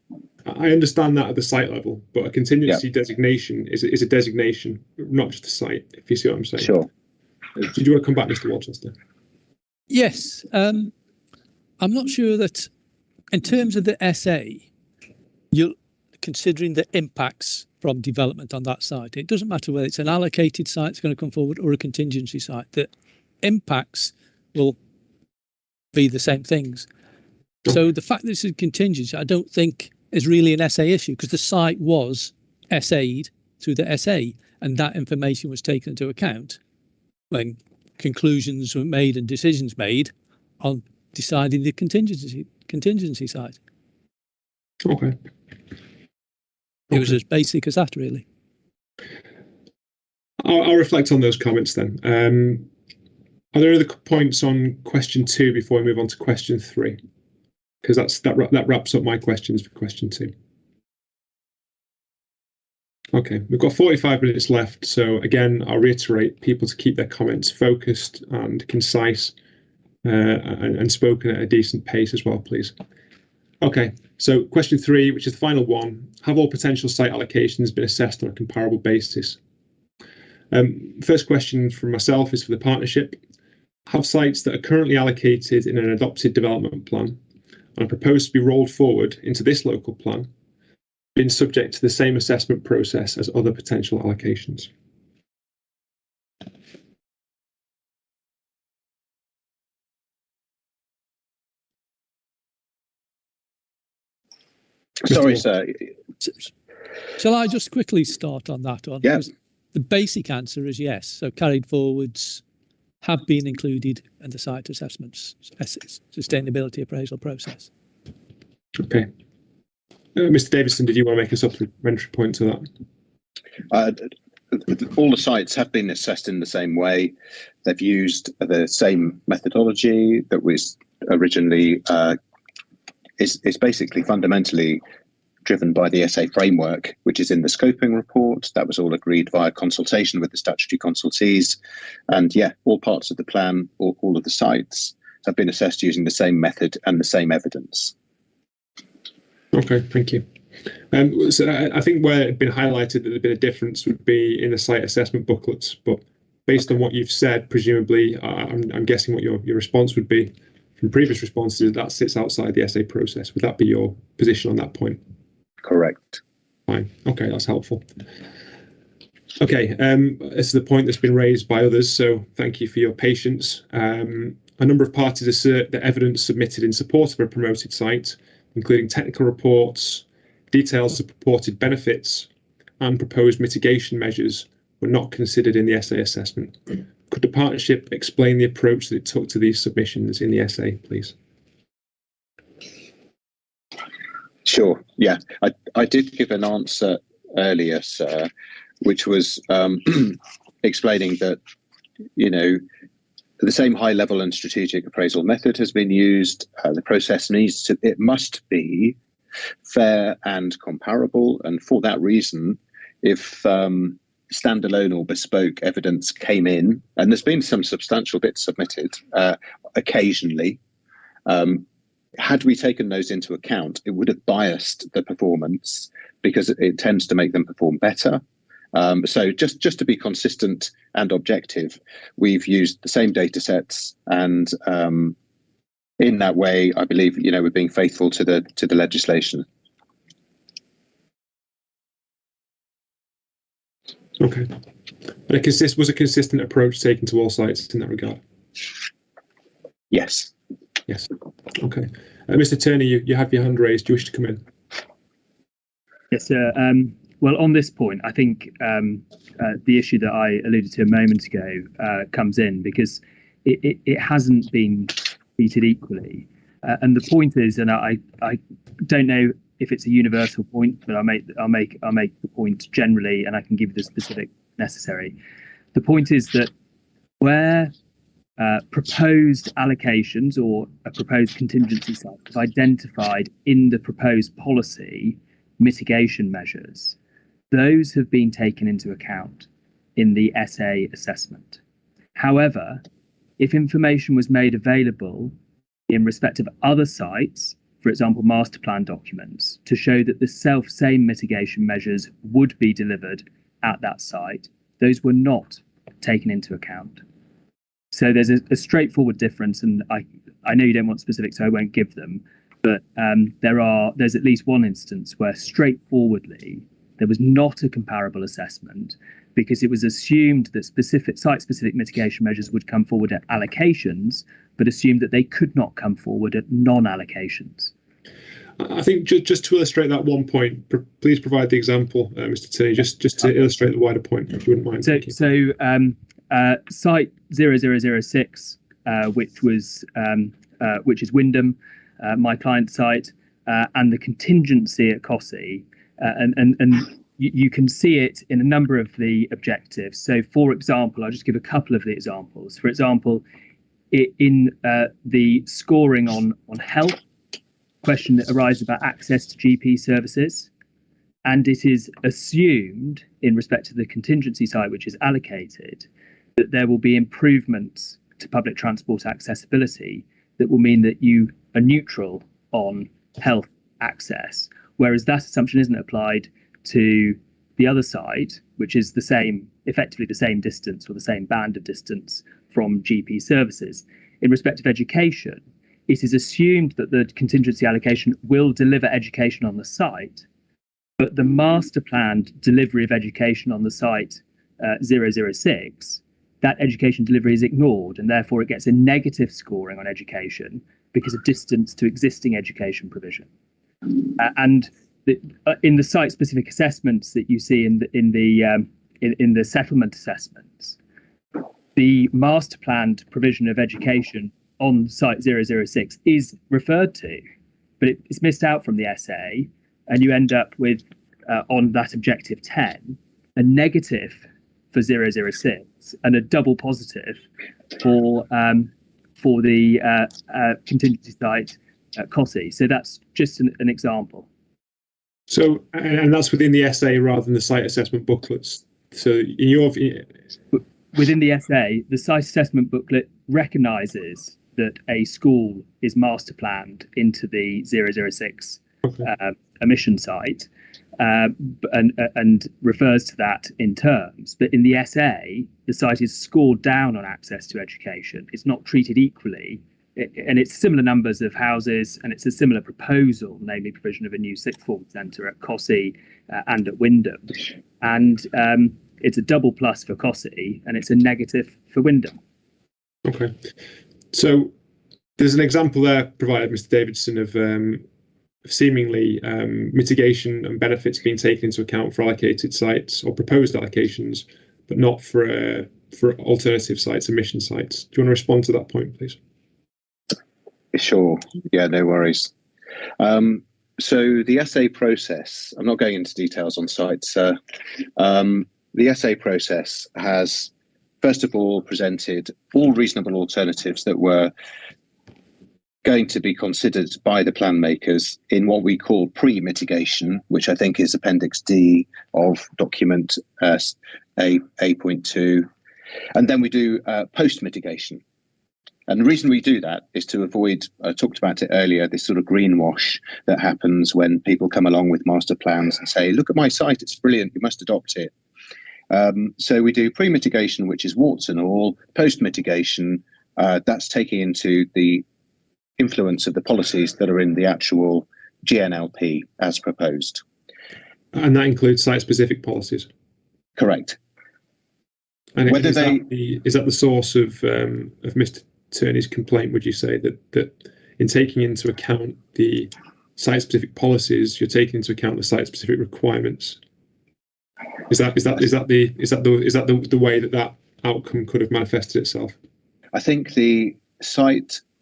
I understand that at the site level, but a contingency designation is a designation, not just a site, if you see what I'm saying. Sure. Did you want to come back, Mr. Wolchester? Yes. I'm not sure that in terms of the essay, you're considering the impacts from development on that site. It doesn't matter whether it's an allocated site that's going to come forward or a contingency site. The impacts will be the same things. So the fact that it's a contingency, I don't think is really an essay issue, because the site was essayed through the essay, and that information was taken into account when conclusions were made and decisions made on deciding the contingency site. Okay. It was as basic as that, really. I'll reflect on those comments then. Are there other points on question 2 before we move on to question 3? Because that wraps up my questions for question 2. Okay, we've got 45 minutes left. So again, I'll reiterate people to keep their comments focused and concise and spoken at a decent pace as well, please. Okay, so question 3, which is the final one. Have all potential site allocations been assessed on a comparable basis? First question from myself is for the partnership. Have sites that are currently allocated in an adopted development plan and proposed to be rolled forward into this local plan been subject to the same assessment process as other potential allocations? Sorry, sir. Shall I just quickly start on that one? Yes. The basic answer is yes. So carried forwards have been included in the site assessments, sustainability appraisal process. Okay. Mr. Davidson, did you want to make a supplementary point to that? All the sites have been assessed in the same way. They've used the same methodology that was originally is basically fundamentally driven by the SA framework, which is in the scoping report. That was all agreed via consultation with the statutory consultees. And yeah, all parts of the plan, all of the sites have been assessed using the same method and the same evidence. Okay, thank you. So I think where it had been highlighted that there'd been a difference would be in the site assessment booklets, but based on what you've said, presumably, I'm guessing what your response would be from previous responses, that sits outside the SA process. Would that be your position on that point? Correct. Fine. Okay, that's helpful. Okay, this is the point that's been raised by others, so thank you for your patience. A number of parties assert that evidence submitted in support of a promoted site, including technical reports, details of purported benefits, and proposed mitigation measures, were not considered in the SA assessment. Could the partnership explain the approach that it took to these submissions in the essay, please? Sure. Yeah, I did give an answer earlier, sir, which was explaining that, you know, the same high level and strategic appraisal method has been used. The process must be fair and comparable. And for that reason, if standalone or bespoke evidence came in, and there's been some substantial bits submitted occasionally, had we taken those into account, it would have biased the performance because it tends to make them perform better. So just to be consistent and objective, we've used the same data sets, and in that way, I believe we're being faithful to the legislation. Okay. Was a consistent approach taken to all sites in that regard? Yes. Yes. Okay. Mr. Turner, you have your hand raised. Do you wish to come in? Yes, sir. Well, on this point, I think the issue that I alluded to a moment ago comes in because it hasn't been treated equally. And the point is, and I don't know if it's a universal point, but I'll make the point generally, and I can give you the specific necessary. The point is that where proposed allocations or a proposed contingency site is identified in the proposed policy mitigation measures, those have been taken into account in the SA assessment. However, if information was made available in respect of other sites, for example, master plan documents, to show that the same mitigation measures would be delivered at that site, those were not taken into account. So there's a straightforward difference, and I know you don't want specifics, so I won't give them, but there's at least one instance where straightforwardly there was not a comparable assessment because it was assumed that site-specific mitigation measures would come forward at allocations, but assumed that they could not come forward at non-allocations. I think just to illustrate that one point, please provide the example, Mr. Tierney, just to illustrate the wider point, if you wouldn't mind. So site 0006, which is Wyndham, my client site, and the contingency at Cossey, and you can see it in a number of the objectives. So, for example, I'll just give a couple of the examples. For example, in the scoring on health, question that arises about access to GP services, and it is assumed in respect to the contingency site which is allocated that there will be improvements to public transport accessibility that will mean that you are neutral on health access, whereas that assumption isn't applied to the other side, which is effectively the same distance or the same band of distance from GP services. In respect of education, it is assumed that the contingency allocation will deliver education on the site, but the master planned delivery of education on the site 006, that education delivery is ignored, and therefore it gets a negative scoring on education because of distance to existing education provision. And in the site-specific assessments that you see in the settlement assessments, the master planned provision of education on site 006 is referred to, but it's missed out from the SA, and you end up with on that objective 10 a negative for 006 and a double positive for the contingency site at Cossey. So that's just an example. So, and that's within the SA rather than the site assessment booklets. So, in your view, within the SA, the site assessment booklet recognises that a school is master planned into the 006 emission site, and refers to that in terms. But in the SA, the site is scored down on access to education. It's not treated equally. And it's similar numbers of houses, and it's a similar proposal, namely provision of a new sixth form centre at Cossey and at Wyndham. And it's a double plus for Cossey, and it's a negative for Wyndham. Okay. So there's an example there provided, Mr. Davidson, of seemingly mitigation and benefits being taken into account for allocated sites or proposed allocations, but not for alternative sites, emission sites. Do you want to respond to that point, please? Sure. Yeah, no worries. So the SA process, I'm not going into details on sites. The SA process has, first of all, presented all reasonable alternatives that were going to be considered by the plan makers in what we call pre-mitigation, which I think is Appendix D of document A.2. And then we do post-mitigation. And the reason we do that is to avoid, I talked about it earlier, this sort of greenwash that happens when people come along with master plans and say, look at my site, it's brilliant, you must adopt it. So we do pre-mitigation, which is warts and all. Post-mitigation, that's taking into the influence of the policies that are in the actual GNLP as proposed. And that includes site-specific policies? Correct. And whether is that the source of Mr. Turney's complaint, would you say, that in taking into account the site-specific policies, you're taking into account the site-specific requirements? Is that the way that outcome could have manifested itself? I think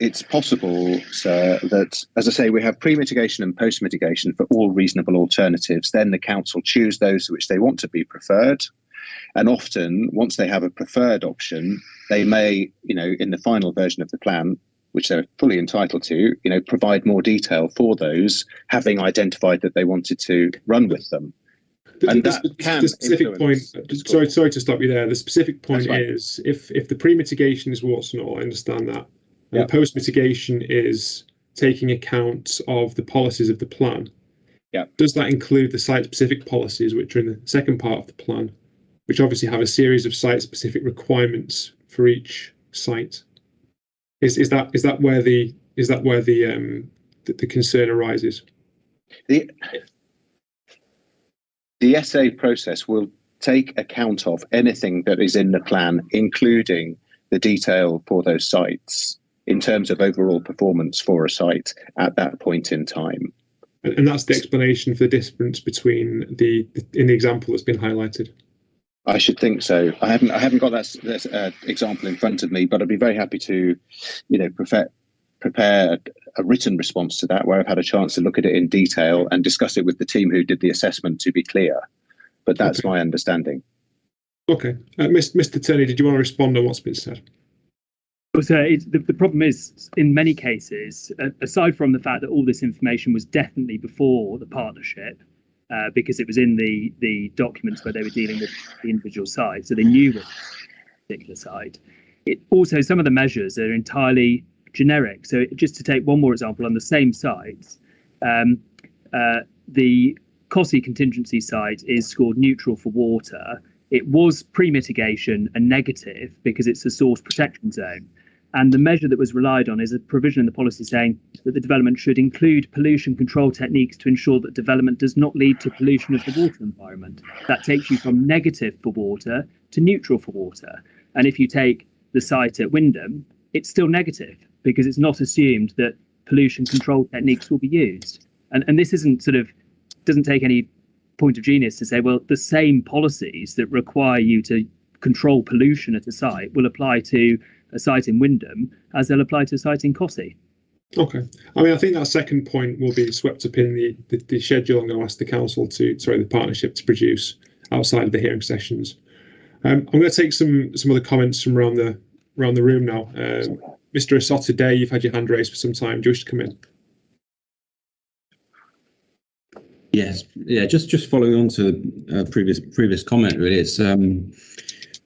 it's possible, sir, that, as I say, we have pre-mitigation and post-mitigation for all reasonable alternatives. Then the council choose those which they want to be preferred. And often, once they have a preferred option, they may, in the final version of the plan, which they're fully entitled to, provide more detail for those, having identified that they wanted to run with them. And the specific point, sorry to stop you there. The specific point is, if the pre-mitigation is warts and all, I understand that. And the post-mitigation is taking account of the policies of the plan. Yeah. Does that include the site-specific policies, which are in the second part of the plan, which obviously have a series of site-specific requirements for each site? Is that where the concern arises? The SA process will take account of anything that is in the plan, including the detail for those sites in terms of overall performance for a site at that point in time. And that's the explanation for the difference between in the example that's been highlighted. I should think so. I haven't got that example in front of me, but I'd be very happy to, prepare a written response to that, where I've had a chance to look at it in detail and discuss it with the team who did the assessment, to be clear. But that's my understanding. Okay, Mr. Turney, did you want to respond on what's been said? So the problem is, in many cases, aside from the fact that all this information was definitely before the partnership, because it was in the documents where they were dealing with the individual sites, so they knew what particular site. It also, some of the measures are entirely generic. So just to take one more example, on the same sites, the Cossey contingency site is scored neutral for water. It was pre-mitigation a negative because it's a source protection zone. And the measure that was relied on is a provision in the policy saying that the development should include pollution control techniques to ensure that development does not lead to pollution of the water environment. That takes you from negative for water to neutral for water. And if you take the site at Wymondham, it's still negative because it's not assumed that pollution control techniques will be used. And this doesn't take any point of genius to say, well, the same policies that require you to control pollution at a site will apply to a site in Wymondham as they'll apply to a site in Cossey. Okay. I mean, I think that second point will be swept up in the schedule I'm going to ask the partnership to produce outside of the hearing sessions. I'm going to take some other comments from around the room now. Mr. Asota Day, you've had your hand raised for some time. Do you wish to come in? Yes. Yeah. Just following on to previous comment, really. It's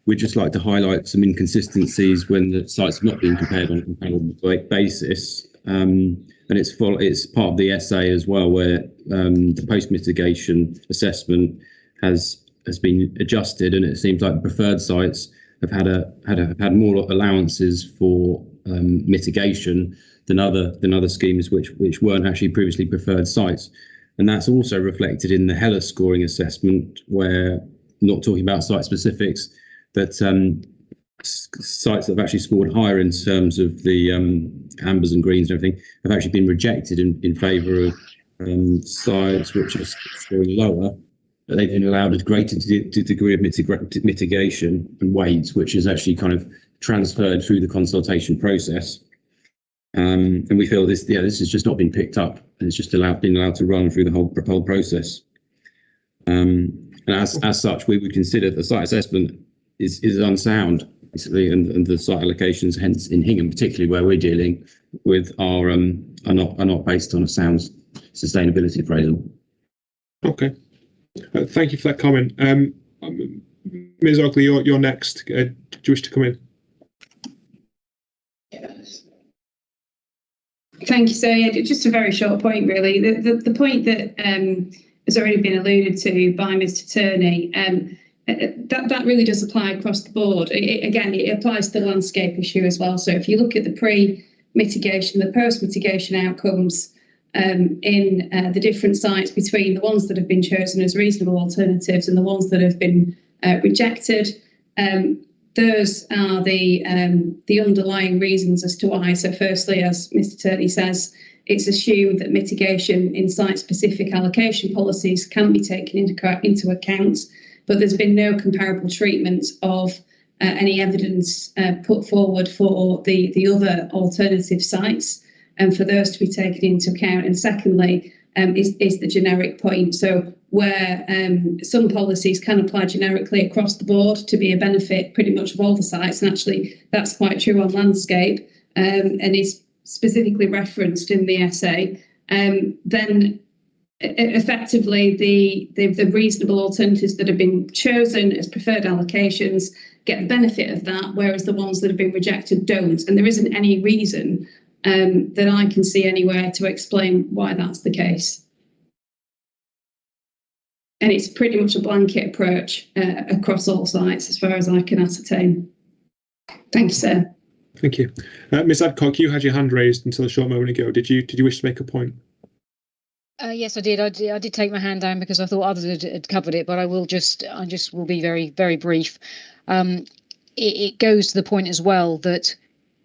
we'd just like to highlight some inconsistencies when the sites have not been compared on a comparable basis. And it's part of the essay as well, where the post-mitigation assessment has been adjusted, and it seems like preferred sites have had more allowances for mitigation than other schemes which weren't actually previously preferred sites. And that's also reflected in the Heller scoring assessment, where, not talking about site specifics, that sites that have actually scored higher in terms of the ambers and greens and everything have actually been rejected in favour of sites which are scoring lower, but they've been allowed a greater degree of mitigation and weights, which is actually kind of transferred through the consultation process. And we feel this has just not been picked up, and it's just been allowed to run through the whole process. And as such, we would consider the site assessment is unsound. basically, and the site allocations, hence in Hingham particularly, where we're dealing with, are not based on a sound sustainability appraisal. Okay, thank you for that comment. Ms. Oakley, you're next. Do you wish to come in? Thank you. So yeah, just a very short point, really. The point that has already been alluded to by Mr. Turney, that really does apply across the board. It applies to the landscape issue as well. So if you look at the pre-mitigation, the post-mitigation outcomes in the different sites between the ones that have been chosen as reasonable alternatives and the ones that have been rejected, those are the underlying reasons as to why. So firstly, as Mr. Turney says, it's assumed that mitigation in site-specific allocation policies can be taken into account, but there's been no comparable treatment of any evidence put forward for the other alternative sites, and for those to be taken into account. And secondly, is the generic point. So where some policies can apply generically across the board to be a benefit pretty much of all the sites, and actually that's quite true on landscape, and is specifically referenced in the essay, then effectively the reasonable alternatives that have been chosen as preferred allocations get the benefit of that, whereas the ones that have been rejected don't. And there isn't any reason that I can see anywhere to explain why that's the case. And it's pretty much a blanket approach across all sites, as far as I can ascertain. Thank you, sir. Thank you. Ms. Adcock, you had your hand raised until a short moment ago. Did you wish to make a point? Yes, I did. I did take my hand down because I thought others had covered it, but I just will be very, very brief. It goes to the point as well that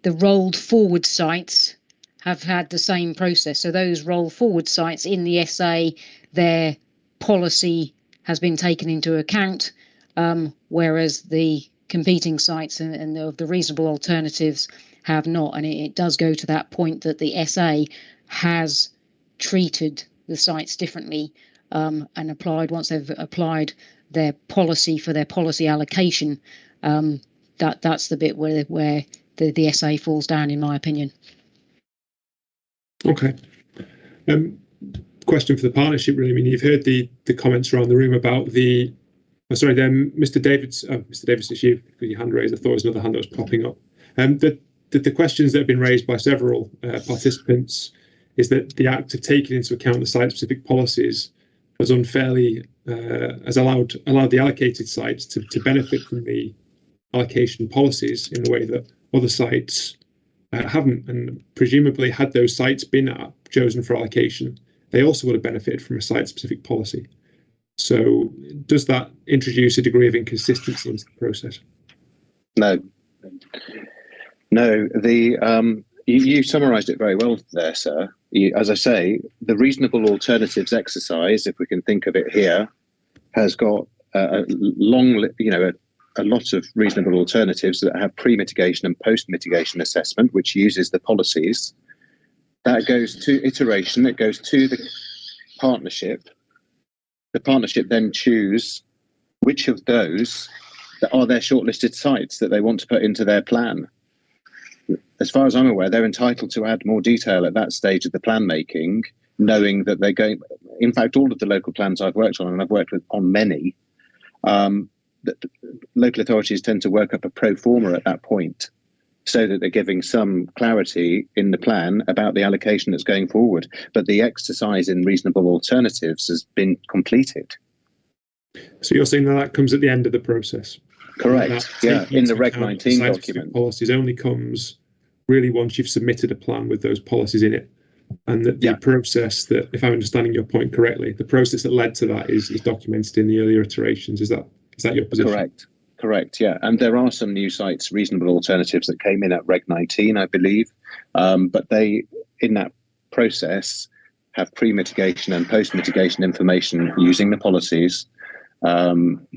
the rolled forward sites have had the same process. So those roll forward sites in the essay, their policy has been taken into account, whereas the competing sites and the reasonable alternatives have not. And it does go to that point that the SA has treated the sites differently and applied, once they've applied their policy for their policy allocation, that's the bit where the SA falls down, in my opinion. Okay. Question for the partnership, really. I mean, you've heard the comments around the room about the. Oh, sorry, then Mr. Davids. Mr. Davids, it's you with your hand raised. I thought it was another hand that was popping up. The questions that have been raised by several participants is that the Act of taking into account the site-specific policies has unfairly has allowed the allocated sites to benefit from the allocation policies in a way that other sites haven't. And presumably, had those sites been chosen for allocation, they also would have benefited from a site-specific policy. So does that introduce a degree of inconsistency into the process? No. You summarised it very well there, sir. As I say, the reasonable alternatives exercise, if we can think of it here, has got a lot of reasonable alternatives that have pre-mitigation and post-mitigation assessment, which uses the policies. That goes to iteration, it goes to the partnership. The partnership then choose which of those are their shortlisted sites that they want to put into their plan. As far as I'm aware, they're entitled to add more detail at that stage of the plan making, knowing that they're going. In fact, all of the local plans I've worked on, and I've worked on many, that local authorities tend to work up a pro forma at that point, so that they're giving some clarity in the plan about the allocation that's going forward. But the exercise in reasonable alternatives has been completed. So you're saying that comes at the end of the process? Correct. Yeah, in the Reg 19 document. Policies only comes really once you've submitted a plan with those policies in it. And that the process that, if I'm understanding your point correctly, the process that led to that is documented in the earlier iterations. Is that your position? Correct, yeah. And there are some new sites, reasonable alternatives, that came in at Reg 19, I believe. But they, in that process, have pre-mitigation and post-mitigation information using the policies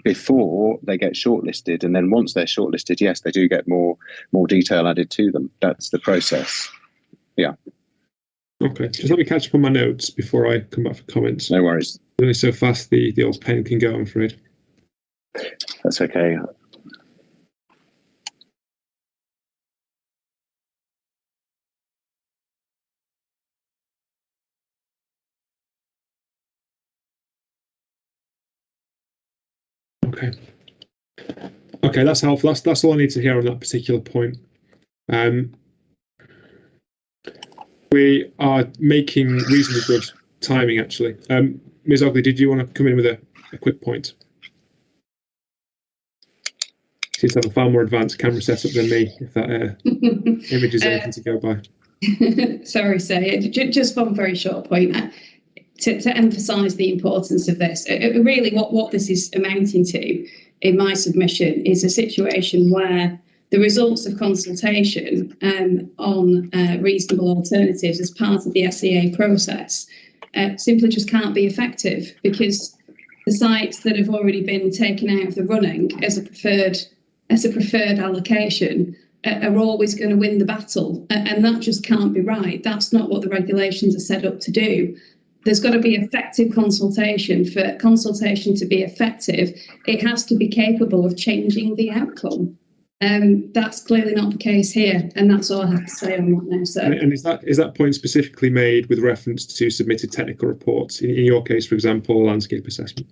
before they get shortlisted. And then once they're shortlisted, yes, they do get more detail added to them. That's the process. Yeah. Okay, just let me catch up on my notes before I come back for comments. No worries. Really so fast the old pen can go, I'm afraid. That's okay. Okay. Okay, that's helpful. That's all I need to hear on that particular point. We are making reasonably good timing, actually. Ms. Ogley, did you want to come in with a quick point? Seems to have a far more advanced camera setup than me, if that image is anything to go by. Sorry, sir. Yeah, just one very short point. To emphasise the importance of this, really what this is amounting to in my submission is a situation where the results of consultation on reasonable alternatives as part of the SEA process simply just can't be effective, because the sites that have already been taken out of the running as a preferred allocation are always going to win the battle, and that just can't be right. That's not what the regulations are set up to do. There's got to be effective consultation. For consultation to be effective, it has to be capable of changing the outcome. That's clearly not the case here, and that's all I have to say on that now, sir. And is that point specifically made with reference to submitted technical reports? In your case, for example, landscape assessment?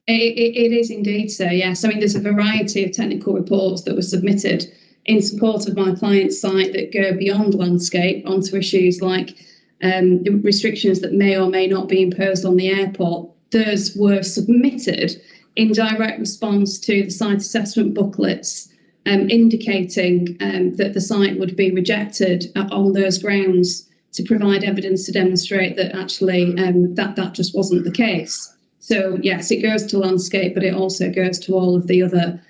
It is indeed, sir. Yes, I mean there's a variety of technical reports that were submitted in support of my client's site that go beyond landscape onto issues like restrictions that may or may not be imposed on the airport. Those were submitted in direct response to the site assessment booklets, indicating that the site would be rejected on those grounds, to provide evidence to demonstrate that actually that just wasn't the case. So yes, it goes to landscape, but it also goes to all of the other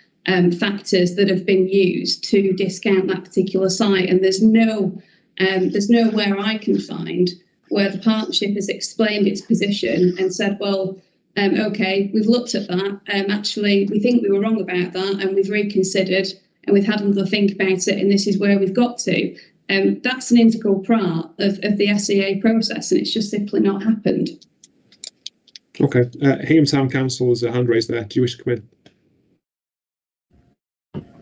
factors that have been used to discount that particular site. And there's nowhere I can find where the partnership has explained its position and said, well, okay, we've looked at that. Actually, we think we were wrong about that, and we've reconsidered, and we've had another think about it, and this is where we've got to. That's an integral part of the SEA process, and it's just simply not happened. Okay. Hingham Town Council has a hand raised there. Do you wish to come in?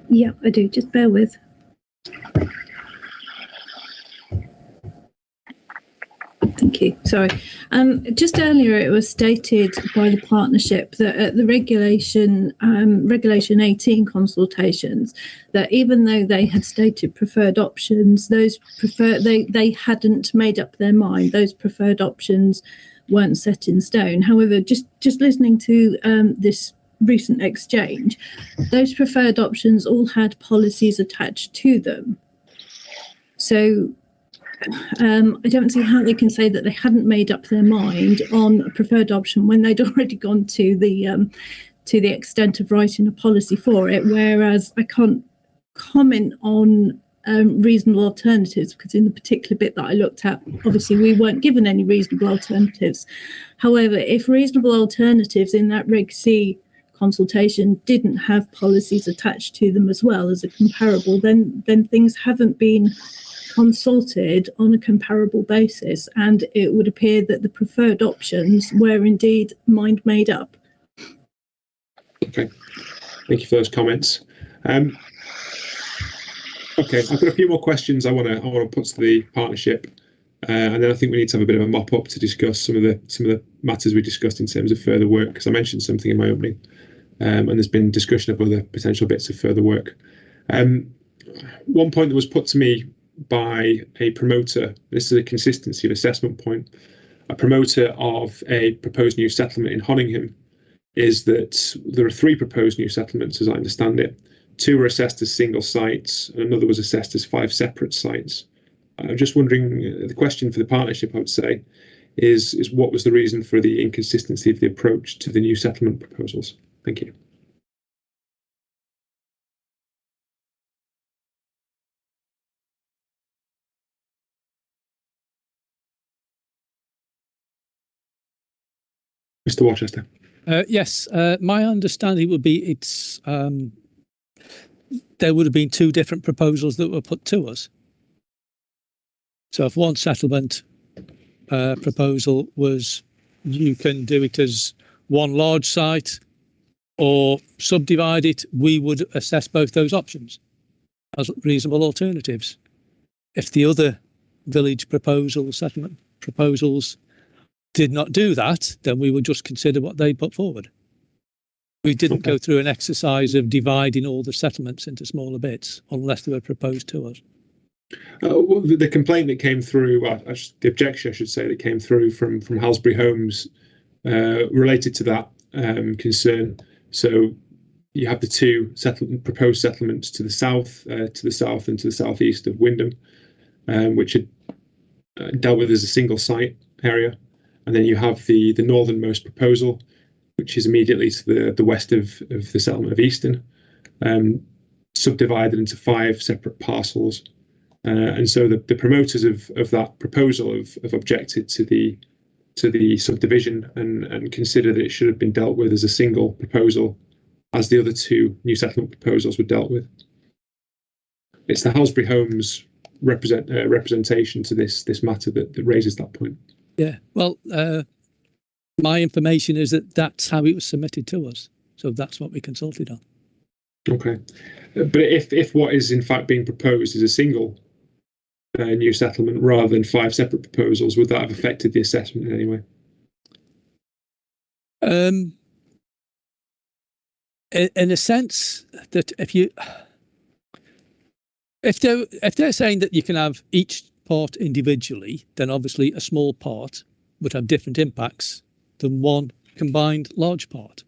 Yeah, I do. Just bear with. Thank you. Sorry. Just earlier, it was stated by the partnership that at the regulation 18 consultations, that even though they had stated preferred options, they hadn't made up their mind. Those preferred options weren't set in stone. However, just listening to this recent exchange, those preferred options all had policies attached to them. So I don't see how they can say that they hadn't made up their mind on a preferred option when they'd already gone to the extent of writing a policy for it. Whereas I can't comment on reasonable alternatives, because in the particular bit that I looked at, obviously we weren't given any reasonable alternatives. However, if reasonable alternatives in that Reg C consultation didn't have policies attached to them as well as a comparable, then things haven't been consulted on a comparable basis, and it would appear that the preferred options were indeed mind made up. Okay, thank you for those comments. Okay, I've got a few more questions I want to put to the partnership, and then I think we need to have a bit of a mop up to discuss some of the matters we discussed in terms of further work, because I mentioned something in my opening, and there's been discussion of other potential bits of further work. One point that was put to me by a promoter, this is a consistency of assessment point, a promoter of a proposed new settlement in Honningham, is that there are 3 proposed new settlements, as I understand it. 2 were assessed as single sites, and another was assessed as 5 separate sites. I'm just wondering, the question for the partnership, I would say, is what was the reason for the inconsistency of the approach to the new settlement proposals? Thank you. Mr. Worcester. Yes, my understanding would be there would have been 2 different proposals that were put to us. So if one settlement proposal was you can do it as one large site or subdivide it, we would assess both those options as reasonable alternatives. If the other village settlement proposals did not do that, then we would just consider what they put forward. We didn't go through an exercise of dividing all the settlements into smaller bits unless they were proposed to us. Well, the complaint that came through, the objection, I should say, that came through from Halsbury Homes related to that concern. So you have the two proposed settlements to the south and to the southeast of Wymondham, which are dealt with as a single site area, and then you have the northernmost proposal, which is immediately to the west of the settlement of Easton, subdivided into 5 separate parcels. And so the promoters of that proposal have objected to the subdivision and consider that it should have been dealt with as a single proposal, as the other 2 new settlement proposals were dealt with. It's the Halsbury Homes representation to this matter that raises that point. Yeah, well, my information is that that's how it was submitted to us, so that's what we consulted on. Okay, but if what is in fact being proposed is a single new settlement rather than 5 separate proposals, would that have affected the assessment in any way? In a sense that if they're saying that you can have each part individually, then obviously a small part would have different impacts than one combined large part.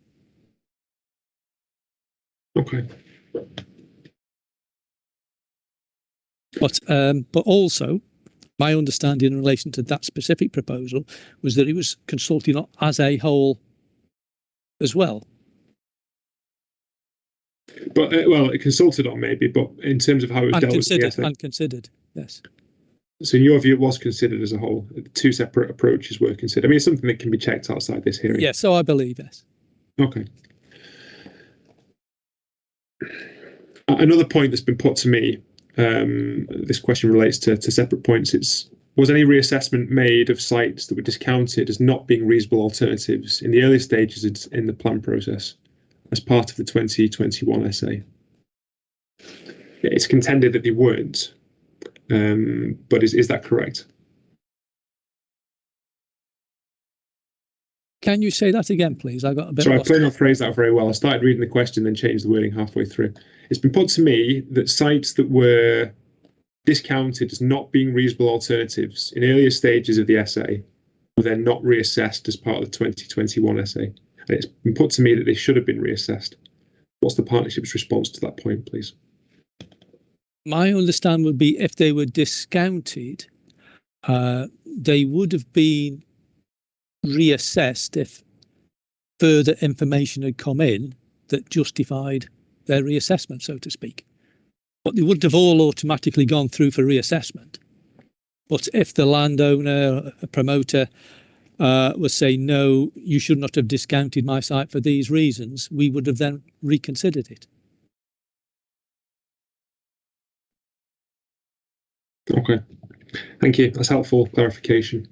Okay. But also, my understanding in relation to that specific proposal was that it was consulted on as a whole as well. But it consulted on maybe, but in terms of how it was dealt with, unconsidered, yes. So in your view, it was considered as a whole. 2 separate approaches were considered. I mean, it's something that can be checked outside this hearing. Yes, so I believe, yes. Okay. Another point that's been put to me, this question relates to separate points. Was any reassessment made of sites that were discounted as not being reasonable alternatives in the early stages in the plan process as part of the 2021 essay? It's contended that they weren't, but is that correct? Can you say that again, please? I got a bit Sorry, lost. I clearly not phrased that very well. I started reading the question, then changed the wording halfway through. It's been put to me that sites that were discounted as not being reasonable alternatives in earlier stages of the essay were then not reassessed as part of the 2021 essay. And it's been put to me that they should have been reassessed. What's the partnership's response to that point, please? My understanding would be if they were discounted, they would have been reassessed if further information had come in that justified their reassessment, so to speak. But they wouldn't have all automatically gone through for reassessment. But if the landowner, a promoter, was saying, no, you should not have discounted my site for these reasons, we would have then reconsidered it. Okay, thank you. That's helpful clarification.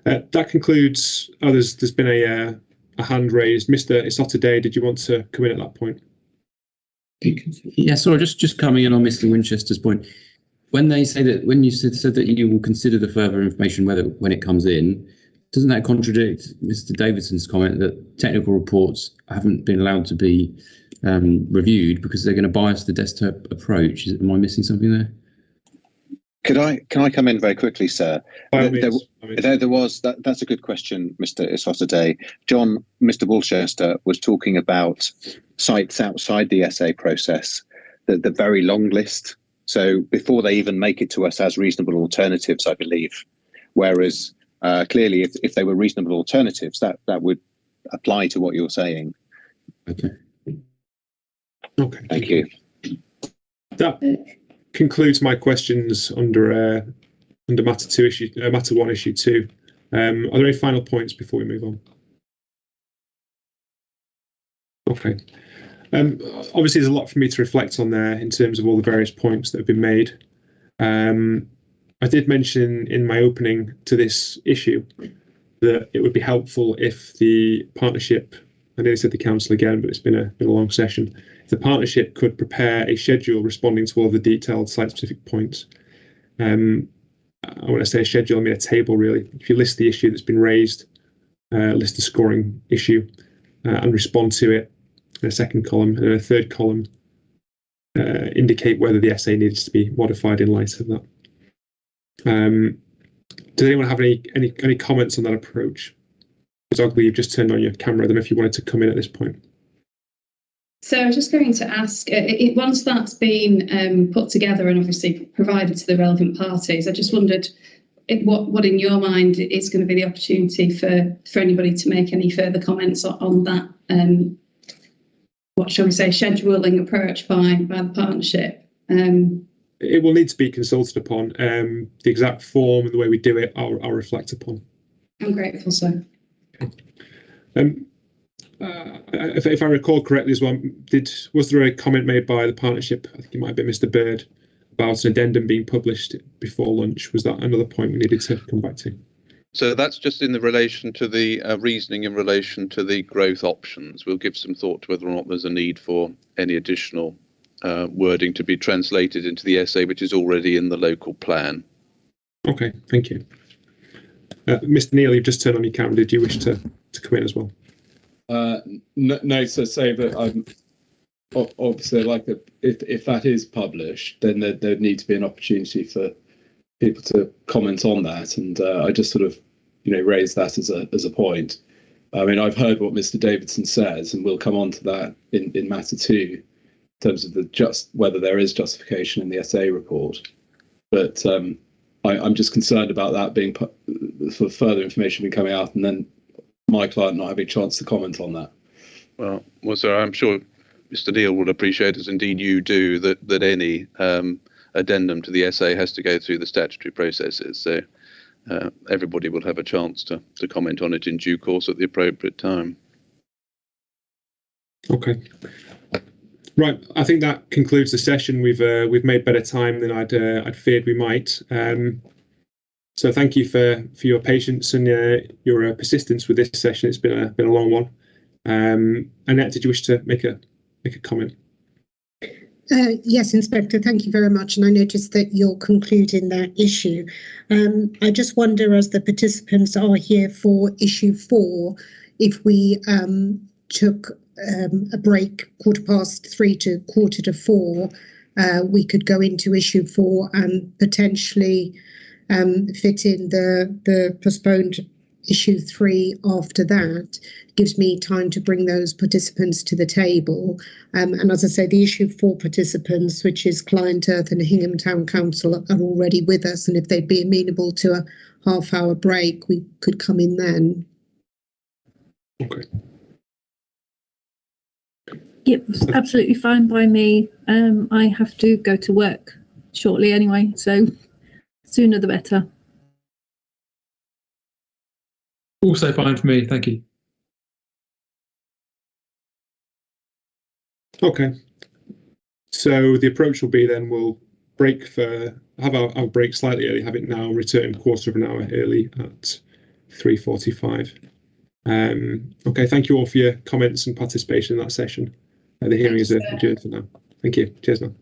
That concludes. There's been a hand raised. Mr. Isottade, did you want to come in at that point? Yeah, sorry, just coming in on Mr. Winchester's point. When they say that, when you said that you will consider the further information when it comes in, doesn't that contradict Mr. Davidson's comment that technical reports haven't been allowed to be reviewed because they're going to bias the desktop approach? Am I missing something there? Can I come in very quickly, sir? There was that's a good question, Mr. Isottade. Mr. Winchester was talking about sites outside the essay process, the very long list. So before they even make it to us as reasonable alternatives, I believe. Whereas clearly, if they were reasonable alternatives, that would apply to what you're saying. Okay. Okay. Thank you. That concludes my questions under matter 1, issue 2. Are there any final points before we move on? Okay. Obviously, there's a lot for me to reflect on there in terms of all the various points that have been made. I did mention in my opening to this issue that it would be helpful if the partnership, I nearly said the council again, but it's been a long session, if the partnership could prepare a schedule responding to all the detailed site-specific points. When I say a schedule, I mean a table, really. If you list the issue that's been raised, list the scoring issue, and respond to it, in a second column, and in a third column indicate whether the essay needs to be modified in light of that. Does anyone have any comments on that approach? Ms. Ogley, you've just turned on your camera. I don't know if you wanted to come in at this point. So I was just going to ask, once that's been put together and obviously provided to the relevant parties, I just wondered what in your mind is going to be the opportunity for anybody to make any further comments on that, what shall we say, scheduling approach by the partnership? It will need to be consulted upon. The exact form and the way we do it, I'll reflect upon. I'm grateful, sir. If I recall correctly as well, was there a comment made by the partnership? I think it might have been Mr. Bird about an addendum being published before lunch. Was that another point we needed to come back to? So that's just in the relation to the reasoning in relation to the growth options. We'll give some thought to whether or not there's a need for any additional wording to be translated into the essay, which is already in the local plan. Okay, thank you. Mr. Neal, you've just turned on your camera. Did you wish to come in as well? No, so say that I'm obviously if that is published, then there'd need to be an opportunity for people to comment on that, and I just sort of raise that as a point. I mean, I've heard what Mr. Davidson says, and we'll come on to that in matter 2 in terms of whether there is justification in the SA report. But I'm just concerned about that being for further information being coming out, and then my client not having a chance to comment on that. Well, sir, I'm sure Mr. Neal will appreciate, as indeed you do, that any addendum to the essay has to go through the statutory processes. So everybody will have a chance to comment on it in due course at the appropriate time. Okay. Right, I think that concludes the session. We've made better time than I'd feared we might. So thank you for your patience and your persistence with this session. It's been a long one. Annette, did you wish to make a comment? Yes, Inspector, thank you very much. And I noticed that you're concluding that issue. I just wonder, as the participants are here for issue 4, if we took a break 3:15 to 3:45, we could go into issue 4 and potentially fit in the postponed issue 3 after that. Gives me time to bring those participants to the table. And as I say, the issue 4 participants, which is Client Earth and Hingham Town Council, are already with us. And if they'd be amenable to a half-hour break, we could come in then. Okay. Yep, absolutely fine by me. I have to go to work shortly anyway, so sooner the better. Also fine for me, thank you. Okay. So the approach will be then we'll have our break slightly early, have it now, return quarter of an hour early at 3:45. Okay, thank you all for your comments and participation in that session. The hearing is adjourned for now. Thank you. Cheers now.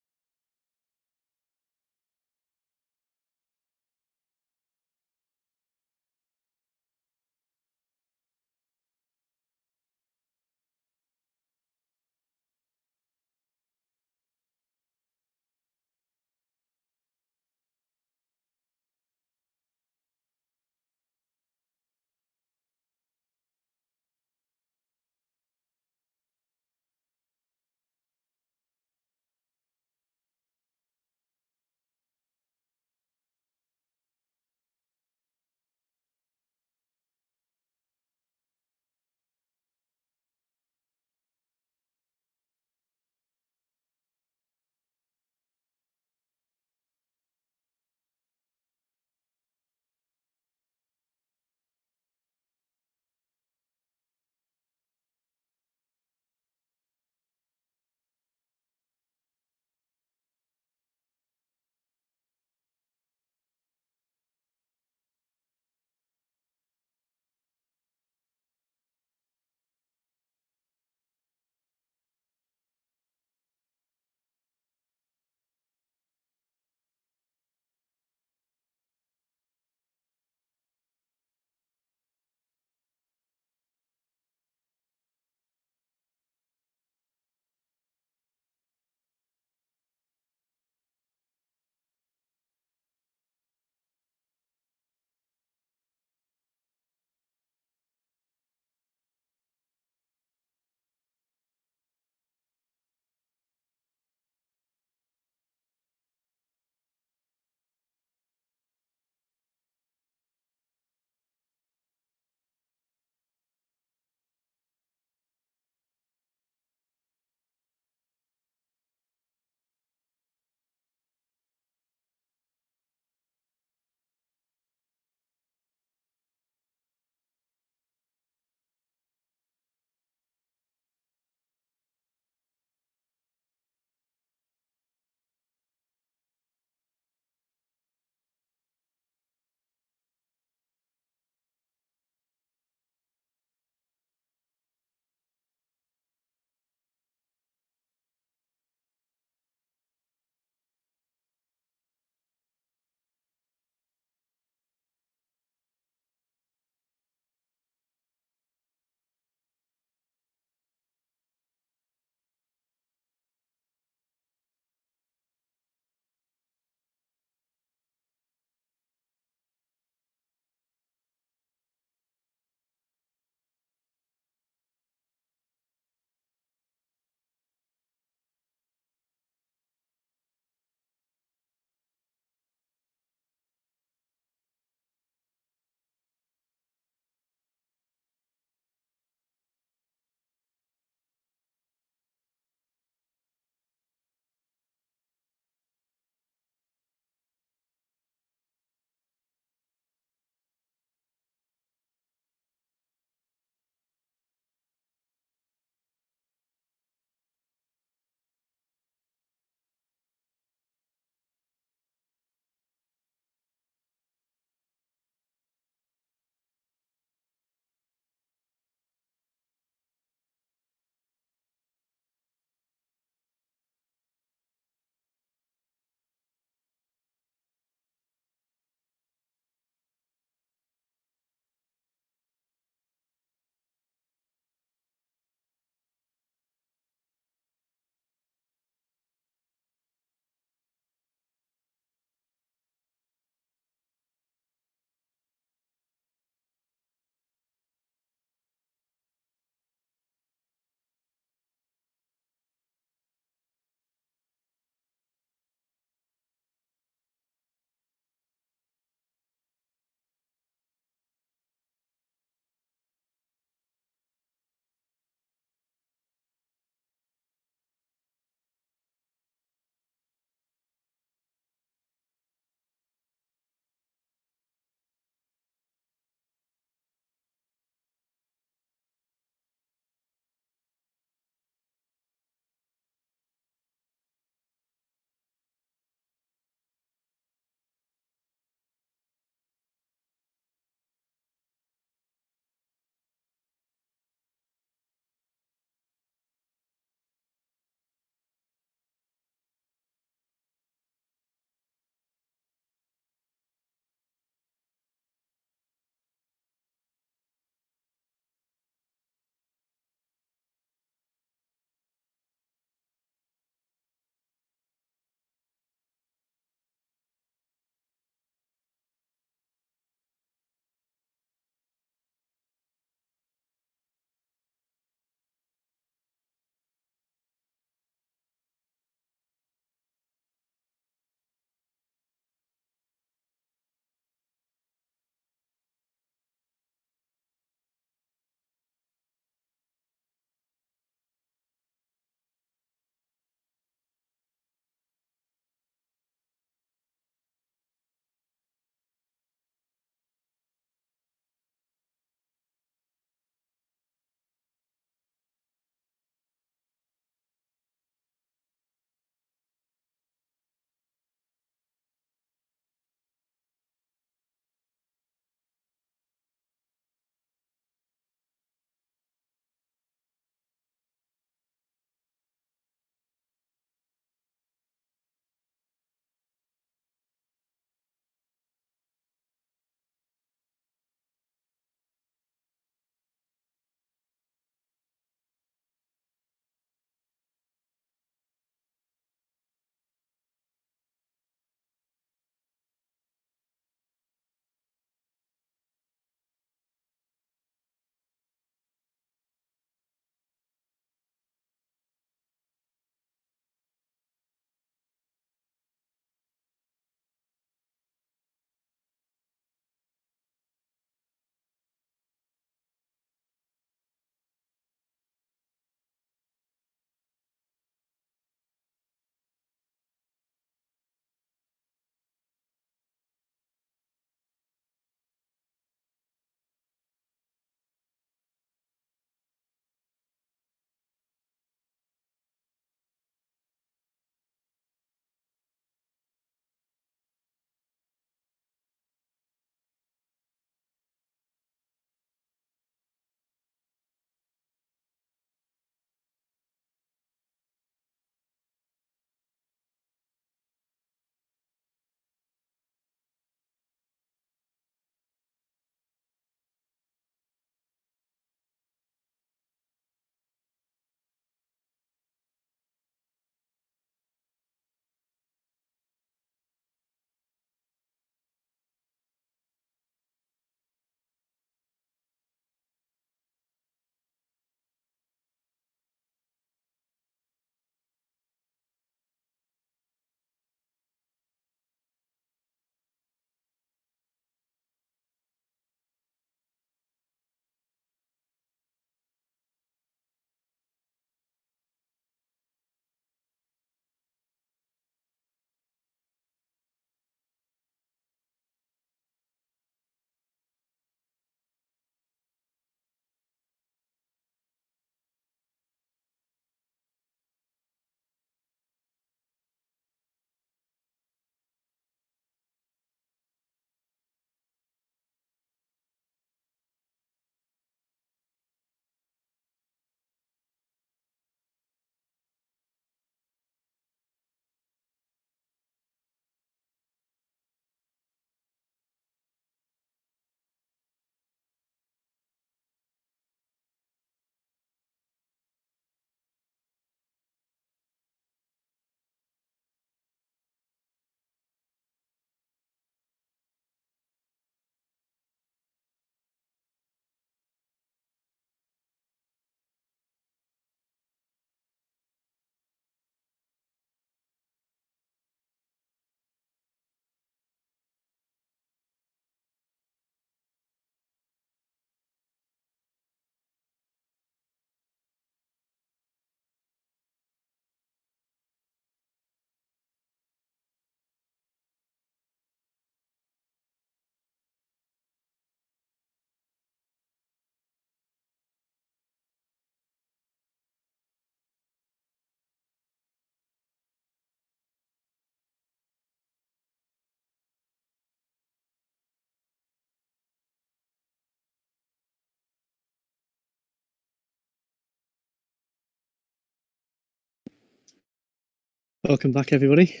Welcome back, everybody.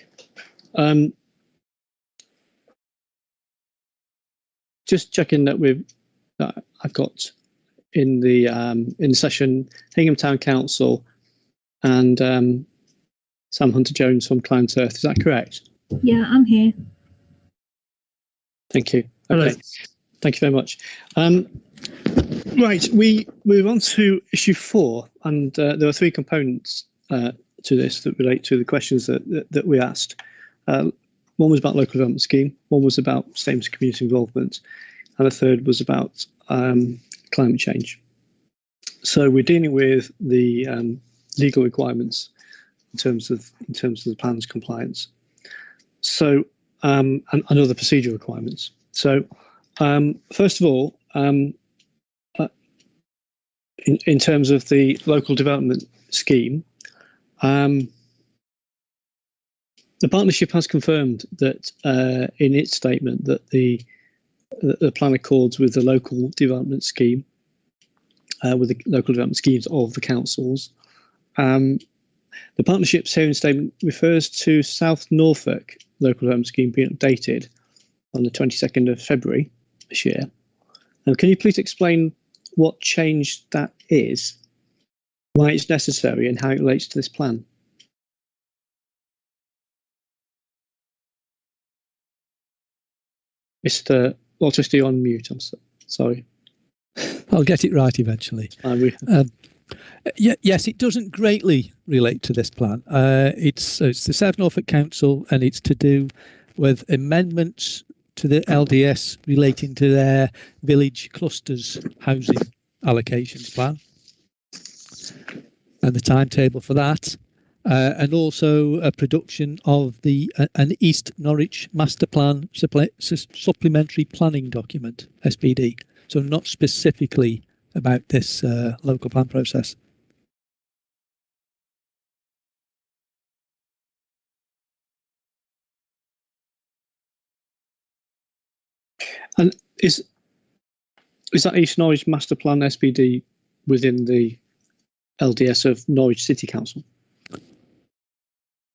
Just checking that I've got in the session Hingham Town Council and Sam Hunter-Jones from Client Earth. Is that correct? Yeah, I'm here. Thank you. Okay. Thank you very much. Right, we move on to issue 4, and there are 3 components to this that relate to the questions that we asked. One was about local development scheme, one was about statements of community involvement, and a third was about climate change. So we're dealing with the legal requirements in terms of the plan's compliance. So and other procedural requirements. So first of all, in terms of the local development scheme, the partnership has confirmed that in its statement that the plan accords with the local development scheme, with the local development schemes of the councils. The partnership's hearing statement refers to South Norfolk local development scheme being updated on the 22nd of February this year. And can you please explain what change that is, why it's necessary, and how it relates to this plan? Mr. Walters, you're on mute. I'm sorry. I'll get it right eventually. Yes, it doesn't greatly relate to this plan. It's the South Norfolk Council, and it's to do with amendments to the LDS relating to their village clusters housing allocations plan and the timetable for that, and also a production of an East Norwich Master Plan supplementary planning document, SPD. So not specifically about this local plan process. And is that East Norwich Master Plan SPD within the LDS of Norwich City Council?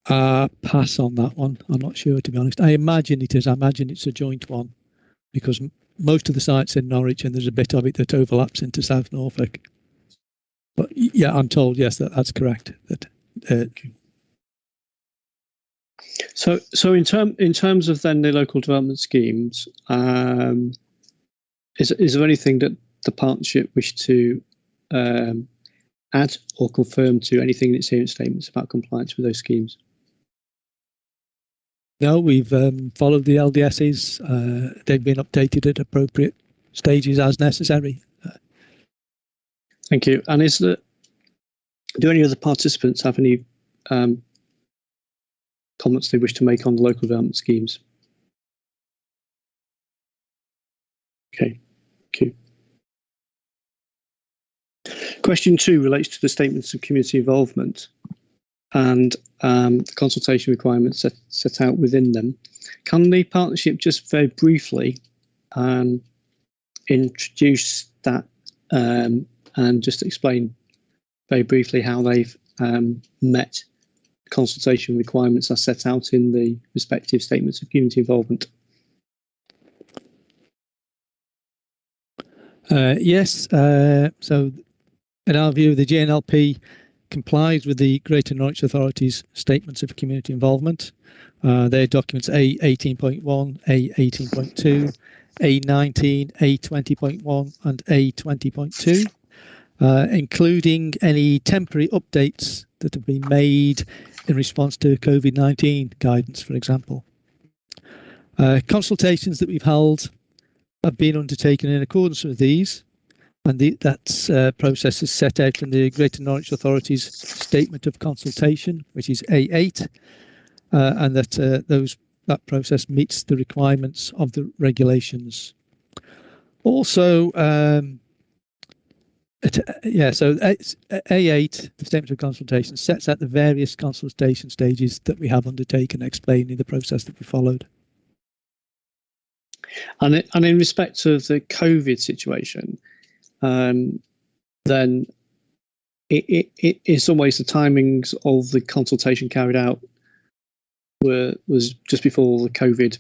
Pass on that one. I'm not sure, to be honest. I imagine it is. I imagine it's a joint one, because most of the sites in Norwich, and there's a bit of it that overlaps into South Norfolk. But yeah, I'm told, yes, that's correct. So in terms of then the local development schemes, is there anything that the partnership wish to add or confirm to anything that's here in statements about compliance with those schemes? No, we've followed the LDSs. They've been updated at appropriate stages as necessary. Thank you. And do any other participants have any comments they wish to make on the local development schemes? Okay, thank you. Question 2 relates to the statements of community involvement and the consultation requirements set out within them. Can the partnership just very briefly introduce that and just explain very briefly how they've met consultation requirements as set out in the respective statements of community involvement? Yes, so in our view, the JNLP complies with the Greater Norwich Authority's statements of community involvement. Their documents A18.1, A18.2, A19, A20.1 and A20.2, including any temporary updates that have been made in response to COVID-19 guidance, for example. Consultations that we've held have been undertaken in accordance with these, and that process is set out in the Greater Norwich Authority's Statement of Consultation, which is A8, and that process meets the requirements of the regulations. Also, so A8, the Statement of Consultation, sets out the various consultation stages that we have undertaken, explaining the process that we followed. And in respect of the COVID situation, then in some ways the timings of the consultation carried out was just before the COVID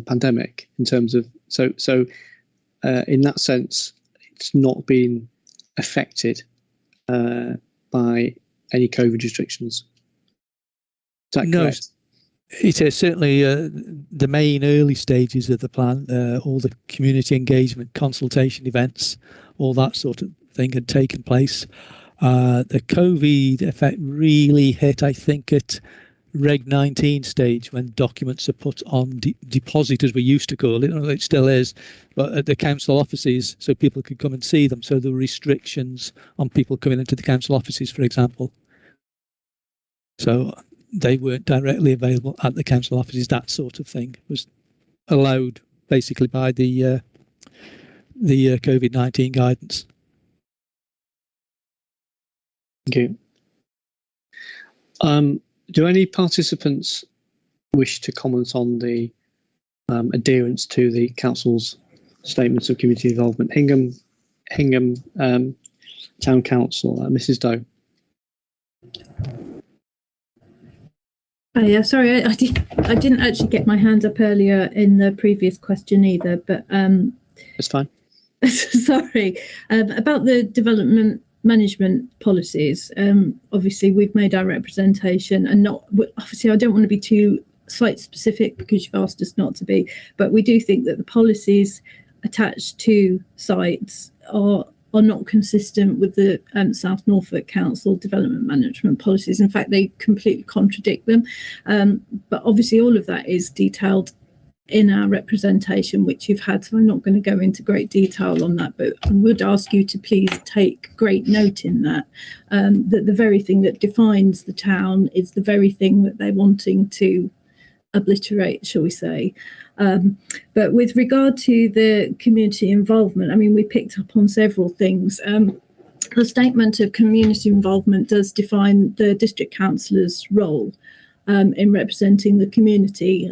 pandemic. In terms of in that sense, it's not been affected by any COVID restrictions. Is that correct? It is certainly the main early stages of the plan, all the community engagement, consultation events, all that sort of thing had taken place. The COVID effect really hit, I think, at Reg 19 stage, when documents are put on deposit, as we used to call it. It still is, but at the council offices, so people could come and see them. So there were restrictions on people coming into the council offices, for example. So they weren't directly available at the council offices. That sort of thing was allowed basically by the COVID-19 guidance. Thank you. Do any participants wish to comment on the adherence to the council's statements of community involvement? Hingham Town Council, Mrs. Doe. Yeah, sorry, I didn't actually get my hand up earlier in the previous question either, but it's fine. Sorry, about the development management policies. Obviously, we've made our representation, and obviously I don't want to be too site specific because you've asked us not to be, but we do think that the policies attached to sites are not consistent with the South Norfolk Council development management policies. In fact, they completely contradict them. But obviously all of that is detailed in our representation, which you've had, so I'm not going to go into great detail on that, but I would ask you to please take great note in that, that the very thing that defines the town is the very thing that they're wanting to obliterate, shall we say. But with regard to the community involvement, I mean, we picked up on several things. The statement of community involvement does define the district councillor's role in representing the community.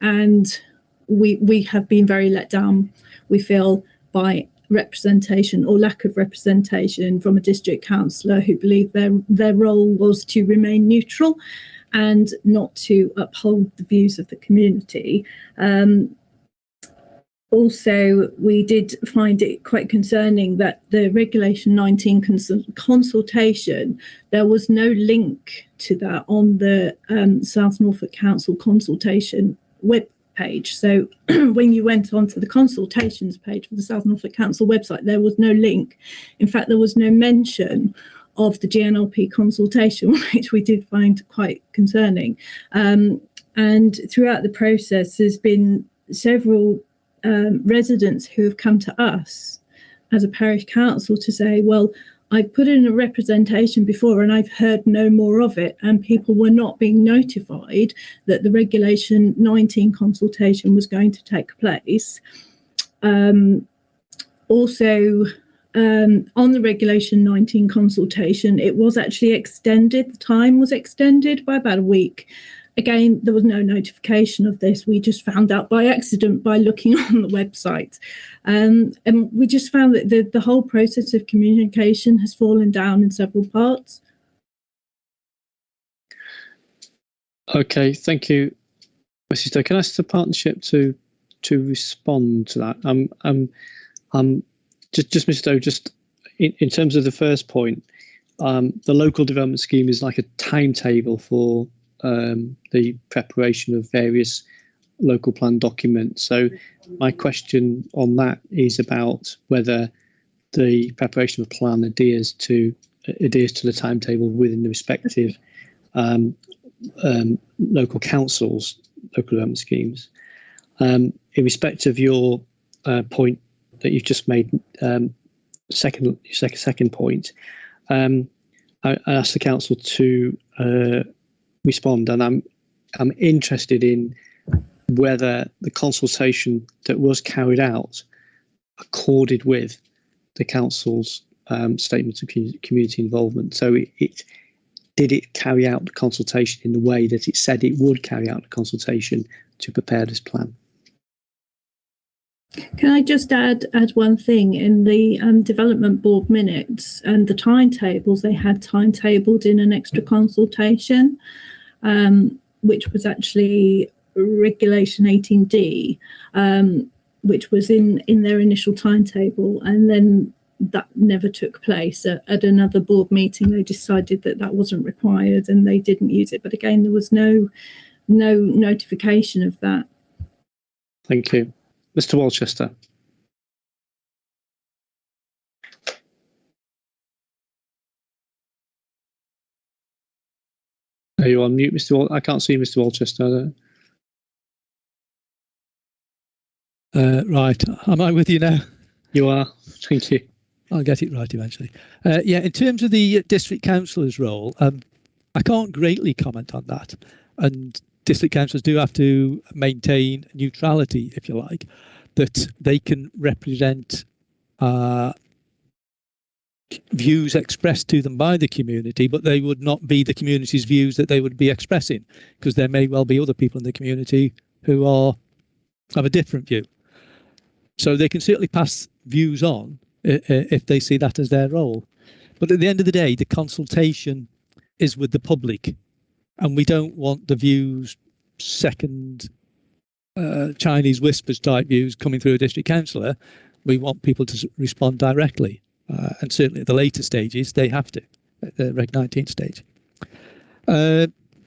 And we have been very let down, we feel, by representation or lack of representation from a district councillor who believed their role was to remain neutral and not to uphold the views of the community. Also, we did find it quite concerning that the Regulation 19 consultation, there was no link to that on the South Norfolk Council consultation web page. So when you went onto the consultations page for the South Norfolk Council website, there was no link. In fact, there was no mention of the GNLP consultation, which we did find quite concerning. And throughout the process, there's been several residents who have come to us as a parish council to say, well, I've put in a representation before and I've heard no more of it, and people were not being notified that the Regulation 19 consultation was going to take place. Also, on the Regulation 19 consultation, it was actually extended, the time was extended by about a week. Again, there was no notification of this. We just found out by accident by looking on the website. And we just found that the whole process of communication has fallen down in several parts. Okay, thank you, Mrs. Doe. Can I ask the partnership to respond to that? Just Mrs. Doe, just in terms of the first point, the local development scheme is like a timetable for the preparation of various local plan documents. So my question on that is about whether the preparation of a plan adheres to the timetable within the respective local councils, local development schemes. In respect of your point that you've just made, second point, I asked the council to respond, and I'm interested in whether the consultation that was carried out accorded with the council's statement of community involvement. So did it carry out the consultation in the way that it said it would carry out the consultation to prepare this plan? Can I just add one thing? In the development board minutes and the timetables, they had timetabled in an extra consultation. which was actually Regulation 18D, which was in their initial timetable, and then that never took place. At another board meeting, they decided that that wasn't required and they didn't use it. But again, there was no notification of that. Thank you. Mr. Walchester. Are you on mute, Mr. I can't see Mr. Walchester. Right. Am I with you now? You are. Thank you. I'll get it right eventually. Yeah, in terms of the district councillor's role, I can't greatly comment on that. And district councillors do have to maintain neutrality, if you like, that they can represent views expressed to them by the community, but they would not be the community's views that they would be expressing, because there may well be other people in the community who have a different view. So they can certainly pass views on if they see that as their role. But at the end of the day, the consultation is with the public, and we don't want the views, second Chinese whispers type views coming through a district councillor. We want people to respond directly. And certainly at the later stages, they have to, at the Reg 19 stage.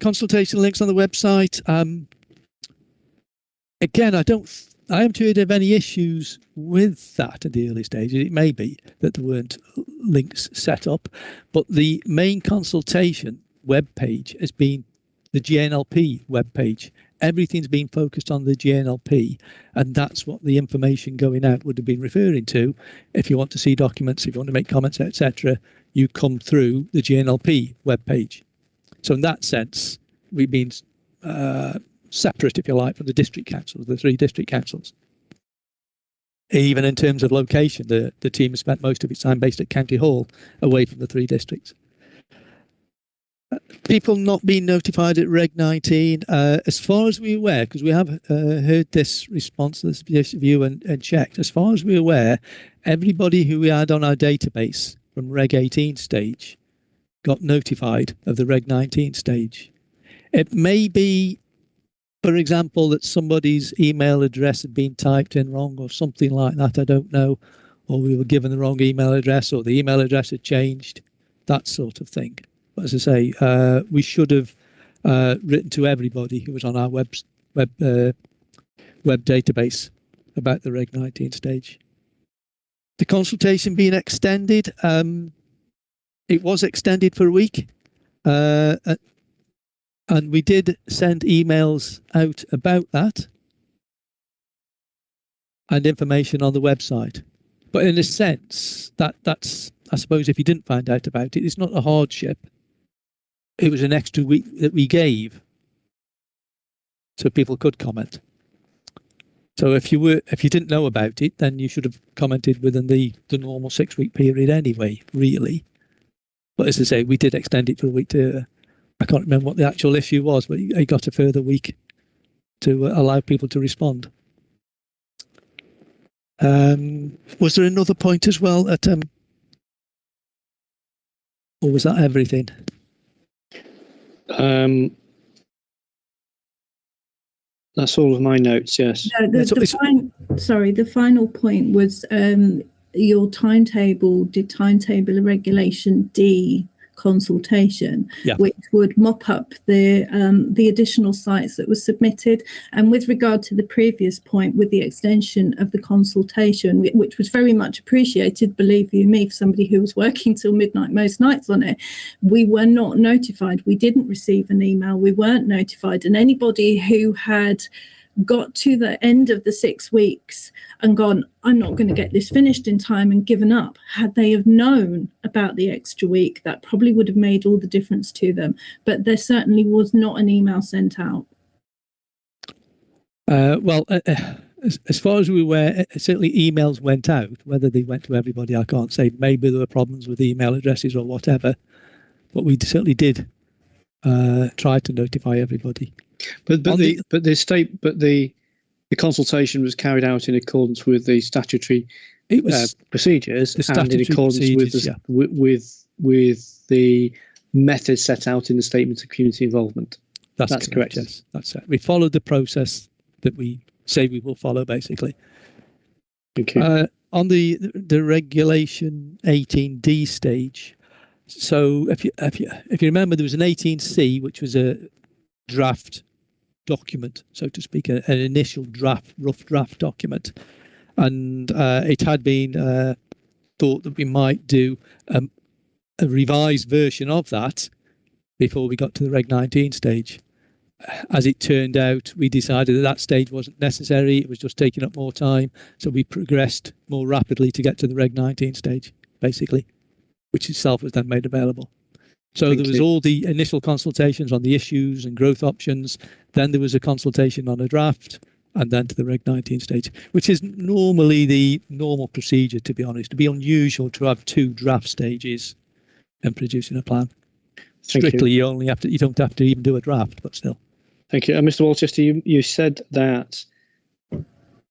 Consultation links on the website. Again, I haven't heard of any issues with that at the early stages. It may be that there weren't links set up, but the main consultation webpage has been the GNLP webpage. Everything's been focused on the GNLP, and that's what the information going out would have been referring to. If you want to see documents, if you want to make comments, etc., you come through the GNLP webpage. So in that sense, we've been separate, if you like, from the district councils, the 3 district councils. Even in terms of location, the team has spent most of its time based at County Hall, away from the 3 districts. People not being notified at Reg 19, as far as we're aware, because we have heard this response to this view and checked, as far as we're aware, everybody who we had on our database from Reg 18 stage got notified of the Reg 19 stage. It may be, for example, that somebody's email address had been typed in wrong or something like that, I don't know, or we were given the wrong email address, or the email address had changed, that sort of thing. But as I say, we should have written to everybody who was on our web database about the Reg 19 stage. The consultation being extended, it was extended for a week, and we did send emails out about that and information on the website. But in a sense, that's, I suppose, if you didn't find out about it, it's not a hardship. It was an extra week that we gave, so people could comment. So if you didn't know about it, then you should have commented within the normal 6-week period anyway, really. But as I say, we did extend it for a week to, I can't remember what the actual issue was, but it got a further week to allow people to respond. Was there another point as well at, or was that everything? That's all of my notes, yes. No, the final point was your timetable, did timetable a Regulation D consultation, which would mop up the additional sites that were submitted. And with regard to the previous point, with the extension of the consultation, which was very much appreciated, believe you me, for somebody who was working till midnight most nights on it, we were not notified. We didn't receive an email. We weren't notified. And anybody who had got to the end of the 6 weeks and gone, I'm not going to get this finished in time, and given up, had they have known about the extra week, that probably would have made all the difference to them. But there certainly was not an email sent out. Well, as far as we were aware, certainly emails went out. Whether they went to everybody, I can't say. Maybe there were problems with email addresses or whatever, but we certainly did try to notify everybody. But the consultation was carried out in accordance with the statutory procedures, and in accordance with the methods set out in the statement of community involvement. That's correct. Yes, that's it. We followed the process that we say we will follow, basically. Okay. On the regulation 18D stage. So if you remember, there was an 18C, which was a draft document, so to speak, an initial rough draft document, and it had been thought that we might do a revised version of that before we got to the Reg 19 stage. As it turned out, we decided that stage wasn't necessary. It was just taking up more time. So we progressed more rapidly to get to the Reg 19 stage, basically, which itself was then made available. So there was all the initial consultations on the issues and growth options. Then there was a consultation on a draft, and then to the Reg 19 stage, which is normally the normal procedure, to be honest. It'd be unusual to have 2 draft stages and producing a plan. Strictly, you don't have to even do a draft, but still. Thank you. Mr. Walchester, you said that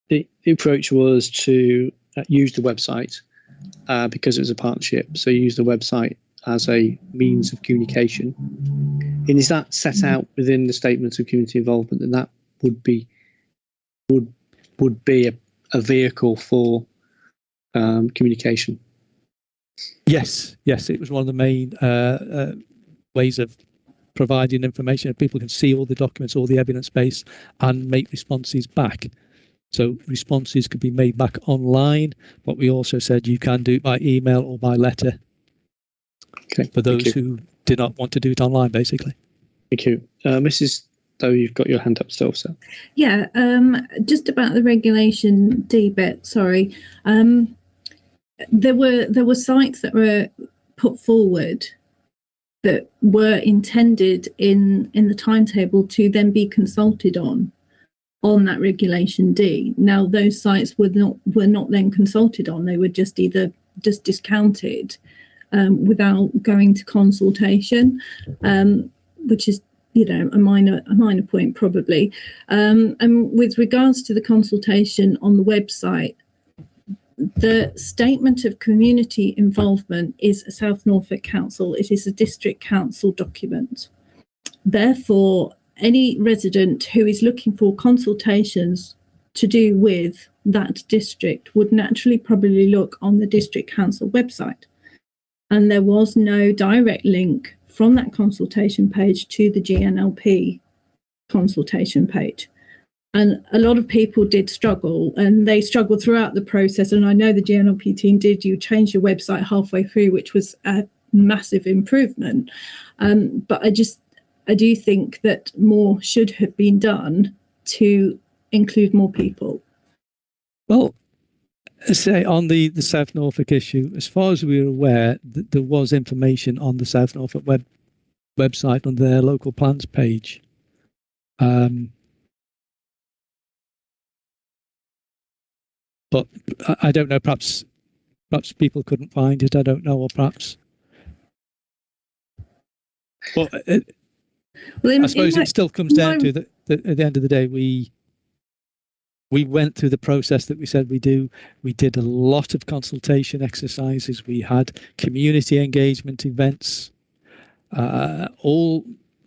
the approach was to use the website because it was a partnership. So you use the website as a means of communication. And is that set out within the statement of community involvement, and that would be a vehicle for communication? Yes, it was one of the main ways of providing information. People can see all the documents, all the evidence base, and make responses back. So responses could be made back online, but we also said you can do it by email or by letter. Okay. For those who did not want to do it online, basically. Thank you. Mrs. Doe, you've got your hand up still, sir. Yeah, just about the regulation D bit, sorry. There were sites that were put forward that were intended in the timetable to then be consulted on that regulation D. Now those sites were not then consulted on. They were just discounted without going to consultation, which is a minor point probably. And with regards to the consultation on the website, the statement of community involvement is a South Norfolk Council. It is a district council document. Therefore, any resident who is looking for consultations to do with that district would naturally probably look on the district council website. And there was no direct link from that consultation page to the GNLP consultation page. And a lot of people did struggle, and they struggled throughout the process. And I know the GNLP team did. You changed your website halfway through, which was a massive improvement. But I do think that more should have been done to include more people. Well, say on the South Norfolk issue, as far as we were aware, there was information on the South Norfolk website on their local plans page. But I don't know, perhaps people couldn't find it, I don't know, or perhaps. Well, I suppose it still comes down to that at the end of the day, we went through the process that we said we do. We did a lot of consultation exercises. We had community engagement events, all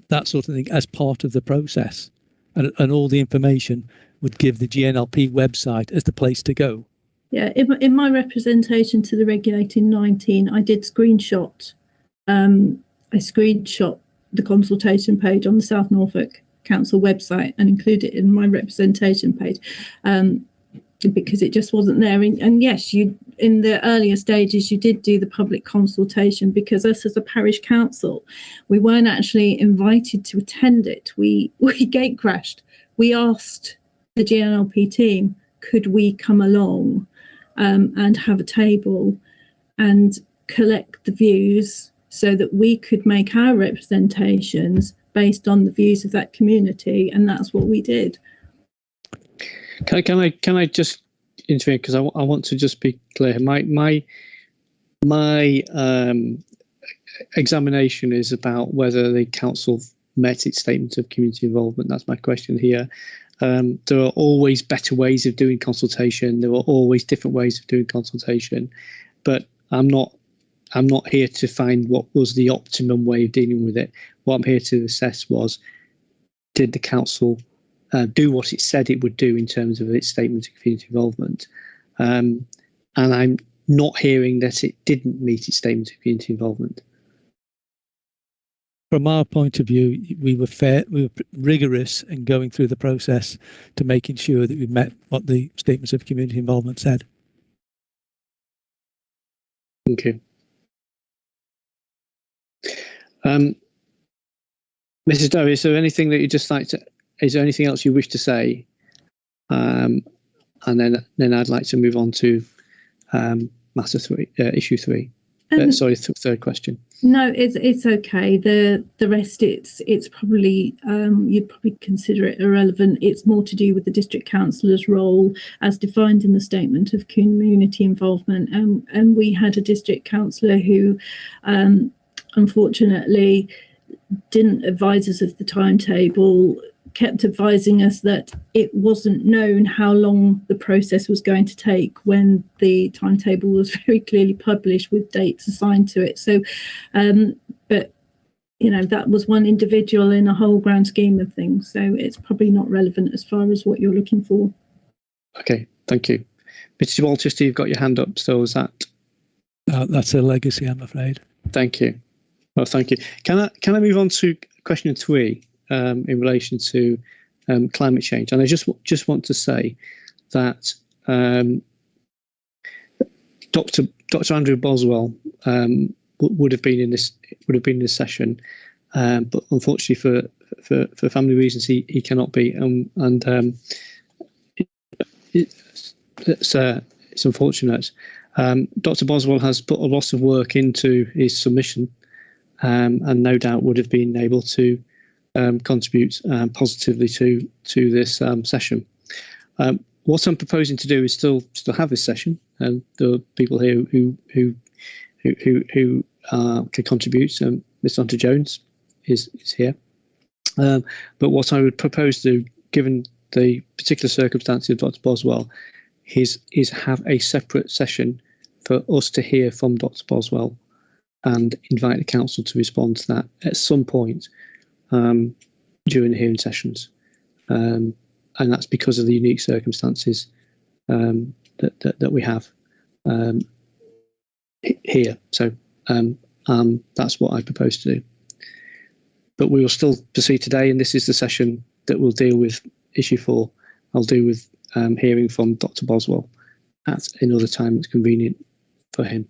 that sort of thing as part of the process. And all the information would give the GNLP website as the place to go. Yeah, in my representation to the regulating 19, I did screenshot. I screenshot the consultation page on the South Norfolk Council website and include it in my representation page because it just wasn't there. And yes, you in the earlier stages you did do the public consultation because us as a parish council, we weren't actually invited to attend it. We gate crashed. We asked the GNLP team, could we come along and have a table and collect the views so that we could make our representations based on the views of that community, and that's what we did. Can I just intervene because I want to just be clear. My examination is about whether the council met its statement of community involvement. That's my question here. There are always better ways of doing consultation. There are always different ways of doing consultation, but I'm not here to find what was the optimum way of dealing with it. What I'm here to assess was, did the council do what it said it would do in terms of its statement of community involvement? And I'm not hearing that it didn't meet its statement of community involvement. From our point of view, we were fair, we were rigorous in going through the process to making sure that we met what the statements of community involvement said. Thank you. Mrs. Doe, is there anything that you just like to? Is there anything else you wish to say? And then I'd like to move on to matter 3, issue 3. Sorry, third question. No, it's okay. The rest, it's probably you'd probably consider it irrelevant. It's more to do with the district councillor's role as defined in the statement of community involvement. And we had a district councillor who, unfortunately, didn't advise us of the timetable. Kept advising us that it wasn't known how long the process was going to take when the timetable was very clearly published with dates assigned to it. So, but you know, that was one individual in a whole grand scheme of things. So it's probably not relevant as far as what you're looking for. Okay, thank you. Mr. Walchester, you've got your hand up. So is that? That's a legacy, I'm afraid. Thank you. Well, thank you. Can I move on to question 3? In relation to climate change, and I just want to say that Dr. Andrew Boswell would have been in this session, but unfortunately for family reasons he cannot be, and it's unfortunate. Dr. Boswell has put a lot of work into his submission, and no doubt would have been able to contribute positively to this session. What I'm proposing to do is still have this session, and there are people here who can contribute. Mr. Hunter Jones is here, but what I would propose to, given the particular circumstances of Dr. Boswell, is have a separate session for us to hear from Dr. Boswell and invite the council to respond to that at some point during the hearing sessions, and that's because of the unique circumstances that we have here. So that's what I propose to do. But we will still proceed today, and this is the session that will deal with issue 4. I'll deal with hearing from Dr. Boswell at another time that's convenient for him.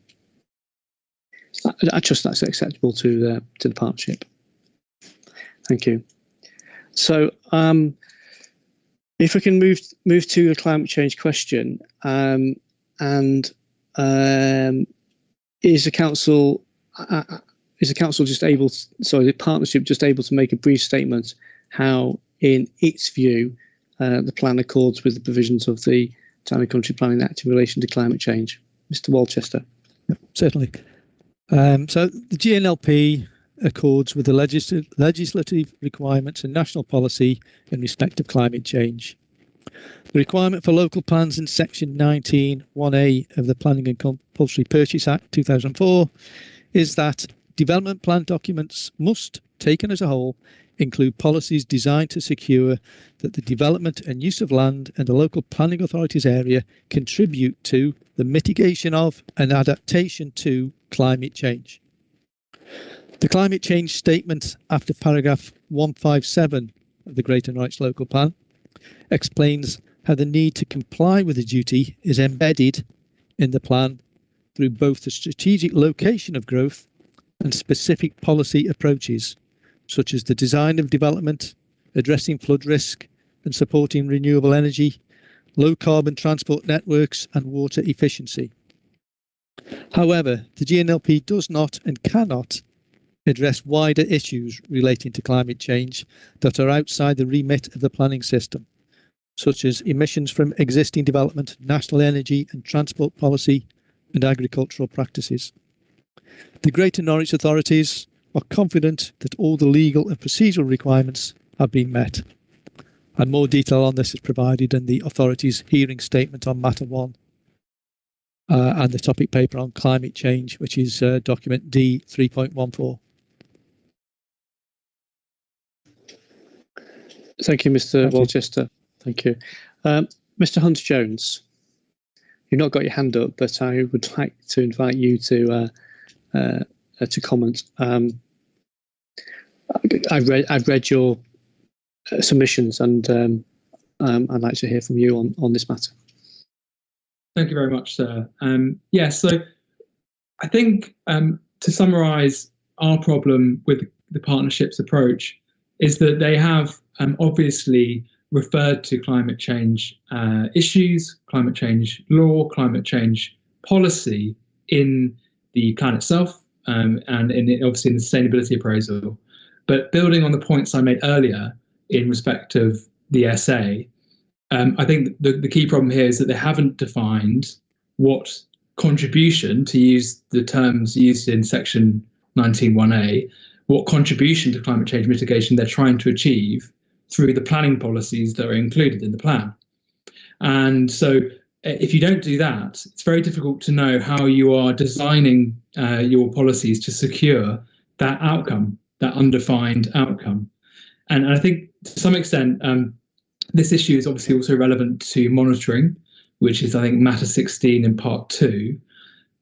I trust that's acceptable to the partnership. Thank you. So if we can move to the climate change question, and is the council just able to, sorry, the partnership just able to make a brief statement how, in its view, the plan accords with the provisions of the Town and Country Planning Act in relation to climate change? Mr. Walchester. Certainly. So the GNLP accords with the legislative requirements and national policy in respect of climate change. The requirement for local plans in section 19(1)(a) of the Planning and Compulsory Purchase Act 2004 is that development plan documents must, taken as a whole, include policies designed to secure that the development and use of land in the local planning authority's area contribute to the mitigation of and adaptation to climate change. The climate change statement after paragraph 157 of the Greater Norwich Local Plan explains how the need to comply with the duty is embedded in the plan through both the strategic location of growth and specific policy approaches, such as the design of development, addressing flood risk and supporting renewable energy, low carbon transport networks and water efficiency. However, the GNLP does not and cannot address wider issues relating to climate change that are outside the remit of the planning system, such as emissions from existing development, national energy and transport policy and agricultural practices. The Greater Norwich authorities are confident that all the legal and procedural requirements have been met. And more detail on this is provided in the authority's hearing statement on matter 1 and the topic paper on climate change, which is document D 3.14. Thank you, Mr. Walchester. Thank you. Mr. Hunter-Jones, you've not got your hand up, but I would like to invite you to comment. I've read your submissions, and I'd like to hear from you on this matter. Thank you very much, sir. So I think to summarise our problem with the partnership's approach is that they have obviously referred to climate change issues, climate change law, climate change policy in the plan itself, and obviously in the sustainability appraisal. But building on the points I made earlier in respect of the essay, I think the key problem here is that they haven't defined what contribution, to use the terms used in section 19(1)A, what contribution to climate change mitigation they're trying to achieve through the planning policies that are included in the plan. And so if you don't do that, it's very difficult to know how you are designing your policies to secure that outcome, that undefined outcome. And I think to some extent, this issue is obviously also relevant to monitoring, which is, I think, matter 16 in part 2.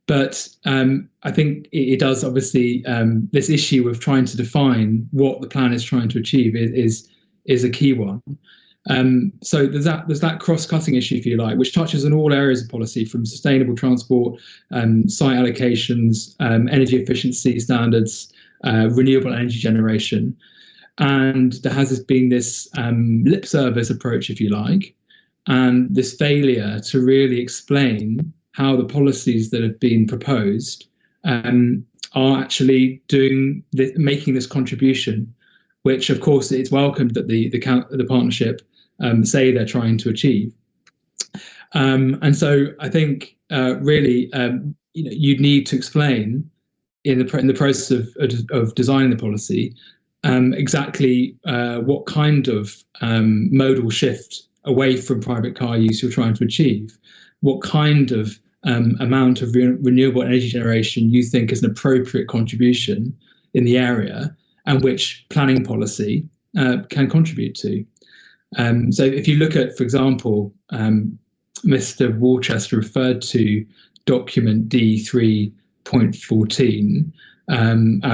But I think it does obviously, this issue of trying to define what the plan is trying to achieve is a key one. So there's that cross-cutting issue, if you like, which touches on all areas of policy, from sustainable transport, site allocations, energy efficiency standards, renewable energy generation. And there has been this lip service approach, if you like, and this failure to really explain how the policies that have been proposed are actually making this contribution, which of course it's welcomed that the partnership say they're trying to achieve. And so I think really you need to explain in the process of designing the policy exactly what kind of modal shift away from private car use you're trying to achieve, what kind of amount of renewable energy generation you think is an appropriate contribution in the area, and which planning policy can contribute to. So if you look at, for example, Mr. Walchester referred to document D3.14,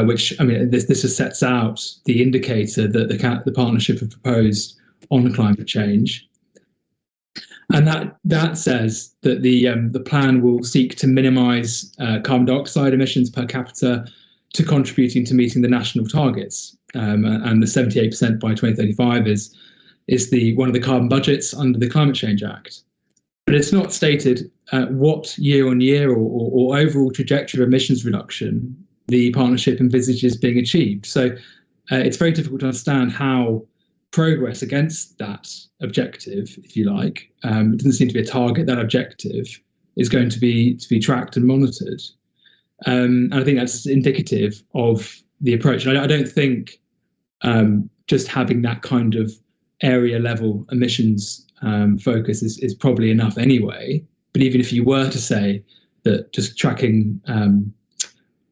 which, I mean, this sets out the indicator that the partnership have proposed on climate change. And that says that the plan will seek to minimise carbon dioxide emissions per capita to contributing to meeting the national targets. And the 78% by 2035 is one of the carbon budgets under the Climate Change Act. But it's not stated what year-on-year or overall trajectory of emissions reduction the partnership envisages being achieved. So it's very difficult to understand how progress against that objective, if you like, it doesn't seem to be a target, that objective is going to be tracked and monitored. And I think that's indicative of the approach. And I don't think just having that kind of area level emissions focus is probably enough anyway. But even if you were to say that just tracking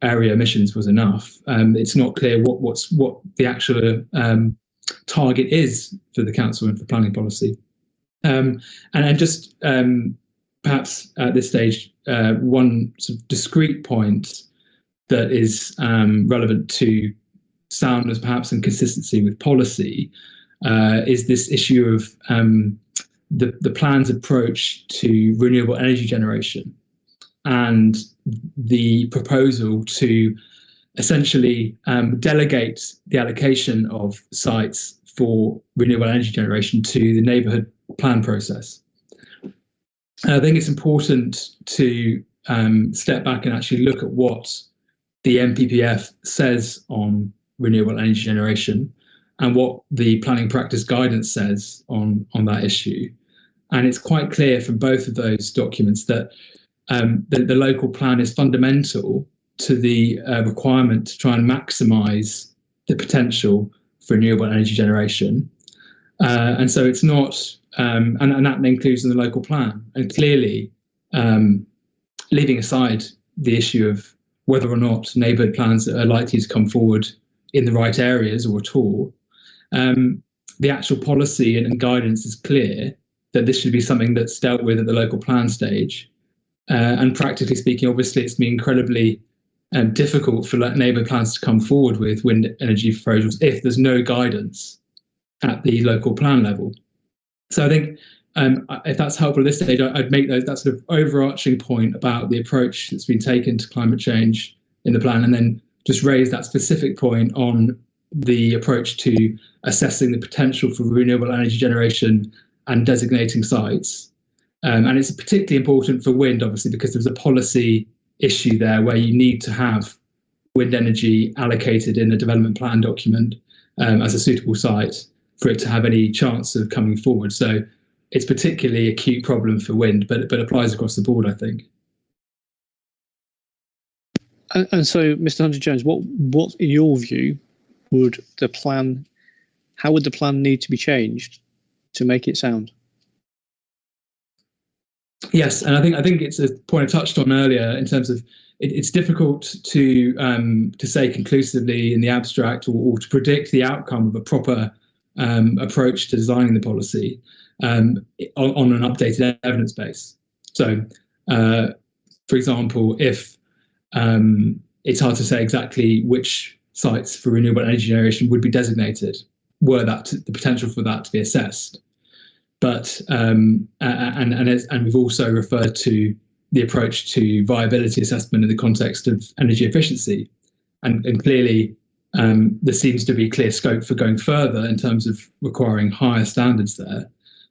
area emissions was enough, it's not clear what the actual target is for the council and for planning policy. And just perhaps at this stage, one sort of discrete point that is relevant to soundness perhaps and consistency with policy is this issue of the plan's approach to renewable energy generation and the proposal to essentially delegate the allocation of sites for renewable energy generation to the neighbourhood plan process. And I think it's important to step back and actually look at what the NPPF says on renewable energy generation and what the planning practice guidance says on that issue. And it's quite clear from both of those documents that the local plan is fundamental to the requirement to try and maximise the potential for renewable energy generation. And so it's not, and that includes in the local plan. And clearly, leaving aside the issue of whether or not neighbourhood plans are likely to come forward in the right areas or at all, the actual policy and guidance is clear that this should be something that's dealt with at the local plan stage. And practically speaking, obviously, it's been incredibly difficult for neighbour plans to come forward with wind energy proposals if there's no guidance at the local plan level. So I think if that's helpful at this stage, I'd make that sort of overarching point about the approach that's been taken to climate change in the plan, and then just raise that specific point on the approach to assessing the potential for renewable energy generation and designating sites. And it's particularly important for wind, obviously, because there's a policy issue there where you need to have wind energy allocated in a development plan document as a suitable site for it to have any chance of coming forward. So it's particularly acute problem for wind, but applies across the board, I think. And so, Mr. Hunter-Jones, what in your view would the plan? How would the plan need to be changed to make it sound? Yes, and I think it's a point I touched on earlier in terms of it's difficult to say conclusively in the abstract or to predict the outcome of a proper approach to designing the policy on an updated evidence base. So, for example, if it's hard to say exactly which sites for renewable energy generation would be designated were that the potential for that to be assessed. But and we've also referred to the approach to viability assessment in the context of energy efficiency, and clearly there seems to be clear scope for going further in terms of requiring higher standards there.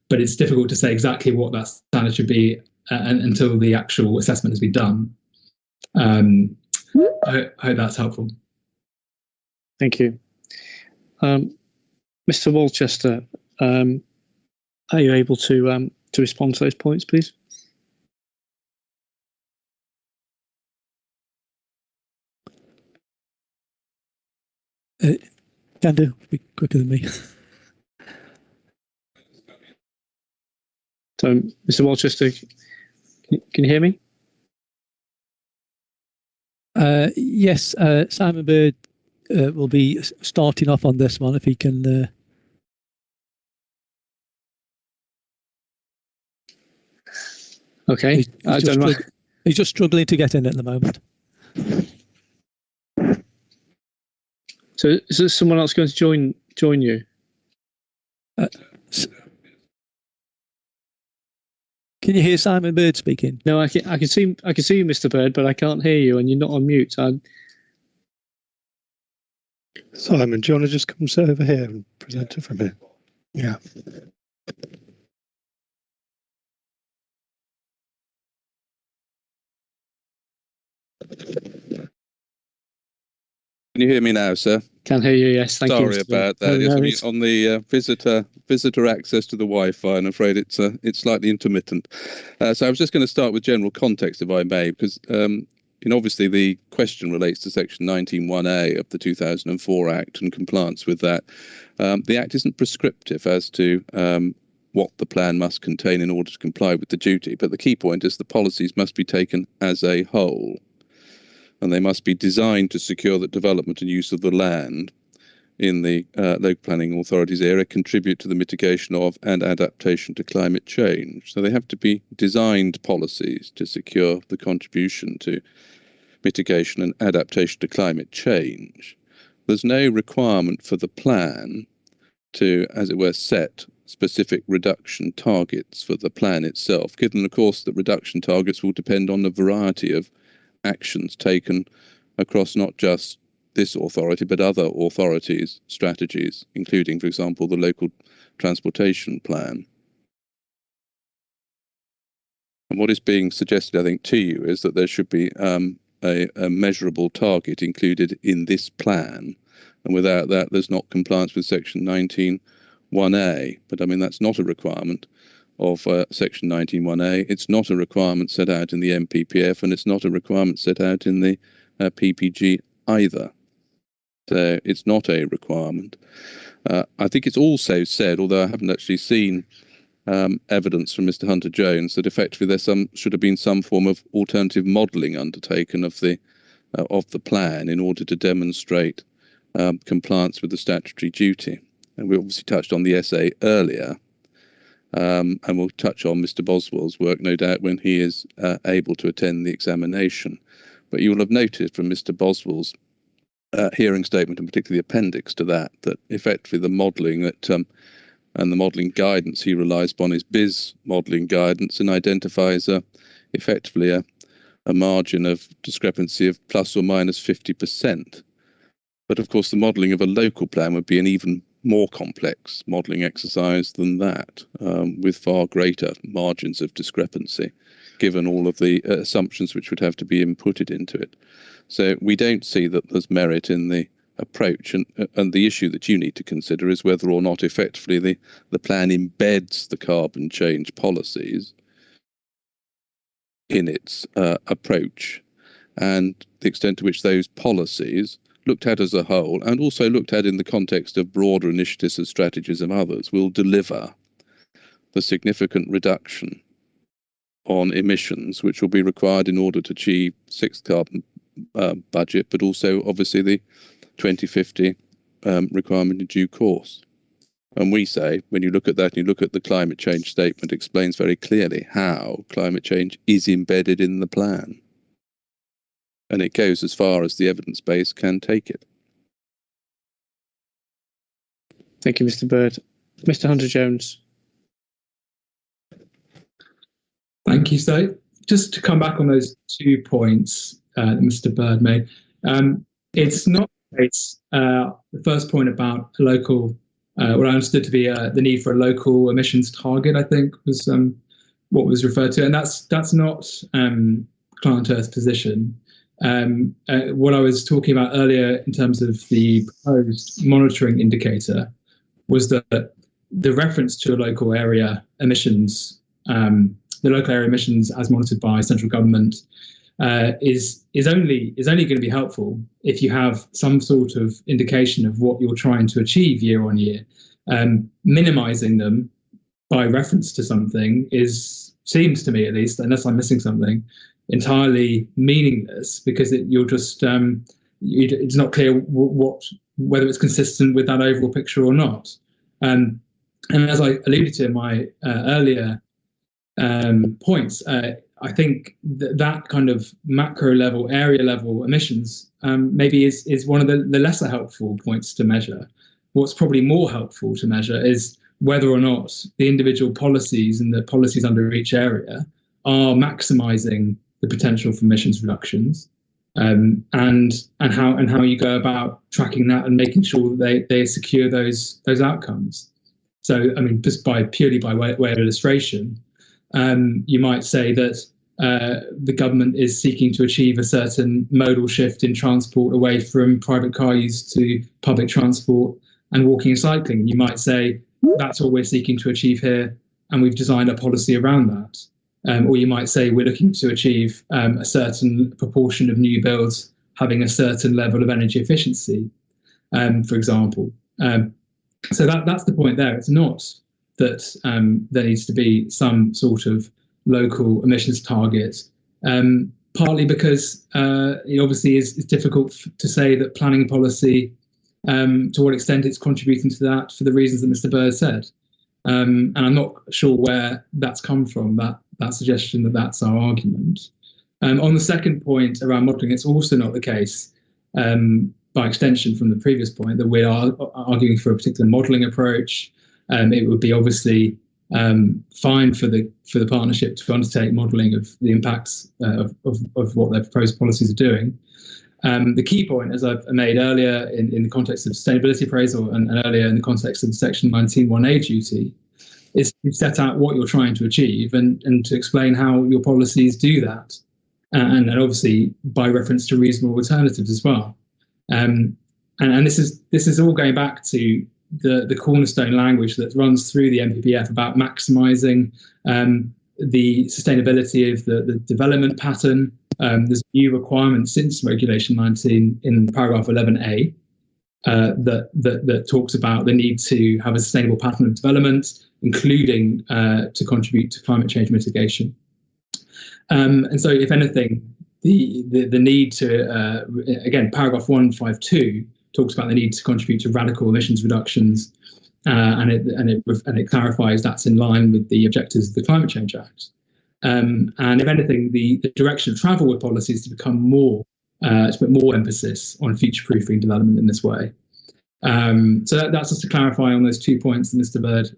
But it's difficult to say exactly what that standard should be until the actual assessment has been done. I hope that's helpful. Thank you, Mr. Walchester. Are you able to respond to those points, please? Can do. Be quicker than me. So, Mr. Walchester, can you hear me? Yes, Simon Bird will be starting off on this one if he can. Okay, he's just struggling to get in at the moment. So is there someone else going to join you? Can you hear Simon Bird speaking? No, I can see you, Mr. Bird, but I can't hear you, and you're not on mute. Simon, do you want to just come sit over here and present it from here? Yeah. Can you hear me now, sir? Can hear you, yes. Thank you. Sorry about that. Yes, on the visitor access to the Wi-Fi, I'm afraid it's slightly intermittent. So I was just going to start with general context, if I may, because obviously the question relates to Section 19(1)(a) of the 2004 Act and compliance with that. The Act isn't prescriptive as to what the plan must contain in order to comply with the duty, but the key point is the policies must be taken as a whole, and they must be designed to secure that development and use of the land in the local planning authorities area contribute to the mitigation of and adaptation to climate change. So they have to be designed policies to secure the contribution to mitigation and adaptation to climate change. There's no requirement for the plan to, as it were, set specific reduction targets for the plan itself, given, of course, that reduction targets will depend on a variety of actions taken across not just this authority but other authorities' strategies, including, for example, the local transportation plan. And what is being suggested, I think, to you is that there should be a measurable target included in this plan, and without that there's not compliance with Section 19(1)(a). But I mean, that's not a requirement of Section 19(1)(a). It's not a requirement set out in the MPPF, and it's not a requirement set out in the PPG either. So it's not a requirement. I think it's also said, although I haven't actually seen evidence from Mr. Hunter-Jones, that effectively there should have been some form of alternative modelling undertaken of the plan in order to demonstrate compliance with the statutory duty. and we obviously touched on the essay earlier, and we'll touch on Mr. Boswell's work, no doubt, when he is able to attend the examination. But you will have noted from Mr. Boswell's hearing statement, and particularly the appendix to that, that effectively the modelling that and the modelling guidance he relies upon is BIS modelling guidance, and identifies effectively a margin of discrepancy of plus or minus 50%. But of course, the modelling of a local plan would be an even more complex modelling exercise than that, with far greater margins of discrepancy, given all of the assumptions which would have to be inputted into it. So we don't see that there's merit in the approach, and the issue that you need to consider is whether or not effectively the plan embeds the carbon change policies in its approach, and the extent to which those policies, looked at as a whole and also looked at in the context of broader initiatives and strategies of others, will deliver the significant reduction on emissions which will be required in order to achieve sixth carbon budget, but also obviously the 2050 requirement in due course. And we say, when you look at that and you look at the climate change statement, it explains very clearly how climate change is embedded in the plan. And it goes as far as the evidence base can take it. Thank you, Mr. Bird. Mr. Hunter-Jones. Thank you. So just to come back on those 2 points that Mr. Bird made, it's not the first point about a local, what I understood to be the need for a local emissions target, I think was what was referred to. And that's not Client Earth's position. What I was talking about earlier in terms of the proposed monitoring indicator was that the reference to a local area emissions, the local area emissions as monitored by central government, is only going to be helpful if you have some sort of indication of what you're trying to achieve year on year. Minimising them by reference to something seems to me, at least, unless I'm missing something, entirely meaningless, because you're just it's not clear whether it's consistent with that overall picture or not. And as I alluded to in my earlier points, I think that kind of macro level, area level emissions maybe is one of the lesser helpful points to measure. What's probably more helpful to measure is whether or not the individual policies and the policies under each area are maximising the potential for emissions reductions, and how you go about tracking that and making sure that they secure those outcomes. So, I mean, just purely by way of illustration, you might say that the government is seeking to achieve a certain modal shift in transport away from private car use to public transport and walking and cycling. You might say that's what we're seeking to achieve here, and we've designed a policy around that. Or you might say we're looking to achieve a certain proportion of new builds having a certain level of energy efficiency, for example. So that's the point there. It's not that there needs to be some sort of local emissions target, partly because it obviously is difficult to say that planning policy, to what extent it's contributing to that for the reasons that Mr. Bird said. And I'm not sure where that's come from, that suggestion that that's our argument. On the second point around modelling, it's also not the case, by extension from the previous point, that we are arguing for a particular modelling approach. It would be obviously fine for the partnership to undertake modelling of the impacts of what their proposed policies are doing. The key point, as I've made earlier in the context of sustainability appraisal and earlier in the context of Section 19(1)A duty, is to set out what you're trying to achieve and to explain how your policies do that, and obviously by reference to reasonable alternatives as well. And this is all going back to the cornerstone language that runs through the NPPF about maximising the sustainability of the development pattern. There's a new requirement since Regulation 19 in paragraph 11A that talks about the need to have a sustainable pattern of development, including to contribute to climate change mitigation. And so, if anything, the need to, again, paragraph 152 talks about the need to contribute to radical emissions reductions and it clarifies that's in line with the objectives of the Climate Change Act. And if anything, the direction of travel with policy is to become more, to put more emphasis on future-proofing development in this way. So that's just to clarify on those 2 points that Mr. Bird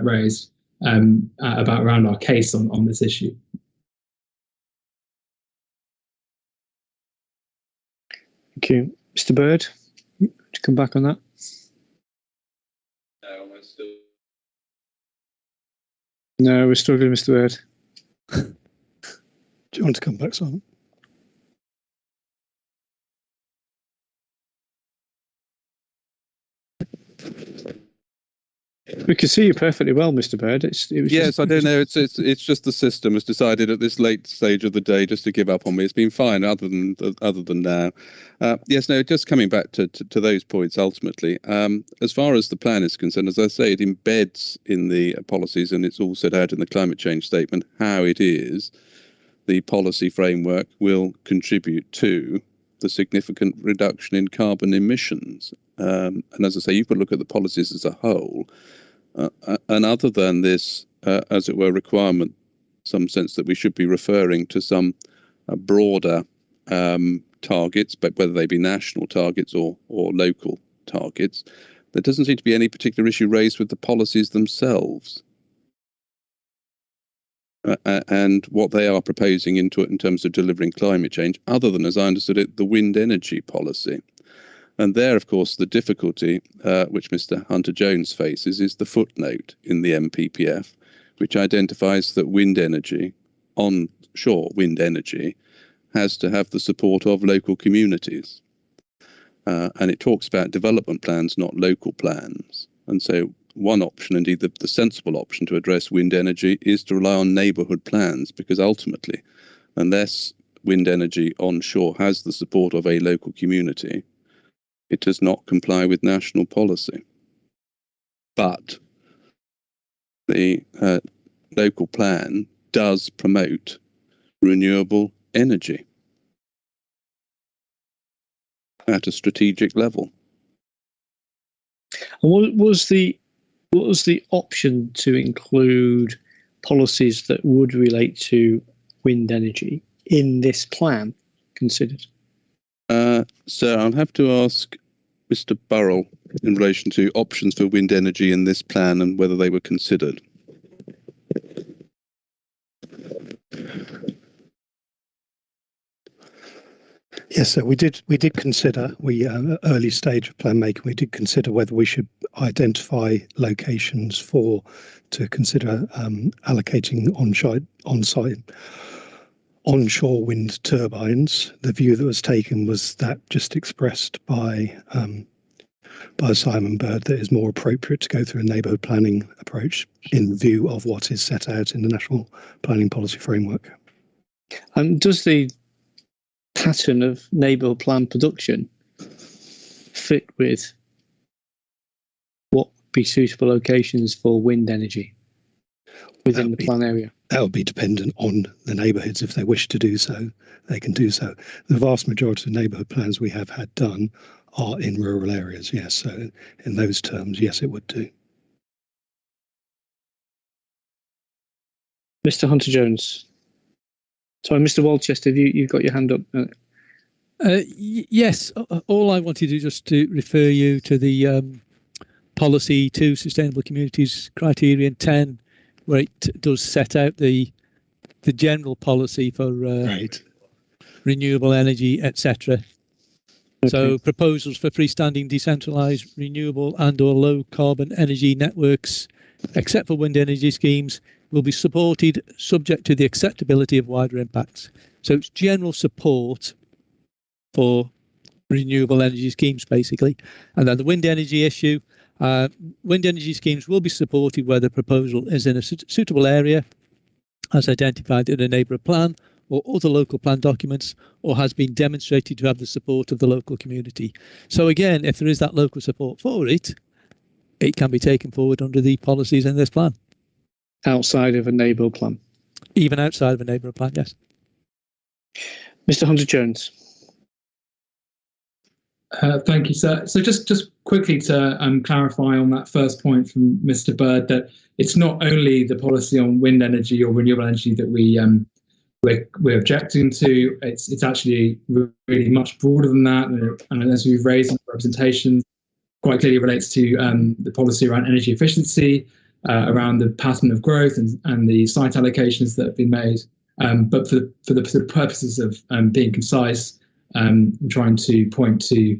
raised about around our case on this issue. Thank you. Mr. Bird, to come back on that? No, we're struggling, Mr. Bird. Do you want to come back, Simon? We can see you perfectly well, Mr. Bird. Yes, I don't know. It's just the system has decided at this late stage of the day just to give up on me. It's been fine other than now. Yes, no. Just coming back to those points ultimately. As far as the plan is concerned, as I say, it embeds in the policies, and it's all set out in the climate change statement how it is the policy framework will contribute to the significant reduction in carbon emissions. And as I say, you've got to look at the policies as a whole. And other than this, as it were, requirement, some sense that we should be referring to some broader targets, but whether they be national targets or local targets, there doesn't seem to be any particular issue raised with the policies themselves. And what they are proposing in terms of delivering climate change, other than, as I understood it, the wind energy policy. And there, of course, the difficulty which Mr. Hunter-Jones faces is the footnote in the MPPF, which identifies that wind energy, onshore wind energy, has to have the support of local communities. And it talks about development plans, not local plans. And so one option, indeed the sensible option to address wind energy, is to rely on neighbourhood plans, because ultimately, unless wind energy onshore has the support of a local community, it does not comply with national policy. But the local plan does promote renewable energy at a strategic level. And what was the option to include policies that would relate to wind energy in this plan considered? So I'll have to ask Mr. Burrell in relation to options for wind energy in this plan and whether they were considered. Yes, so we did consider, early stage of plan making, we did consider whether we should identify locations to consider allocating onshore wind turbines. The view that was taken was that just expressed by Simon Bird, that is more appropriate to go through a neighbourhood planning approach in view of what is set out in the National Planning Policy Framework. And does the pattern of neighbourhood plan production fit with what would be suitable locations for wind energy within the plan area? That would be dependent on the neighbourhoods. If they wish to do so, they can do so. The vast majority of neighbourhood plans we have had done are in rural areas, yes. So in those terms, yes, it would do. Mr. Hunter-Jones. Sorry, Mr. Walchester, you've got your hand up. Yes, all I wanted to just to refer you to the Policy 2 Sustainable Communities Criterion 10, where it does set out the general policy for renewable energy, etc. Okay. So proposals for freestanding decentralised renewable and or low carbon energy networks, except for wind energy schemes, will be supported subject to the acceptability of wider impacts. So it's general support for renewable energy schemes, basically. And then the wind energy issue, wind energy schemes will be supported where the proposal is in a suitable area, as identified in a neighbourhood plan or other local plan documents, or has been demonstrated to have the support of the local community. So again, if there is that local support for it, it can be taken forward under the policies in this plan. Outside of a neighbourhood plan? Even outside of a neighbourhood plan, yes. Mr. Hunter-Jones. Thank you, sir. So just quickly to clarify on that first point from Mr. Bird, that it's not only the policy on wind energy or renewable energy that we're objecting to. It's actually really much broader than that, and as we've raised in representations, quite clearly relates to the policy around energy efficiency, around the pattern of growth and the site allocations that have been made. But for the purposes of being concise, I'm trying to point to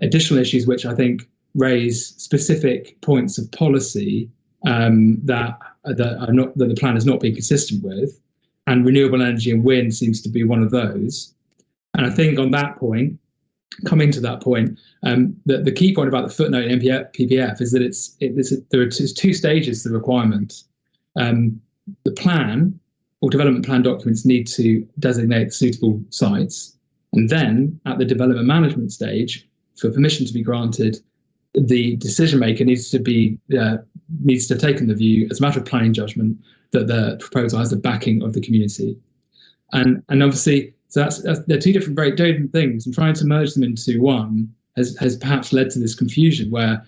additional issues which I think raise specific points of policy that the plan has not been consistent with, and renewable energy and wind seems to be one of those. And I think on that point, coming to that point, the key point about the footnote in PPF is that there are two stages to the requirement. The plan or development plan documents need to designate suitable sites, and then at the development management stage, for permission to be granted, the decision maker needs to have taken the view, as a matter of planning judgment, that the proposal has the backing of the community. And obviously, so they're two very different things, and trying to merge them into one has perhaps led to this confusion where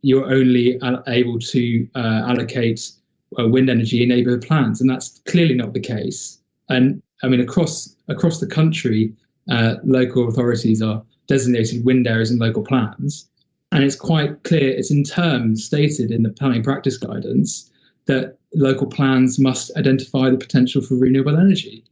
you're only able to allocate wind energy in neighbourhood plans, and that's clearly not the case. And I mean, across the country, local authorities are designating wind areas in local plans, and it's quite clear, it's in terms stated in the planning practice guidance that local plans must identify the potential for renewable energy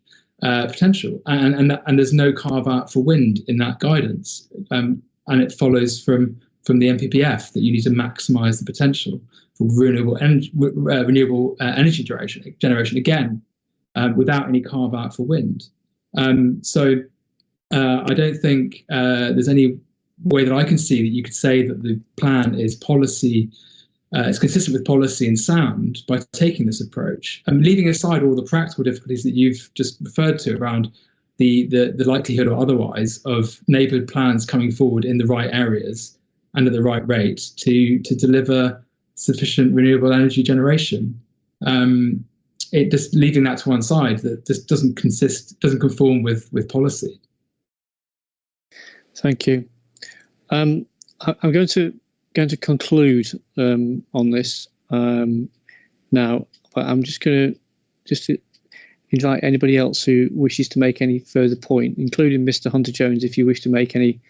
potential, and there's no carve out for wind in that guidance, and it follows from the NPPF that you need to maximise the potential for renewable energy generation again, without any carve out for wind. So I don't think there's any way that I can see that you could say that the plan is policy. It's consistent with policy and sound by taking this approach, and leaving aside all the practical difficulties that you've just referred to around the likelihood or otherwise of neighbourhood plans coming forward in the right areas and at the right rate to deliver sufficient renewable energy generation. It just leaving that to one side, that just doesn't conform with policy. Thank you. I'm going to conclude on this now, but I'm just going to invite anybody else who wishes to make any further point, including Mr. Hunter-Jones, if you wish to make any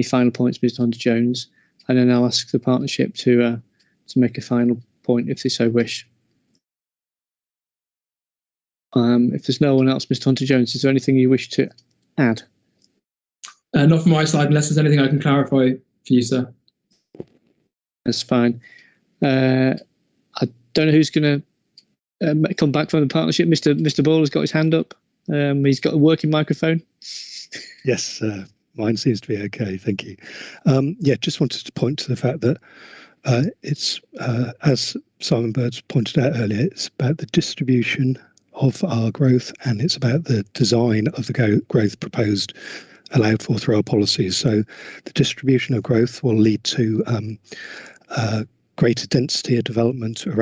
final points, Mr. Hunter-Jones, and then I'll ask the partnership to make a final point if they so wish. If there's no one else, Mr. Hunter-Jones, is there anything you wish to add? Not from my side, unless there's anything I can clarify for you, sir. That's fine. I don't know who's going to come back from the partnership. Mr. Ball has got his hand up. He's got a working microphone. Yes, mine seems to be okay. Thank you. Yeah, just wanted to point to the fact that it's, as Simon Bird's pointed out earlier, it's about the distribution of our growth, and it's about the design of the growth proposed allowed for through our policies. So the distribution of growth will lead to greater density of development in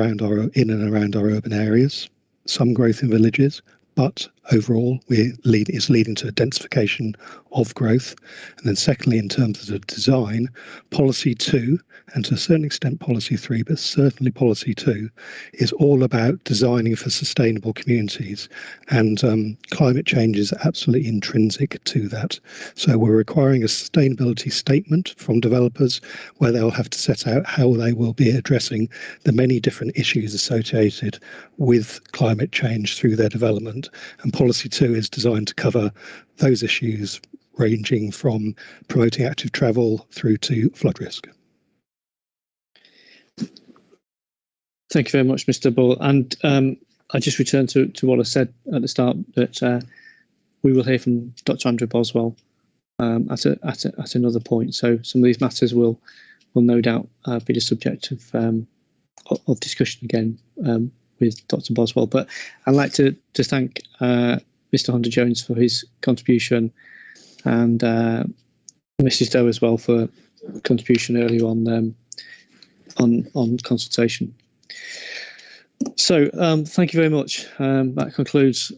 and around our urban areas, some growth in villages, but overall it's leading to a densification of growth. And then secondly, in terms of the design, policy 2, and to a certain extent policy 3, but certainly policy 2, is all about designing for sustainable communities, and climate change is absolutely intrinsic to that. So we're requiring a sustainability statement from developers where they'll have to set out how they will be addressing the many different issues associated with climate change through their development. And policy 2 is designed to cover those issues ranging from promoting active travel through to flood risk. Thank you very much, Mr. Ball. And I just return to what I said at the start, that we will hear from Dr. Andrew Boswell at another point. So some of these matters will no doubt be the subject of discussion again with Dr. Boswell. But I'd like to thank Mr. Hunter-Jones for his contribution, and Mrs. Doe as well for contribution earlier on consultation. So thank you very much. That concludes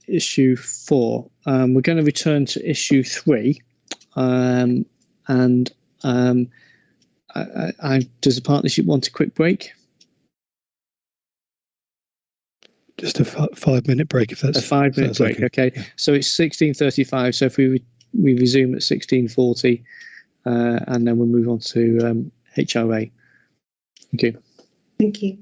issue 4. We're going to return to issue 3, and does the partnership want a quick break? Just a 5-minute break, if that's a 5-minute break. Okay. Yeah. So it's 16:35. So if we resume at 16:40, and then we'll move on to HRA. Thank you. Thank you.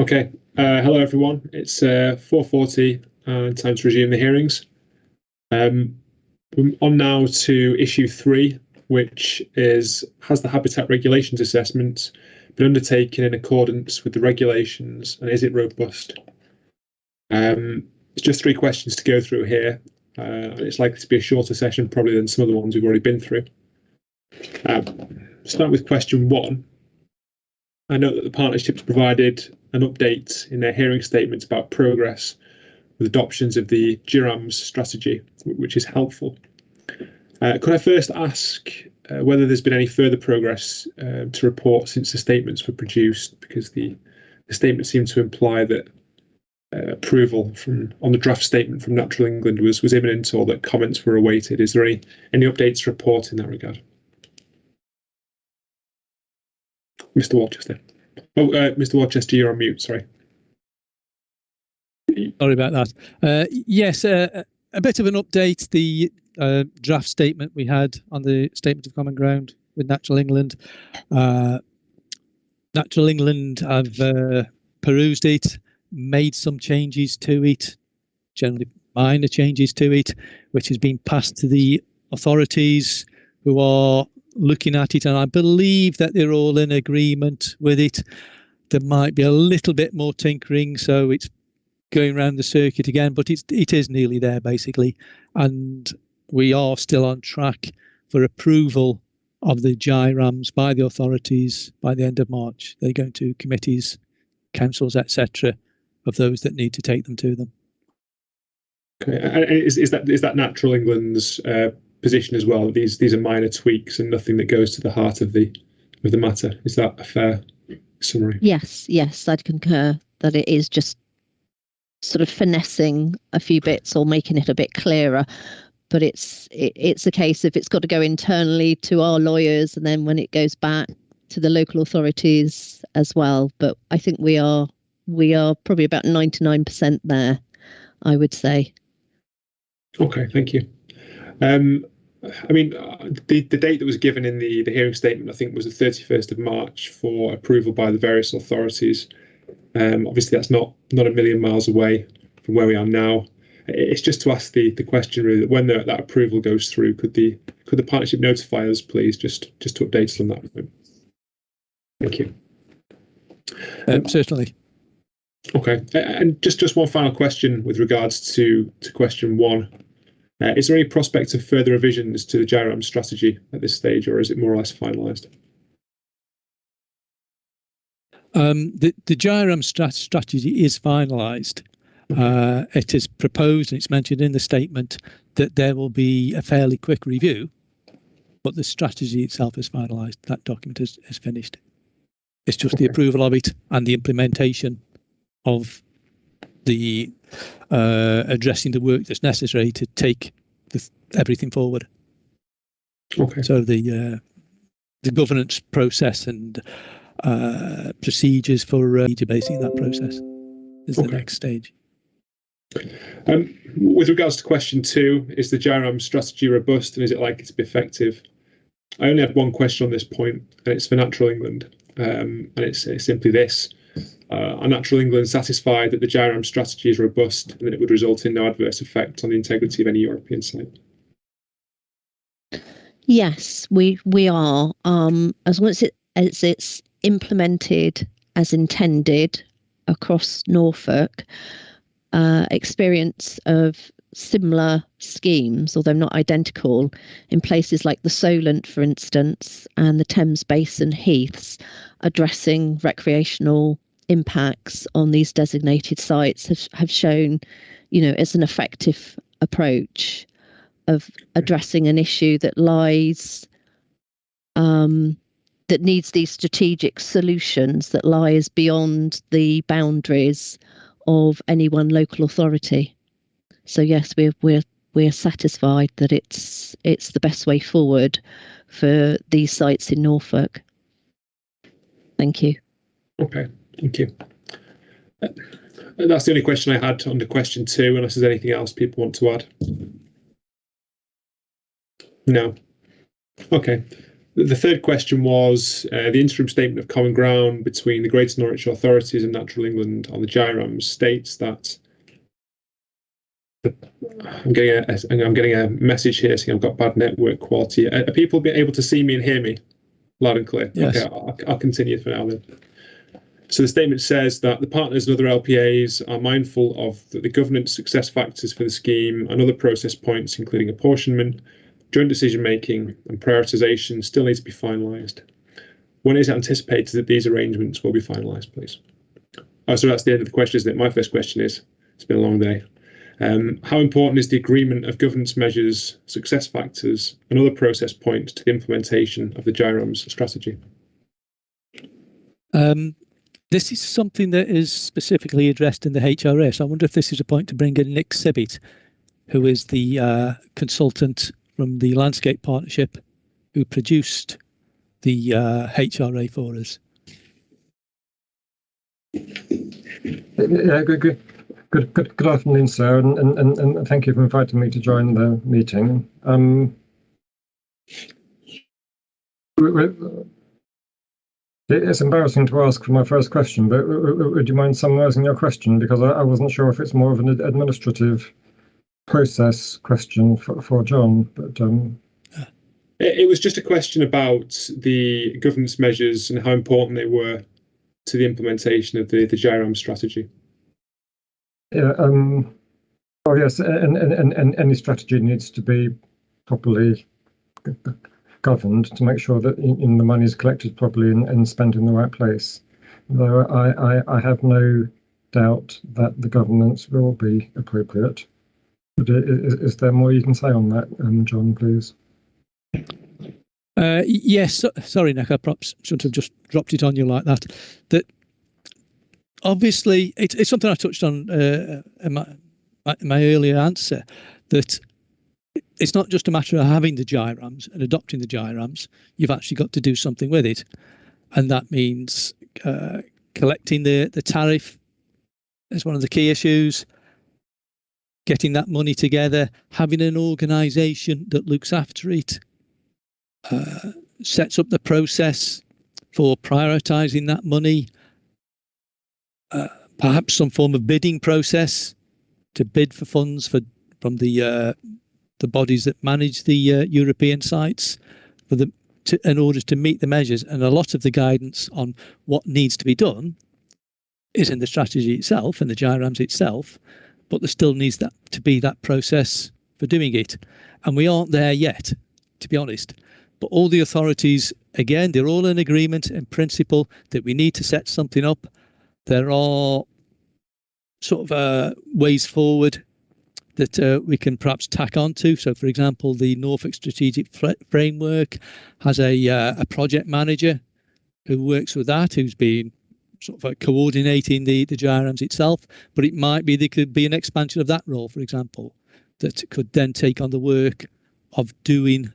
Okay. Hello, everyone. It's 4:40 and time to resume the hearings. We're on now to issue 3, which has the habitat regulations assessment been undertaken in accordance with the regulations, and is it robust? It's just 3 questions to go through here. It's likely to be a shorter session probably than some of the ones we've already been through. Start with question 1. I note that the partnerships provided an update in their hearing statement about progress with adoptions of the GIRAMS strategy, which is helpful. Could I first ask whether there's been any further progress to report since the statements were produced? Because the statement seemed to imply that approval on the draft statement from Natural England was imminent, or that comments were awaited. Is there any updates to report in that regard? Mr. Worcester. Oh, Mr. Worcester, you're on mute, sorry. Sorry about that. Yes, a bit of an update. The draft statement we had on the Statement of Common Ground with Natural England. Natural England have perused it, made some changes to it, generally minor changes to it, which has been passed to the authorities who are looking at it, and I believe that they're all in agreement with it. There might be a little bit more tinkering, so it's going around the circuit again, but it is nearly there basically, and we are still on track for approval of the GIRAMS by the authorities by the end of March. They're going to committees, councils, etc., of those that need to take them to them. Okay, is that Natural England's position as well? These are minor tweaks and nothing that goes to the heart of the matter. Is that a fair summary? Yes, I'd concur that it is just sort of finessing a few bits or making it a bit clearer. But it's a case of it's got to go internally to our lawyers, and then when it goes back to the local authorities as well. But I think we are probably about 99% there, I would say. Okay, thank you. I mean, the date that was given in the hearing statement, I think, was the 31st of March for approval by the various authorities. Obviously, that's not a million miles away from where we are now. It's just to ask the question really, that when that approval goes through, could the partnership notify us, please, just to update us on that point? Thank you. Certainly. Okay, and just one final question with regards to question 1. Is there any prospect of further revisions to the GIRAMS strategy at this stage, or is it more or less finalised? The GIRAMS strategy is finalised. It is proposed, and it's mentioned in the statement, that there will be a fairly quick review, but the strategy itself is finalised. That document is finished. It's just the approval of it and the implementation of the addressing the work that's necessary to take everything forward. Okay. So the governance process and procedures for debating that process is the next stage. With regards to question 2, is the GIRAMS strategy robust and is it likely to be effective? I only had one question on this point, and it's for Natural England, and it's simply this. Are Natural England satisfied that the GIRAMS strategy is robust and that it would result in no adverse effect on the integrity of any European site? Yes, we are. As once it's implemented as intended across Norfolk, experience of similar schemes, although not identical, in places like the Solent, for instance, and the Thames Basin heaths, addressing recreational impacts on these designated sites have shown, it's an effective approach of addressing an issue that lies, that needs these strategic solutions that lies beyond the boundaries of any one local authority. So yes, we're satisfied that it's the best way forward for these sites in Norfolk. Thank you. Okay, thank you. That's the only question I had under question 2, unless there's anything else people want to add. No. Okay. The third question was the interim statement of common ground between the Greater Norwich authorities and Natural England on the GIRAMs states that I'm getting a message here saying I've got bad network quality. Are people able to see me and hear me loud and clear? Yes. Okay, I'll continue for now then. So the statement says that the partners and other LPAs are mindful of the governance success factors for the scheme and other process points, including apportionment, joint decision making and prioritisation still needs to be finalised. When is it anticipated that these arrangements will be finalised, please? Oh, so that's the end of the question, isn't it? My first question is, it's been a long day. How important is the agreement of governance measures, success factors and other process points to the implementation of the GIRAMs strategy? This is something that is specifically addressed in the HRS. I wonder if this is a point to bring in Nick Sibbett, who is the consultant from the Landscape Partnership who produced the HRA for us. Yeah, good afternoon, sir, and thank you for inviting me to join the meeting. It's embarrassing to ask for my first question, but would you mind summarising your question? Because I wasn't sure if it's more of an administrative process question for John. But it was just a question about the governance measures and how important they were to the implementation of the GIRAM strategy. Yeah. Oh yes, and any strategy needs to be properly governed to make sure that the money is collected properly and spent in the right place. Though I have no doubt that the governance will be appropriate. But is there more you can say on that, John, please? Yes, sorry, Nick, I perhaps shouldn't have just dropped it on you like that. That obviously it's something I touched on in my earlier answer, that it's not just a matter of having the GIRAMs and adopting the GIRAMs. You've actually got to do something with it, and that means collecting the tariff is one of the key issues. Getting that money together, having an organisation that looks after it, sets up the process for prioritising that money, perhaps some form of bidding process to bid for funds from the bodies that manage the European sites in order to meet the measures. And a lot of the guidance on what needs to be done is in the strategy itself and the GIRAMs itself, but there still needs to be that process for doing it. And we aren't there yet, to be honest. But all the authorities, again, they're all in agreement in principle that we need to set something up. There are sort of ways forward that we can perhaps tack onto. So, for example, the Norfolk Strategic Framework has a project manager who works with that, who's been sort of coordinating the GIRAMs itself. But it might be there could be an expansion of that role, for example, that could then take on the work of doing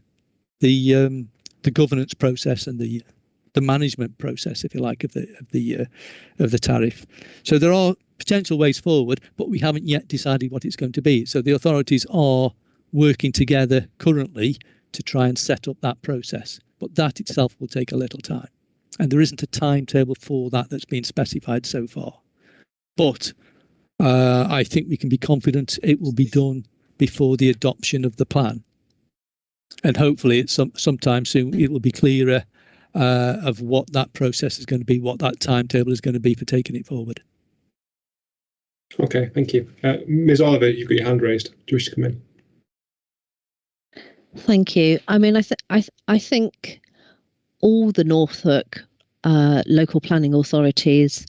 the governance process and the management process, if you like, of the tariff. So there are potential ways forward, but we haven't yet decided what it's going to be. So the authorities are working together currently to try and set up that process, but that itself will take a little time, and there isn't a timetable for that that's been specified so far. But I think we can be confident it will be done before the adoption of the plan, and hopefully it's sometime soon it will be clearer of what that process is going to be, what that timetable is going to be for taking it forward. Okay, thank you. Ms. Oliver, you've got your hand raised. Do you wish to come in? Thank you. I mean, I think all the Norfolk local planning authorities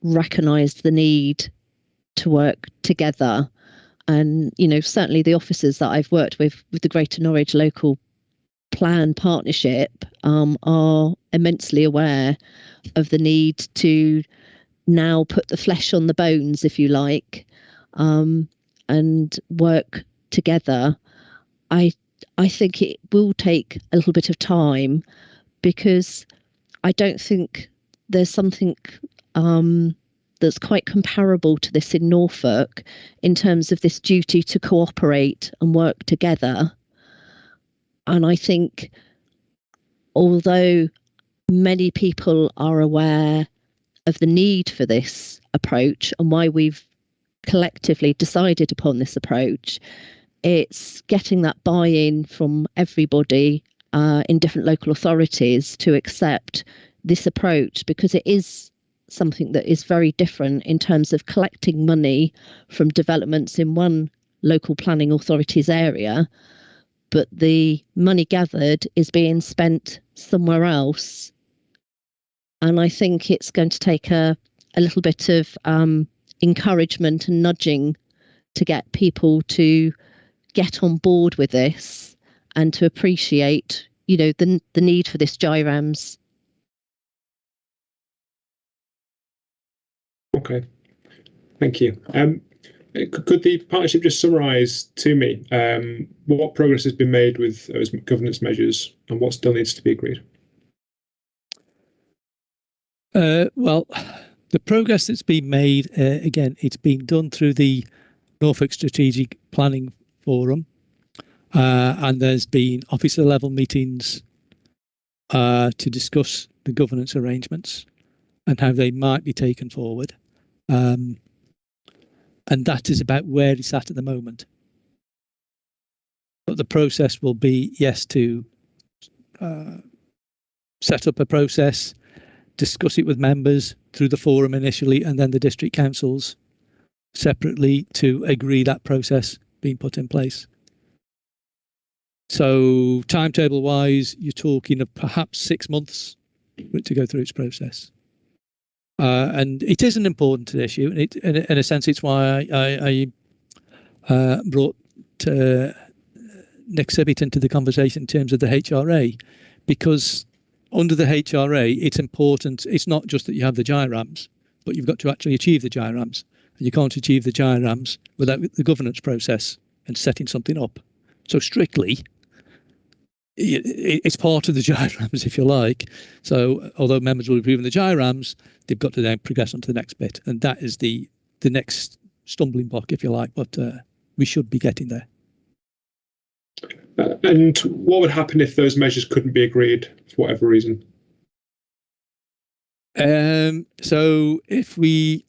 recognised the need to work together, and certainly the officers that I've worked with the Greater Norwich Local Plan Partnership are immensely aware of the need to now put the flesh on the bones, if you like, and work together. I think it will take a little bit of time, because I don't think there's something that's quite comparable to this in Norfolk in terms of this duty to cooperate and work together. And I think although many people are aware of the need for this approach and why we've collectively decided upon this approach, it's getting that buy-in from everybody in different local authorities to accept this approach, because it is something that is very different in terms of collecting money from developments in one local planning authority's area, but the money gathered is being spent somewhere else. And I think it's going to take a little bit of encouragement and nudging to get people to get on board with this and to appreciate, you know, the need for this GIRAMS. Okay, thank you. Could the partnership just summarise to me what progress has been made with those governance measures and what still needs to be agreed? Well, the progress that's been made, again, it's been done through the Norfolk Strategic Planning Forum, and there's been officer level meetings to discuss the governance arrangements and how they might be taken forward. And that is about where it's at the moment. But the process will be, yes, to set up a process, discuss it with members through the forum initially, and then the district councils separately to agree that process being put in place. So timetable wise, you're talking of perhaps 6 months for it to go through its process. And it is an important issue, and it, in a sense, it's why I brought Nick Sibbett into the conversation in terms of the HRA, because under the HRA, it's important. It's not just that you have the GIRAMS, but you've got to actually achieve the GIRAMS. And you can't achieve the GIRAMS without the governance process and setting something up. So strictly, it's part of the GIRAMS, if you like. So although members will be approving the GIRAMS, they've got to then progress on to the next bit. And that is the next stumbling block, if you like, but we should be getting there. And what would happen if those measures couldn't be agreed for whatever reason? So if we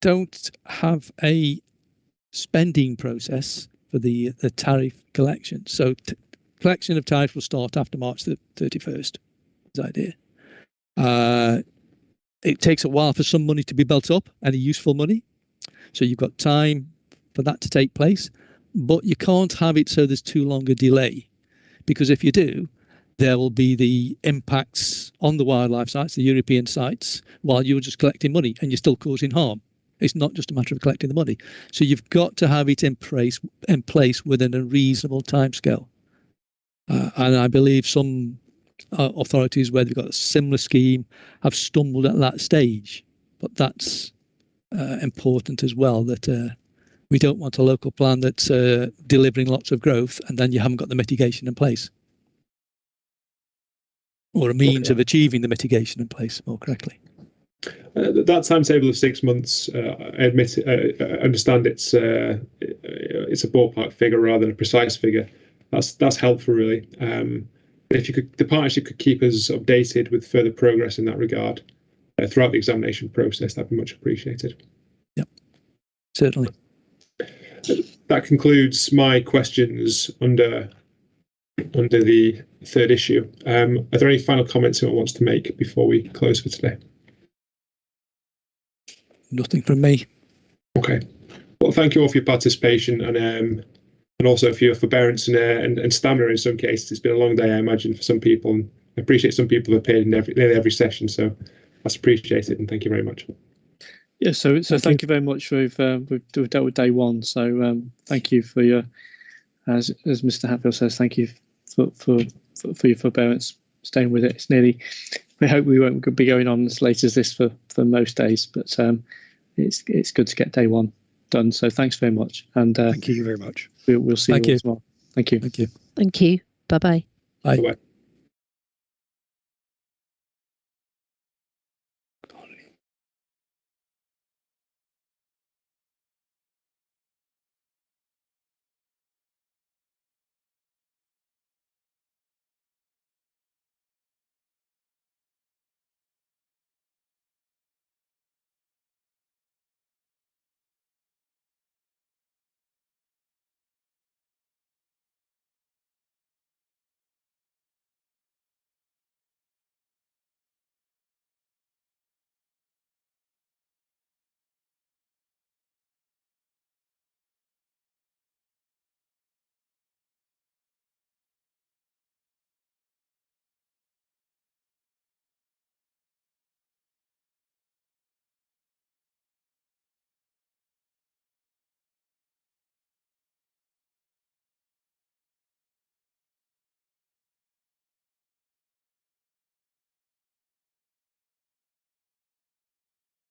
don't have a spending process for the tariff collection, so collection of tariff will start after March the 31st, is the idea. It takes a while for some money to be built up, any useful money. So you've got time for that to take place, but you can't have it so there's too long a delay, because if you do, there will be the impacts on the wildlife sites, the European sites, while you're just collecting money and you're still causing harm. It's not just a matter of collecting the money. So you've got to have it in place within a reasonable timescale. And I believe some authorities where they've got a similar scheme have stumbled at that stage. But that's important as well, that we don't want a local plan that's delivering lots of growth and then you haven't got the mitigation in place. Or a means of achieving the mitigation in place, more correctly. That timetable of 6 months, I admit, understand it's a ballpark figure rather than a precise figure. That's helpful, really. If you could, the partnership could keep us updated with further progress in that regard throughout the examination process, that'd be much appreciated. Yep, certainly. That concludes my questions under the third issue. Are there any final comments anyone wants to make before we close for today? Nothing from me. Okay. Well, thank you all for your participation and also for your forbearance and stamina in some cases. It's been a long day, I imagine, for some people. And I appreciate some people have appeared in nearly every session, so that's appreciated, and thank you very much. Yeah, so thank you very much. We've dealt with day one, so thank you for your, as Mr. Hatfield says, thank you for your forbearance, staying with it. It's nearly, we hope we won't be going on as late as this for most days, but it's good to get day one done. So thanks very much, and thank you very much. We'll see you all tomorrow. Thank you. Thank you. Bye-bye. Bye. Bye-bye.